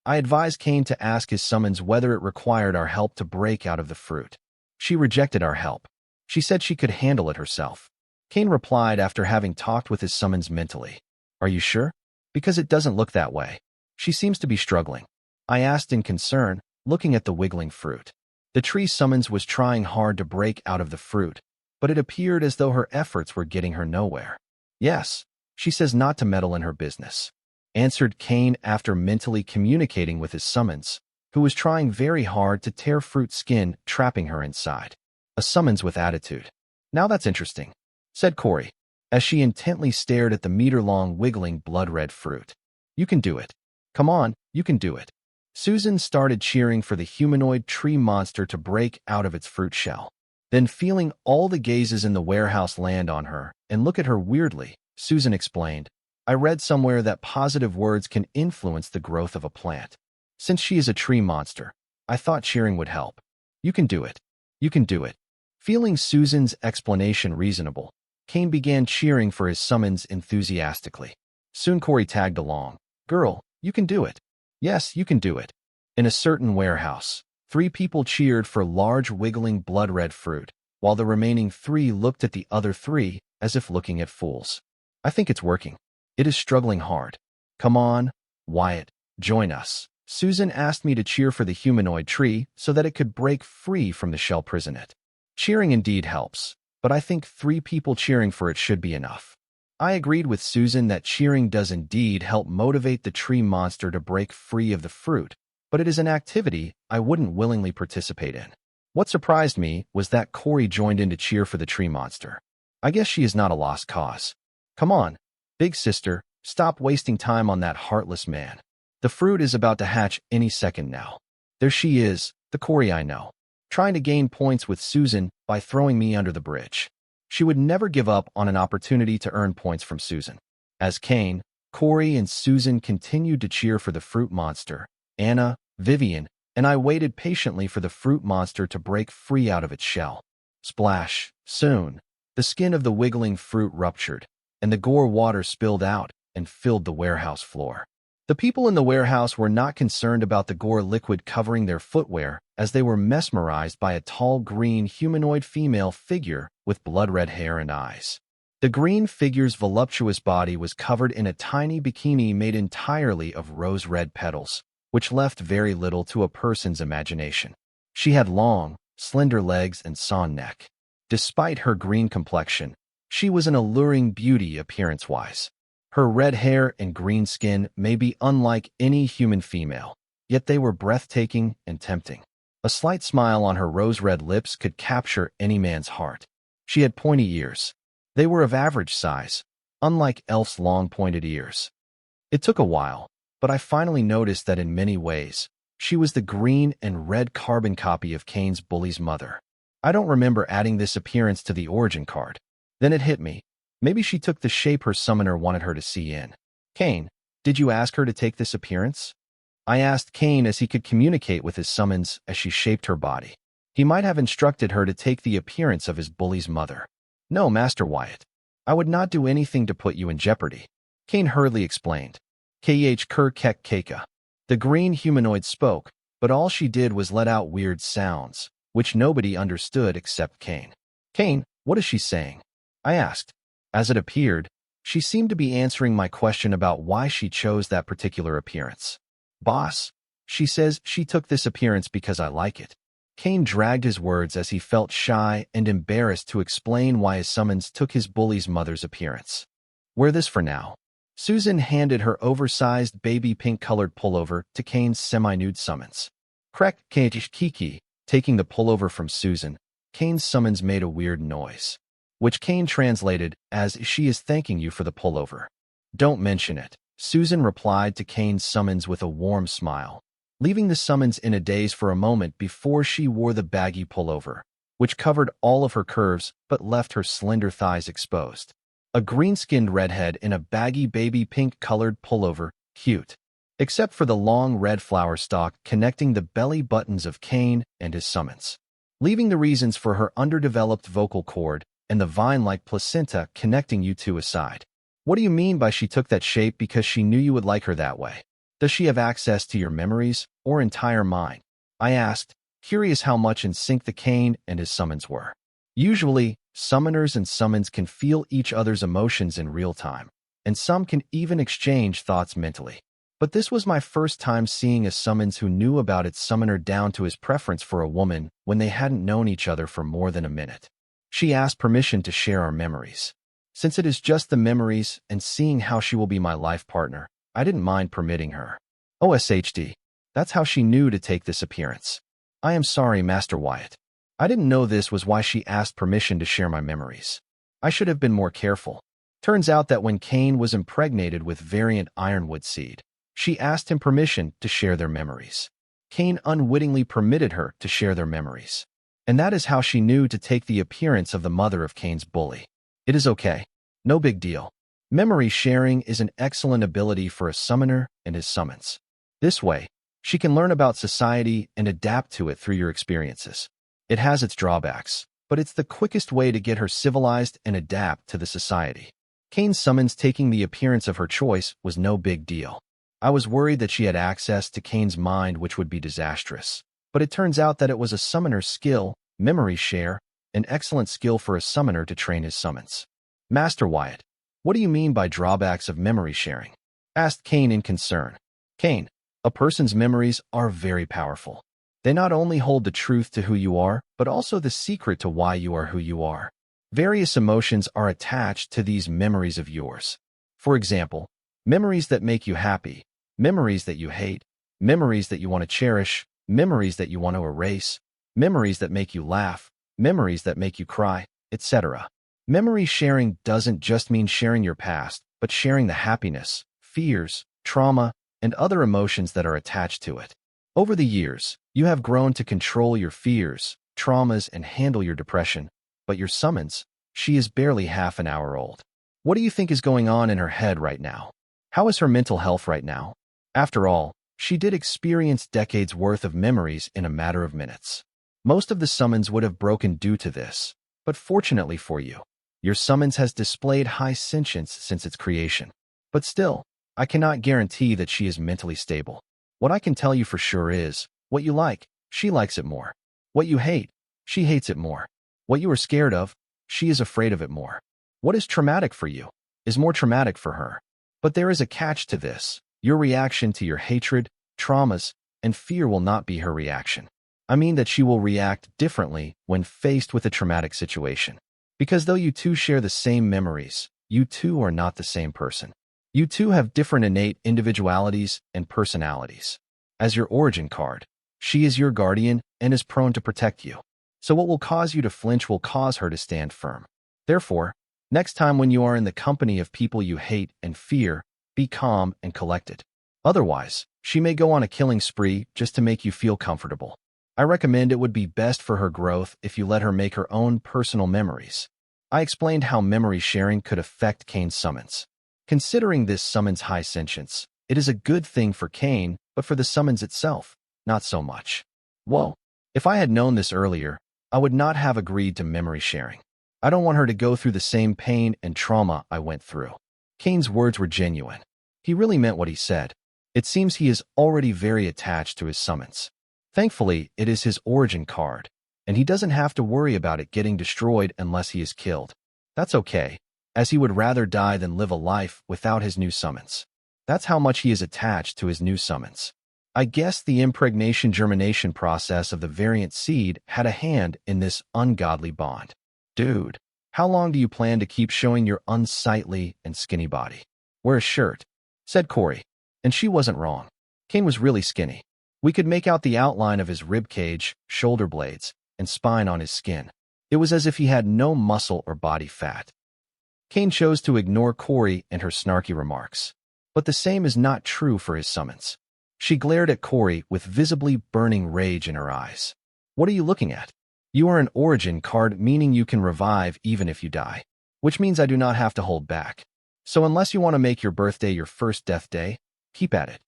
[SPEAKER 1] I advised Kane to ask his summons whether it required our help to break out of the fruit. She rejected our help. She said she could handle it herself. Kane replied after having talked with his summons mentally. "Are you sure? Because it doesn't look that way. She seems to be struggling." I asked in concern, looking at the wiggling fruit. The tree summons was trying hard to break out of the fruit, but it appeared as though her efforts were getting her nowhere. "Yes, she says not to meddle in her business," answered Kane after mentally communicating with his summons, who was trying very hard to tear fruit skin, trapping her inside. A summons with attitude. "Now that's interesting," said Corey, as she intently stared at the meter-long wiggling blood-red fruit. "You can do it. Come on, you can do it." Susan started cheering for the humanoid tree monster to break out of its fruit shell. Then, feeling all the gazes in the warehouse land on her and look at her weirdly, Susan explained, "I read somewhere that positive words can influence the growth of a plant. Since she is a tree monster, I thought cheering would help. You can do it. You can do it." Feeling Susan's explanation reasonable, Kane began cheering for his summons enthusiastically. Soon Corey tagged along. "Girl, you can do it. Yes, you can do it." In a certain warehouse, 3 people cheered for large wiggling blood-red fruit, while the remaining 3 looked at the other 3 as if looking at fools. "I think it's working. It is struggling hard. Come on, Wyatt, join us." Susan asked me to cheer for the humanoid tree so that it could break free from the shell prison it. Cheering indeed helps, but I think 3 people cheering for it should be enough. I agreed with Susan that cheering does indeed help motivate the tree monster to break free of the fruit, but it is an activity I wouldn't willingly participate in. What surprised me was that Corey joined in to cheer for the tree monster. I guess she is not a lost cause. "Come on, big sister, stop wasting time on that heartless man. The fruit is about to hatch any second now. There she is, the Corey I know." trying to gain points with Susan by throwing me under the bridge. She would never give up on an opportunity to earn points from Susan. As Kane, Corey, and Susan continued to cheer for the fruit monster, Anna, Vivian, and I waited patiently for the fruit monster to break free out of its shell. Splash! Soon, the skin of the wiggling fruit ruptured, and the gore water spilled out and filled the warehouse floor. The people in the warehouse were not concerned about the gore liquid covering their footwear, as they were mesmerized by a tall green humanoid female figure with blood-red hair and eyes. The green figure's voluptuous body was covered in a tiny bikini made entirely of rose-red petals, which left very little to a person's imagination. She had long, slender legs and sawn neck. Despite her green complexion, she was an alluring beauty appearance-wise. Her red hair and green skin may be unlike any human female, yet they were breathtaking and tempting. A slight smile on her rose-red lips could capture any man's heart. She had pointy ears. They were of average size, unlike Elf's long pointed ears. It took a while, but I finally noticed that in many ways, she was the green and red carbon copy of Kane's bully's mother. I don't remember adding this appearance to the origin card. Then it hit me. Maybe she took the shape her summoner wanted her to see in. Kane, did you ask her to take this appearance? I asked Kane as he could communicate with his summons as she shaped her body. He might have instructed her to take the appearance of his bully's mother. No, Master Wyatt. I would not do anything to put you in jeopardy. Kane hurriedly explained. Kh Kur Kek Keka. The green humanoid spoke, but all she did was let out weird sounds, which nobody understood except Kane. Kane, what is she saying? I asked. As it appeared, she seemed to be answering my question about why she chose that particular appearance. Boss, she says she took this appearance because I like it. Kane dragged his words as he felt shy and embarrassed to explain why his summons took his bully's mother's appearance. Wear this for now. Susan handed her oversized baby pink-colored pullover to Kane's semi-nude summons. Krek Kiki, taking the pullover from Susan, Kane's summons made a weird noise, which Kane translated as, she is thanking you for the pullover. Don't mention it, Susan replied to Kane's summons with a warm smile, leaving the summons in a daze for a moment before she wore the baggy pullover, which covered all of her curves but left her slender thighs exposed. A green-skinned redhead in a baggy baby pink-colored pullover, cute, except for the long red flower stalk connecting the belly buttons of Kane and his summons, leaving the reasons for her underdeveloped vocal cord and the vine-like placenta connecting you two aside. What do you mean by she took that shape because she knew you would like her that way? Does she have access to your memories or entire mind? I asked, curious how much in sync the Kane and his summons were. Usually, summoners and summons can feel each other's emotions in real time, and some can even exchange thoughts mentally. But this was my first time seeing a summons who knew about its summoner down to his preference for a woman when they hadn't known each other for more than a minute. She asked permission to share our memories. Since it is just the memories and seeing how she will be my life partner, I didn't mind permitting her. OSHD. That's how she knew to take this appearance. I am sorry, Master Wyatt. I didn't know this was why she asked permission to share my memories. I should have been more careful. Turns out that when Kane was impregnated with variant Ironwood seed, she asked him permission to share their memories. Kane unwittingly permitted her to share their memories. And that is how she knew to take the appearance of the mother of Kane's bully. It is okay. No big deal. Memory sharing is an excellent ability for a summoner and his summons. This way, she can learn about society and adapt to it through your experiences. It has its drawbacks, but it's the quickest way to get her civilized and adapt to the society. Kane's summons taking the appearance of her choice was no big deal. I was worried that she had access to Kane's mind, which would be disastrous. But it turns out that it was a summoner's skill, memory share, an excellent skill for a summoner to train his summons. Master Wyatt, what do you mean by drawbacks of memory sharing? Asked Kane in concern. Kane, a person's memories are very powerful. They not only hold the truth to who you are, but also the secret to why you are who you are. Various emotions are attached to these memories of yours. For example, memories that make you happy, memories that you hate, memories that you want to cherish, memories that you want to erase, memories that make you laugh, memories that make you cry, etc. Memory sharing doesn't just mean sharing your past, but sharing the happiness, fears, trauma, and other emotions that are attached to it. Over the years, you have grown to control your fears, traumas, and handle your depression, but your summons, she is barely half an hour old. What do you think is going on in her head right now? How is her mental health right now? After all, she did experience decades worth of memories in a matter of minutes. Most of the summons would have broken due to this, but fortunately for you, your summons has displayed high sentience since its creation. But still, I cannot guarantee that she is mentally stable. What I can tell you for sure is, what you like, she likes it more. What you hate, she hates it more. What you are scared of, she is afraid of it more. What is traumatic for you is more traumatic for her. But there is a catch to this. Your reaction to your hatred, traumas, and fear will not be her reaction. I mean that she will react differently when faced with a traumatic situation. Because though you two share the same memories, you two are not the same person. You two have different innate individualities and personalities. As your origin card, she is your guardian and is prone to protect you. So what will cause you to flinch will cause her to stand firm. Therefore, next time when you are in the company of people you hate and fear, be calm and collected. Otherwise, she may go on a killing spree just to make you feel comfortable. I recommend it would be best for her growth if you let her make her own personal memories. I explained how memory sharing could affect Kane's summons. Considering this summons high sentience, it is a good thing for Kane, but for the summons itself, not so much. Whoa. If I had known this earlier, I would not have agreed to memory sharing. I don't want her to go through the same pain and trauma I went through. Kane's words were genuine. He really meant what he said. It seems he is already very attached to his summons. Thankfully, it is his origin card, and he doesn't have to worry about it getting destroyed unless he is killed. That's okay, as he would rather die than live a life without his new summons. That's how much he is attached to his new summons. I guess the impregnation germination process of the variant seed had a hand in this ungodly bond. Dude, how long do you plan to keep showing your unsightly and skinny body? Wear a shirt, said Corey. And she wasn't wrong. Kane was really skinny. We could make out the outline of his rib cage, shoulder blades, and spine on his skin. It was as if he had no muscle or body fat. Kane chose to ignore Corey and her snarky remarks. But the same is not true for his summons. She glared at Corey with visibly burning rage in her eyes. What are you looking at? You are an origin card, meaning you can revive even if you die. Which means I do not have to hold back. So unless you want to make your birthday your first death day, keep at it.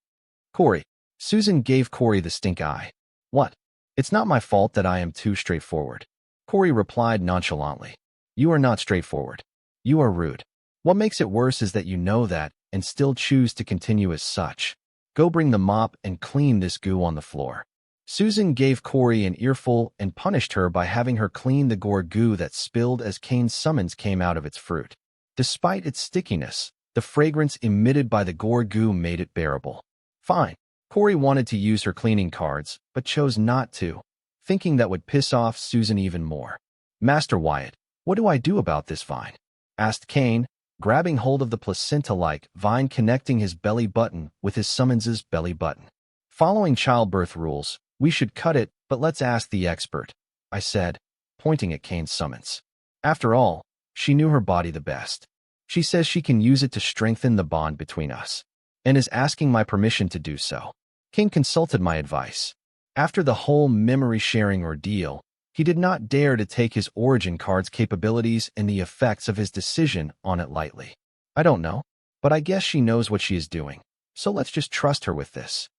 [SPEAKER 1] Corey. Susan gave Corey the stink eye. What? It's not my fault that I am too straightforward. Corey replied nonchalantly. You are not straightforward. You are rude. What makes it worse is that you know that and still choose to continue as such. Go bring the mop and clean this goo on the floor. Susan gave Corey an earful and punished her by having her clean the gore goo that spilled as Kane's summons came out of its fruit. Despite its stickiness, the fragrance emitted by the gore goo made it bearable. Fine. Corey wanted to use her cleaning cards, but chose not to, thinking that would piss off Susan even more. Master Wyatt, what do I do about this vine? Asked Kane, grabbing hold of the placenta-like vine connecting his belly button with his summons's belly button. Following childbirth rules, we should cut it, but let's ask the expert, I said, pointing at Kane's summons. After all, she knew her body the best. She says she can use it to strengthen the bond between us, and is asking my permission to do so. Kane consulted my advice. After the whole memory-sharing ordeal, he did not dare to take his origin card's capabilities and the effects of his decision on it lightly. I don't know, but I guess she knows what she is doing, so let's just trust her with this.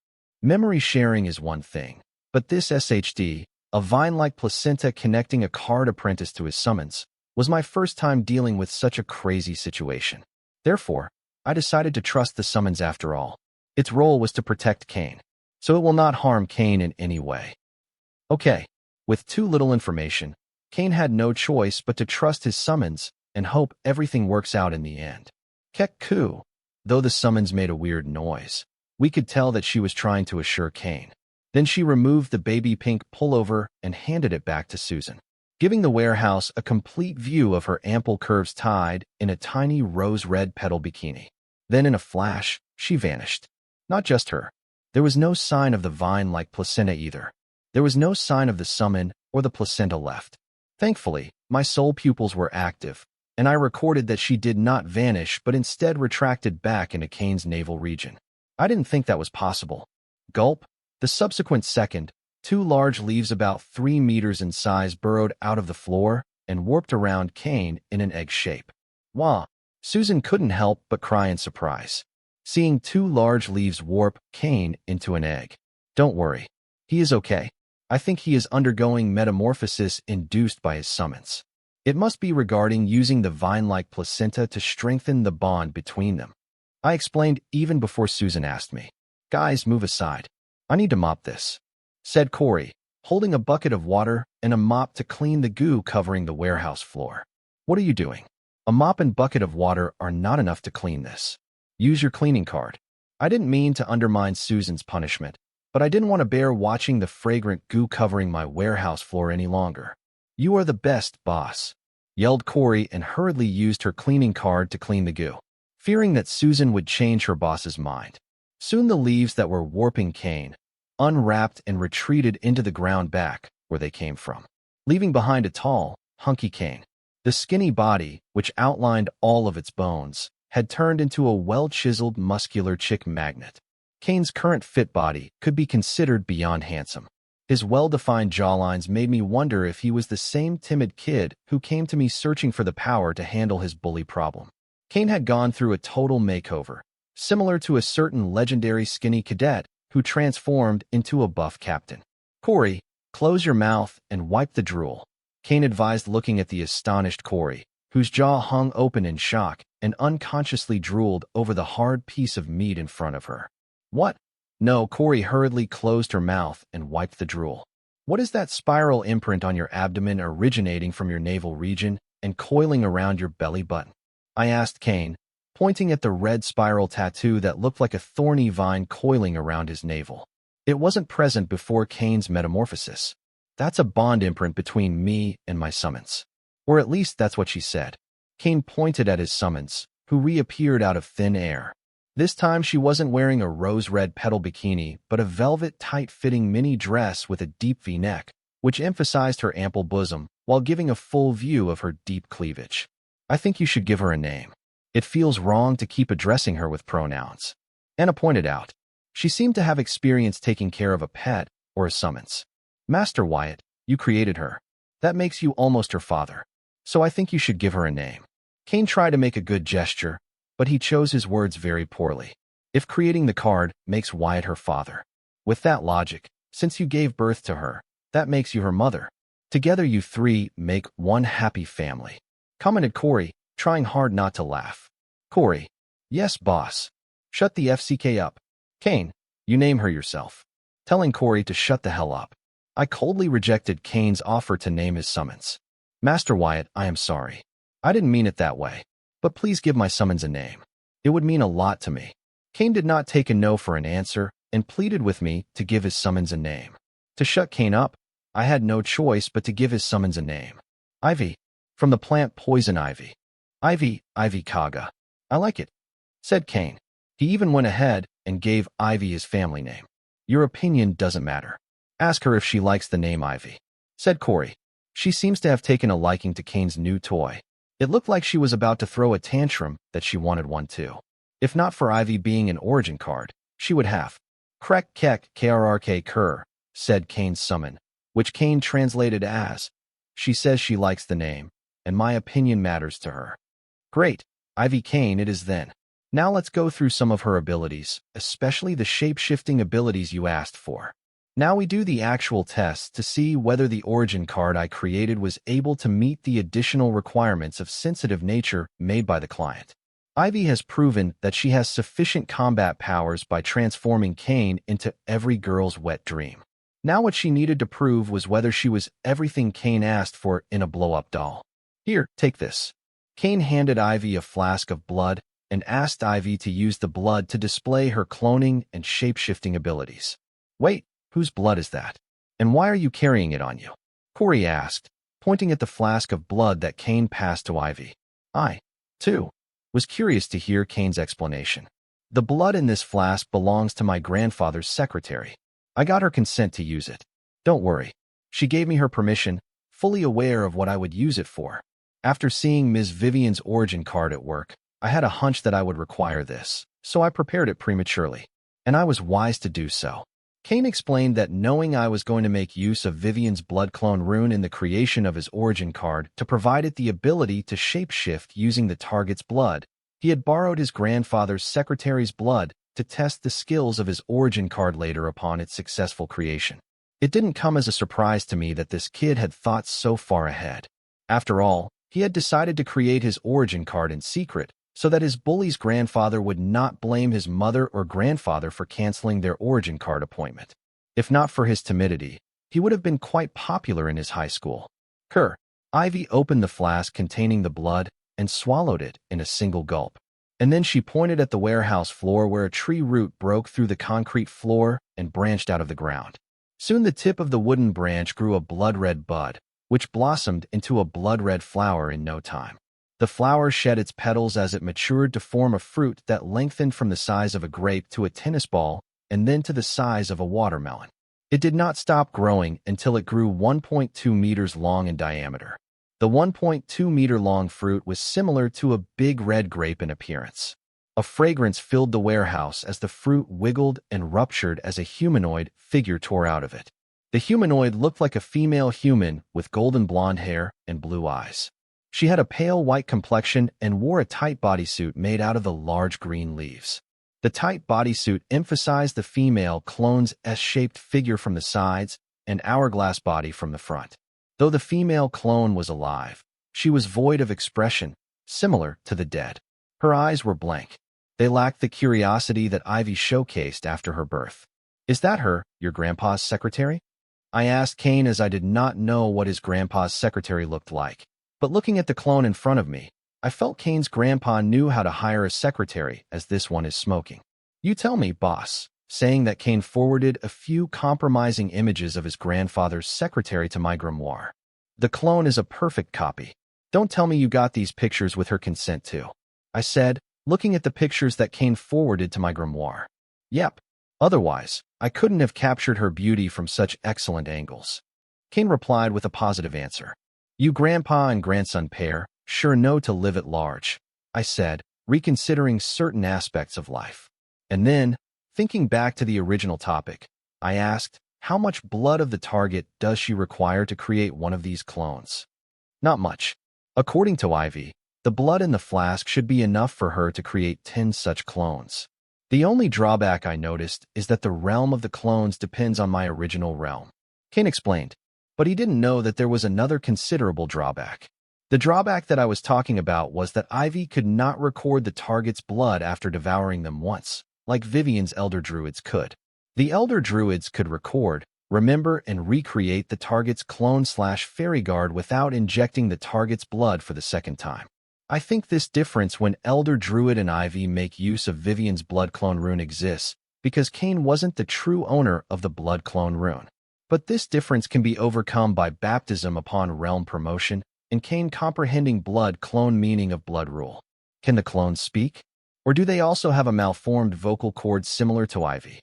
[SPEAKER 1] Memory sharing is one thing, but this SHD, a vine-like placenta connecting a card apprentice to his summons, was my first time dealing with such a crazy situation. Therefore, I decided to trust the summons after all. Its role was to protect Kane, so it will not harm Kane in any way. Okay, with too little information, Kane had no choice but to trust his summons and hope everything works out in the end. Kek-ku. Though the summons made a weird noise, we could tell that she was trying to assure Kane. Then she removed the baby pink pullover and handed it back to Susan, giving the warehouse a complete view of her ample curves tied in a tiny rose-red petal bikini. Then in a flash, she vanished. Not just her. There was no sign of the vine-like placenta either. There was no sign of the summon or the placenta left. Thankfully, my soul pupils were active, and I recorded that she did not vanish but instead retracted back into Kane's navel region. I didn't think that was possible. Gulp. The subsequent second, Two large leaves about 3 meters in size burrowed out of the floor and warped around Kane in an egg shape. Wah! Susan couldn't help but cry in surprise, seeing two large leaves warp Kane into an egg. Don't worry. He is okay. I think he is undergoing metamorphosis induced by his summons. It must be regarding using the vine-like placenta to strengthen the bond between them. I explained even before Susan asked me. Guys, move aside. I need to mop this, said Corey, holding a bucket of water and a mop to clean the goo covering the warehouse floor. What are you doing? A mop and bucket of water are not enough to clean this. Use your cleaning card. I didn't mean to undermine Susan's punishment, but I didn't want to bear watching the fragrant goo covering my warehouse floor any longer. You are the best, boss, yelled Corey and hurriedly used her cleaning card to clean the goo, fearing that Susan would change her boss's mind. Soon the leaves that were warping Kane unwrapped and retreated into the ground back where they came from, leaving behind a tall, hunky Kane. The skinny body, which outlined all of its bones, had turned into a well-chiseled muscular chick magnet. Kane's current fit body could be considered beyond handsome. His well-defined jawlines made me wonder if he was the same timid kid who came to me searching for the power to handle his bully problem. Kane had gone through a total makeover, similar to a certain legendary skinny cadet who transformed into a buff captain. Corey, close your mouth and wipe the drool, Kane advised, looking at the astonished Corey, whose jaw hung open in shock and unconsciously drooled over the hard piece of meat in front of her. What? No, Corey hurriedly closed her mouth and wiped the drool. What is that spiral imprint on your abdomen originating from your navel region and coiling around your belly button? I asked Kane, pointing at the red spiral tattoo that looked like a thorny vine coiling around his navel. It wasn't present before Kane's metamorphosis. That's a bond imprint between me and my summons. Or at least that's what she said. Kane pointed at his summons, who reappeared out of thin air. This time she wasn't wearing a rose-red petal bikini, but a velvet tight-fitting mini dress with a deep V-neck, which emphasized her ample bosom while giving a full view of her deep cleavage. I think you should give her a name. It feels wrong to keep addressing her with pronouns. Anna pointed out. She seemed to have experience taking care of a pet or a summons. Master Wyatt, you created her. That makes you almost her father. So I think you should give her a name. Kane tried to make a good gesture, but he chose his words very poorly. If creating the card makes Wyatt her father. With that logic, since you gave birth to her, that makes you her mother. Together you three make one happy family, commented Corey, trying hard not to laugh. Corey. Yes, boss. Shut the FCK up. Kane, you name her yourself. Telling Corey to shut the hell up. I coldly rejected Kane's offer to name his summons. Master Wyatt, I am sorry. I didn't mean it that way. But please give my summons a name. It would mean a lot to me. Kane did not take a no for an answer and pleaded with me to give his summons a name. To shut Kane up, I had no choice but to give his summons a name. Ivy. From the plant poison ivy. Ivy Kaga. I like it, said Kane. He even went ahead and gave Ivy his family name. Your opinion doesn't matter. Ask her if she likes the name Ivy, said Corey. She seems to have taken a liking to Kane's new toy. It looked like she was about to throw a tantrum that she wanted one too. If not for Ivy being an origin card, she would have. Krek kek krrk kur, said Kane's summon, which Kane translated as, she says she likes the name, and my opinion matters to her. Great, Ivy Kane it is then. Now let's go through some of her abilities, especially the shape-shifting abilities you asked for. Now we do the actual test to see whether the origin card I created was able to meet the additional requirements of sensitive nature made by the client. Ivy has proven that she has sufficient combat powers by transforming Kane into every girl's wet dream. Now what she needed to prove was whether she was everything Kane asked for in a blow-up doll. Here, take this. Kane handed Ivy a flask of blood and asked Ivy to use the blood to display her cloning and shape-shifting abilities. Wait. Whose blood is that? And why are you carrying it on you? Corey asked, pointing at the flask of blood that Kane passed to Ivy. I, too, was curious to hear Kane's explanation. The blood in this flask belongs to my grandfather's secretary. I got her consent to use it. Don't worry. She gave me her permission, fully aware of what I would use it for. After seeing Ms. Vivian's origin card at work, I had a hunch that I would require this, so I prepared it prematurely. And I was wise to do so. Kane explained that knowing I was going to make use of Vivian's blood clone rune in the creation of his origin card to provide it the ability to shapeshift using the target's blood, he had borrowed his grandfather's secretary's blood to test the skills of his origin card later upon its successful creation. It didn't come as a surprise to me that this kid had thought so far ahead. After all, he had decided to create his origin card in secret so that his bully's grandfather would not blame his mother or grandfather for canceling their origin card appointment. If not for his timidity, he would have been quite popular in his high school. Ivy opened the flask containing the blood and swallowed it in a single gulp. And then she pointed at the warehouse floor where a tree root broke through the concrete floor and branched out of the ground. Soon the tip of the wooden branch grew a blood-red bud, which blossomed into a blood-red flower in no time. The flower shed its petals as it matured to form a fruit that lengthened from the size of a grape to a tennis ball and then to the size of a watermelon. It did not stop growing until it grew 1.2 meters long in diameter. The 1.2-meter-long fruit was similar to a big red grape in appearance. A fragrance filled the warehouse as the fruit wiggled and ruptured as a humanoid figure tore out of it. The humanoid looked like a female human with golden blonde hair and blue eyes. She had a pale white complexion and wore a tight bodysuit made out of the large green leaves. The tight bodysuit emphasized the female clone's S-shaped figure from the sides and hourglass body from the front. Though the female clone was alive, she was void of expression, similar to the dead. Her eyes were blank. They lacked the curiosity that Ivy showcased after her birth. "Is that her, your grandpa's secretary?" I asked Kane as I did not know what his grandpa's secretary looked like. But looking at the clone in front of me, I felt Kane's grandpa knew how to hire a secretary as this one is smoking. "You tell me, boss," saying that Kane forwarded a few compromising images of his grandfather's secretary to my grimoire. "The clone is a perfect copy. Don't tell me you got these pictures with her consent too," I said, looking at the pictures that Kane forwarded to my grimoire. "Yep. Otherwise, I couldn't have captured her beauty from such excellent angles." Kane replied with a positive answer. "You grandpa and grandson pair sure know to live at large," I said, reconsidering certain aspects of life. And then, thinking back to the original topic, I asked, how much blood of the target does she require to create one of these clones? Not much. According to Ivy, the blood in the flask should be enough for her to create 10 such clones. The only drawback I noticed is that the realm of the clones depends on my original realm. Kane explained, but he didn't know that there was another considerable drawback. The drawback that I was talking about was that Ivy could not record the target's blood after devouring them once, like Vivian's Elder Druids could. The Elder Druids could record, remember, and recreate the target's clone/fairy guard without injecting the target's blood for the second time. I think this difference when Elder Druid and Ivy make use of Vivian's blood clone rune exists because Kane wasn't the true owner of the blood clone rune. But this difference can be overcome by baptism upon realm promotion and Kane comprehending blood clone meaning of blood rule. Can the clones speak? Or do they also have a malformed vocal cord similar to Ivy?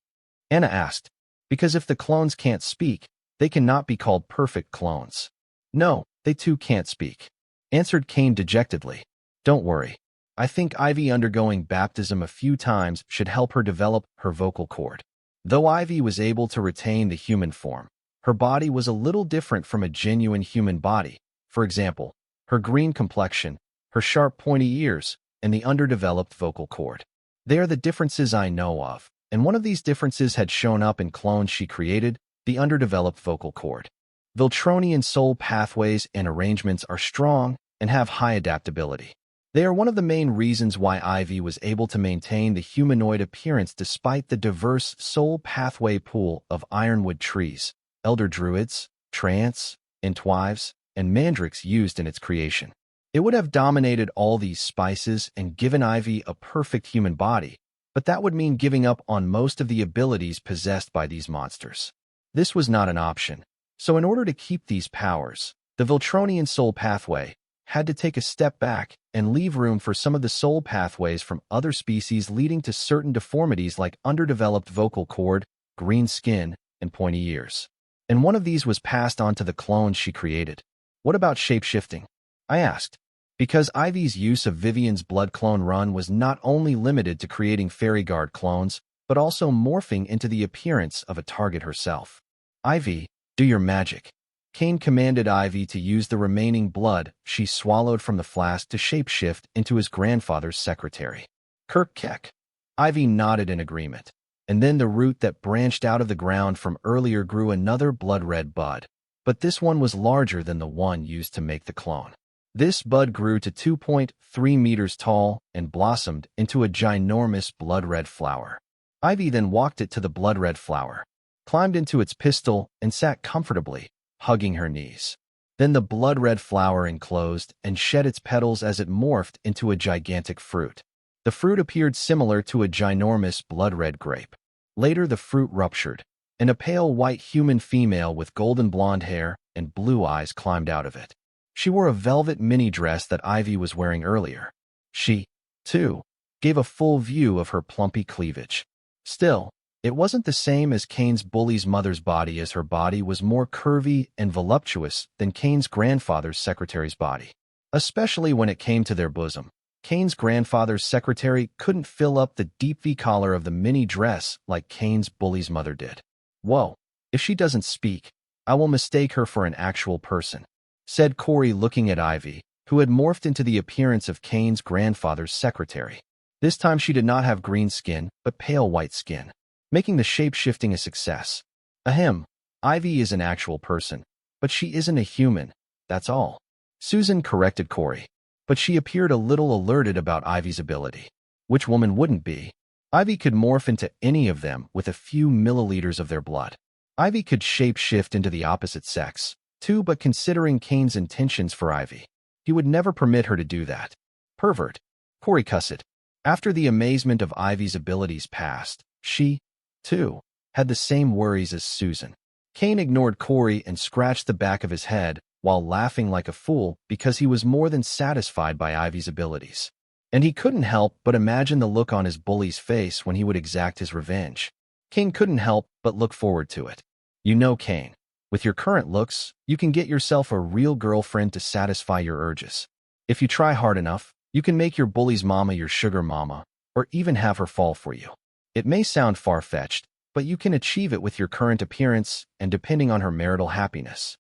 [SPEAKER 1] Anna asked, because if the clones can't speak, they cannot be called perfect clones. No, they too can't speak, answered Kane dejectedly. Don't worry. I think Ivy undergoing baptism a few times should help her develop her vocal cord. Though Ivy was able to retain the human form, her body was a little different from a genuine human body. For example, her green complexion, her sharp pointy ears, and the underdeveloped vocal cord. They are the differences I know of, and one of these differences had shown up in clones she created, the underdeveloped vocal cord. Viltronian soul pathways and arrangements are strong and have high adaptability. They are one of the main reasons why Ivy was able to maintain the humanoid appearance despite the diverse soul pathway pool of ironwood trees, elder druids, trance, entwives, and mandrakes used in its creation. It would have dominated all these spices and given Ivy a perfect human body, but that would mean giving up on most of the abilities possessed by these monsters. This was not an option, so in order to keep these powers, the Viltronian soul pathway had to take a step back and leave room for some of the soul pathways from other species leading to certain deformities like underdeveloped vocal cord, green skin, and pointy ears. And one of these was passed on to the clones she created. What about shapeshifting? I asked, because Ivy's use of Vivian's blood clone run was not only limited to creating fairy guard clones, but also morphing into the appearance of a target herself. Ivy, do your magic. Cain commanded Ivy to use the remaining blood she swallowed from the flask to shapeshift into his grandfather's secretary. Kirk Keck. Ivy nodded in agreement, and then the root that branched out of the ground from earlier grew another blood-red bud, but this one was larger than the one used to make the clone. This bud grew to 2.3 meters tall and blossomed into a ginormous blood-red flower. Ivy then walked it to the blood-red flower, climbed into its pistil, and sat comfortably, hugging her knees. Then the blood-red flower enclosed and shed its petals as it morphed into a gigantic fruit. The fruit appeared similar to a ginormous blood-red grape. Later the fruit ruptured, and a pale white human female with golden blonde hair and blue eyes climbed out of it. She wore a velvet mini-dress that Ivy was wearing earlier. She, too, gave a full view of her plumpy cleavage. Still, it wasn't the same as Cain's bully's mother's body, as her body was more curvy and voluptuous than Cain's grandfather's secretary's body. Especially when it came to their bosom. Cain's grandfather's secretary couldn't fill up the deep V-collar of the mini-dress like Cain's bully's mother did. Whoa, if she doesn't speak, I will mistake her for an actual person, said Corey, looking at Ivy, who had morphed into the appearance of Cain's grandfather's secretary. This time she did not have green skin, but pale white skin, making the shape-shifting a success. Ahem, Ivy is an actual person, but she isn't a human, that's all. Susan corrected Corey, but she appeared a little alerted about Ivy's ability. Which woman wouldn't be? Ivy could morph into any of them with a few milliliters of their blood. Ivy could shape-shift into the opposite sex, too, but considering Cain's intentions for Ivy, he would never permit her to do that. Pervert. Corey cussed. After the amazement of Ivy's abilities passed, she, too, had the same worries as Susan. Cain ignored Corey and scratched the back of his head while laughing like a fool because he was more than satisfied by Ivy's abilities. And he couldn't help but imagine the look on his bully's face when he would exact his revenge. Cain couldn't help but look forward to it. You know, Cain, with your current looks, you can get yourself a real girlfriend to satisfy your urges. If you try hard enough, you can make your bully's mama your sugar mama, or even have her fall for you. It may sound far-fetched, but you can achieve it with your current appearance and depending on her marital happiness.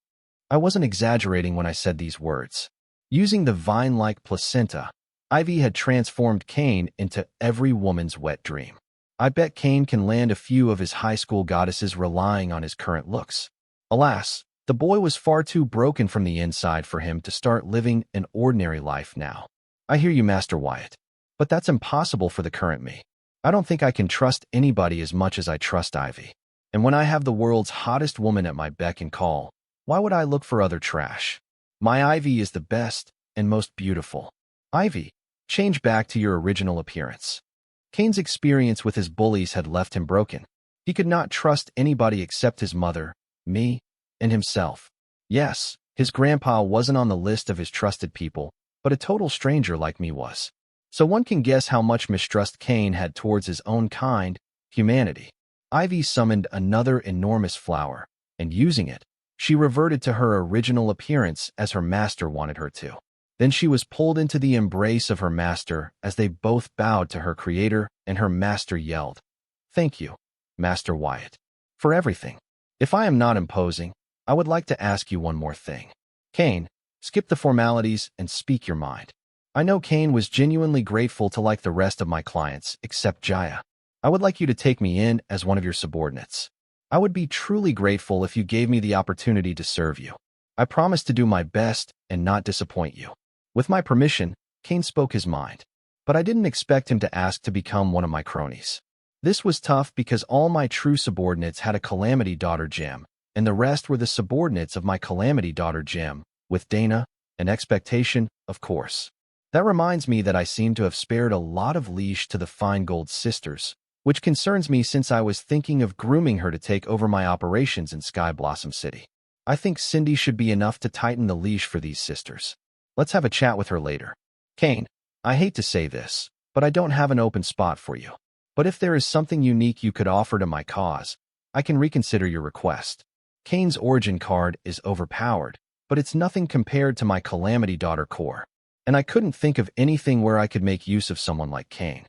[SPEAKER 1] I wasn't exaggerating when I said these words. Using the vine-like placenta, Ivy had transformed Cain into every woman's wet dream. I bet Cain can land a few of his high school goddesses relying on his current looks. Alas, the boy was far too broken from the inside for him to start living an ordinary life now. I hear you, Master Wyatt, but that's impossible for the current me. I don't think I can trust anybody as much as I trust Ivy. And when I have the world's hottest woman at my beck and call, why would I look for other trash? My Ivy is the best and most beautiful. Ivy, change back to your original appearance. Cain's experience with his bullies had left him broken. He could not trust anybody except his mother, me, and himself. Yes, his grandpa wasn't on the list of his trusted people, but a total stranger like me was. So one can guess how much mistrust Cain had towards his own kind, humanity. Ivy summoned another enormous flower, and using it, she reverted to her original appearance as her master wanted her to. Then she was pulled into the embrace of her master as they both bowed to her creator, and her master yelled, "Thank you, Master Wyatt, for everything. If I am not imposing, I would like to ask you one more thing. Cain, skip the formalities and speak your mind." I know Cain was genuinely grateful to like the rest of my clients, except Jaya. I would like you to take me in as one of your subordinates. I would be truly grateful if you gave me the opportunity to serve you. I promise to do my best and not disappoint you. With my permission, Cain spoke his mind, but I didn't expect him to ask to become one of my cronies. This was tough because all my true subordinates had a Calamity Daughter gem, and the rest were the subordinates of my Calamity Daughter gem, with Dana, an expectation, of course. That reminds me that I seem to have spared a lot of leash to the Fine Gold sisters, which concerns me since I was thinking of grooming her to take over my operations in Sky Blossom City. I think Cindy should be enough to tighten the leash for these sisters. Let's have a chat with her later. Cain, I hate to say this, but I don't have an open spot for you. But if there is something unique you could offer to my cause, I can reconsider your request. Cain's origin card is overpowered, but it's nothing compared to my Calamity Daughter core. And I couldn't think of anything where I could make use of someone like Cain.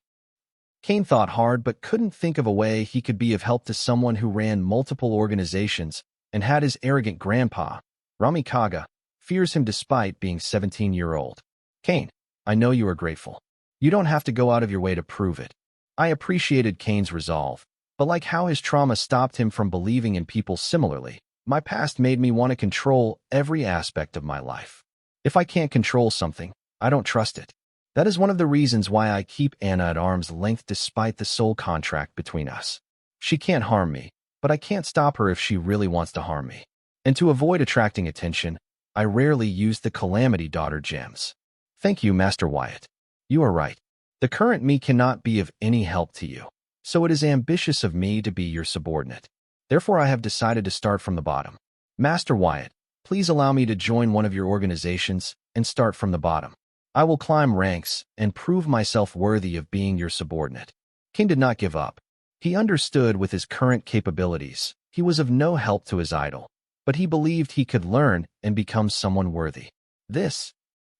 [SPEAKER 1] Kane thought hard but couldn't think of a way he could be of help to someone who ran multiple organizations and had his arrogant grandpa, Ramikaga, fears him despite being 17-year-old. Kane, I know you are grateful. You don't have to go out of your way to prove it. I appreciated Kane's resolve, but like how his trauma stopped him from believing in people similarly, my past made me want to control every aspect of my life. If I can't control something, I don't trust it. That is one of the reasons why I keep Anna at arm's length despite the soul contract between us. She can't harm me, but I can't stop her if she really wants to harm me. And to avoid attracting attention, I rarely use the Calamity Daughter gems. Thank you, Master Wyatt. You are right. The current me cannot be of any help to you, so it is ambitious of me to be your subordinate. Therefore, I have decided to start from the bottom. Master Wyatt, please allow me to join one of your organizations and start from the bottom. I will climb ranks and prove myself worthy of being your subordinate. King did not give up. He understood with his current capabilities, he was of no help to his idol, but he believed he could learn and become someone worthy.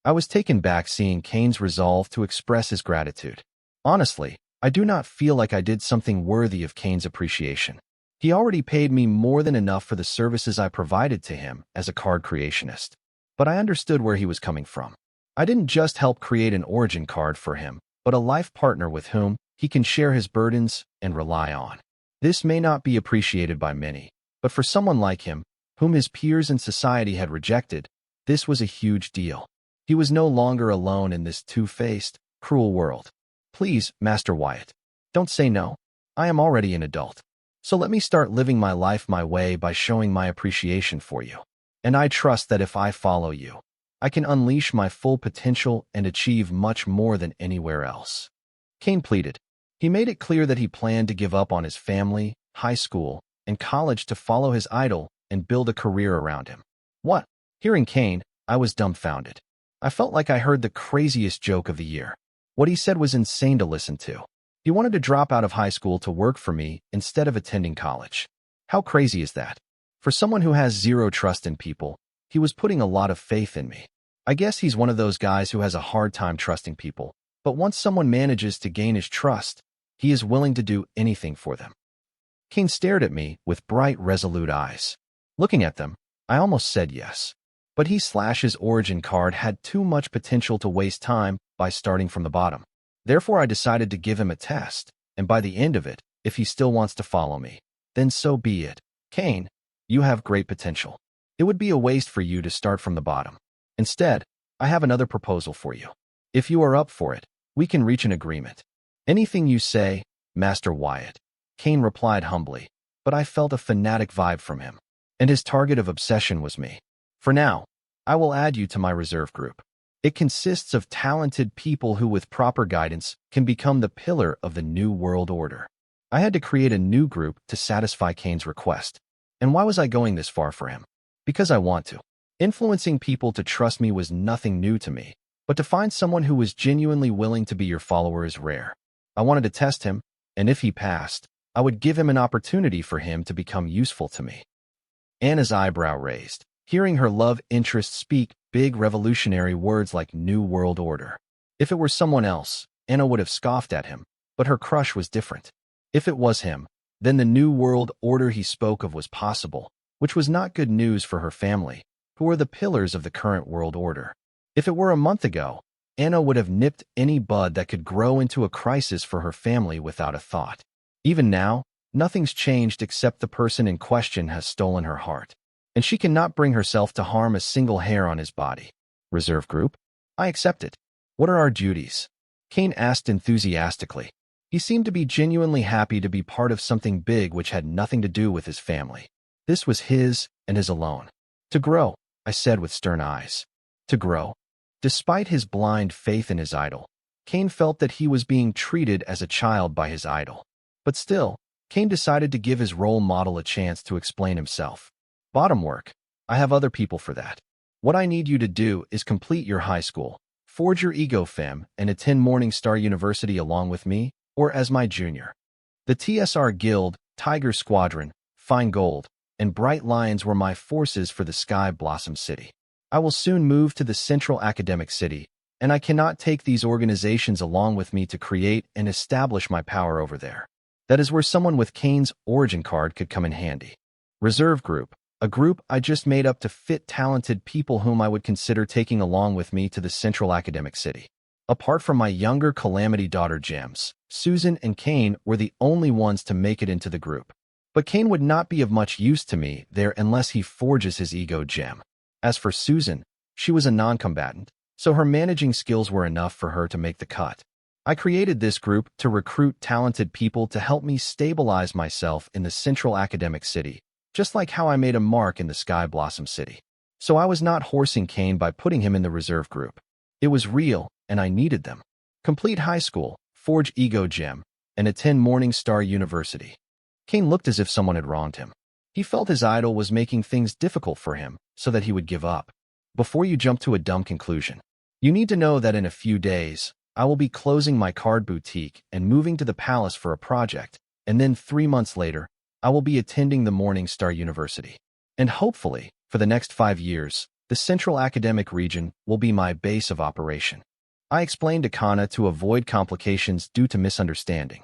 [SPEAKER 1] I was taken back seeing Kane's resolve to express his gratitude. Honestly, I do not feel like I did something worthy of Kane's appreciation. He already paid me more than enough for the services I provided to him as a card creationist. But I understood where he was coming from. I didn't just help create an origin card for him, but a life partner with whom he can share his burdens and rely on. This may not be appreciated by many, but for someone like him, whom his peers and society had rejected, this was a huge deal. He was no longer alone in this two-faced, cruel world. Please, Master Wyatt, don't say no. I am already an adult. So let me start living my life my way by showing my appreciation for you. And I trust that if I follow you, I can unleash my full potential and achieve much more than anywhere else. Kane pleaded. He made it clear that he planned to give up on his family, high school, and college to follow his idol and build a career around him. What? Hearing Kane, I was dumbfounded. I felt like I heard the craziest joke of the year. What he said was insane to listen to. He wanted to drop out of high school to work for me instead of attending college. How crazy is that? For someone who has zero trust in people, he was putting a lot of faith in me. I guess he's one of those guys who has a hard time trusting people, but once someone manages to gain his trust, he is willing to do anything for them. Kane stared at me with bright, resolute eyes. Looking at them, I almost said yes. But his origin card had too much potential to waste time by starting from the bottom. Therefore, I decided to give him a test, and by the end of it, if he still wants to follow me, then so be it. Kane, you have great potential. It would be a waste for you to start from the bottom. Instead, I have another proposal for you. If you are up for it, we can reach an agreement. Anything you say, Master Wyatt. Kane replied humbly, but I felt a fanatic vibe from him, and his target of obsession was me. For now, I will add you to my reserve group. It consists of talented people who with proper guidance can become the pillar of the New World Order. I had to create a new group to satisfy Kane's request. And why was I going this far for him? Because I want to. Influencing people to trust me was nothing new to me, but to find someone who was genuinely willing to be your follower is rare. I wanted to test him, and if he passed, I would give him an opportunity for him to become useful to me. Anna's eyebrow raised, hearing her love interest speak big revolutionary words like New World Order. If it were someone else, Anna would have scoffed at him, but her crush was different. If it was him, then the New World Order he spoke of was possible, which was not good news for her family, who were the pillars of the current world order. If it were a month ago, Anna would have nipped any bud that could grow into a crisis for her family without a thought. Even now, nothing's changed except the person in question has stolen her heart, and she cannot bring herself to harm a single hair on his body. Reserve group? I accept it. What are our duties? Kane asked enthusiastically. He seemed to be genuinely happy to be part of something big which had nothing to do with his family. This was his and his alone. To grow, I said with stern eyes. To grow. Despite his blind faith in his idol, Kane felt that he was being treated as a child by his idol. But still, Kane decided to give his role model a chance to explain himself. Bottom work. I have other people for that. What I need you to do is complete your high school, forge your ego fem, and attend Morningstar University along with me, or as my junior. The TSR Guild, Tiger Squadron, Fine Gold, and Bright Lions were my forces for the Sky Blossom City. I will soon move to the Central Academic City, and I cannot take these organizations along with me to create and establish my power over there. That is where someone with Kane's origin card could come in handy. Reserve group, a group I just made up to fit talented people whom I would consider taking along with me to the central academic city. Apart from my younger Calamity daughter Gems, Susan and Kane were the only ones to make it into the group. But Kane would not be of much use to me there unless he forges his ego gem. As for Susan, she was a non-combatant, so her managing skills were enough for her to make the cut. I created this group to recruit talented people to help me stabilize myself in the central academic city, just like how I made a mark in the Sky Blossom City. So I was not horsing Kane by putting him in the reserve group. It was real, and I needed them. Complete high school, forge ego gem, and attend Morning Star University. Kane looked as if someone had wronged him. He felt his idol was making things difficult for him, so that he would give up. Before you jump to a dumb conclusion, you need to know that in a few days, I will be closing my card boutique and moving to the palace for a project, and then 3 months later, I will be attending the Morning Star University. And hopefully, for the next 5 years, the Central Academic Region will be my base of operation. I explained to Kana to avoid complications due to misunderstanding.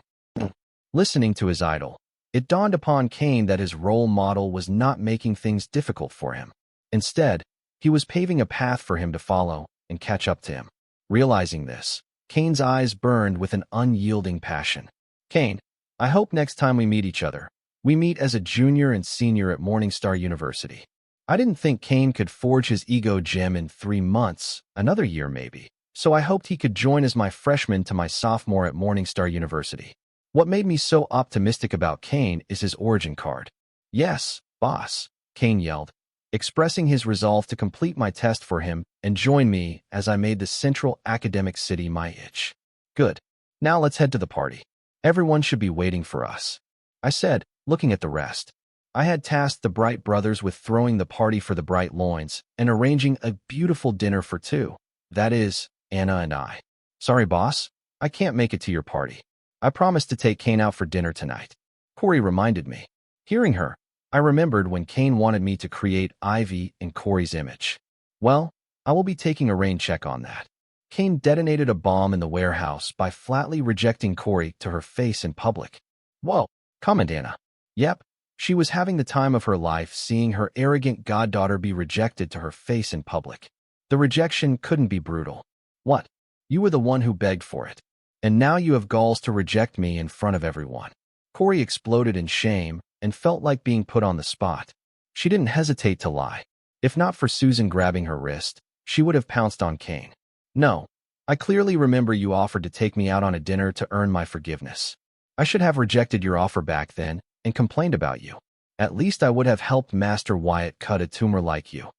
[SPEAKER 1] Listening to his idol, it dawned upon Kane that his role model was not making things difficult for him. Instead, he was paving a path for him to follow and catch up to him. Realizing this, Kane's eyes burned with an unyielding passion. Kane, I hope next time we meet each other, we meet as a junior and senior at Morningstar University. I didn't think Kane could forge his ego gem in 3 months, another year maybe, so I hoped he could join as my freshman to my sophomore at Morningstar University. What made me so optimistic about Kane is his origin card. Yes, boss, Kane yelled, expressing his resolve to complete my test for him and join me as I made the central academic city my itch. Good. Now let's head to the party. Everyone should be waiting for us, I said, looking at the rest. I had tasked the Bright brothers with throwing the party for the Bright Loins and arranging a beautiful dinner for 2. That is, Anna and I. Sorry, boss, I can't make it to your party. I promised to take Kane out for dinner tonight. Corey reminded me. Hearing her, I remembered when Kane wanted me to create Ivy in Corey's image. Well, I will be taking a rain check on that. Kane detonated a bomb in the warehouse by flatly rejecting Corey to her face in public. Whoa, comment Anna. Yep, she was having the time of her life seeing her arrogant goddaughter be rejected to her face in public. The rejection couldn't be brutal. What? You were the one who begged for it. And now you have galls to reject me in front of everyone. Corey exploded in shame and felt like being put on the spot. She didn't hesitate to lie. If not for Susan grabbing her wrist, she would have pounced on Kane. No, I clearly remember you offered to take me out on a dinner to earn my forgiveness. I should have rejected your offer back then and complained about you. At least I would have helped Master Wyatt cut a tumor like you.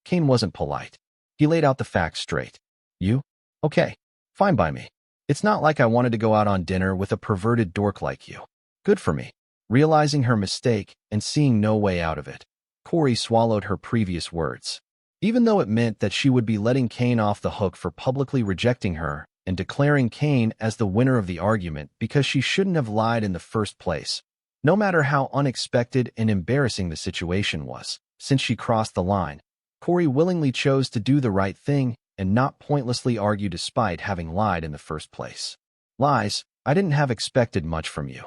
[SPEAKER 1] Kane wasn't polite. He laid out the facts straight. You? Okay, fine by me. It's not like I wanted to go out on dinner with a perverted dork like you. Good for me. Realizing her mistake and seeing no way out of it, Corey swallowed her previous words. Even though it meant that she would be letting Kane off the hook for publicly rejecting her and declaring Kane as the winner of the argument because she shouldn't have lied in the first place, no matter how unexpected and embarrassing the situation was, since she crossed the line, Corey willingly chose to do the right thing and not pointlessly argue despite having lied in the first place. Lies, I didn't have expected much from you.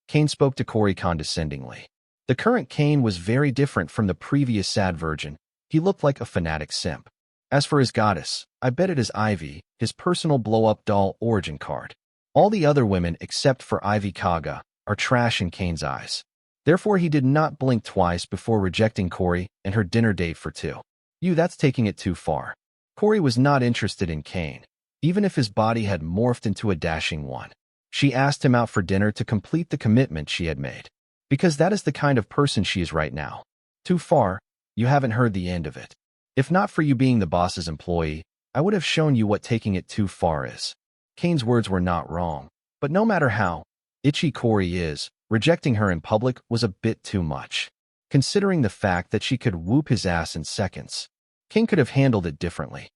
[SPEAKER 1] Kane spoke to Corey condescendingly. The current Kane was very different from the previous sad virgin. He looked like a fanatic simp. As for his goddess, I bet it is Ivy, his personal blow-up doll origin card. All the other women except for Ivy Kaga are trash in Kane's eyes. Therefore, he did not blink twice before rejecting Corey and her dinner date for 2. That's taking it too far. Corey was not interested in Kane, even if his body had morphed into a dashing one. She asked him out for dinner to complete the commitment she had made, because that is the kind of person she is right now. Too far, you haven't heard the end of it. If not for you being the boss's employee, I would have shown you what taking it too far is. Kane's words were not wrong, but no matter how itchy Corey is, rejecting her in public was a bit too much. Considering the fact that she could whoop his ass in seconds, Kane could have handled it differently.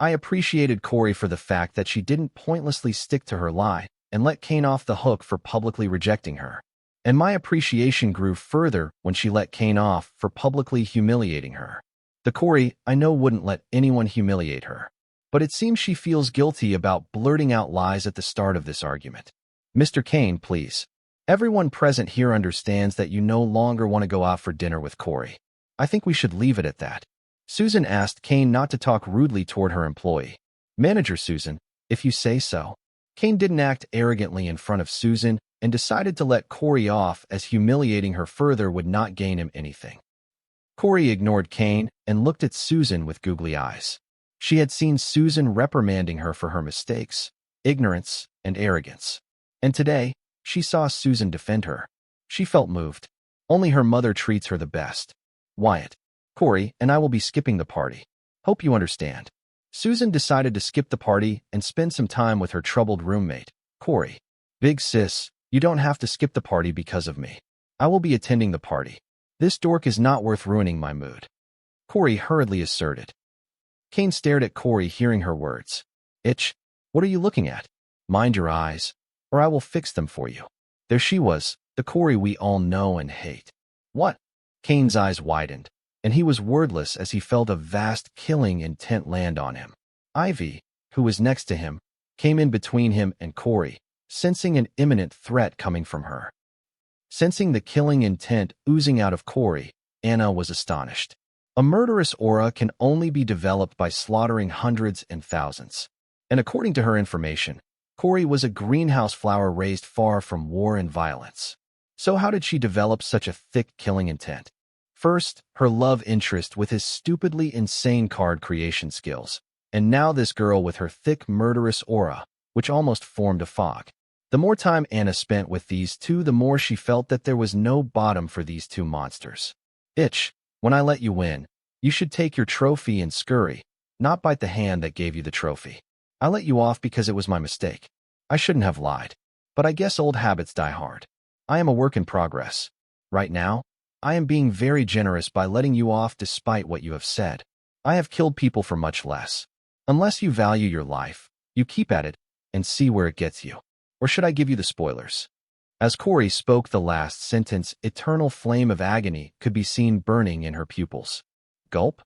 [SPEAKER 1] I appreciated Corey for the fact that she didn't pointlessly stick to her lie and let Kane off the hook for publicly rejecting her. And my appreciation grew further when she let Kane off for publicly humiliating her. The Corey I know wouldn't let anyone humiliate her. but it seems she feels guilty about blurting out lies at the start of this argument. Mr. Kane, please. Everyone present here understands that you no longer want to go out for dinner with Corey. I think we should leave it at that. Susan asked Kane not to talk rudely toward her employee. Manager Susan, if you say so. Kane didn't act arrogantly in front of Susan and decided to let Corey off, as humiliating her further would not gain him anything. Corey ignored Kane and looked at Susan with googly eyes. She had seen Susan reprimanding her for her mistakes, ignorance, and arrogance. And today, she saw Susan defend her. She felt moved. Only her mother treats her the best. Wyatt, Corey and I will be skipping the party. Hope you understand. Susan decided to skip the party and spend some time with her troubled roommate, Corey. Big sis, you don't have to skip the party because of me. I will be attending the party. This dork is not worth ruining my mood. Corey hurriedly asserted. Kane stared at Corey, hearing her words. Itch, what are you looking at? Mind your eyes, or I will fix them for you. There she was, the Corey we all know and hate. What? Kane's eyes widened, and he was wordless as he felt a vast killing intent land on him. Ivy, who was next to him, came in between him and Corey, sensing an imminent threat coming from her. Sensing the killing intent oozing out of Corey, Anna was astonished. A murderous aura can only be developed by slaughtering hundreds and thousands. And according to her information, Corey was a greenhouse flower raised far from war and violence. So how did she develop such a thick killing intent? First, her love interest with his stupidly insane card creation skills, and now this girl with her thick murderous aura, which almost formed a fog. The more time Anna spent with these two, the more she felt that there was no bottom for these two monsters. Itch, when I let you win, you should take your trophy and scurry, not bite the hand that gave you the trophy. I let you off because it was my mistake. I shouldn't have lied. But I guess old habits die hard. I am a work in progress. Right now, I am being very generous by letting you off despite what you have said. I have killed people for much less. Unless you value your life, you keep at it and see where it gets you. Or should I give you the spoilers? As Corey spoke the last sentence, eternal flame of agony could be seen burning in her pupils. Gulp?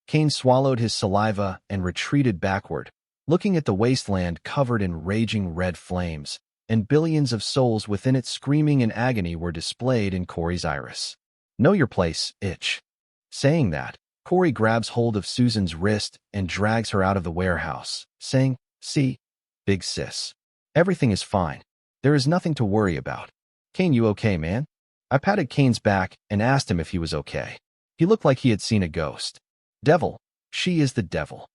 [SPEAKER 1] Kane swallowed his saliva and retreated backward, looking at the wasteland covered in raging red flames, and billions of souls within it screaming in agony were displayed in Corey's iris. Know your place, Itch. Saying that, Corey grabs hold of Susan's wrist and drags her out of the warehouse, saying, See, big sis. Everything is fine. There is nothing to worry about. Kane, you okay, man? I patted Kane's back and asked him if he was okay. He looked like he had seen a ghost. Devil, she is the devil.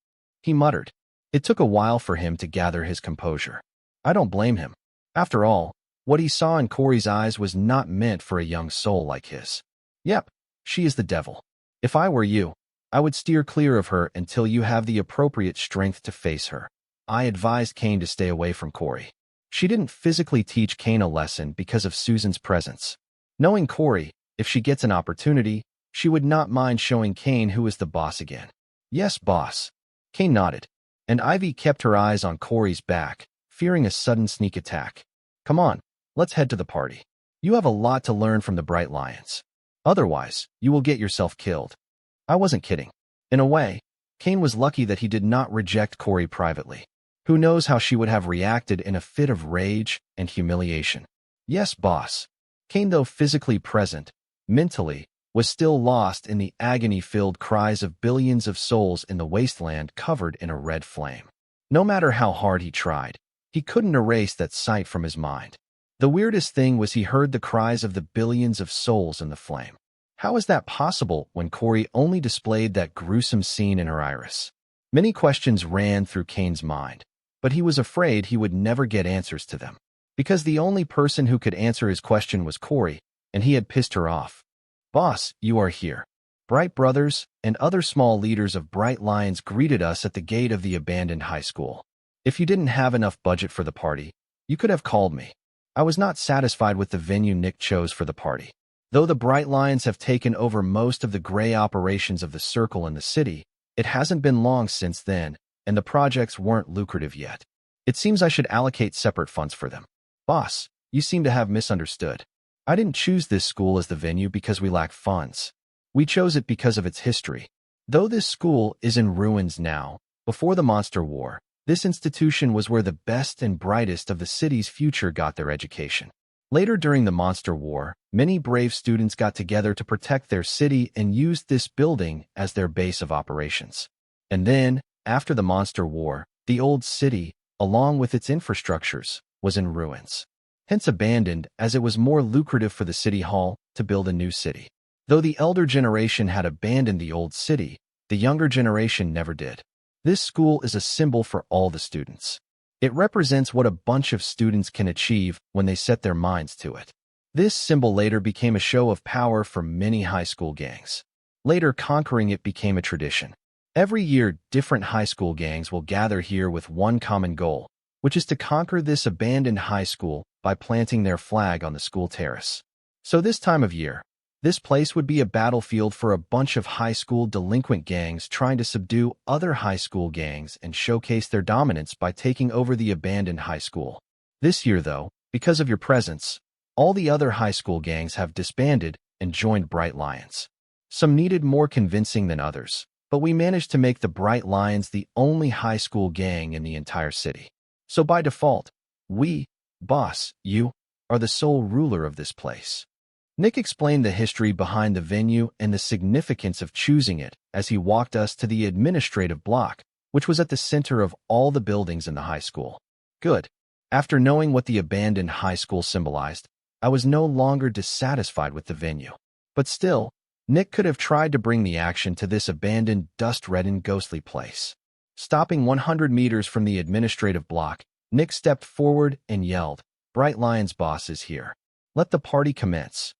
[SPEAKER 1] He muttered. It took a while for him to gather his composure. I don't blame him. After all, what he saw in Corey's eyes was not meant for a young soul like his. Yep, she is the devil. If I were you, I would steer clear of her until you have the appropriate strength to face her. I advised Kane to stay away from Corey. She didn't physically teach Kane a lesson because of Susan's presence. Knowing Corey, if she gets an opportunity, she would not mind showing Kane who is the boss again. Yes, boss. Kane nodded, and Ivy kept her eyes on Corey's back, fearing a sudden sneak attack. Come on, let's head to the party. You have a lot to learn from the Bright Lions. Otherwise, you will get yourself killed. I wasn't kidding. In a way, Kane was lucky that he did not reject Corey privately. Who knows how she would have reacted in a fit of rage and humiliation. Yes, boss. Kane, though physically present, mentally, was still lost in the agony-filled cries of billions of souls in the wasteland covered in a red flame. No matter how hard he tried, he couldn't erase that sight from his mind. The weirdest thing was he heard the cries of the billions of souls in the flame. How is that possible when Corey only displayed that gruesome scene in her iris? Many questions ran through Kane's mind, but he was afraid he would never get answers to them. Because the only person who could answer his question was Corey, and he had pissed her off. Boss, you are here. Bright Brothers and other small leaders of Bright Lions greeted us at the gate of the abandoned high school. If you didn't have enough budget for the party, you could have called me. I was not satisfied with the venue Nick chose for the party. Though the Bright Lions have taken over most of the gray operations of the Circle in the city, it hasn't been long since then, and the projects weren't lucrative yet. It seems I should allocate separate funds for them. Boss, you seem to have misunderstood. I didn't choose this school as the venue because we lack funds. We chose it because of its history. Though this school is in ruins now, Before the Monster War, this institution was where the best and brightest of the city's future got their education. Later during the Monster War, many brave students got together to protect their city and used this building as their base of operations. And then, after the Monster War, the old city, along with its infrastructures, was in ruins. Hence abandoned, as it was more lucrative for the city hall to build a new city. Though the elder generation had abandoned the old city, the younger generation never did. This school is a symbol for all the students. It represents what a bunch of students can achieve when they set their minds to it. This symbol later became a show of power for many high school gangs. Later, conquering it became a tradition. Every year, different high school gangs will gather here with one common goal, which is to conquer this abandoned high school by planting their flag on the school terrace. So this time of year, this place would be a battlefield for a bunch of high school delinquent gangs trying to subdue other high school gangs and showcase their dominance by taking over the abandoned high school. This year, though, because of your presence, all the other high school gangs have disbanded and joined Bright Lions. Some needed more convincing than others, but we managed to make the Bright Lions the only high school gang in the entire city. So by default, we, boss, you, are the sole ruler of this place. Nick explained the history behind the venue and the significance of choosing it as he walked us to the administrative block, which was at the center of all the buildings in the high school. Good. After knowing what the abandoned high school symbolized, I was no longer dissatisfied with the venue. But still, Nick could have tried to bring the action to this abandoned, dust-reddened, ghostly place. Stopping 100 meters from the administrative block, Nick stepped forward and yelled, "Bright Lions boss is here. Let the party commence."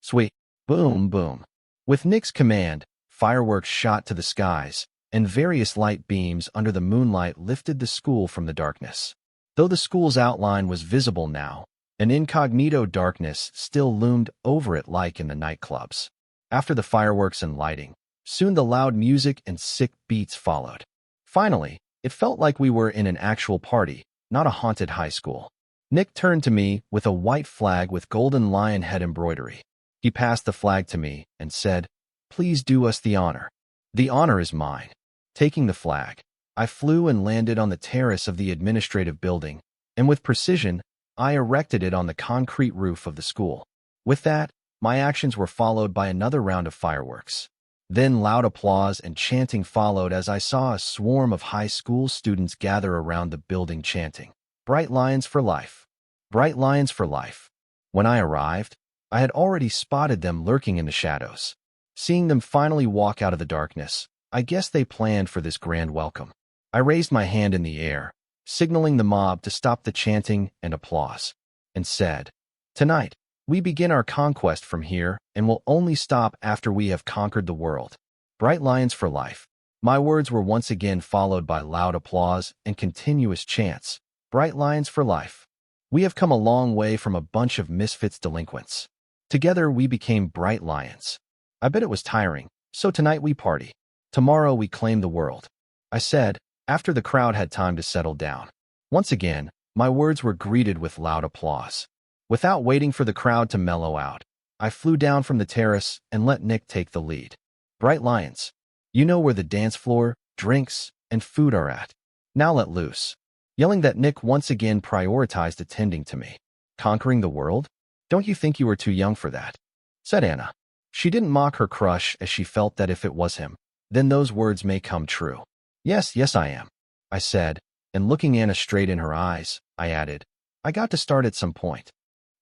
[SPEAKER 1] Sweet. Boom, boom. With Nick's command, fireworks shot to the skies, and various light beams under the moonlight lifted the school from the darkness. Though the school's outline was visible now, an incognito darkness still loomed over it like in the nightclubs. After the fireworks and lighting, soon the loud music and sick beats followed. Finally, it felt like we were in an actual party, not a haunted high school. Nick turned to me with a white flag with golden lion head embroidery. He passed the flag to me and said, "Please do us the honor." "The honor is mine." Taking the flag, I flew and landed on the terrace of the administrative building, and with precision, I erected it on the concrete roof of the school. With that, my actions were followed by another round of fireworks. Then loud applause and chanting followed as I saw a swarm of high school students gather around the building chanting, "Bright Lions for life! Bright Lions for life!" When I arrived, I had already spotted them lurking in the shadows. Seeing them finally walk out of the darkness, I guess they planned for this grand welcome. I raised my hand in the air, signaling the mob to stop the chanting and applause, and said, "Tonight, we begin our conquest from here and will only stop after we have conquered the world. Bright Lions for life." My words were once again followed by loud applause and continuous chants. Bright Lions for life. We have come a long way from a bunch of misfits delinquents. Together we became Bright Lions. I bet it was tiring, so tonight we party. Tomorrow we claim the world, I said, after the crowd had time to settle down. Once again, my words were greeted with loud applause. Without waiting for the crowd to mellow out, I flew down from the terrace and let Nick take the lead. "Bright Lions, you know where the dance floor, drinks, and food are at. Now let loose." Yelling that, Nick once again prioritized attending to me. "Conquering the world? Don't you think you were too young for that?" said Anna. She didn't mock her crush as she felt that if it was him, then those words may come true. Yes, I am," I said, and looking Anna straight in her eyes, I added, "I got to start at some point."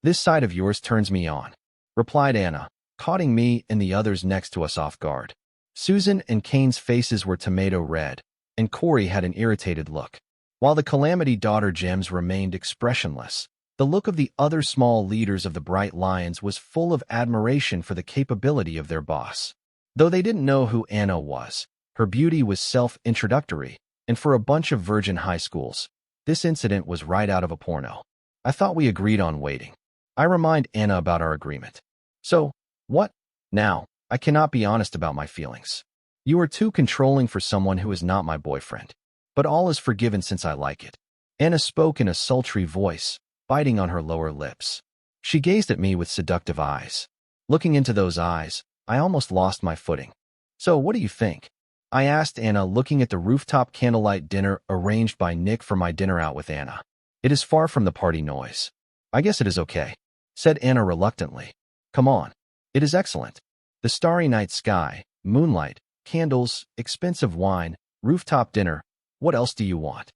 [SPEAKER 1] "This side of yours turns me on," replied Anna, caught me and the others next to us off guard. Susan and Kane's faces were tomato red, and Corey had an irritated look, while the Calamity daughter Gems remained expressionless. The look of the other small leaders of the Bright Lions was full of admiration for the capability of their boss. Though they didn't know who Anna was, her beauty was self-introductory, and for a bunch of virgin high schools, this incident was right out of a porno. I thought we agreed on waiting. I remind Anna about our agreement. "So, what? Now, I cannot be honest about my feelings. You are too controlling for someone who is not my boyfriend. But all is forgiven since I like it." Anna spoke in a sultry voice, biting on her lower lips. She gazed at me with seductive eyes. Looking into those eyes, I almost lost my footing. "So what do you think?" I asked Anna, looking at the rooftop candlelight dinner arranged by Nick for my dinner out with Anna. It is far from the party noise. I guess it is okay, said Anna reluctantly. Come on. It is excellent. The starry night sky, moonlight, candles, expensive wine, rooftop dinner. What else do you want?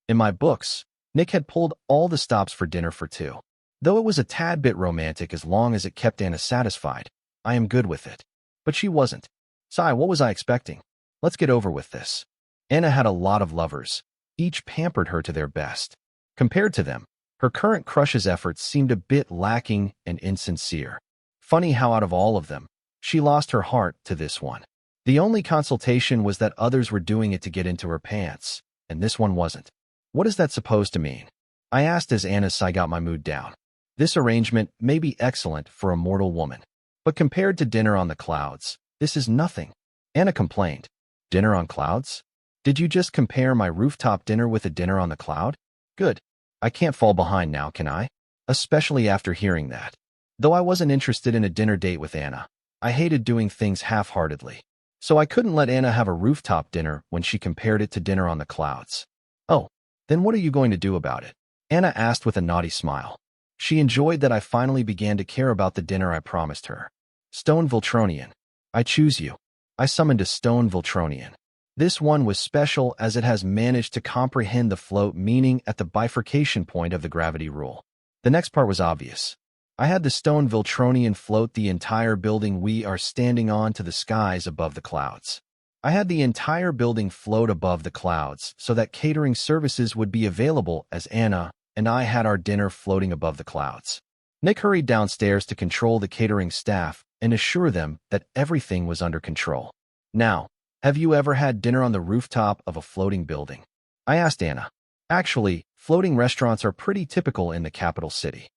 [SPEAKER 1] In my books, Nick had pulled all the stops for dinner for two. Though it was a tad bit romantic as long as it kept Anna satisfied, I am good with it. But she wasn't. Sigh, what was I expecting? Let's get over with this. Anna had a lot of lovers. Each pampered her to their best. Compared to them, her current crush's efforts seemed a bit lacking and insincere. Funny how out of all of them, she lost her heart to this one. The only consultation was that others were doing it to get into her pants, and this one wasn't. What is that supposed to mean? I asked as Anna's sigh got my mood down. This arrangement may be excellent for a mortal woman, but compared to dinner on the clouds, this is nothing. Anna complained. Dinner on clouds? Did you just compare my rooftop dinner with a dinner on the cloud? Good. I can't fall behind now, can I? Especially after hearing that. Though I wasn't interested in a dinner date with Anna, I hated doing things half-heartedly. So I couldn't let Anna have a rooftop dinner when she compared it to dinner on the clouds. Oh, then what are you going to do about it? Anna asked with a naughty smile. She enjoyed that I finally began to care about the dinner I promised her. Stone Voltronian. I choose you. I summoned a stone Voltronian. This one was special as it has managed to comprehend the float meaning at the bifurcation point of the gravity rule. The next part was obvious. I had the stone Voltronian float the entire building we are standing on to the skies above the clouds. I had the entire building float above the clouds so that catering services would be available as Anna and I had our dinner floating above the clouds. Nick hurried downstairs to control the catering staff and assure them that everything was under control. Now, have you ever had dinner on the rooftop of a floating building? I asked Anna. Actually, floating restaurants are pretty typical in the capital city,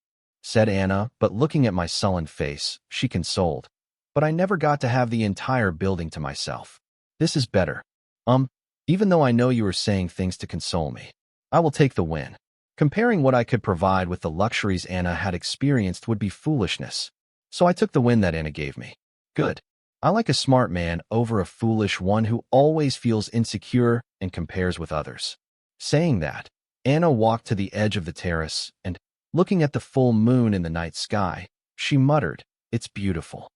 [SPEAKER 1] said Anna, but looking at my sullen face, she consoled. But I never got to have the entire building to myself. This is better. Even though I know you are saying things to console me, I will take the win. Comparing what I could provide with the luxuries Anna had experienced would be foolishness. So I took the win that Anna gave me. Good. I like a smart man over a foolish one who always feels insecure and compares with others. Saying that, Anna walked to the edge of the terrace and, looking at the full moon in the night sky, she muttered, "It's beautiful.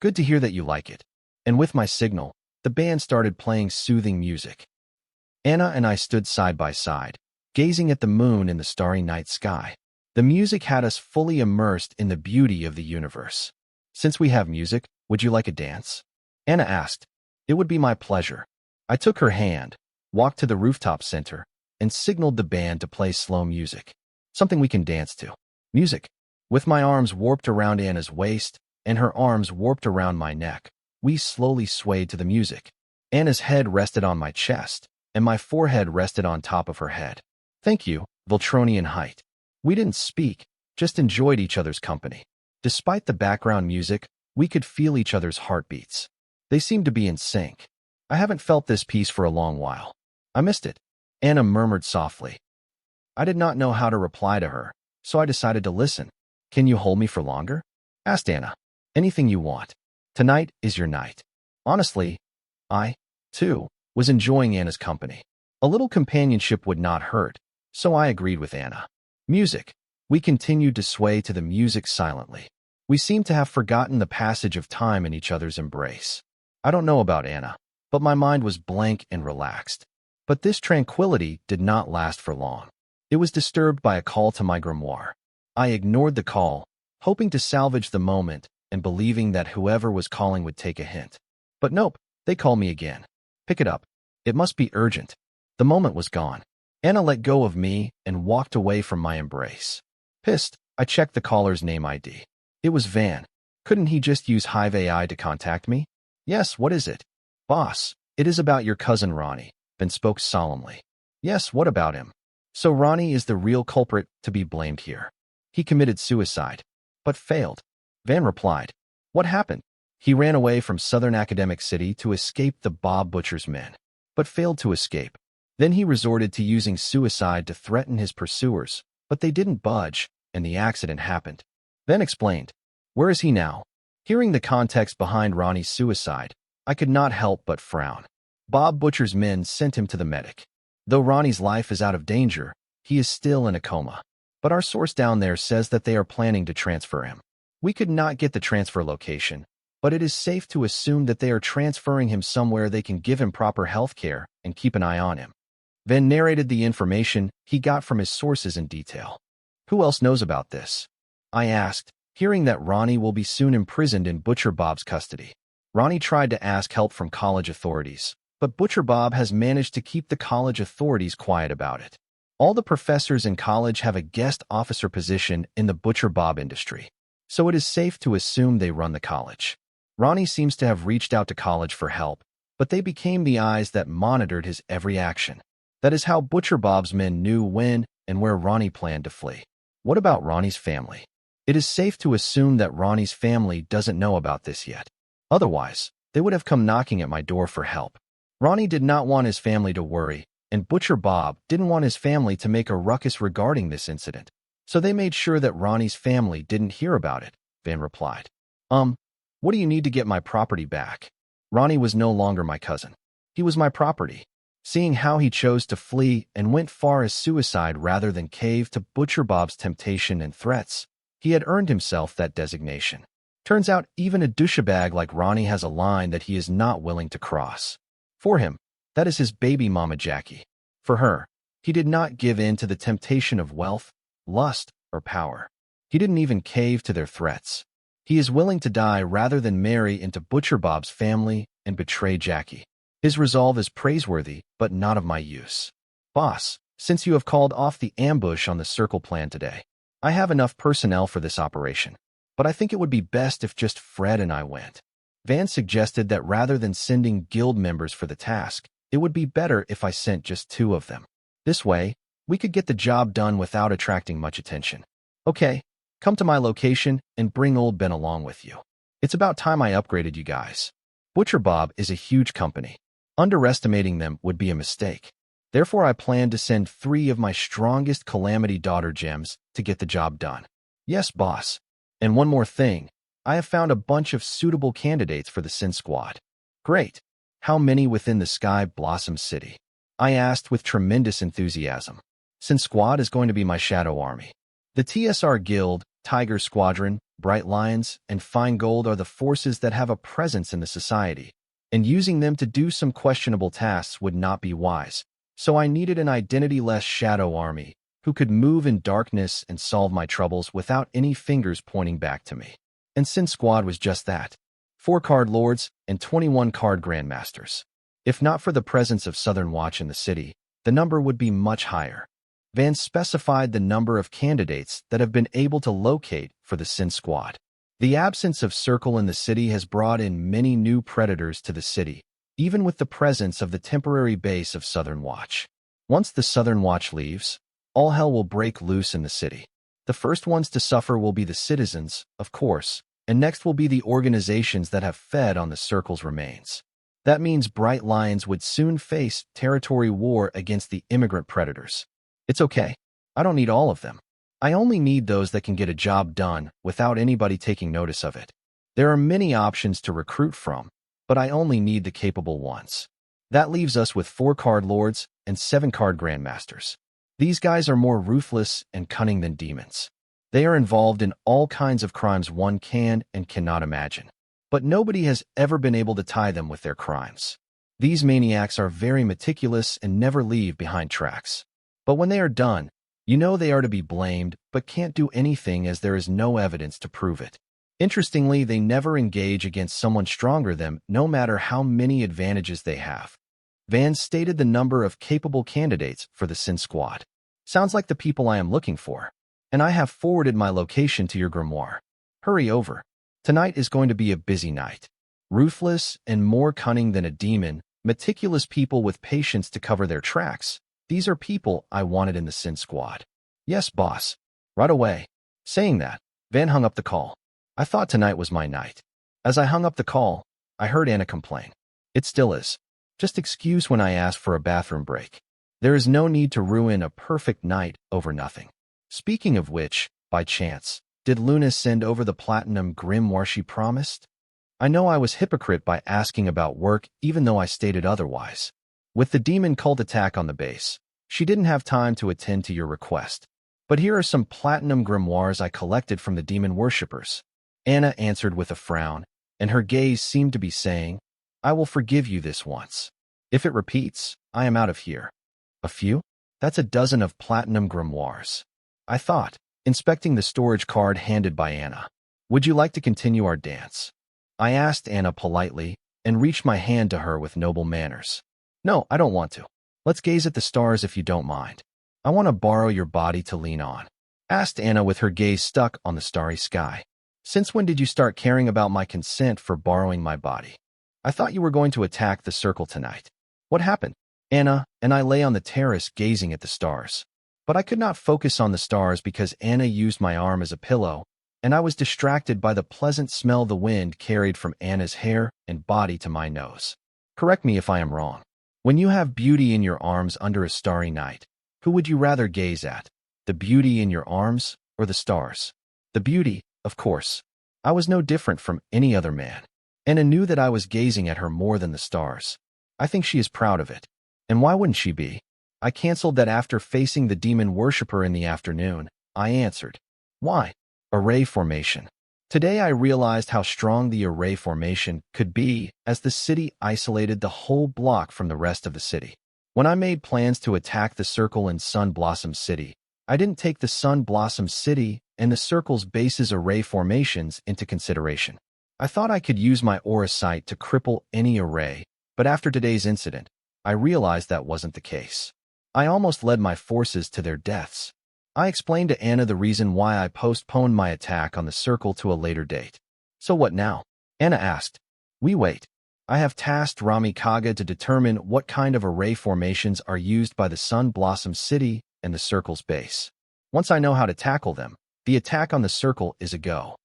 [SPEAKER 1] Good to hear that you like it." And with my signal, the band started playing soothing music. Anna and I stood side by side, gazing at the moon in the starry night sky. The music had us fully immersed in the beauty of the universe. Since we have music, would you like a dance? Anna asked. It would be my pleasure. I took her hand, walked to the rooftop center, and signaled the band to play slow music. Something we can dance to. Music. With my arms warped around Anna's waist and her arms warped around my neck, we slowly swayed to the music. Anna's head rested on my chest, and my forehead rested on top of her head. Thank you, Voltronian height. We didn't speak, just enjoyed each other's company. Despite the background music, we could feel each other's heartbeats. They seemed to be in sync. I haven't felt this peace for a long while. I missed it, Anna murmured softly. I did not know how to reply to her, so I decided to listen. Can you hold me for longer? Asked Anna. Anything you want. Tonight is your night. Honestly, I, too, was enjoying Anna's company. A little companionship would not hurt, so I agreed with Anna. Music. We continued to sway to the music silently. We seemed to have forgotten the passage of time in each other's embrace. I don't know about Anna, but my mind was blank and relaxed. But this tranquility did not last for long. It was disturbed by a call to my grimoire. I ignored the call, hoping to salvage the moment and believing that whoever was calling would take a hint. But nope, they called me again. Pick it up. It must be urgent. The moment was gone. Anna let go of me and walked away from my embrace. Pissed, I checked the caller's name ID. It was Van. Couldn't he just use Hive AI to contact me? Yes, what is it? Boss, it is about your cousin Ronnie, Van spoke solemnly. Yes, what about him? So Ronnie is the real culprit to be blamed here. He committed suicide, but failed. Van replied. What happened? He ran away from Southern Academic City to escape the Bob Butcher's men, but failed to escape. Then he resorted to using suicide to threaten his pursuers, but they didn't budge, and the accident happened. Van explained. Where is he now? Hearing the context behind Ronnie's suicide, I could not help but frown. Bob Butcher's men sent him to the medic. Though Ronnie's life is out of danger, he is still in a coma. But our source down there says that they are planning to transfer him. We could not get the transfer location, but it is safe to assume that they are transferring him somewhere they can give him proper health care and keep an eye on him. Van narrated the information he got from his sources in detail. Who else knows about this? I asked, hearing that Ronnie will be soon imprisoned in Butcher Bob's custody. Ronnie tried to ask help from college authorities, but Butcher Bob has managed to keep the college authorities quiet about it. All the professors in college have a guest officer position in the Butcher Bob industry, so it is safe to assume they run the college. Ronnie seems to have reached out to college for help, but they became the eyes that monitored his every action. That is how Butcher Bob's men knew when and where Ronnie planned to flee. What about Ronnie's family? It is safe to assume that Ronnie's family doesn't know about this yet. Otherwise, they would have come knocking at my door for help. Ronnie did not want his family to worry, and Butcher Bob didn't want his family to make a ruckus regarding this incident, so they made sure that Ronnie's family didn't hear about it, Van replied. What do you need to get my property back? Ronnie was no longer my cousin. He was my property. Seeing how he chose to flee and went far as suicide rather than cave to Butcher Bob's temptation and threats, he had earned himself that designation. Turns out even a douchebag like Ronnie has a line that he is not willing to cross. For him, that is his baby mama Jackie. For her, he did not give in to the temptation of wealth, lust, or power. He didn't even cave to their threats. He is willing to die rather than marry into Butcher Bob's family and betray Jackie. His resolve is praiseworthy, but not of my use. Boss, since you have called off the ambush on the circle plan today, I have enough personnel for this operation, but I think it would be best if just Fred and I went. Van suggested that rather than sending guild members for the task, it would be better if I sent just 2 of them. This way, we could get the job done without attracting much attention. Okay, come to my location and bring old Ben along with you. It's about time I upgraded you guys. Butcher Bob is a huge company. Underestimating them would be a mistake. Therefore, I plan to send 3 of my strongest Calamity Daughter gems to get the job done. Yes, boss. And one more thing. I have found a bunch of suitable candidates for the Sin Squad. Great. How many within the Sky Blossom City? I asked with tremendous enthusiasm. Sin Squad is going to be my shadow army. The TSR Guild, Tiger Squadron, Bright Lions, and Fine Gold are the forces that have a presence in the society, and using them to do some questionable tasks would not be wise. So I needed an identity-less shadow army who could move in darkness and solve my troubles without any fingers pointing back to me. And Sin Squad was just that. 4 card lords and 21 card grandmasters. If not for the presence of Southern Watch in the city, the number would be much higher. Van specified the number of candidates that have been able to locate for the Sin Squad. The absence of Circle in the city has brought in many new predators to the city, even with the presence of the temporary base of Southern Watch. Once the Southern Watch leaves, all hell will break loose in the city. The first ones to suffer will be the citizens, of course, and next will be the organizations that have fed on the Circle's remains. That means Bright Lions would soon face territory war against the immigrant predators. It's okay. I don't need all of them. I only need those that can get a job done without anybody taking notice of it. There are many options to recruit from, but I only need the capable ones. That leaves us with 4 card lords and 7 card grandmasters. These guys are more ruthless and cunning than demons. They are involved in all kinds of crimes one can and cannot imagine, but nobody has ever been able to tie them with their crimes. These maniacs are very meticulous and never leave behind tracks. But when they are done, you know they are to be blamed, but can't do anything as there is no evidence to prove it. Interestingly, they never engage against someone stronger than them, no matter how many advantages they have. Van stated the number of capable candidates for the Sin Squad. Sounds like the people I am looking for, and I have forwarded my location to your grimoire. Hurry over. Tonight is going to be a busy night. Ruthless and more cunning than a demon, meticulous people with patience to cover their tracks. These are people I wanted in the Sin Squad. Yes, boss. Right away. Saying that, Van hung up the call. I thought tonight was my night. As I hung up the call, I heard Anna complain. It still is. Just excuse when I ask for a bathroom break. There is no need to ruin a perfect night over nothing. Speaking of which, by chance, did Luna send over the platinum grimoire she promised? I know I was hypocrite by asking about work even though I stated otherwise. With the demon cult attack on the base, she didn't have time to attend to your request. But here are some platinum grimoires I collected from the demon worshippers. Anna answered with a frown, and her gaze seemed to be saying, I will forgive you this once. If it repeats, I am out of here. A few? That's a dozen of platinum grimoires. I thought, inspecting the storage card handed by Anna. Would you like to continue our dance? I asked Anna politely, and reached my hand to her with noble manners. No, I don't want to. Let's gaze at the stars if you don't mind. I want to borrow your body to lean on, asked Anna with her gaze stuck on the starry sky. Since when did you start caring about my consent for borrowing my body? I thought you were going to attack the circle tonight. What happened? Anna and I lay on the terrace gazing at the stars. But I could not focus on the stars because Anna used my arm as a pillow, and I was distracted by the pleasant smell the wind carried from Anna's hair and body to my nose. Correct me if I am wrong. When you have beauty in your arms under a starry night, who would you rather gaze at? The beauty in your arms or the stars? The beauty, of course. I was no different from any other man. Anna knew that I was gazing at her more than the stars. I think she is proud of it. And why wouldn't she be? I canceled that after facing the demon worshipper in the afternoon. I answered. Why? Array formation. Today I realized how strong the array formation could be as the city isolated the whole block from the rest of the city. When I made plans to attack the circle in Sun Blossom City, I didn't take the Sun Blossom City and the circle's base's array formations into consideration. I thought I could use my aura sight to cripple any array, but after today's incident, I realized that wasn't the case. I almost led my forces to their deaths. I explained to Anna the reason why I postponed my attack on the circle to a later date. So what now? Anna asked. We wait. I have tasked Ramikaga to determine what kind of array formations are used by the Sun Blossom City and the circle's base. Once I know how to tackle them, the attack on the circle is a go.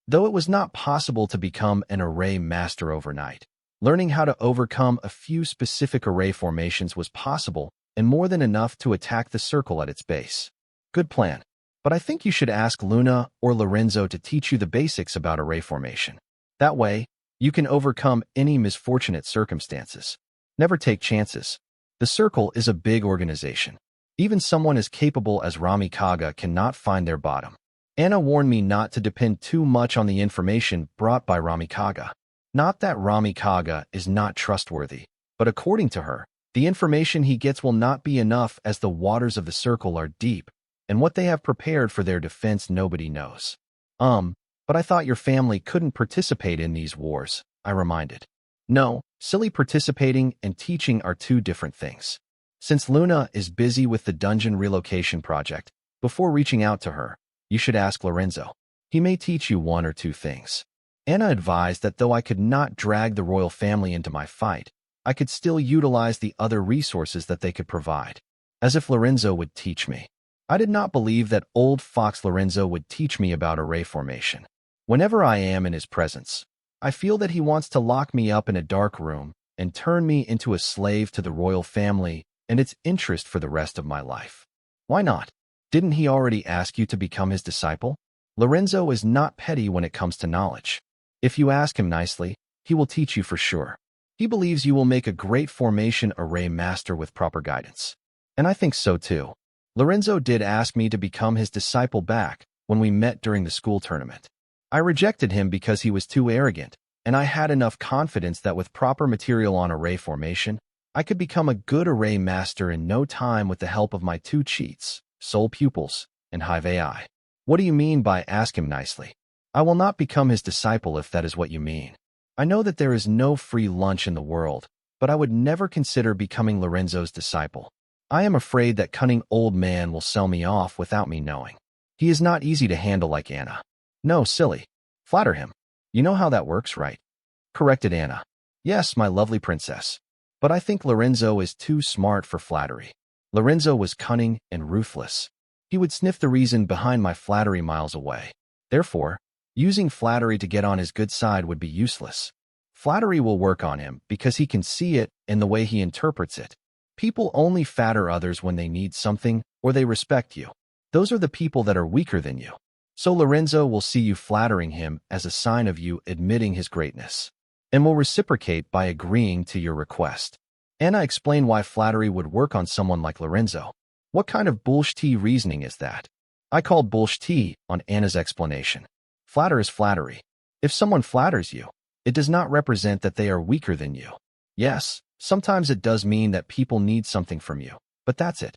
[SPEAKER 1] Though it was not possible to become an array master overnight, learning how to overcome a few specific array formations was possible and more than enough to attack the circle at its base. Good plan. But I think you should ask Luna or Lorenzo to teach you the basics about array formation. That way, you can overcome any misfortunate circumstances. Never take chances. The circle is a big organization. Even someone as capable as Ramikaga cannot find their bottom. Anna warned me not to depend too much on the information brought by Ramikaga. Not that Ramikaga is not trustworthy, but according to her, the information he gets will not be enough as the waters of the circle are deep, and what they have prepared for their defense nobody knows. But I thought your family couldn't participate in these wars, I reminded. No, silly, participating and teaching are two different things. Since Luna is busy with the dungeon relocation project, before reaching out to her, you should ask Lorenzo. He may teach you one or two things. Anna advised that though I could not drag the royal family into my fight, I could still utilize the other resources that they could provide. As if Lorenzo would teach me. I did not believe that old fox Lorenzo would teach me about array formation. Whenever I am in his presence, I feel that he wants to lock me up in a dark room and turn me into a slave to the royal family and its interest for the rest of my life. Why not? Didn't he already ask you to become his disciple? Lorenzo is not petty when it comes to knowledge. If you ask him nicely, he will teach you for sure. He believes you will make a great formation array master with proper guidance. And I think so too. Lorenzo did ask me to become his disciple back when we met during the school tournament. I rejected him because he was too arrogant, and I had enough confidence that with proper material on array formation, I could become a good array master in no time with the help of my two cheats, soul pupils, and hive AI. What do you mean by ask him nicely? I will not become his disciple if that is what you mean. I know that there is no free lunch in the world, but I would never consider becoming Lorenzo's disciple. I am afraid that cunning old man will sell me off without me knowing. He is not easy to handle like Anna. No, silly. Flatter him. You know how that works, right? Corrected Anna. Yes, my lovely princess. But I think Lorenzo is too smart for flattery. Lorenzo was cunning and ruthless. He would sniff the reason behind my flattery miles away. Therefore, using flattery to get on his good side would be useless. Flattery will work on him because he can see it in the way he interprets it. People only flatter others when they need something or they respect you. Those are the people that are weaker than you. So Lorenzo will see you flattering him as a sign of you admitting his greatness, and will reciprocate by agreeing to your request. Anna explained why flattery would work on someone like Lorenzo. What kind of bullshit reasoning is that? I called bullshit on Anna's explanation. Flatter is flattery. If someone flatters you, it does not represent that they are weaker than you. Yes, sometimes it does mean that people need something from you, but that's it.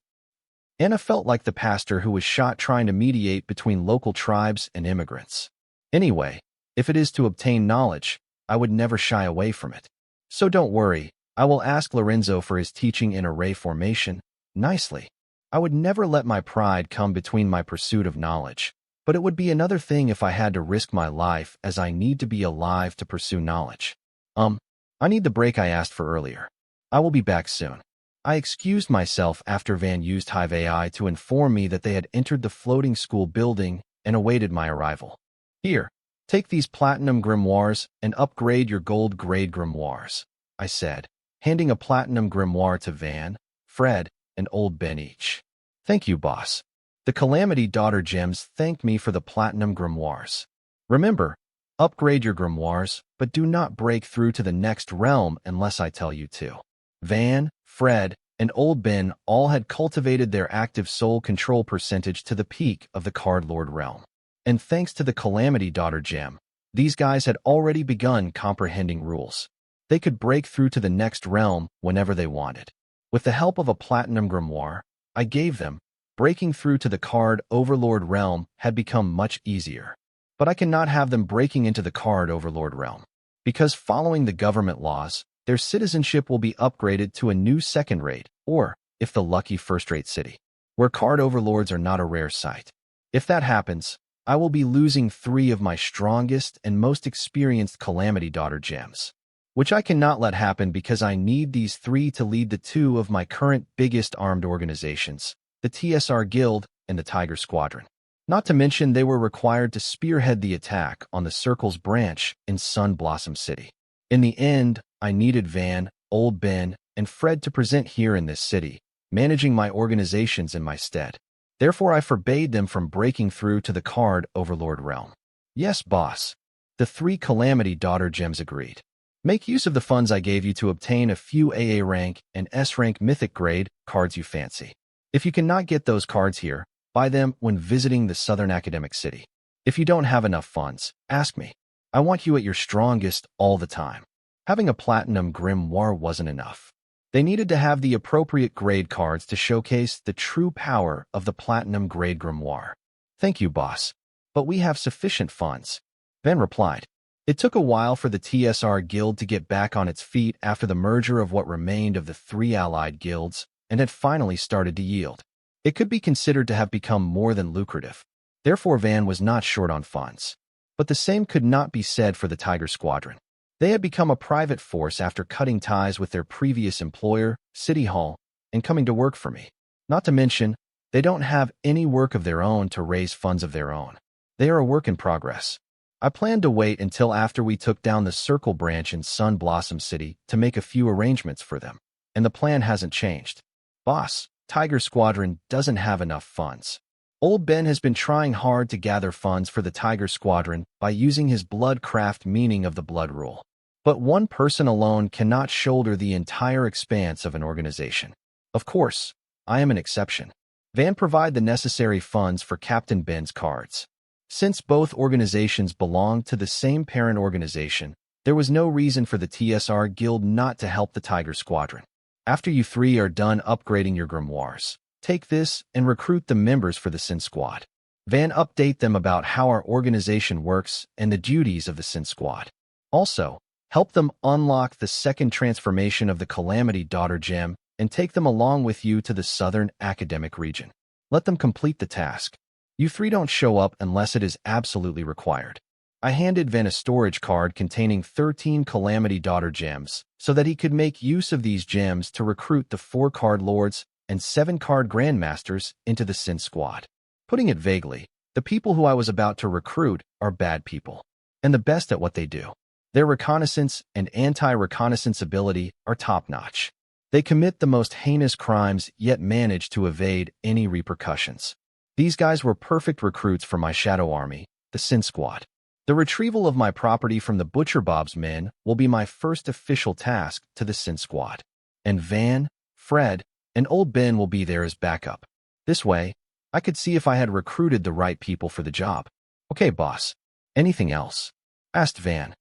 [SPEAKER 1] Anna felt like the pastor who was shot trying to mediate between local tribes and immigrants. Anyway, if it is to obtain knowledge, I would never shy away from it. So don't worry, I will ask Lorenzo for his teaching in array formation, nicely. I would never let my pride come between my pursuit of knowledge, but it would be another thing if I had to risk my life as I need to be alive to pursue knowledge. I need the break I asked for earlier. I will be back soon. I excused myself after Van used Hive AI to inform me that they had entered the floating school building and awaited my arrival. Here, take these platinum grimoires and upgrade your gold-grade grimoires, I said, handing a platinum grimoire to Van, Fred, and Old Ben each. Thank you, boss. The Calamity Daughter gems thanked me for the platinum grimoires. Remember, upgrade your grimoires, but do not break through to the next realm unless I tell you to. Van, Fred, and Old Ben all had cultivated their active soul control percentage to the peak of the Card Lord realm. And thanks to the Calamity Daughter gem, these guys had already begun comprehending rules. They could break through to the next realm whenever they wanted. With the help of a platinum grimoire I gave them, breaking through to the Card Overlord realm had become much easier. But I cannot have them breaking into the Card Overlord realm, because following the government laws, their citizenship will be upgraded to a new second-rate, or, if the lucky first-rate city, where Card Overlords are not a rare sight. If that happens, I will be losing 3 of my strongest and most experienced Calamity Daughter gems, which I cannot let happen because I need these 3 to lead the 2 of my current biggest armed organizations, the TSR Guild and the Tiger Squadron. Not to mention they were required to spearhead the attack on the Circle's branch in Sun Blossom City. In the end, I needed Van, Old Ben, and Fred to present here in this city, managing my organizations in my stead. Therefore, I forbade them from breaking through to the Card Overlord realm. Yes, boss. The 3 Calamity Daughter gems agreed. Make use of the funds I gave you to obtain a few AA rank and S rank mythic grade cards you fancy. If you cannot get those cards here, buy them when visiting the Southern Academic City. If you don't have enough funds, ask me. I want you at your strongest all the time. Having a platinum grimoire wasn't enough. They needed to have the appropriate grade cards to showcase the true power of the platinum grade grimoire. Thank you, boss. But we have sufficient funds. Ben replied. It took a while for the TSR Guild to get back on its feet after the merger of what remained of the 3 allied guilds, and had finally started to yield. It could be considered to have become more than lucrative. Therefore, Van was not short on funds. But the same could not be said for the Tiger Squadron. They had become a private force after cutting ties with their previous employer, City Hall, and coming to work for me. Not to mention, they don't have any work of their own to raise funds of their own. They are a work in progress. I planned to wait until after we took down the Circle branch in Sun Blossom City to make a few arrangements for them, and the plan hasn't changed. Boss, Tiger Squadron doesn't have enough funds. Old Ben has been trying hard to gather funds for the Tiger Squadron by using his bloodcraft meaning of the blood rule. But one person alone cannot shoulder the entire expanse of an organization. Of course, I am an exception. Van provide the necessary funds for Captain Ben's cards. Since both organizations belong to the same parent organization, there was no reason for the TSR Guild not to help the Tiger Squadron. After you 3 are done upgrading your grimoires, take this and recruit the members for the Sin Squad. Van update them about how our organization works and the duties of the Sin Squad. Also, help them unlock the second transformation of the Calamity Daughter gem and take them along with you to the Southern Academic region. Let them complete the task. You 3 don't show up unless it is absolutely required. I handed Van a storage card containing 13 Calamity Daughter gems so that he could make use of these gems to recruit the 4 Card Lords and 7 Card Grandmasters into the Sin Squad. Putting it vaguely, the people who I was about to recruit are bad people, and the best at what they do. Their reconnaissance and anti-reconnaissance ability are top-notch. They commit the most heinous crimes yet manage to evade any repercussions. These guys were perfect recruits for my shadow army, the Sin Squad. The retrieval of my property from the Butcher Bob's men will be my first official task to the Sin Squad. And Van, Fred, and Old Ben will be there as backup. This way, I could see if I had recruited the right people for the job. Okay, boss. Anything else? Asked Van.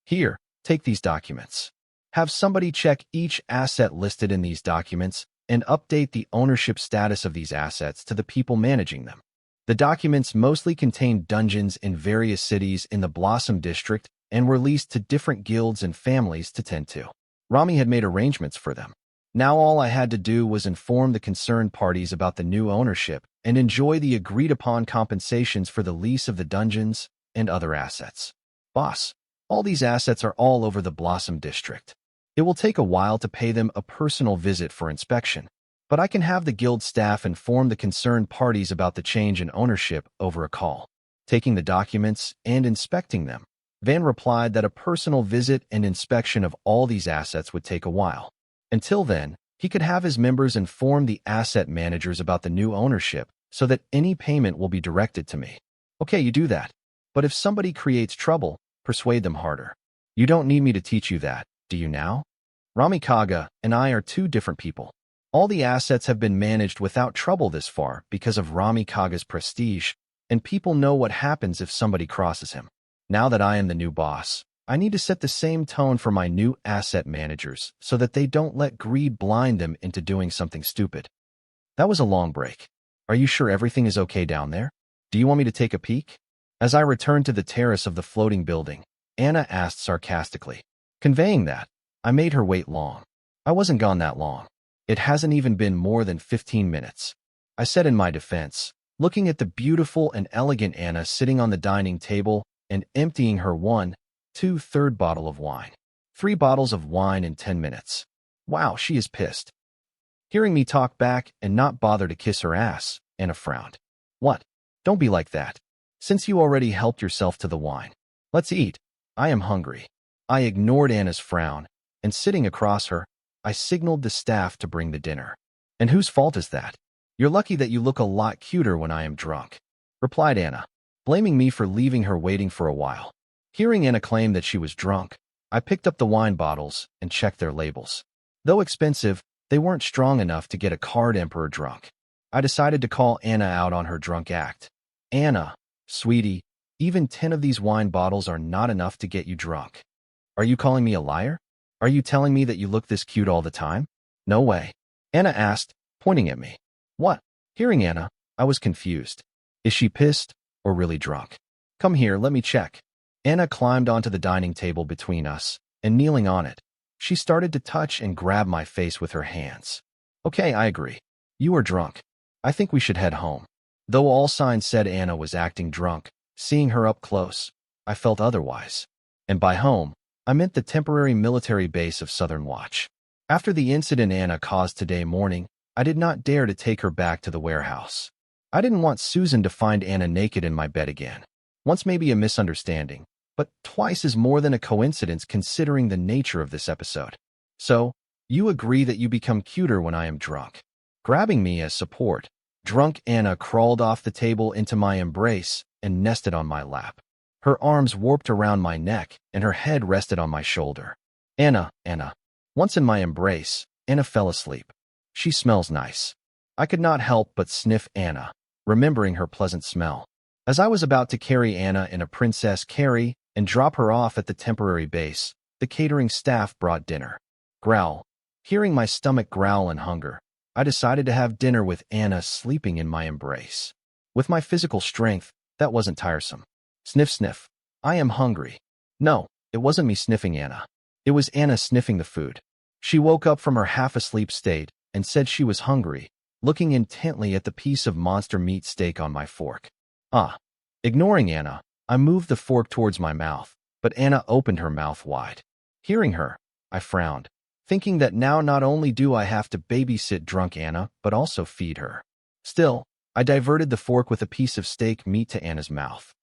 [SPEAKER 1] Here, take these documents. Have somebody check each asset listed in these documents and update the ownership status of these assets to the people managing them. The documents mostly contain dungeons in various cities in the Blossom District and were leased to different guilds and families to tend to. Rami had made arrangements for them. Now all I had to do was inform the concerned parties about the new ownership and enjoy the agreed-upon compensations for the lease of the dungeons and other assets. Boss, all these assets are all over the Blossom District. It will take a while to pay them a personal visit for inspection, but I can have the guild staff inform the concerned parties about the change in ownership over a call. Taking the documents and inspecting them, Van replied that a personal visit and inspection of all these assets would take a while. Until then, he could have his members inform the asset managers about the new ownership so that any payment will be directed to me. Okay, you do that. But if somebody creates trouble, persuade them harder. You don't need me to teach you that, do you now? Rami Kaga and I are two different people. All the assets have been managed without trouble this far because of Rami Kaga's prestige, and people know what happens if somebody crosses him. Now that I am the new boss, I need to set the same tone for my new asset managers so that they don't let greed blind them into doing something stupid. That was a long break. Are you sure everything is okay down there? Do you want me to take a peek? As I returned to the terrace of the floating building, Anna asked sarcastically. Conveying that, I made her wait long. I wasn't gone that long. It hasn't even been more than 15 minutes. I said in my defense, looking at the beautiful and elegant Anna sitting on the dining table and emptying her 1/2 bottle of wine. 3 bottles of wine in 10 minutes. Wow, she is pissed. Hearing me talk back and not bother to kiss her ass, Anna frowned. What? Don't be like that. Since you already helped yourself to the wine. Let's eat. I am hungry. I ignored Anna's frown, and sitting across her, I signaled the staff to bring the dinner. And whose fault is that? You're lucky that you look a lot cuter when I am drunk, replied Anna, blaming me for leaving her waiting for a while. Hearing Anna claim that she was drunk, I picked up the wine bottles and checked their labels. Though expensive, they weren't strong enough to get a card emperor drunk. I decided to call Anna out on her drunk act. Anna, sweetie, even 10 of these wine bottles are not enough to get you drunk. Are you calling me a liar? Are you telling me that you look this cute all the time? No way. Anna asked, pointing at me. What? Hearing Anna, I was confused. Is she pissed or really drunk? Come here, let me check. Anna climbed onto the dining table between us, and kneeling on it, she started to touch and grab my face with her hands. Okay, I agree. You are drunk. I think we should head home. Though all signs said Anna was acting drunk, seeing her up close, I felt otherwise. And by home, I meant the temporary military base of Southern Watch. After the incident Anna caused today morning, I did not dare to take her back to the warehouse. I didn't want Susan to find Anna naked in my bed again. Once may be a misunderstanding, but twice is more than a coincidence considering the nature of this episode. So, you agree that you become cuter when I am drunk. Grabbing me as support, drunk Anna crawled off the table into my embrace and nested on my lap. Her arms warped around my neck and her head rested on my shoulder. Anna. Once in my embrace, Anna fell asleep. She smells nice. I could not help but sniff Anna, remembering her pleasant smell. As I was about to carry Anna in a princess carry and drop her off at the temporary base, the catering staff brought dinner. Growl. Hearing my stomach growl in hunger, I decided to have dinner with Anna sleeping in my embrace. With my physical strength, that wasn't tiresome. Sniff, sniff. I am hungry. No, it wasn't me sniffing Anna. It was Anna sniffing the food. She woke up from her half-asleep state and said she was hungry, looking intently at the piece of monster meat steak on my fork. Ignoring Anna, I moved the fork towards my mouth, but Anna opened her mouth wide. Hearing her, I frowned, thinking that now not only do I have to babysit drunk Anna, but also feed her. Still, I diverted the fork with a piece of steak meat to Anna's mouth.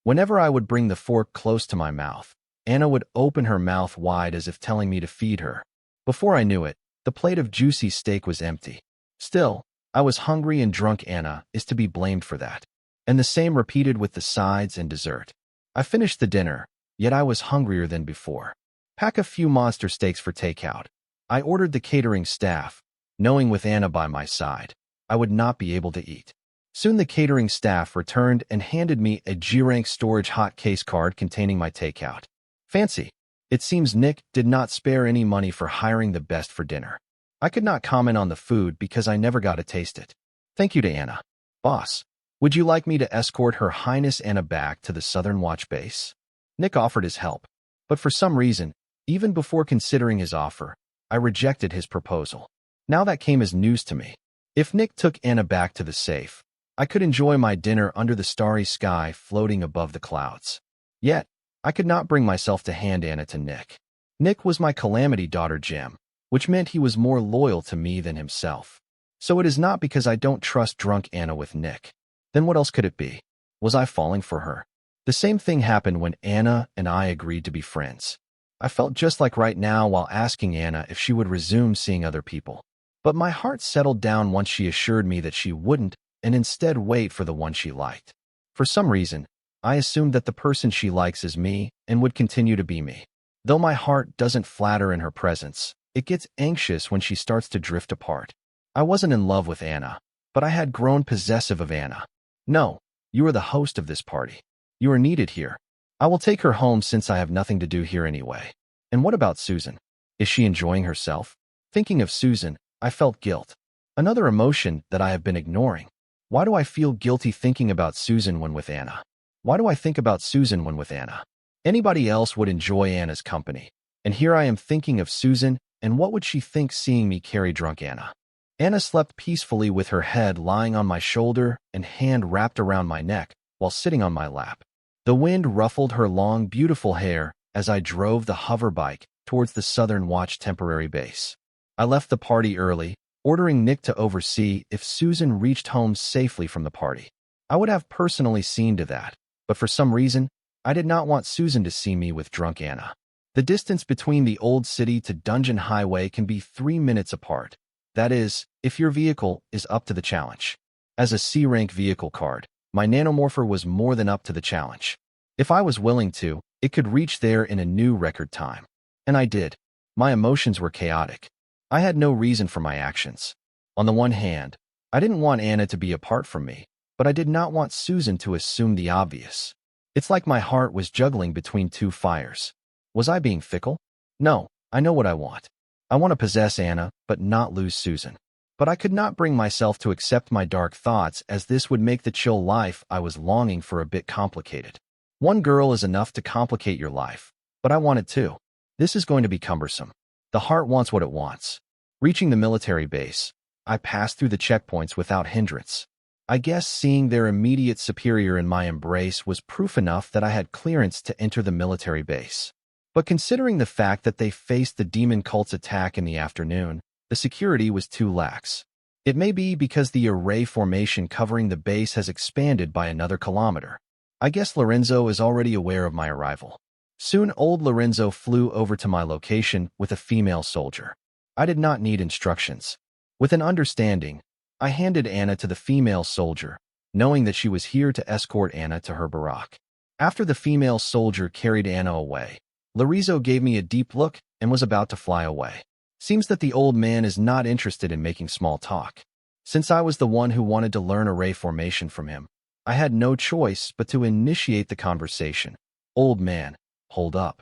[SPEAKER 1] Whenever I would bring the fork close to my mouth, Anna would open her mouth wide as if telling me to feed her. Before I knew it, the plate of juicy steak was empty. Still, I was hungry and drunk. Anna is to be blamed for that. And the same repeated with the sides and dessert. I finished the dinner, yet I was hungrier than before. Pack a few monster steaks for takeout. I ordered the catering staff, knowing with Anna by my side, I would not be able to eat. Soon the catering staff returned and handed me a G-rank storage hot case card containing my takeout. Fancy. It seems Nick did not spare any money for hiring the best for dinner. I could not comment on the food because I never got to taste it. Thank you to Anna. Boss, would you like me to escort Her Highness Anna back to the Southern Watch base? Nick offered his help, but for some reason, even before considering his offer, I rejected his proposal. Now that came as news to me. If Nick took Anna back to the safe, I could enjoy my dinner under the starry sky floating above the clouds. Yet, I could not bring myself to hand Anna to Nick. Nick was my calamity daughter gem, which meant he was more loyal to me than himself. So it is not because I don't trust drunk Anna with Nick. Then what else could it be? Was I falling for her? The same thing happened when Anna and I agreed to be friends. I felt just like right now while asking Anna if she would resume seeing other people. But my heart settled down once she assured me that she wouldn't, and instead wait for the one she liked. For some reason, I assumed that the person she likes is me and would continue to be me. Though my heart doesn't flatter in her presence, it gets anxious when she starts to drift apart. I wasn't in love with Anna, but I had grown possessive of Anna. No, you are the host of this party. You are needed here. I will take her home since I have nothing to do here anyway. And what about Susan? Is she enjoying herself? Thinking of Susan, I felt guilt. Another emotion that I have been ignoring. Why do I feel guilty thinking about Susan when with Anna? Why do I think about Susan when with Anna? Anybody else would enjoy Anna's company. And here I am thinking of Susan, and what would she think seeing me carry drunk Anna? Anna slept peacefully with her head lying on my shoulder and hand wrapped around my neck while sitting on my lap. The wind ruffled her long, beautiful hair as I drove the hover bike towards the Southern Watch temporary base. I left the party early, ordering Nick to oversee if Susan reached home safely from the party. I would have personally seen to that, but for some reason, I did not want Susan to see me with drunk Anna. The distance between the old city to Dungeon Highway can be 3 minutes apart. That is, if your vehicle is up to the challenge. As a C-rank vehicle card, my nanomorpher was more than up to the challenge. If I was willing to, it could reach there in a new record time. And I did. My emotions were chaotic. I had no reason for my actions. On the one hand, I didn't want Anna to be apart from me, but I did not want Susan to assume the obvious. It's like my heart was juggling between two fires. Was I being fickle? No, I know what I want. I want to possess Anna, but not lose Susan. But I could not bring myself to accept my dark thoughts, as this would make the chill life I was longing for a bit complicated. One girl is enough to complicate your life, but I want it too. This is going to be cumbersome. The heart wants what it wants. Reaching the military base, I passed through the checkpoints without hindrance. I guess seeing their immediate superior in my embrace was proof enough that I had clearance to enter the military base. But considering the fact that they faced the demon cult's attack in the afternoon, the security was too lax. It may be because the array formation covering the base has expanded by another kilometer. I guess Lorenzo is already aware of my arrival. Soon old Lorenzo flew over to my location with a female soldier. I did not need instructions. With an understanding, I handed Anna to the female soldier, knowing that she was here to escort Anna to her barack. After the female soldier carried Anna away, Lorenzo gave me a deep look and was about to fly away. Seems that the old man is not interested in making small talk. Since I was the one who wanted to learn array formation from him, I had no choice but to initiate the conversation. Old man, hold up.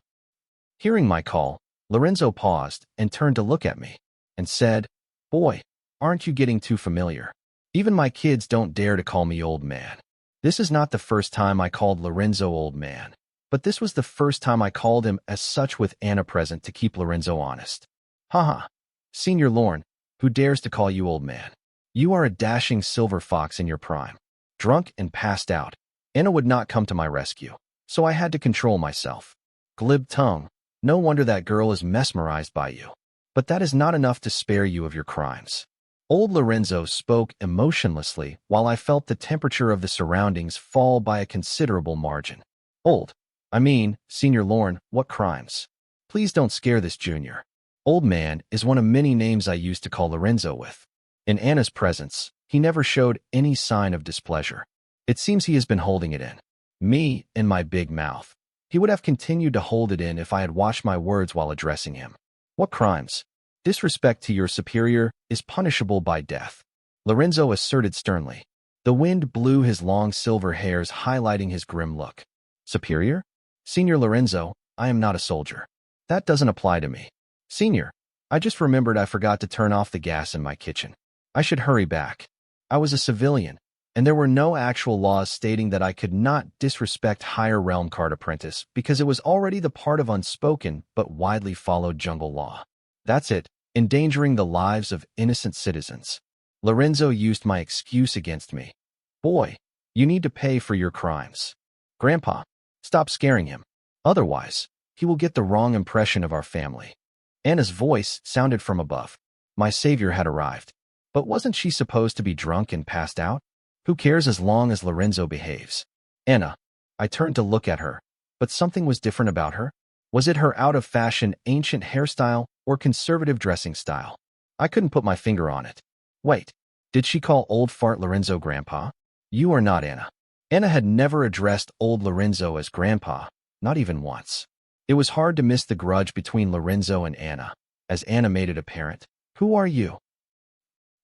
[SPEAKER 1] Hearing my call, Lorenzo paused and turned to look at me and said, "Boy, aren't you getting too familiar? Even my kids don't dare to call me old man." This is not the first time I called Lorenzo old man, but this was the first time I called him as such with Anna present to keep Lorenzo honest. Haha, Senior Lorne, who dares to call you old man? You are a dashing silver fox in your prime. Drunk and passed out, Anna would not come to my rescue, so I had to control myself. Glib tongue, no wonder that girl is mesmerized by you. But that is not enough to spare you of your crimes. Old Lorenzo spoke emotionlessly while I felt the temperature of the surroundings fall by a considerable margin. Senior Lorne, what crimes? Please don't scare this junior. Old man is one of many names I used to call Lorenzo with. In Anna's presence, he never showed any sign of displeasure. It seems he has been holding it in. Me, in my big mouth. He would have continued to hold it in if I had watched my words while addressing him. What crimes? Disrespect to your superior is punishable by death, Lorenzo asserted sternly. The wind blew his long silver hairs, highlighting his grim look. Superior? Senior Lorenzo, I am not a soldier. That doesn't apply to me. Senior, I just remembered I forgot to turn off the gas in my kitchen. I should hurry back. I was a civilian, and there were no actual laws stating that I could not disrespect higher realm card apprentice because it was already the part of unspoken but widely followed jungle law. That's it, endangering the lives of innocent citizens. Lorenzo used my excuse against me. Boy, you need to pay for your crimes. Grandpa, stop scaring him. Otherwise, he will get the wrong impression of our family. Anna's voice sounded from above. My savior had arrived. But wasn't she supposed to be drunk and passed out? Who cares as long as Lorenzo behaves? Anna. I turned to look at her, but something was different about her. Was it her out-of-fashion ancient hairstyle or conservative dressing style? I couldn't put my finger on it. Wait, did she call old fart Lorenzo grandpa? You are not Anna. Anna had never addressed old Lorenzo as grandpa, not even once. It was hard to miss the grudge between Lorenzo and Anna, as Anna made it apparent. Who are you?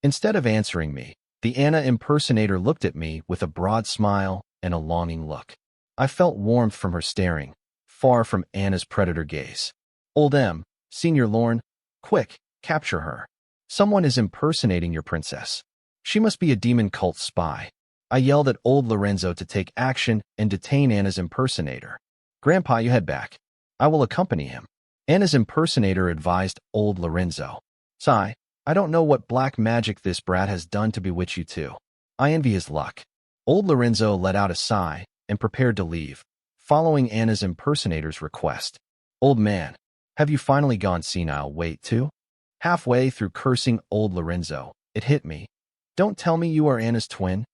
[SPEAKER 1] Instead of answering me, the Anna impersonator looked at me with a broad smile and a longing look. I felt warmth from her staring, far from Anna's predator gaze. Old M, Senior Lorne, quick, capture her. Someone is impersonating your princess. She must be a demon cult spy. I yelled at old Lorenzo to take action and detain Anna's impersonator. Grandpa, you head back. I will accompany him. Anna's impersonator advised old Lorenzo. Sigh, I don't know what black magic this brat has done to bewitch you two. I envy his luck. Old Lorenzo let out a sigh and prepared to leave, following Anna's impersonator's request. Old man, have you finally gone senile? Wait, too? Halfway through cursing old Lorenzo, it hit me. Don't tell me you are Anna's twin?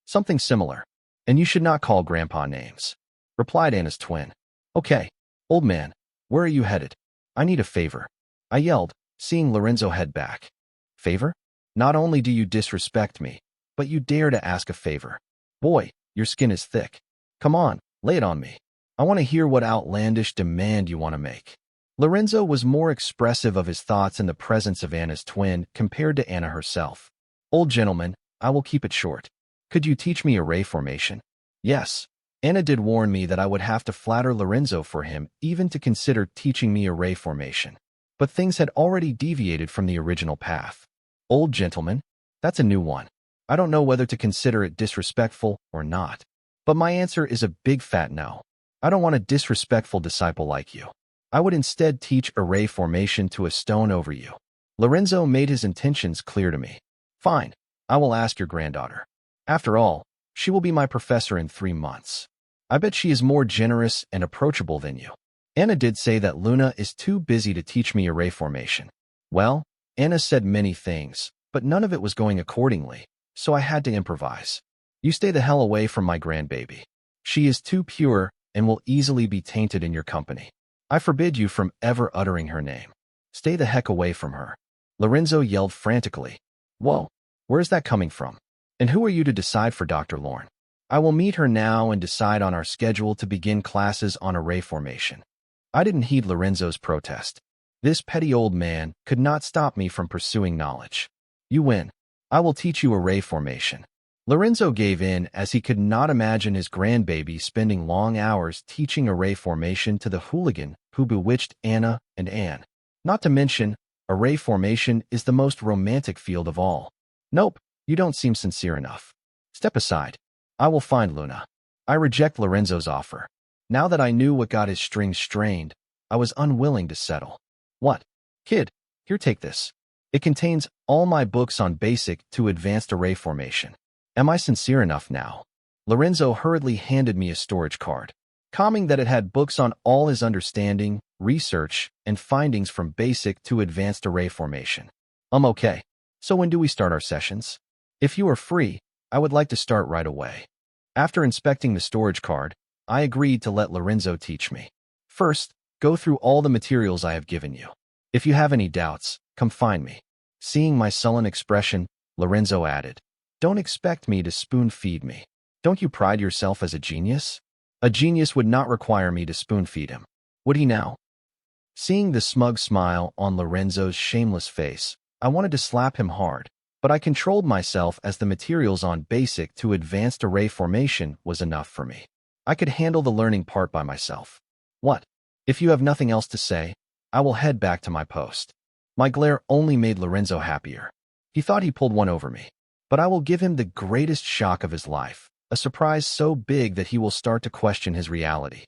[SPEAKER 1] Something similar. And you should not call Grandpa names, replied Anna's twin. Okay, old man, where are you headed? I need a favor, I yelled, seeing Lorenzo head back. Favor? Not only do you disrespect me, but you dare to ask a favor. Boy, your skin is thick. Come on, lay it on me. I want to hear what outlandish demand you want to make. Lorenzo was more expressive of his thoughts in the presence of Anna's twin compared to Anna herself. Old gentleman, I will keep it short. Could you teach me array formation? Yes. Anna did warn me that I would have to flatter Lorenzo for him even to consider teaching me array formation. But things had already deviated from the original path. Old gentleman? That's a new one. I don't know whether to consider it disrespectful or not. But my answer is a big fat no. I don't want a disrespectful disciple like you. I would instead teach array formation to a stone over you. Lorenzo made his intentions clear to me. Fine, I will ask your granddaughter. After all, she will be my professor in 3 months. I bet she is more generous and approachable than you. Anna did say that Luna is too busy to teach me array formation. Well, Anna said many things, but none of it was going accordingly, so I had to improvise. You stay the hell away from my grandbaby. She is too pure and will easily be tainted in your company. I forbid you from ever uttering her name. Stay the heck away from her. Lorenzo yelled frantically. Whoa, where's that coming from? And who are you to decide for Dr. Lorne? I will meet her now and decide on our schedule to begin classes on array formation. I didn't heed Lorenzo's protest. This petty old man could not stop me from pursuing knowledge. You win. I will teach you array formation. Lorenzo gave in as he could not imagine his grandbaby spending long hours teaching array formation to the hooligan who bewitched Anna and Anne. Not to mention, array formation is the most romantic field of all. Nope, you don't seem sincere enough. Step aside. I will find Luna. I reject Lorenzo's offer. Now that I knew what got his strings strained, I was unwilling to settle. What? Kid, here, take this. It contains all my books on basic to advanced array formation. Am I sincere enough now? Lorenzo hurriedly handed me a storage card, commenting that it had books on all his understanding, research, and findings from basic to advanced array formation. Okay. So when do we start our sessions? If you are free, I would like to start right away. After inspecting the storage card, I agreed to let Lorenzo teach me. First, go through all the materials I have given you. If you have any doubts, come find me. Seeing my sullen expression, Lorenzo added. Don't expect me to spoon-feed me. Don't you pride yourself as a genius? A genius would not require me to spoon-feed him. Would he now? Seeing the smug smile on Lorenzo's shameless face, I wanted to slap him hard, but I controlled myself as the materials on basic to advanced array formation was enough for me. I could handle the learning part by myself. What? If you have nothing else to say, I will head back to my post. My glare only made Lorenzo happier. He thought he pulled one over me. But I will give him the greatest shock of his life, a surprise so big that he will start to question his reality.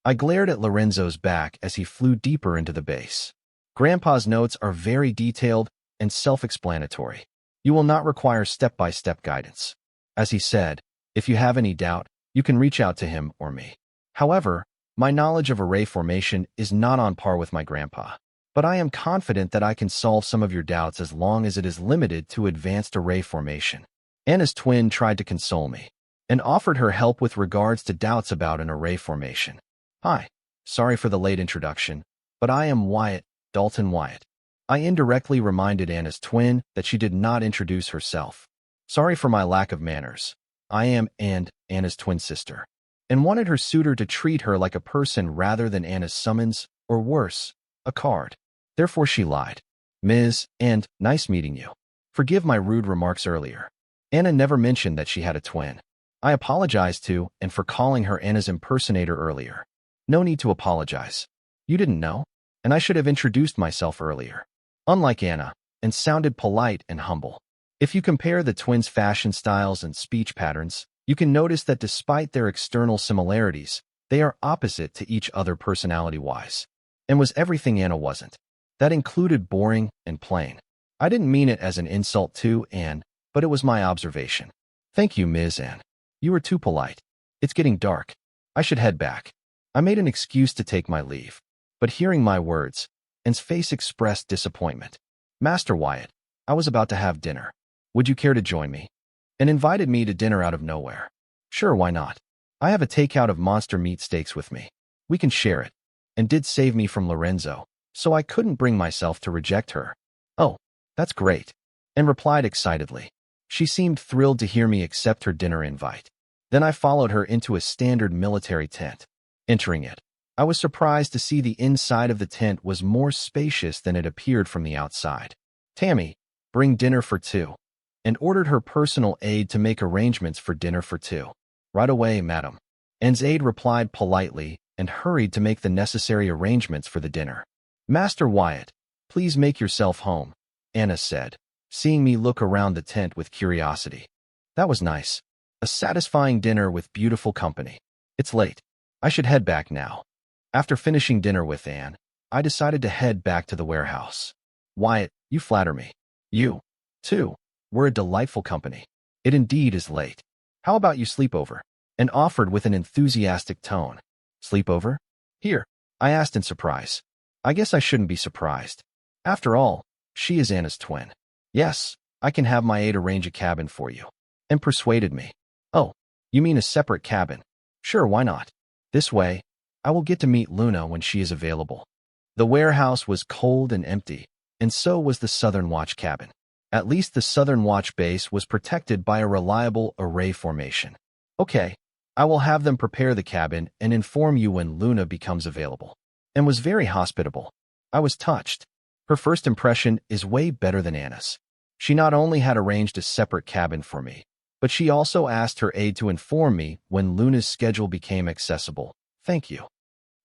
[SPEAKER 1] I glared at Lorenzo's back as he flew deeper into the base. Grandpa's notes are very detailed and self-explanatory. You will not require step-by-step guidance. As he said, if you have any doubt, you can reach out to him or me. However, my knowledge of array formation is not on par with my grandpa. But I am confident that I can solve some of your doubts as long as it is limited to advanced array formation. Anna's twin tried to console me and offered her help with regards to doubts about an array formation. Hi, sorry for the late introduction, but I am Wyatt, Dalton Wyatt. I indirectly reminded Anna's twin that she did not introduce herself. Sorry for my lack of manners. I am Anna's twin sister, and wanted her suitor to treat her like a person rather than Anna's summons, or worse, a card. Therefore she lied. Ms. and nice meeting you. Forgive my rude remarks earlier. Anna never mentioned that she had a twin. I apologized to and for calling her Anna's impersonator earlier. No need to apologize. You didn't know, and I should have introduced myself earlier. Unlike Anna, and sounded polite and humble. If you compare the twins' fashion styles and speech patterns, you can notice that despite their external similarities, they are opposite to each other personality-wise. And was everything Anna wasn't. That included boring and plain. I didn't mean it as an insult to Anne, but it was my observation. Thank you, Ms. Anne. You were too polite. It's getting dark. I should head back. I made an excuse to take my leave. But hearing my words, Anne's face expressed disappointment. Master Wyatt, I was about to have dinner. Would you care to join me? Anne invited me to dinner out of nowhere. Sure, why not? I have a takeout of monster meat steaks with me. We can share it. And did save me from Lorenzo, so I couldn't bring myself to reject her. Oh, that's great. And replied excitedly. She seemed thrilled to hear me accept her dinner invite. Then I followed her into a standard military tent. Entering it, I was surprised to see the inside of the tent was more spacious than it appeared from the outside. Tammy, bring dinner for two. And ordered her personal aide to make arrangements for dinner for two. Right away, madam. Anne's aide replied politely and hurried to make the necessary arrangements for the dinner. Master Wyatt, please make yourself home, Anna said, seeing me look around the tent with curiosity. That was nice. A satisfying dinner with beautiful company. It's late. I should head back now. After finishing dinner with Anne, I decided to head back to the warehouse. Wyatt, you flatter me. You, too, were a delightful company. It indeed is late. How about you sleep over? Anne offered with an enthusiastic tone. Sleep over? Here, I asked in surprise. I guess I shouldn't be surprised. After all, she is Anna's twin. Yes, I can have my aide arrange a cabin for you. And persuaded me. Oh, you mean a separate cabin? Sure, why not? This way, I will get to meet Luna when she is available. The warehouse was cold and empty, and so was the Southern Watch cabin. At least the Southern Watch base was protected by a reliable array formation. Okay, I will have them prepare the cabin and inform you when Luna becomes available. And was very hospitable. I was touched. Her first impression is way better than Anna's. She not only had arranged a separate cabin for me, but she also asked her aide to inform me when Luna's schedule became accessible. Thank you.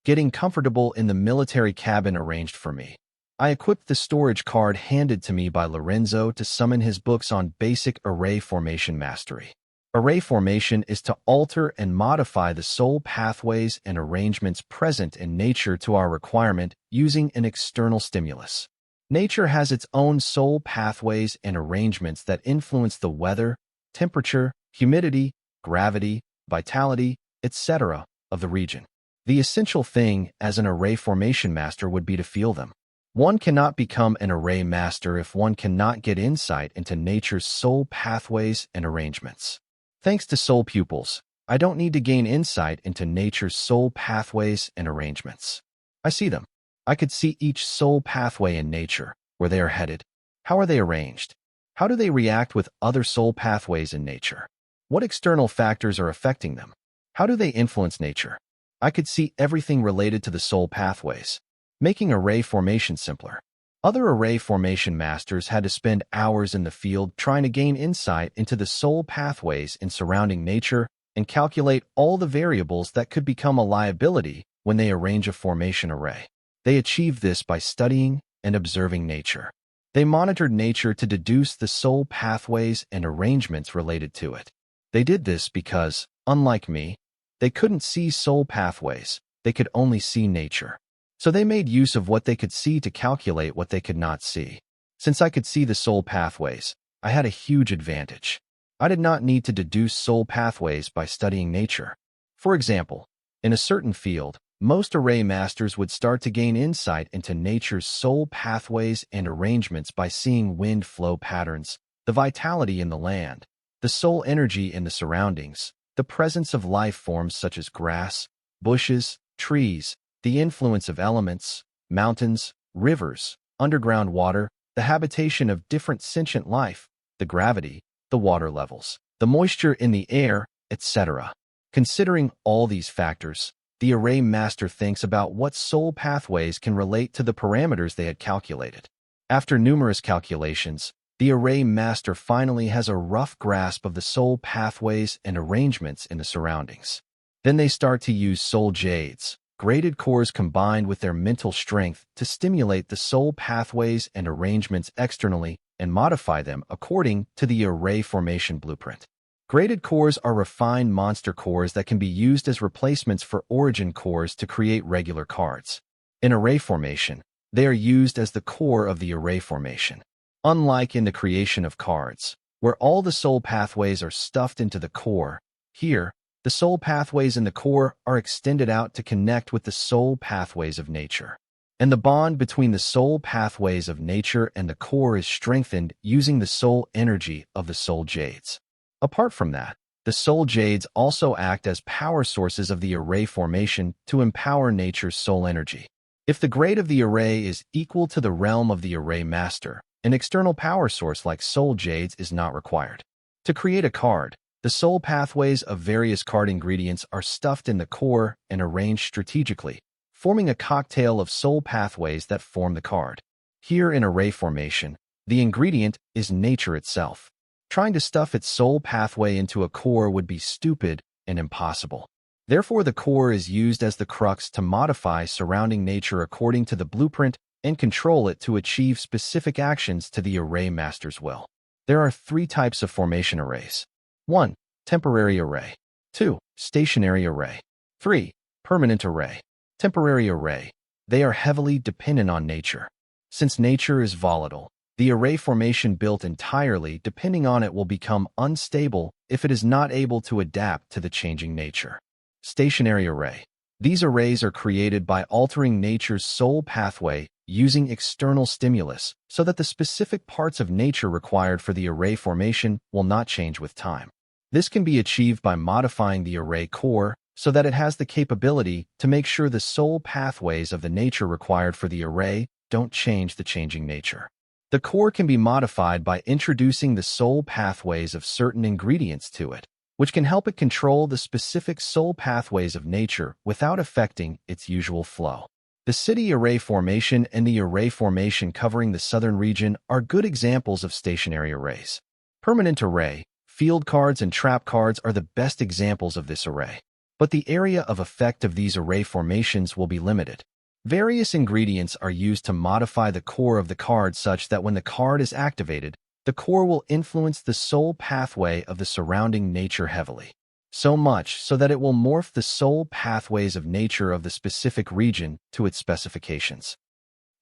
[SPEAKER 1] Getting comfortable in the military cabin arranged for me, I equipped the storage card handed to me by Lorenzo to summon his books on basic array formation mastery. Array formation is to alter and modify the soul pathways and arrangements present in nature to our requirement using an external stimulus. Nature has its own soul pathways and arrangements that influence the weather, temperature, humidity, gravity, vitality, etc. of the region. The essential thing as an array formation master would be to feel them. One cannot become an array master if one cannot get insight into nature's soul pathways and arrangements. Thanks to soul pupils, I don't need to gain insight into nature's soul pathways and arrangements. I see them. I could see each soul pathway in nature, where they are headed. How are they arranged? How do they react with other soul pathways in nature? What external factors are affecting them? How do they influence nature? I could see everything related to the soul pathways, making array formation simpler. Other array formation masters had to spend hours in the field trying to gain insight into the soul pathways in surrounding nature and calculate all the variables that could become a liability when they arrange a formation array. They achieved this by studying and observing nature. They monitored nature to deduce the soul pathways and arrangements related to it. They did this because, unlike me, they couldn't see soul pathways, they could only see nature. So they made use of what they could see to calculate what they could not see. Since I could see the soul pathways, I had a huge advantage. I did not need to deduce soul pathways by studying nature. For example, in a certain field, most array masters would start to gain insight into nature's soul pathways and arrangements by seeing wind flow patterns, the vitality in the land, the soul energy in the surroundings, the presence of life forms such as grass, bushes, trees, the influence of elements, mountains, rivers, underground water, the habitation of different sentient life, the gravity, the water levels, the moisture in the air, etc. Considering all these factors, the array master thinks about what soul pathways can relate to the parameters they had calculated. After numerous calculations, the array master finally has a rough grasp of the soul pathways and arrangements in the surroundings. Then they start to use soul jades, graded cores combined with their mental strength to stimulate the soul pathways and arrangements externally and modify them according to the array formation blueprint. Graded cores are refined monster cores that can be used as replacements for origin cores to create regular cards. In array formation, they are used as the core of the array formation. Unlike in the creation of cards, where all the soul pathways are stuffed into the core, here, the soul pathways in the core are extended out to connect with the soul pathways of nature. And the bond between the soul pathways of nature and the core is strengthened using the soul energy of the soul jades. Apart from that, the soul jades also act as power sources of the array formation to empower nature's soul energy. If the grade of the array is equal to the realm of the array master, an external power source like soul jades is not required. To create a card, the soul pathways of various card ingredients are stuffed in the core and arranged strategically, forming a cocktail of soul pathways that form the card. Here in array formation, the ingredient is nature itself. Trying to stuff its soul pathway into a core would be stupid and impossible. Therefore, the core is used as the crux to modify surrounding nature according to the blueprint and control it to achieve specific actions to the array master's will. There are 3 types of formation arrays. 1. Temporary array. 2. Stationary array. 3. Permanent array. Temporary array. They are heavily dependent on nature. Since nature is volatile, the array formation built entirely depending on it will become unstable if it is not able to adapt to the changing nature. Stationary array. These arrays are created by altering nature's soul pathway using external stimulus so that the specific parts of nature required for the array formation will not change with time. This can be achieved by modifying the array core so that it has the capability to make sure the soul pathways of the nature required for the array don't change the changing nature. The core can be modified by introducing the soul pathways of certain ingredients to it, which can help it control the specific soul pathways of nature without affecting its usual flow. The city array formation and the array formation covering the southern region are good examples of stationary arrays. Permanent array, field cards, and trap cards are the best examples of this array. But the area of effect of these array formations will be limited. Various ingredients are used to modify the core of the card such that when the card is activated, the core will influence the soul pathway of the surrounding nature heavily. So much so that it will morph the soul pathways of nature of the specific region to its specifications.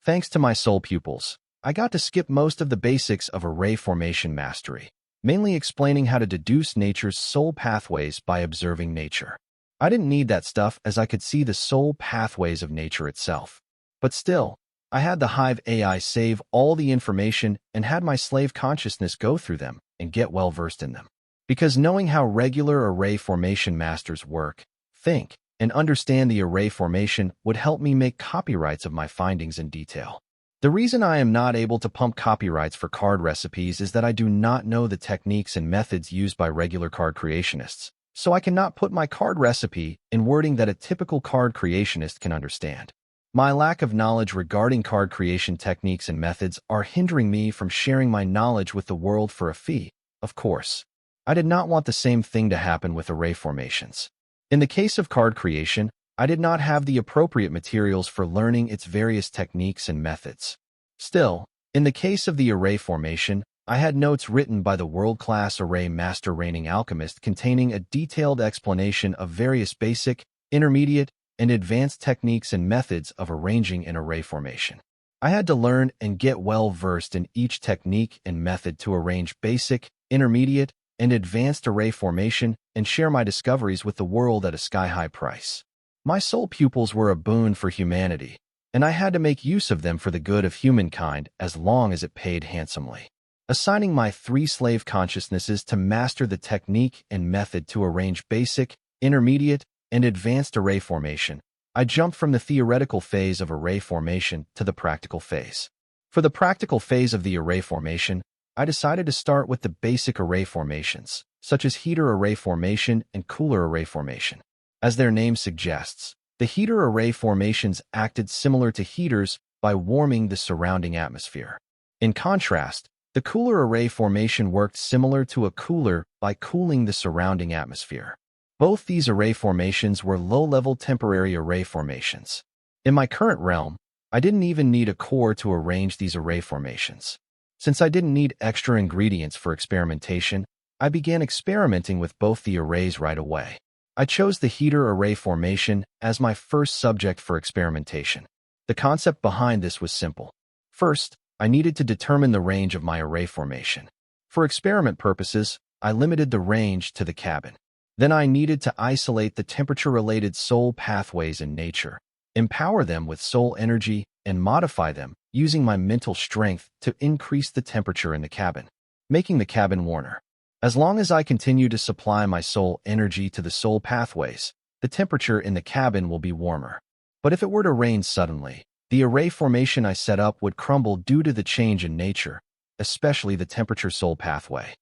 [SPEAKER 1] Thanks to my soul pupils, I got to skip most of the basics of array formation mastery, mainly explaining how to deduce nature's soul pathways by observing nature. I didn't need that stuff as I could see the soul pathways of nature itself. But still, I had the Hive AI save all the information and had my slave consciousness go through them and get well versed in them. Because knowing how regular array formation masters work, think, and understand the array formation would help me make copyrights of my findings in detail. The reason I am not able to pump copyrights for card recipes is that I do not know the techniques and methods used by regular card creationists, so I cannot put my card recipe in wording that a typical card creationist can understand. My lack of knowledge regarding card creation techniques and methods are hindering me from sharing my knowledge with the world for a fee, of course. I did not want the same thing to happen with array formations. In the case of card creation, I did not have the appropriate materials for learning its various techniques and methods. Still, in the case of the array formation, I had notes written by the world-class array master reigning alchemist containing a detailed explanation of various basic, intermediate, and advanced techniques and methods of arranging an array formation. I had to learn and get well-versed in each technique and method to arrange basic, intermediate, and advanced array formation and share my discoveries with the world at a sky-high price. My soul pupils were a boon for humanity, and I had to make use of them for the good of humankind as long as it paid handsomely. Assigning my 3 slave consciousnesses to master the technique and method to arrange basic, intermediate, and advanced array formation, I jumped from the theoretical phase of array formation to the practical phase. For the practical phase of the array formation, I decided to start with the basic array formations, such as heater array formation and cooler array formation. As their name suggests, the heater array formations acted similar to heaters by warming the surrounding atmosphere. In contrast, the cooler array formation worked similar to a cooler by cooling the surrounding atmosphere. Both these array formations were low-level temporary array formations. In my current realm, I didn't even need a core to arrange these array formations. Since I didn't need extra ingredients for experimentation, I began experimenting with both the arrays right away. I chose the heater array formation as my first subject for experimentation. The concept behind this was simple. First, I needed to determine the range of my array formation. For experiment purposes, I limited the range to the cabin. Then I needed to isolate the temperature-related soul pathways in nature, empower them with soul energy, and modify them using my mental strength to increase the temperature in the cabin, making the cabin warmer. As long as I continue to supply my soul energy to the soul pathways, the temperature in the cabin will be warmer. But if it were to rain suddenly, the array formation I set up would crumble due to the change in nature, especially the temperature soul pathway.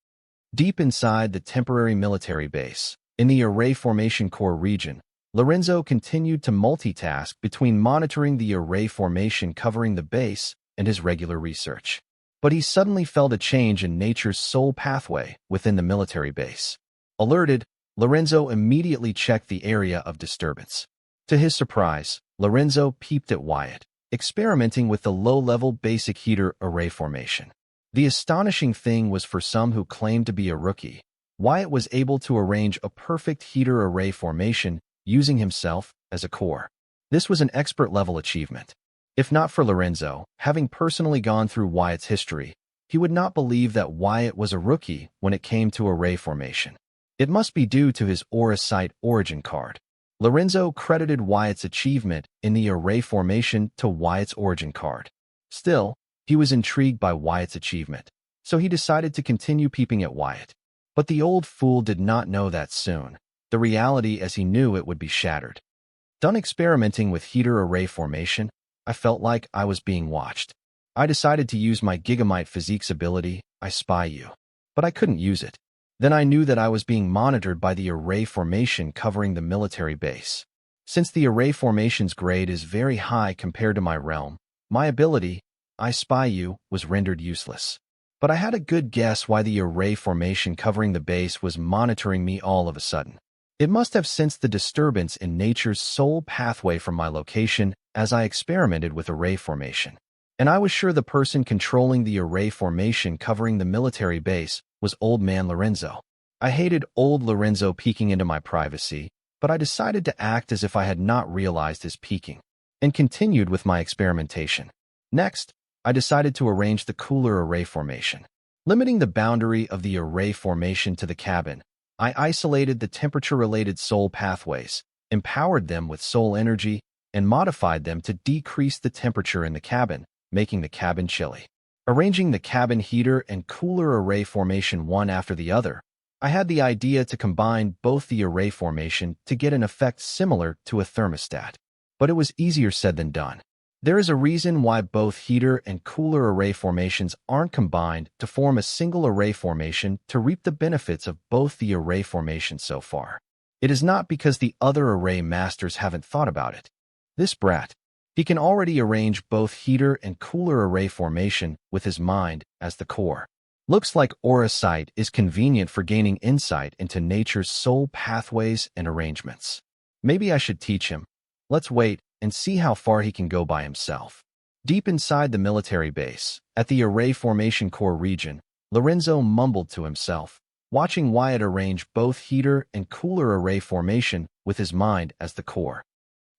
[SPEAKER 1] Deep inside the temporary military base, in the array formation core region, Lorenzo continued to multitask between monitoring the array formation covering the base and his regular research. But he suddenly felt a change in nature's soul pathway within the military base. Alerted, Lorenzo immediately checked the area of disturbance. To his surprise, Lorenzo peeped at Wyatt, experimenting with the low-level basic heater array formation. The astonishing thing was for some who claimed to be a rookie, Wyatt was able to arrange a perfect heater array formation using himself as a core. This was an expert-level achievement. If not for Lorenzo, having personally gone through Wyatt's history, he would not believe that Wyatt was a rookie when it came to array formation. It must be due to his Aura Sight origin card. Lorenzo credited Wyatt's achievement in the array formation to Wyatt's origin card. Still, he was intrigued by Wyatt's achievement, so he decided to continue peeping at Wyatt. But the old fool did not know that soon, the reality as he knew it would be shattered. Done experimenting with heater array formation, I felt like I was being watched. I decided to use my Gigamite Physique's ability, I Spy You. But I couldn't use it. Then I knew that I was being monitored by the array formation covering the military base. Since the array formation's grade is very high compared to my realm, my ability, I Spy You, was rendered useless. But I had a good guess why the array formation covering the base was monitoring me all of a sudden. It must have sensed the disturbance in nature's soul pathway from my location as I experimented with array formation. And I was sure the person controlling the array formation covering the military base was Old Man Lorenzo. I hated old Lorenzo peeking into my privacy, but I decided to act as if I had not realized his peeking, and continued with my experimentation. Next, I decided to arrange the cooler array formation. Limiting the boundary of the array formation to the cabin, I isolated the temperature-related soul pathways, empowered them with soul energy, and modified them to decrease the temperature in the cabin, making the cabin chilly. Arranging the cabin heater and cooler array formation one after the other, I had the idea to combine both the array formation to get an effect similar to a thermostat. But it was easier said than done. There is a reason why both heater and cooler array formations aren't combined to form a single array formation to reap the benefits of both the array formations so far. It is not because the other array masters haven't thought about it. This brat, he can already arrange both heater and cooler array formation with his mind as the core. Looks like aura sight is convenient for gaining insight into nature's soul pathways and arrangements. Maybe I should teach him. Let's wait and see how far he can go by himself. Deep inside the military base, at the array formation core region, Lorenzo mumbled to himself, watching Wyatt arrange both heater and cooler array formation with his mind as the core.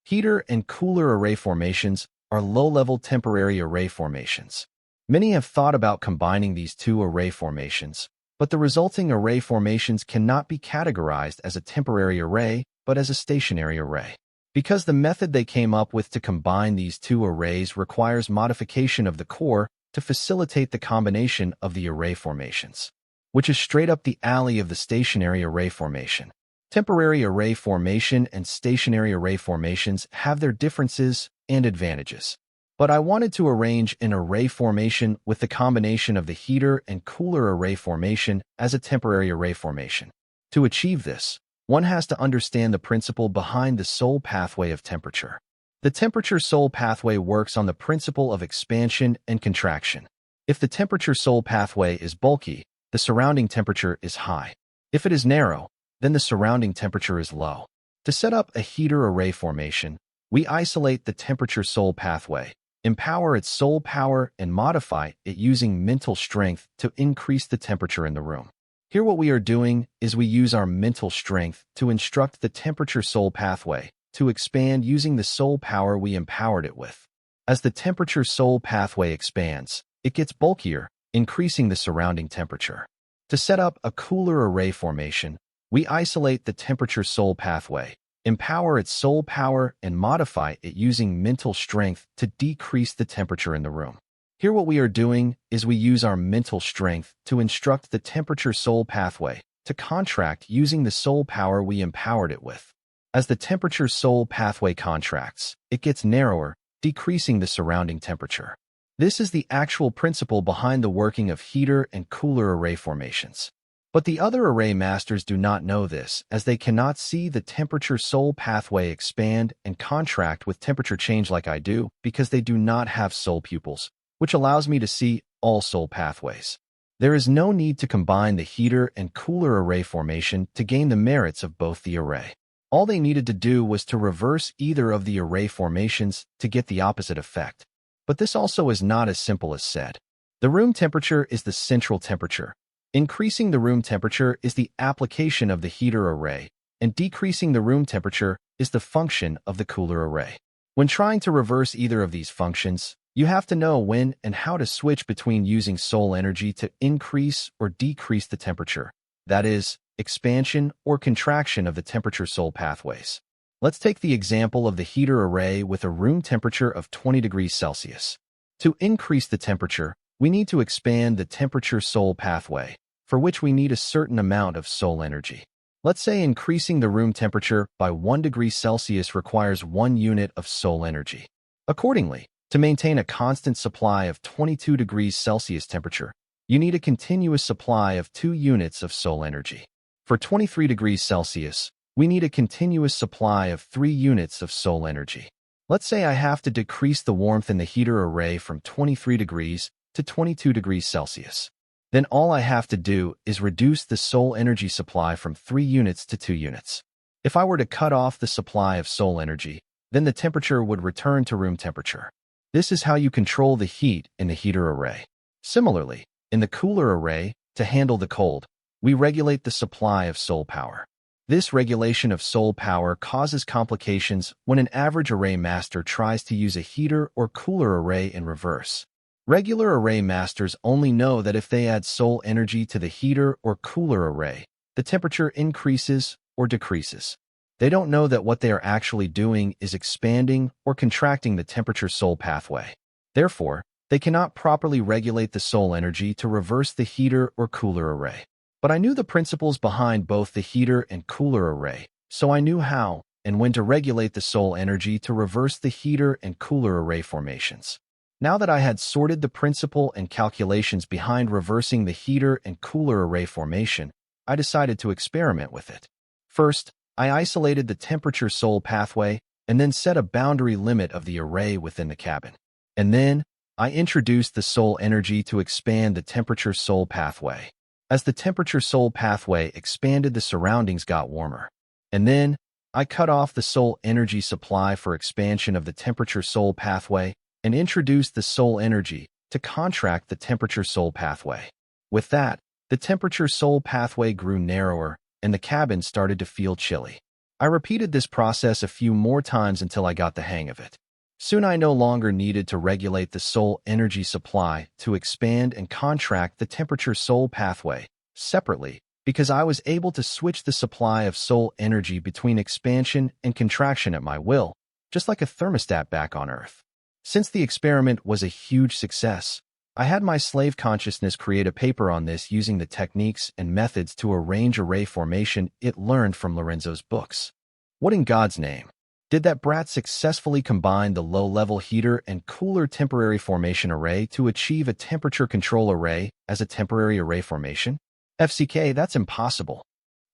[SPEAKER 1] Heater and cooler array formations are low-level temporary array formations. Many have thought about combining these two array formations, but the resulting array formations cannot be categorized as a temporary array, but as a stationary array. Because the method they came up with to combine these two arrays requires modification of the core to facilitate the combination of the array formations, which is straight up the alley of the stationary array formation. Temporary array formation and stationary array formations have their differences and advantages. But I wanted to arrange an array formation with the combination of the heater and cooler array formation as a temporary array formation. To achieve this, one has to understand the principle behind the soul pathway of temperature. The temperature soul pathway works on the principle of expansion and contraction. If the temperature soul pathway is bulky, the surrounding temperature is high. If it is narrow, then the surrounding temperature is low. To set up a heater array formation, we isolate the temperature soul pathway, empower its soul power, and modify it using mental strength to increase the temperature in the room. Here what we are doing is we use our mental strength to instruct the temperature soul pathway to expand using the soul power we empowered it with. As the temperature soul pathway expands, it gets bulkier, increasing the surrounding temperature. To set up a cooler array formation, we isolate the temperature soul pathway, empower its soul power, and modify it using mental strength to decrease the temperature in the room. Here what we are doing is we use our mental strength to instruct the temperature soul pathway to contract using the soul power we empowered it with. As the temperature soul pathway contracts, it gets narrower, decreasing the surrounding temperature. This is the actual principle behind the working of heater and cooler array formations. But the other array masters do not know this, as they cannot see the temperature soul pathway expand and contract with temperature change like I do, because they do not have soul pupils, which allows me to see all soul pathways. There is no need to combine the heater and cooler array formation to gain the merits of both the array. All they needed to do was to reverse either of the array formations to get the opposite effect. But this also is not as simple as said. The room temperature is the central temperature. Increasing the room temperature is the application of the heater array, and decreasing the room temperature is the function of the cooler array. When trying to reverse either of these functions, you have to know when and how to switch between using soul energy to increase or decrease the temperature, that is, expansion or contraction of the temperature soul pathways. Let's take the example of the heater array with a room temperature of 20 degrees Celsius. To increase the temperature, we need to expand the temperature soul pathway, for which we need a certain amount of soul energy. Let's say increasing the room temperature by 1 degree Celsius requires 1 unit of soul energy. Accordingly, to maintain a constant supply of 22 degrees Celsius temperature, you need a continuous supply of 2 units of soul energy. For 23 degrees Celsius, we need a continuous supply of 3 units of soul energy. Let's say I have to decrease the warmth in the heater array from 23 degrees to 22 degrees Celsius. Then all I have to do is reduce the soul energy supply from 3 units to 2 units. If I were to cut off the supply of soul energy, then the temperature would return to room temperature. This is how you control the heat in the heater array. Similarly, in the cooler array, to handle the cold, we regulate the supply of soul power. This regulation of soul power causes complications when an average array master tries to use a heater or cooler array in reverse. Regular array masters only know that if they add soul energy to the heater or cooler array, the temperature increases or decreases. They don't know that what they are actually doing is expanding or contracting the temperature soul pathway. Therefore, they cannot properly regulate the soul energy to reverse the heater or cooler array. But I knew the principles behind both the heater and cooler array, so I knew how, and when to regulate the soul energy to reverse the heater and cooler array formations. Now that I had sorted the principle and calculations behind reversing the heater and cooler array formation, I decided to experiment with it. First, I isolated the temperature soul pathway and then set a boundary limit of the array within the cabin. And then, I introduced the soul energy to expand the temperature soul pathway. As the temperature soul pathway expanded, the surroundings got warmer. And then, I cut off the soul energy supply for expansion of the temperature soul pathway and introduced the soul energy to contract the temperature soul pathway. With that, the temperature soul pathway grew narrower and the cabin started to feel chilly. I repeated this process a few more times until I got the hang of it. Soon I no longer needed to regulate the soul energy supply to expand and contract the temperature soul pathway separately because I was able to switch the supply of soul energy between expansion and contraction at my will, just like a thermostat back on Earth. Since the experiment was a huge success, I had my slave consciousness create a paper on this using the techniques and methods to arrange array formation it learned from Lorenzo's books. What in God's name? Did that brat successfully combine the low-level heater and cooler temporary formation array to achieve a temperature control array as a temporary array formation? FCK, that's impossible.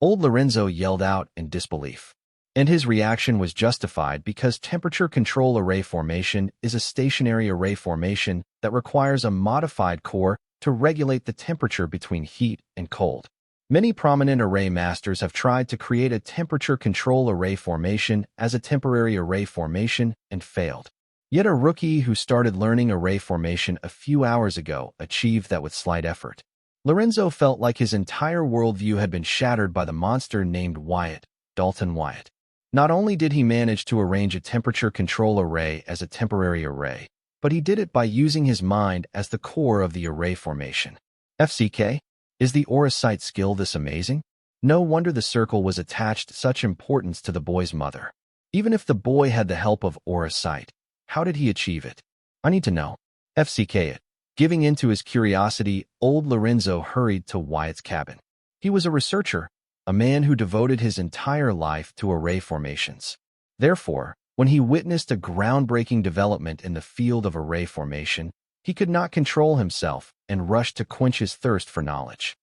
[SPEAKER 1] Old Lorenzo yelled out in disbelief. And his reaction was justified because temperature control array formation is a stationary array formation that requires a modified core to regulate the temperature between heat and cold. Many prominent array masters have tried to create a temperature control array formation as a temporary array formation and failed. Yet a rookie who started learning array formation a few hours ago achieved that with slight effort. Lorenzo felt like his entire worldview had been shattered by the monster named Wyatt, Dalton Wyatt. Not only did he manage to arrange a temperature control array as a temporary array, but he did it by using his mind as the core of the array formation. FCK? Is the aura sight skill this amazing? No wonder the circle was attached such importance to the boy's mother. Even if the boy had the help of aura sight, how did he achieve it? I need to know. FCK it. Giving in to his curiosity, old Lorenzo hurried to Wyatt's cabin. He was a researcher, a man who devoted his entire life to array formations. Therefore, when he witnessed a groundbreaking development in the field of array formation, he could not control himself and rushed to quench his thirst for knowledge.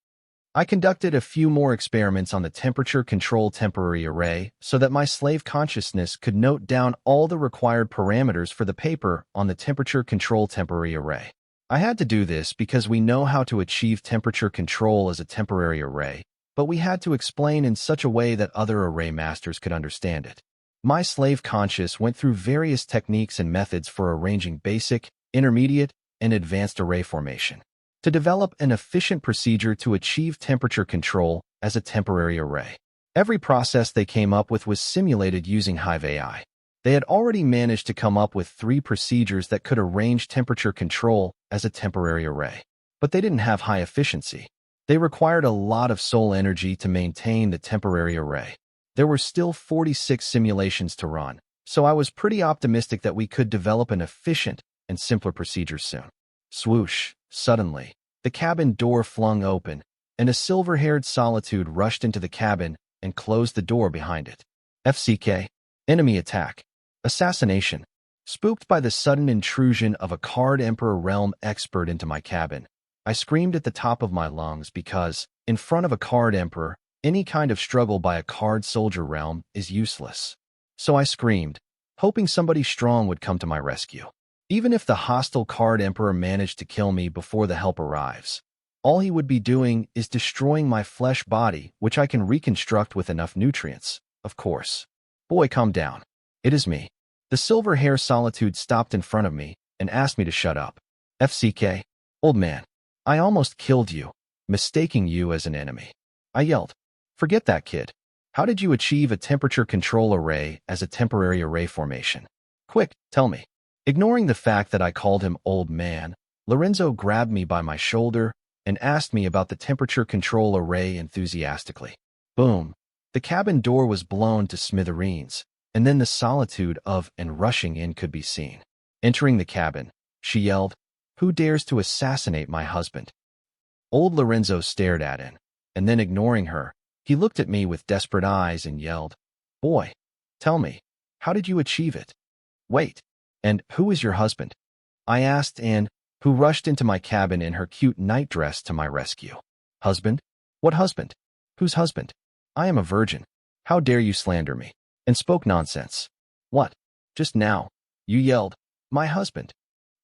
[SPEAKER 1] I conducted a few more experiments on the temperature control temporary array so that my slave consciousness could note down all the required parameters for the paper on the temperature control temporary array. I had to do this because we know how to achieve temperature control as a temporary array, but we had to explain in such a way that other array masters could understand it. My slave conscious went through various techniques and methods for arranging basic, intermediate, and advanced array formation to develop an efficient procedure to achieve temperature control as a temporary array. Every process they came up with was simulated using Hive AI. They had already managed to come up with 3 procedures that could arrange temperature control as a temporary array. But they didn't have high efficiency. They required a lot of soul energy to maintain the temporary array. There were still 46 simulations to run, so I was pretty optimistic that we could develop an efficient and simpler procedure soon. Swoosh! Suddenly, the cabin door flung open, and a silver-haired solitude rushed into the cabin and closed the door behind it. FCK. Enemy attack. Assassination. Spooked by the sudden intrusion of a Card Emperor realm expert into my cabin, I screamed at the top of my lungs because, in front of a Card Emperor, any kind of struggle by a Card Soldier realm is useless. So I screamed, hoping somebody strong would come to my rescue. Even if the hostile Card Emperor managed to kill me before the help arrives, all he would be doing is destroying my flesh body, which I can reconstruct with enough nutrients, of course. Boy, calm down. It is me. The silver-hair solitude stopped in front of me and asked me to shut up. FCK. Old man. I almost killed you, mistaking you as an enemy. I yelled. Forget that, kid. How did you achieve a temperature control array as a temporary array formation? Quick, tell me. Ignoring the fact that I called him old man, Lorenzo grabbed me by my shoulder and asked me about the temperature control array enthusiastically. Boom. The cabin door was blown to smithereens, and then the solitude of and rushing in could be seen. Entering the cabin, she yelled, "Who dares to assassinate my husband?" Old Lorenzo stared at him, and then ignoring her, he looked at me with desperate eyes and yelled, "Boy, Tell me, how did you achieve it? Wait, and who is your husband? I asked Anne, who rushed into my cabin in her cute nightdress to my rescue. Husband? What husband? Whose husband? I am a virgin. How dare you slander me? And spoke nonsense. What? Just now, you yelled, my husband.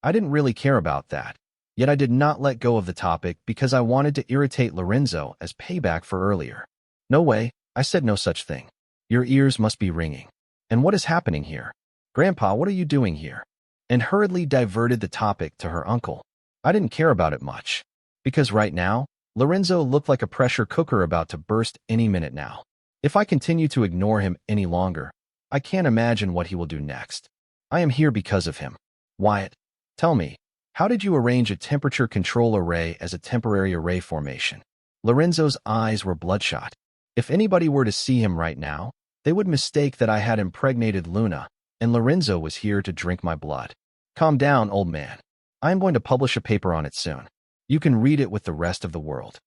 [SPEAKER 1] I didn't really care about that. Yet I did not let go of the topic because I wanted to irritate Lorenzo as payback for earlier. No way, I said no such thing. Your ears must be ringing. And what is happening here? Grandpa, what are you doing here? And hurriedly diverted the topic to her uncle. I didn't care about it much. Because right now, Lorenzo looked like a pressure cooker about to burst any minute now. If I continue to ignore him any longer, I can't imagine what he will do next. I am here because of him. Wyatt, tell me, how did you arrange a temperature control array as a temporary array formation? Lorenzo's eyes were bloodshot. If anybody were to see him right now, they would mistake that I had impregnated Luna, and Lorenzo was here to drink my blood. Calm down, old man. I am going to publish a paper on it soon. You can read it with the rest of the world.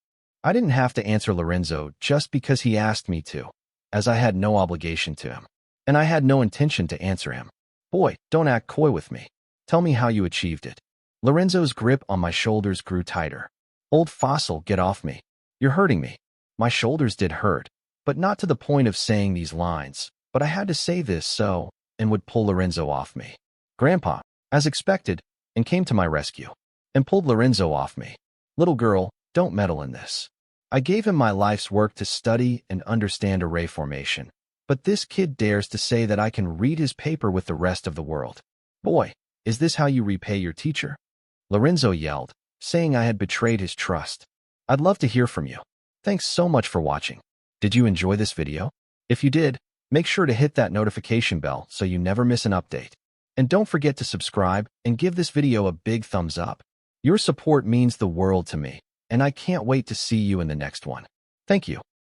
[SPEAKER 1] I didn't have to answer Lorenzo just because he asked me to, as I had no obligation to him. And I had no intention to answer him. Boy, don't act coy with me. Tell me how you achieved it. Lorenzo's grip on my shoulders grew tighter. Old fossil, get off me. You're hurting me. My shoulders did hurt, but not to the point of saying these lines, but I had to say this so, and would pull Lorenzo off me. Grandpa, as expected, and came to my rescue, and pulled Lorenzo off me. Little girl, don't meddle in this. I gave him my life's work to study and understand array formation, but this kid dares to say that I can read his paper with the rest of the world. Boy, is this how you repay your teacher? Lorenzo yelled, saying I had betrayed his trust. I'd love to hear from you. Thanks so much for watching. Did you enjoy this video? If you did, make sure to hit that notification bell so you never miss an update. And don't forget to subscribe and give this video a big thumbs up. Your support means the world to me, and I can't wait to see you in the next one. Thank you.